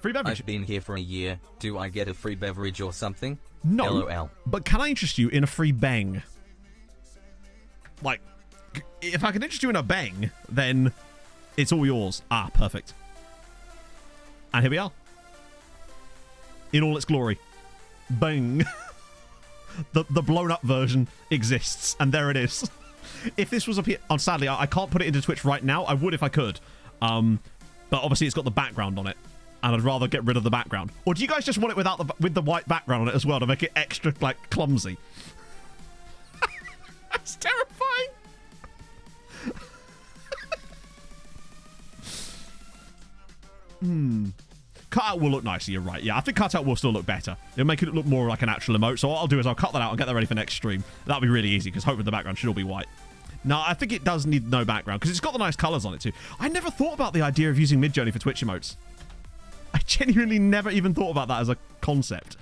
Free beverage. I've been here for a year. Do I get a free beverage or something? No. LOL. But can I interest you in a free bang? Like, if I can interest you in a bang, then it's all yours. Ah, perfect. And here we are. In all its glory. Bang. The blown up version exists, and there it is. If this was sadly, I can't put it into Twitch right now. I would if I could. But obviously it's got the background on it. And I'd rather get rid of the background. Or do you guys just want it with the white background on it as well to make it extra, like, clumsy? That's terrifying. Cutout will look nicer, you're right. Yeah, I think cutout will still look better. It'll make it look more like an actual emote. So what I'll do is I'll cut that out and get that ready for next stream. That'll be really easy because hopefully the background should all be white. No, I think it does need no background because it's got the nice colours on it too. I never thought about the idea of using Midjourney for Twitch emotes. I genuinely never even thought about that as a concept.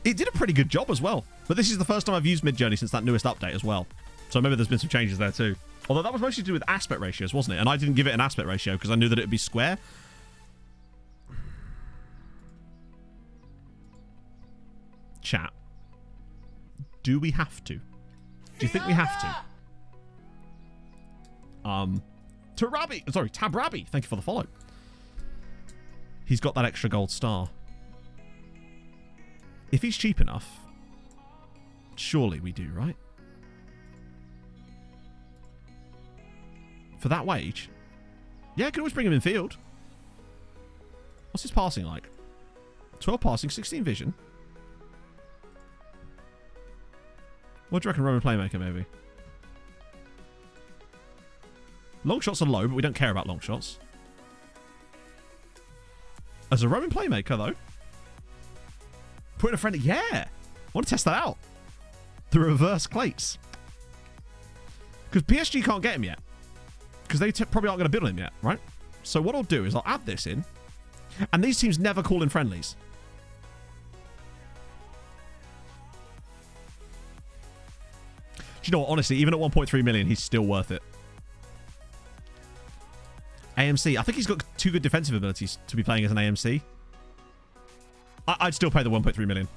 It did a pretty good job as well. But this is the first time I've used Midjourney since that newest update as well. So maybe there's been some changes there too. Although that was mostly to do with aspect ratios, wasn't it? And I didn't give it an aspect ratio because I knew that it would be square. Chat. Do we have to? Do you think we have to? Tabrabi, thank you for the follow. He's got that extra gold star. If he's cheap enough, surely we do, right? For that wage? Yeah, I can always bring him in field. What's his passing like? 12 passing, 16 vision. What do you reckon, Roman Playmaker, maybe? Long shots are low, but we don't care about long shots. As a Roman playmaker, though. Put in a friendly. Yeah. I want to test that out. The reverse Clates. Because PSG can't get him yet. Because they probably aren't going to build on him yet, right? So what I'll do is I'll add this in. And these teams never call in friendlies. Do you know what? Honestly, even at 1.3 million, he's still worth it. AMC. I think he's got too good defensive abilities to be playing as an AMC. I'd still pay the 1.3 million.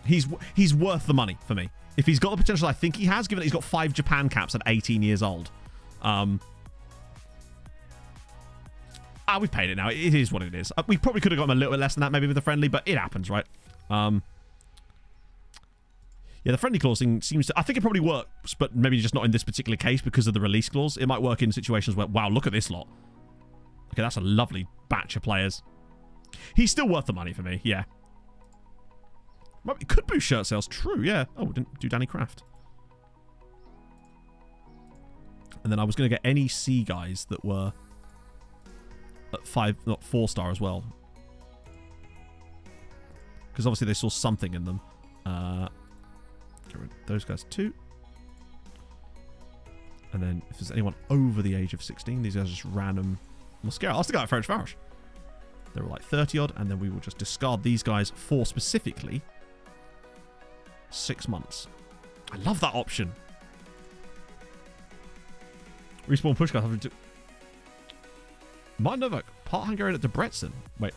He's worth the money for me. If he's got the potential I think he has, given that he's got 5 Japan caps at 18 years old. We've paid it now. It is what it is. We probably could have got him a little bit less than that, maybe with a friendly, but it happens, right? Yeah, the friendly clause thing seems to... I think it probably works, but maybe just not in this particular case because of the release clause. It might work in situations where, wow, look at this lot. Okay, that's a lovely batch of players. He's still worth the money for me, yeah. It could boost shirt sales. True, yeah. Oh, we didn't do Danny Kraft. And then I was going to get any C guys that were at 4-star as well. Because obviously they saw something in them. Get rid of those guys too. And then if there's anyone over the age of 16, these guys are just random mascara. I'll stick out French Farish. They were like 30 odd, and then we will just discard these guys for specifically 6 months. I love that option. Respawn push guys having to. Martin Novak, part Hungarian at Debrecen. Wait.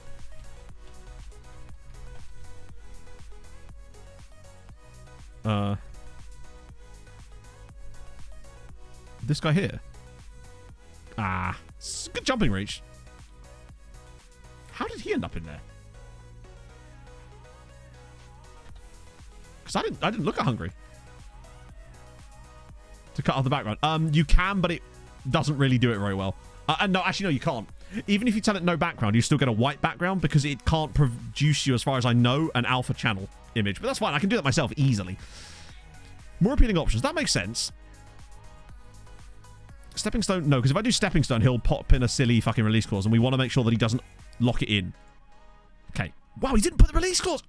This guy here. Good jumping reach. How did he end up in there? Because I didn't look at Hungary to cut off the background. You can, but it doesn't really do it very well. And no, actually, no, you can't. Even if you tell it no background, you still get a white background because it can't produce you, as far as I know, an alpha channel image. But that's fine. I can do that myself easily. More appealing options. That makes sense. Stepping Stone, no, because if I do Stepping Stone, he'll pop in a silly fucking release clause, and we want to make sure that he doesn't lock it in. Okay. Wow, he didn't put the release clause.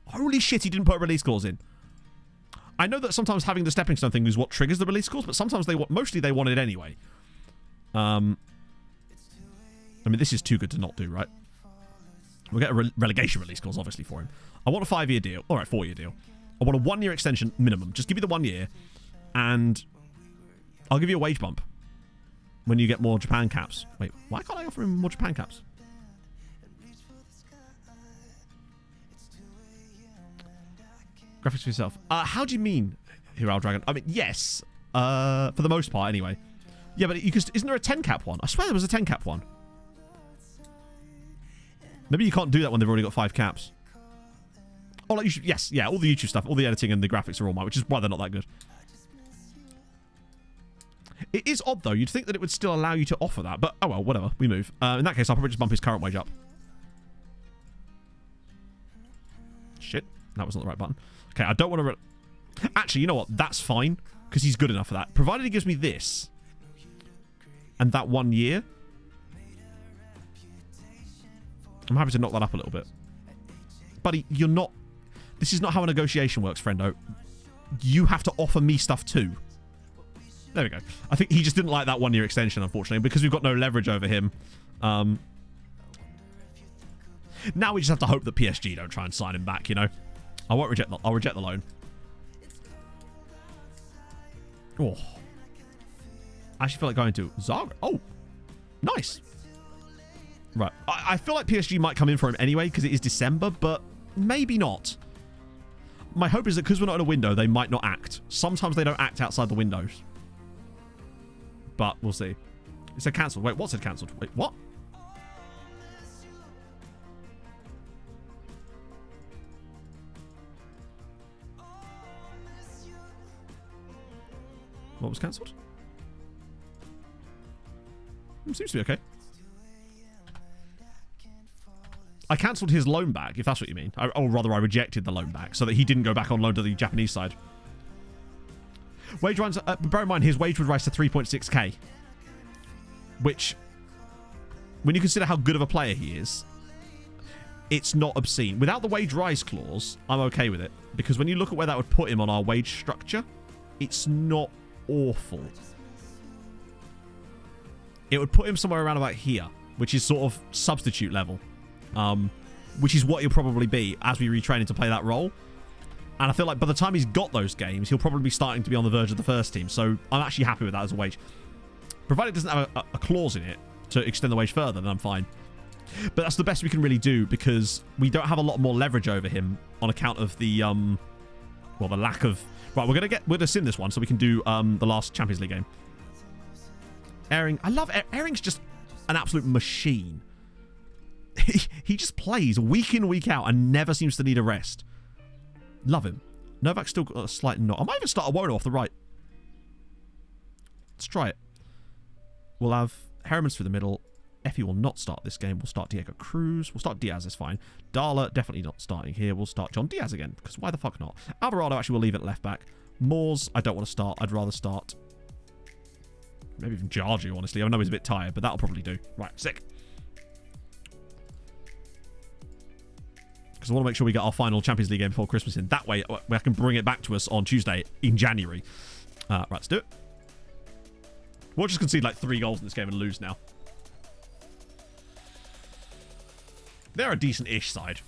Holy shit, he didn't put a release clause in. I know that sometimes having the Stepping Stone thing is what triggers the release clause, but sometimes mostly they want it anyway. I mean, this is too good to not do, right? We'll get a relegation release clause, obviously, for him. I want a 5-year deal. All right, 4-year deal. I want a 1-year extension minimum. Just give me the 1 year, and I'll give you a wage bump when you get more Japan caps. Wait, why can't I offer him more Japan caps? Graphics for yourself. How do you mean, Hero Dragon? I mean, yes. For the most part, anyway. Yeah, but isn't there a 10 cap one? I swear there was a 10 cap one. Maybe you can't do that when they've already got 5 caps. Oh, like YouTube, yes, yeah, all the YouTube stuff, all the editing and the graphics are all mine, which is why they're not that good. It is odd, though. You'd think that it would still allow you to offer that, but oh well, whatever. We move. In that case, I'll probably just bump his current wage up. Shit, that wasn't the right button. Okay, I don't want to... Actually, you know what? That's fine, because he's good enough for that. Provided he gives me this, and that 1 year, I'm happy to knock that up a little bit. Buddy, you're not... This is not how a negotiation works, friendo. You have to offer me stuff too. There we go. I think he just didn't like that 1 year extension, unfortunately, because we've got no leverage over him. Now we just have to hope that PSG don't try and sign him back, you know. I won't reject I'll reject the loan. Oh. I actually feel like going to Zagreb. Oh. Nice. Right. I feel like PSG might come in for him anyway, because it is December, but maybe not. My hope is that because we're not in a window, they might not act. Sometimes they don't act outside the windows. But we'll see. It said cancelled. Wait, what said cancelled? Wait, what? What was cancelled? Seems to be okay. I cancelled his loan back, if that's what you mean. Or rather, I rejected the loan back so that he didn't go back on loan to the Japanese side. Wage runs, bear in mind, his wage would rise to 3.6k. Which, when you consider how good of a player he is, it's not obscene. Without the wage rise clause, I'm okay with it. Because when you look at where that would put him on our wage structure, it's not awful. It would put him somewhere around about here, which is sort of substitute level. Which is what he'll probably be as we retrain him to play that role. And I feel like by the time he's got those games, he'll probably be starting to be on the verge of the first team. So I'm actually happy with that as a wage. Provided it doesn't have a clause in it to extend the wage further, then I'm fine. But that's the best we can really do because we don't have a lot more leverage over him on account of the, well, the lack of... Right, we're going to sim this one so we can do the last Champions League game. Ehring. I love Ehring's just an absolute machine. He just plays week in, week out and never seems to need a rest. Love him. Novak's still got a slight knot. I might even start a Wono off the right. Let's try it. We'll have Heremans through the middle. Effie will not start this game. We'll start Diego Cruz. We'll start Diaz, it's fine. Darla, definitely not starting here. We'll start John Diaz again, because why the fuck not? Alvarado, actually, we'll leave it at left back. Moores, I don't want to start. I'd rather start maybe even Jarju, honestly. I know he's a bit tired, but that'll probably do. Right, sick. Because I want to make sure we get our final Champions League game before Christmas in. That way, I can bring it back to us on Tuesday in January. Right, let's do it. We'll just concede like 3 goals in this game and lose now. They're a decent-ish side.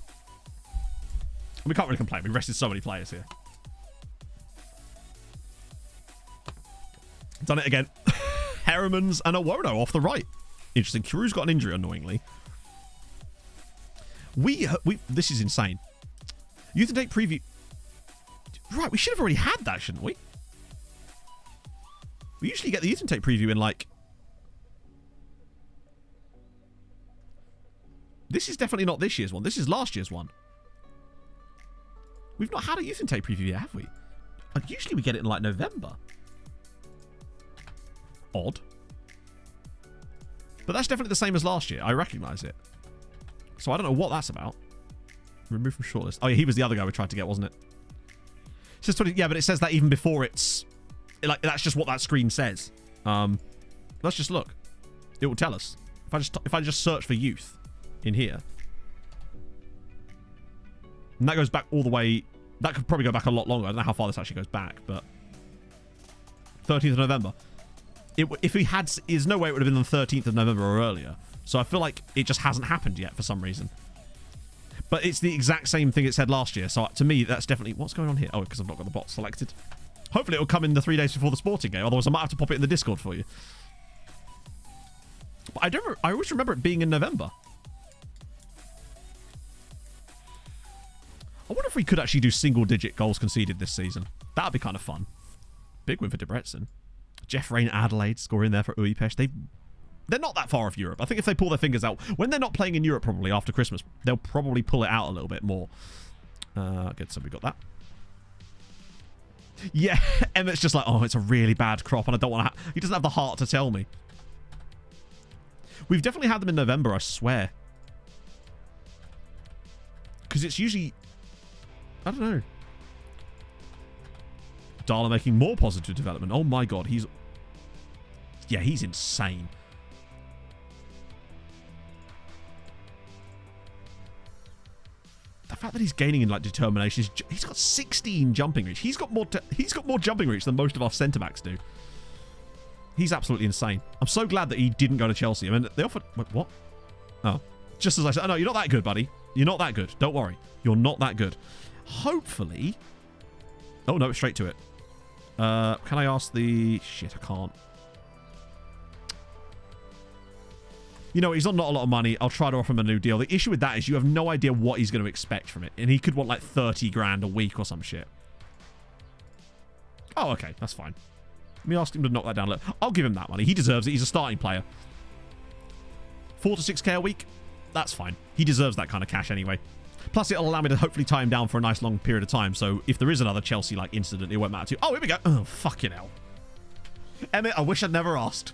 We can't really complain. We rested so many players here. Done it again. Heremans and a Wono off the right. Interesting. Cruz got an injury, annoyingly. This is insane. Youth and Date preview. Right, we should have already had that, shouldn't we? We usually get the Youth and Date preview in, like... This is definitely not this year's one. This is last year's one. We've not had a Youth and Date preview yet, have we? Like, usually we get it in, like, November. Odd. But that's definitely the same as last year. I recognise it. So I don't know what that's about. Remove from shortlist. Oh yeah, he was the other guy we tried to get, wasn't it? It says 20, yeah, but it says that even before it's... Like, that's just what that screen says. Let's just look. It will tell us. If I just search for youth in here. And that goes back all the way... That could probably go back a lot longer. I don't know how far this actually goes back, but... 13th of November. If we had... There's no way it would have been the 13th of November or earlier. So I feel like it just hasn't happened yet for some reason. But it's the exact same thing it said last year. So to me, that's definitely... What's going on here? Oh, because I've not got the bot selected. Hopefully it'll come in the 3 days before the sporting game. Otherwise I might have to pop it in the Discord for you. But I always remember it being in November. I wonder if we could actually do single-digit goals conceded this season. That'd be kind of fun. Big win for Debrecen. Jeff Rain, Adelaide scoring there for Uipesh. They're not that far off Europe. I think if they pull their fingers out... When they're not playing in Europe probably after Christmas, they'll probably pull it out a little bit more. Good, so we got that. Yeah, Emmett's just like, oh, it's a really bad crop and I don't want to... He doesn't have the heart to tell me. We've definitely had them in November, I swear. Because it's usually... I don't know. Darla making more positive development. Oh my god, he's... Yeah, he's insane. The fact that he's gaining in like determination is... He's got 16 jumping reach. He's got more jumping reach than most of our centre-backs do. He's absolutely insane. I'm so glad that he didn't go to Chelsea. I mean, they offered... Wait, what? Oh. Just as I said... Oh, no, you're not that good, buddy. You're not that good. Don't worry. You're not that good. Hopefully... Oh, no, straight to it. Can I ask the... Shit, I can't. You know, he's on not a lot of money. I'll try to offer him a new deal. The issue with that is you have no idea what he's going to expect from it. And he could want like 30 grand a week or some shit. Oh, okay. That's fine. Let me ask him to knock that down a little. I'll give him that money. He deserves it. He's a starting player. 4 to 6k a week? That's fine. He deserves that kind of cash anyway. Plus, it'll allow me to hopefully tie him down for a nice long period of time. So if there is another Chelsea-like incident, it won't matter too. Oh, here we go. Oh, fucking hell. Emmett, I wish I'd never asked.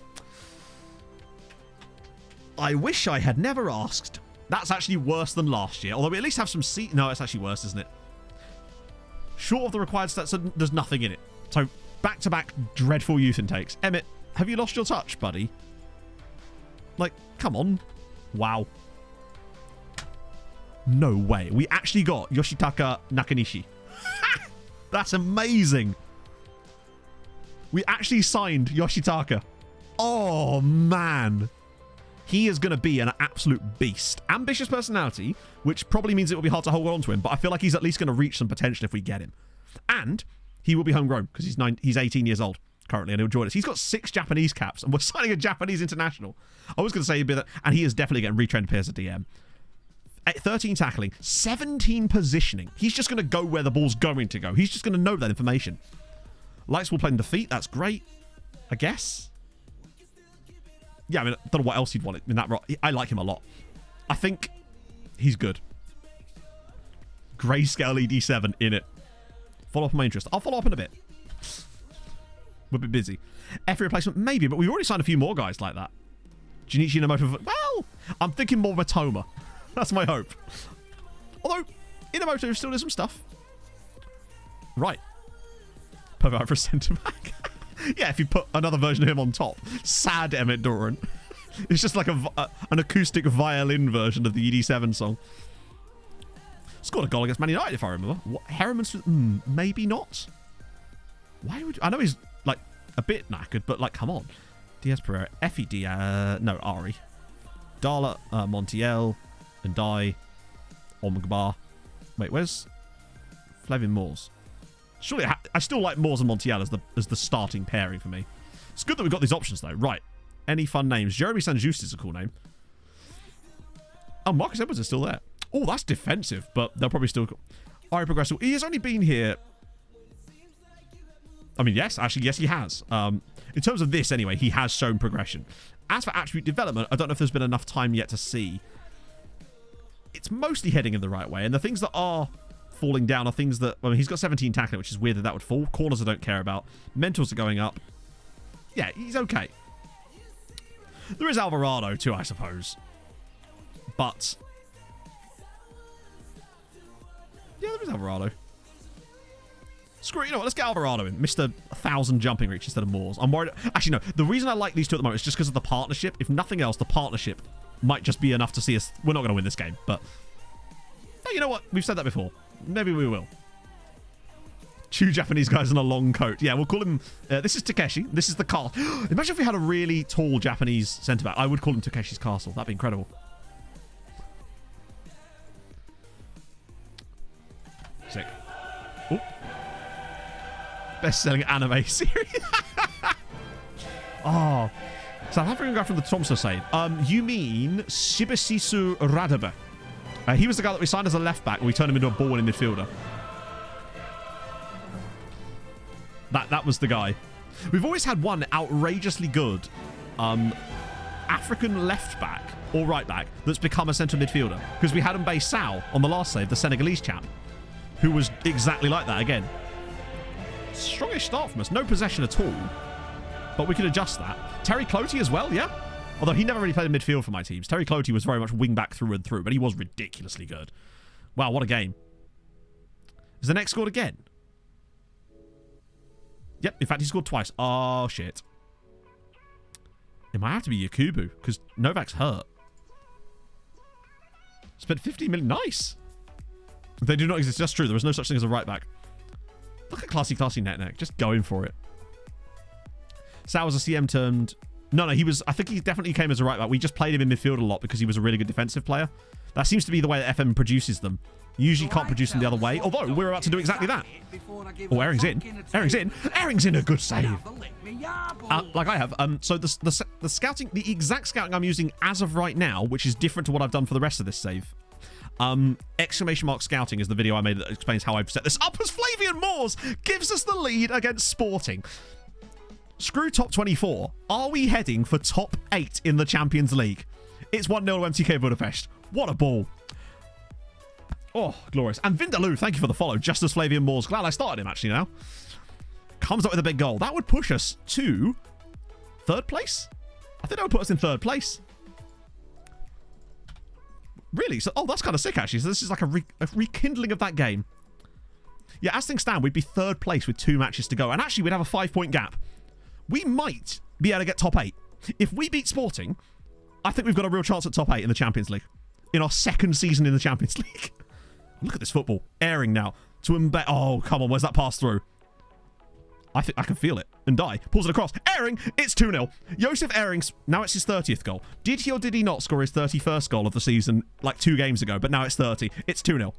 I wish I had never asked. That's actually worse than last year. Although we at least have some seat. No, it's actually worse, isn't it? Short of the required stats, there's nothing in it. So, back-to-back dreadful youth intakes. Emmett, have you lost your touch, buddy? Like, come on. Wow. No way. We actually got Yoshitaka Nakanishi. That's amazing. We actually signed Yoshitaka. Oh, man. He is going to be an absolute beast. Ambitious personality, which probably means it will be hard to hold on to him, but I feel like he's at least going to reach some potential if we get him. And he will be homegrown because he's 18 years old currently and he'll join us. He's got 6 Japanese caps and we're signing a Japanese international. I was going to say he'd be that, and he is definitely getting retrained to as a DM. 13 tackling, 17 positioning. He's just going to go where the ball's going to go. He's just going to know that information. Lights will play in defeat. That's great, I guess. Yeah, I mean, I don't know what else he'd want in that role. I like him a lot. I think he's good. Grayscale ED7 in it. Follow up on my interest. I'll follow up in a bit. We're a bit busy. FA replacement, maybe, but we've already signed a few more guys like that. Junichi Inamoto. Well, I'm thinking more Matoma. That's my hope. Although, Inamoto still does some stuff. Right. Perfect for a centre-back. Yeah, if you put another version of him on top. Sad Emmett Doran. It's just like an acoustic violin version of the ED7 song. Scored a goal against Man United, if I remember. What? Herriman's... maybe not. Why would... I know he's, like, a bit knackered, but, like, come on. Diaz Pereira. FED... no, Ari. Dala, Montiel, and Dai, Omgbar. Wait, where's Flavin Moores? Surely I still like Moores and Montiel as the starting pairing for me. It's good that we've got these options, though. Right. Any fun names? Jeremy Sanjus is a cool name. Oh, Marcus Edwards is still there. Oh, that's defensive, but they'll probably still... Ari Progressive. He has only been here... I mean, yes. Actually, yes, he has. In terms of this, anyway, he has shown progression. As for attribute development, I don't know if there's been enough time yet to see. It's mostly heading in the right way, and the things that are falling down are things that... I mean, he's got 17 tackling, which is weird that would fall. Corners I don't care about. Mentals are going up. Yeah, he's okay. There is Alvarado too, I suppose. But... yeah, there is Alvarado. Screw it, you know what, let's get Alvarado in. Mr. 1,000 jumping reach instead of Moores. I'm worried... Actually, no. The reason I like these two at the moment is just because of the partnership. If nothing else, the partnership might just be enough to see us... We're not going to win this game, but... hey, you know what? We've said that before. Maybe we will. 2 Japanese guys in a long coat. Yeah, we'll call him... this is Takeshi. This is the castle. Imagine if we had a really tall Japanese centre-back. I would call him Takeshi's Castle. That'd be incredible. Sick. Oh. Best-selling anime series. Oh. South African guy from the Tromsø side. You mean Shibasisu Radebe. He was the guy that we signed as a left-back and we turned him into a ball-in midfielder. That was the guy. We've always had one outrageously good African left-back or right-back that's become a centre midfielder. Because we had Mbaye Sow on the last save, the Senegalese chap, who was exactly like that again. Strongish start from us. No possession at all. But we can adjust that. Terry Cloutey as well, yeah? Although he never really played in midfield for my teams. Terry Cloutey was very much wing-back through and through, but he was ridiculously good. Wow, what a game. Is the next scored again? Yep, in fact, he scored twice. Oh, shit. It might have to be Yakubu, because Novak's hurt. Spent 15 million. Nice. They do not exist. That's true. There is no such thing as a right-back. Look at classy neck. Just going for it. Sal was a CM turned... No, he was... I think he definitely came as a right-back. We just played him in midfield a lot because he was a really good defensive player. That seems to be the way that FM produces them. You usually can't produce them the other way, although we're about to do exactly that. Oh, Airing's in. Airing's in a good save. Like I have. So the scouting, the exact scouting I'm using as of right now, which is different to what I've done for the rest of this save. Exclamation mark scouting is the video I made that explains how I've set this up as Flavian Moores gives us the lead against Sporting. Screw top 24. Are we heading for top 8 in the Champions League? It's 1-0 to MTK Budapest. What a ball. Oh, glorious. And Vindaloo, thank you for the follow. Just as Flavian Moores. Glad I started him, actually, now. Comes up with a big goal. That would push us to 3rd place? I think that would put us in 3rd place. Really? So, oh, that's kind of sick, actually. So this is like a rekindling of that game. Yeah, as things stand, we'd be 3rd place with 2 matches to go. And actually, we'd have a 5-point gap. We might be able to get top 8. If we beat Sporting, I think we've got a real chance at top 8 in the Champions League. in our second season in the Champions League. Look at this football. Airing now to Mbappe. Oh, come on. Where's that pass through? I think I can feel it. And die. Pulls it across. Airing. It's 2-0. Josef Airing's, now it's his 30th goal. Did he or did he not score his 31st goal of the season like 2 games ago? But now it's 30. It's 2-0.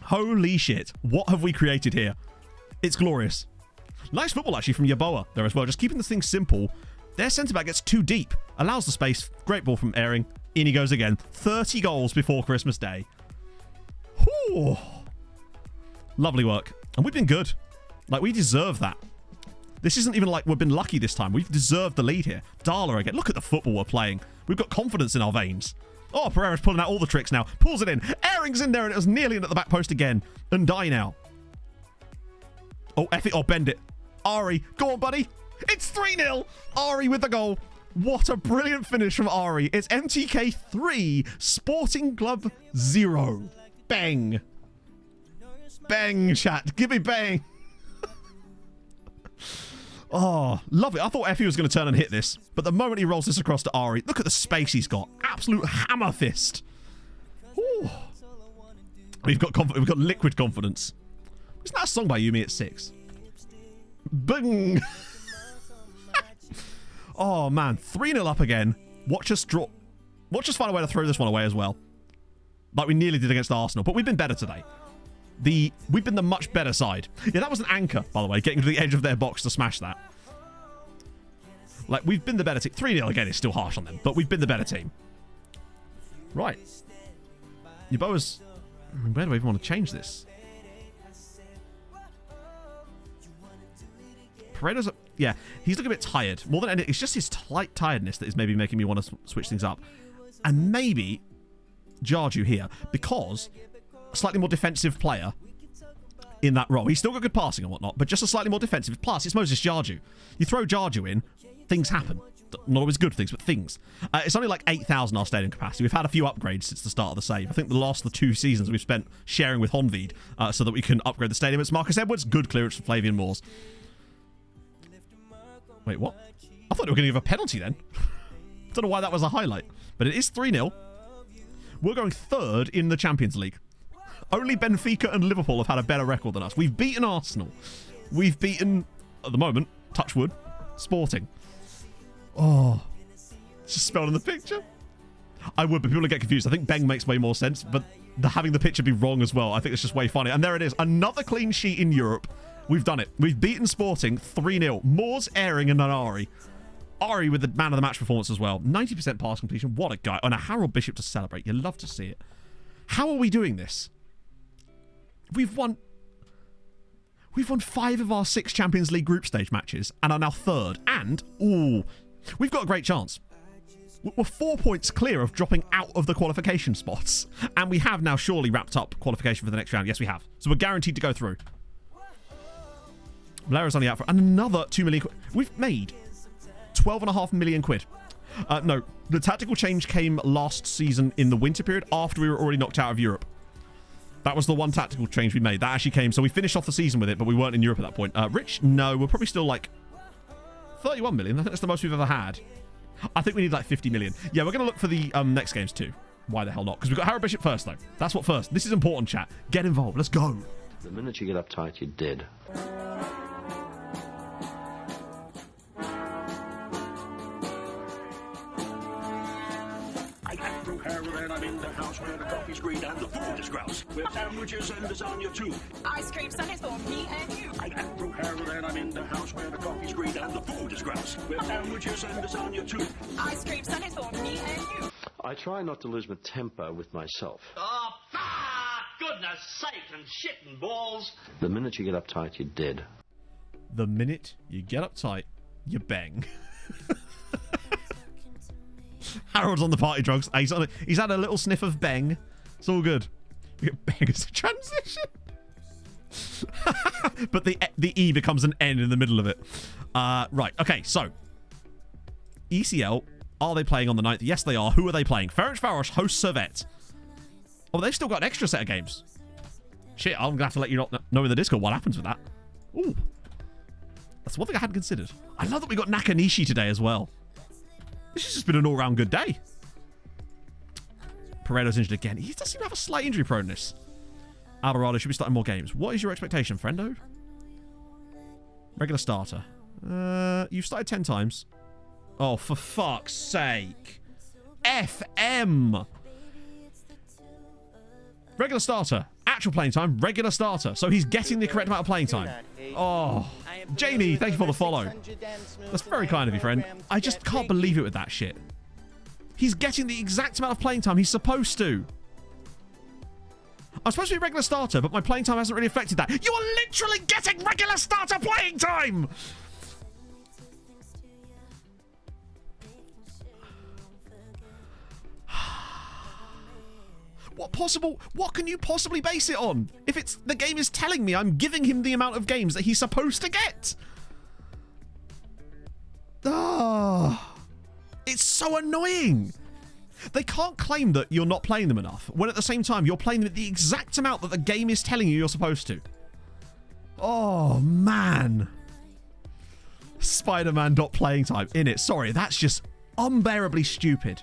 Holy shit. What have we created here? It's glorious. Nice football actually from Yeboah there as well. Just keeping this thing simple. Their centre-back gets too deep. Allows the space. Great ball from Airing. In he goes again. 30 goals before Christmas Day. Whew. Lovely work. And we've been good. Like, we deserve that. This isn't even like we've been lucky this time. We've deserved the lead here. Darla again. Look at the football we're playing. We've got confidence in our veins. Oh, Pereira's pulling out all the tricks now. Pulls it in. Airing's in there, and it was nearly in at the back post again. And die now. Oh, F it or bend it. Ari, go on, buddy. It's 3-0. Ari with the goal. What a brilliant finish from Ari. It's MTK 3, Sporting Club 0. Bang. Bang, chat. Give me bang. Oh, lovely. I thought Effie was going to turn and hit this. But the moment he rolls this across to Ari, look at the space he's got. Absolute hammer fist. Ooh. We've got liquid confidence. Isn't that a song by Yumi at 6? Bing. Oh, man. 3-0 up again. Watch us draw. Watch us find a way to throw this one away as well. Like we nearly did against Arsenal. But we've been better today. We've been the much better side. Yeah, that was an anchor, by the way, getting to the edge of their box to smash that. Like, we've been the better team. 3-0 again is still harsh on them, but we've been the better team. Right. Yeboah's... Where do I even want to change this? Pereira's... Yeah, he's looking a bit tired. More than anything, it's just his tiredness that is maybe making me want to switch things up. And maybe Jarju here, because... slightly more defensive player in that role. He's still got good passing and whatnot, but just a slightly more defensive. Plus, it's Moses Jarju. You throw Jarju in, things happen. Not always good things, but things. It's only like 8,000 our stadium capacity. We've had a few upgrades since the start of the save. I think the 2 seasons we've spent sharing with Honvid so that we can upgrade the stadium. It's Marcus Edwards. Good clearance from Flavian Moores. Wait, what? I thought we were going to give a penalty then. Don't know why that was a highlight. But it is 3-0. We're going 3rd in the Champions League. Only Benfica and Liverpool have had a better record than us. We've beaten Arsenal. We've beaten, at the moment, touch wood, Sporting. Oh, it's just spelled in the picture. I would, but people will get confused. I think Beng makes way more sense, but having the picture be wrong as well, I think it's just way funny. And there it is. Another clean sheet in Europe. We've done it. We've beaten Sporting 3-0. Moores, Airing, and Ari. Ari with the man of the match performance as well. 90% pass completion. What a guy. And a Harold Bishop to celebrate. You love to see it. How are we doing this? We've won 5 of our 6 Champions League group stage matches and are now 3rd. And, we've got a great chance. We're 4 points clear of dropping out of the qualification spots. And we have now surely wrapped up qualification for the next round. Yes, we have. So we're guaranteed to go through. Valera's only out for another 2 million quid. We've made 12.5 million quid. No, the tactical change came last season in the winter period after we were already knocked out of Europe. That was the one tactical change we made. That actually came. So we finished off the season with it, but we weren't in Europe at that point. Rich? No, we're probably still like 31 million. I think that's the most we've ever had. I think we need like 50 million. Yeah, we're going to look for the next games too. Why the hell not? Because we've got Harold Bishop first, though. That's what first. This is important, chat. Get involved. Let's go. The minute you get uptight, you're dead. And I'm in the house where the coffee's green and the food is grouse. With sandwiches and lasagna too. Ice cream sundaes for me and you. I'm Andrew Harrell and I'm in the house where the coffee's green and the food is grouse. With sandwiches and lasagna too. Ice cream sundaes for me and you. I try not to lose my temper with myself. Oh, goodness sake and shit and balls. The minute you get uptight, you're dead. The minute you get uptight, you bang. Harold's on the party drugs. He's had a little sniff of bang. It's all good. We get bang as a transition. But the E becomes an N in the middle of it. Right. Okay, so. ECL. Are they playing on the 9th? Yes, they are. Who are they playing? Ferencváros hosts Servette. Oh, they've still got an extra set of games. Shit, I'm going to have to let you know in the Discord what happens with that. Ooh. That's one thing I hadn't considered. I love that we got Nakanishi today as well. This has just been an all-round good day. Paredo's injured again. He does seem to have a slight injury proneness. Alvarado should be starting more games. What is your expectation, friendo? Regular starter. You've started 10 times. Oh, for fuck's sake. FM. Regular starter. Actual playing time. Regular starter. So he's getting the correct amount of playing time. Oh. Jamie, thank you for the follow. That's very kind of you, friend. I just can't believe it with that shit. He's getting the exact amount of playing time he's supposed to. I'm supposed to be a regular starter, but my playing time hasn't really affected that. You are literally getting regular starter playing time! What can you possibly base it on? If it's the game is telling me I'm giving him the amount of games that he's supposed to get. It's so annoying. They can't claim that you're not playing them enough, when at the same time you're playing them at the exact amount that the game is telling you you're supposed to. Oh, man. Spider-Man .playing time in it. Sorry, that's just unbearably stupid.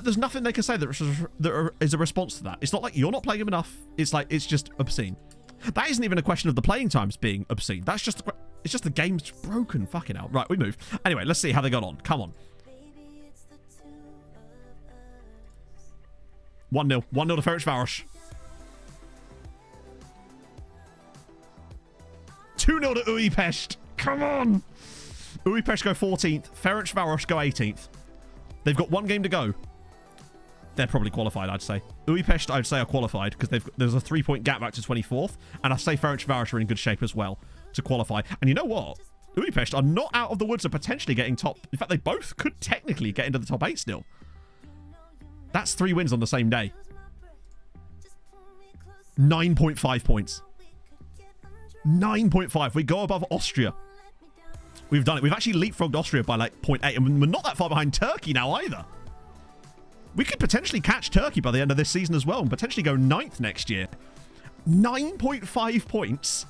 There's nothing they can say that is a response to that. It's not like you're not playing him enough. It's like, it's just obscene. That isn't even a question of the playing times being obscene. That's just, it's just the game's broken. Fucking hell. Right, we move. Anyway, let's see how they got on. Come on. 1-0. 1-0 to Ferencváros. 2-0 to Újpest. Come on. Újpest go 14th. Ferencváros go 18th. They've got one game to go. They're probably qualified, I'd say. Újpest, I'd say, are qualified because there's a 3-point gap back to 24th. And I'd say Ferencváros are in good shape as well to qualify. And you know what? Újpest are not out of the woods of potentially getting top. In fact, they both could technically get into the top 8 still. That's 3 wins on the same day. 9.5 points. 9.5. We go above Austria. We've done it. We've actually leapfrogged Austria by like 0.8. And we're not that far behind Turkey now either. We could potentially catch Turkey by the end of this season as well and potentially go 9th next year. 9.5 points.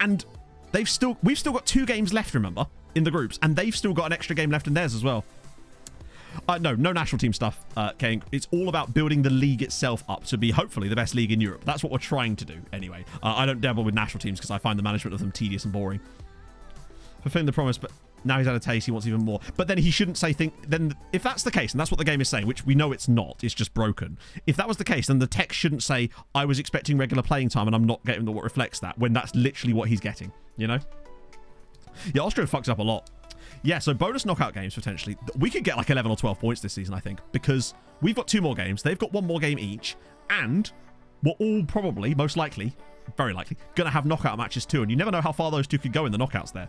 And we've still got 2 games left, remember, in the groups. And they've still got an extra game left in theirs as well. No national team stuff, Kane. It's all about building the league itself up to be, hopefully, the best league in Europe. That's what we're trying to do, anyway. I don't dabble with national teams because I find the management of them tedious and boring. Fulfilling the promise, but now he's had a taste, he wants even more. But then he shouldn't say then if that's the case, and that's what the game is saying, which we know it's not, it's just broken. If that was the case, then the text shouldn't say, I was expecting regular playing time and I'm not getting what reflects that, when that's literally what he's getting, you know? Yeah, Austria fucks up a lot. Yeah, so bonus knockout games, potentially. We could get like 11 or 12 points this season, I think, because we've got 2 more games. They've got 1 more game each, and we're all probably, most likely, very likely, going to have knockout matches too, and you never know how far those 2 could go in the knockouts there.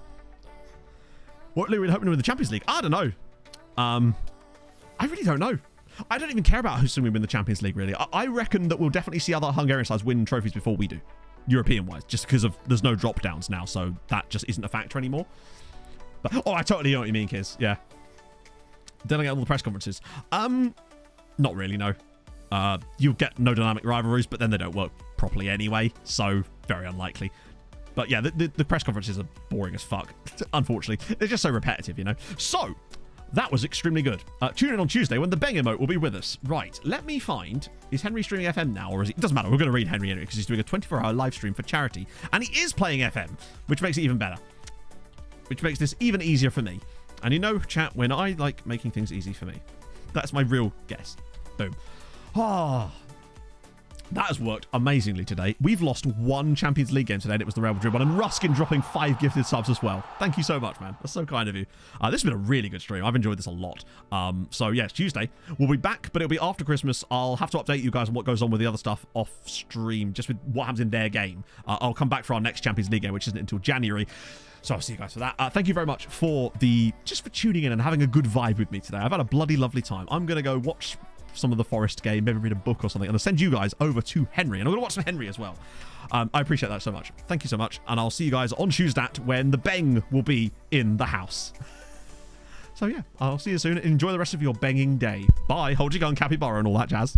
What are we hoping to win the Champions League? I don't know. I really don't know. I don't even care about who's going to win the Champions League, really. I reckon that we'll definitely see other Hungarian sides win trophies before we do, European-wise, just because there's no drop-downs now, so that just isn't a factor anymore. But, oh, I totally know what you mean, Kiz. Yeah. Delegate all the press conferences. Not really, no. You'll get no dynamic rivalries, but then they don't work properly anyway, so very unlikely. But yeah, the press conferences are boring as fuck, unfortunately. They're just so repetitive, you know. So, that was extremely good. Tune in on Tuesday when the Beng emote will be with us. Right, let me find... Is Henry streaming FM now, or is he... It doesn't matter, we're going to read Henry anyway, because he's doing a 24-hour live stream for charity. And he is playing FM, which makes it even better. Which makes this even easier for me. And you know, chat, when I like making things easy for me. That's my real guess. Boom. Ah... That has worked amazingly today. We've lost 1 Champions League game today, and it was the Real Madrid one. And Ruskin dropping 5 gifted subs as well. Thank you so much, man. That's so kind of you. This has been a really good stream. I've enjoyed this a lot. So, yes, Tuesday. We'll be back, but it'll be after Christmas. I'll have to update you guys on what goes on with the other stuff off stream, just with what happens in their game. I'll come back for our next Champions League game, which isn't until January. So I'll see you guys for that. Thank you very much for just for tuning in and having a good vibe with me today. I've had a bloody lovely time. I'm going to go watch some of the Forest game, maybe read a book or something, and I'll send you guys over to Henry, and I'm going to watch some Henry as well. I appreciate that so much. Thank you so much, and I'll see you guys on Tuesday when the Beng will be in the house. So yeah, I'll see you soon. Enjoy the rest of your banging day. Bye. Hold your gun, capybara, and all that jazz.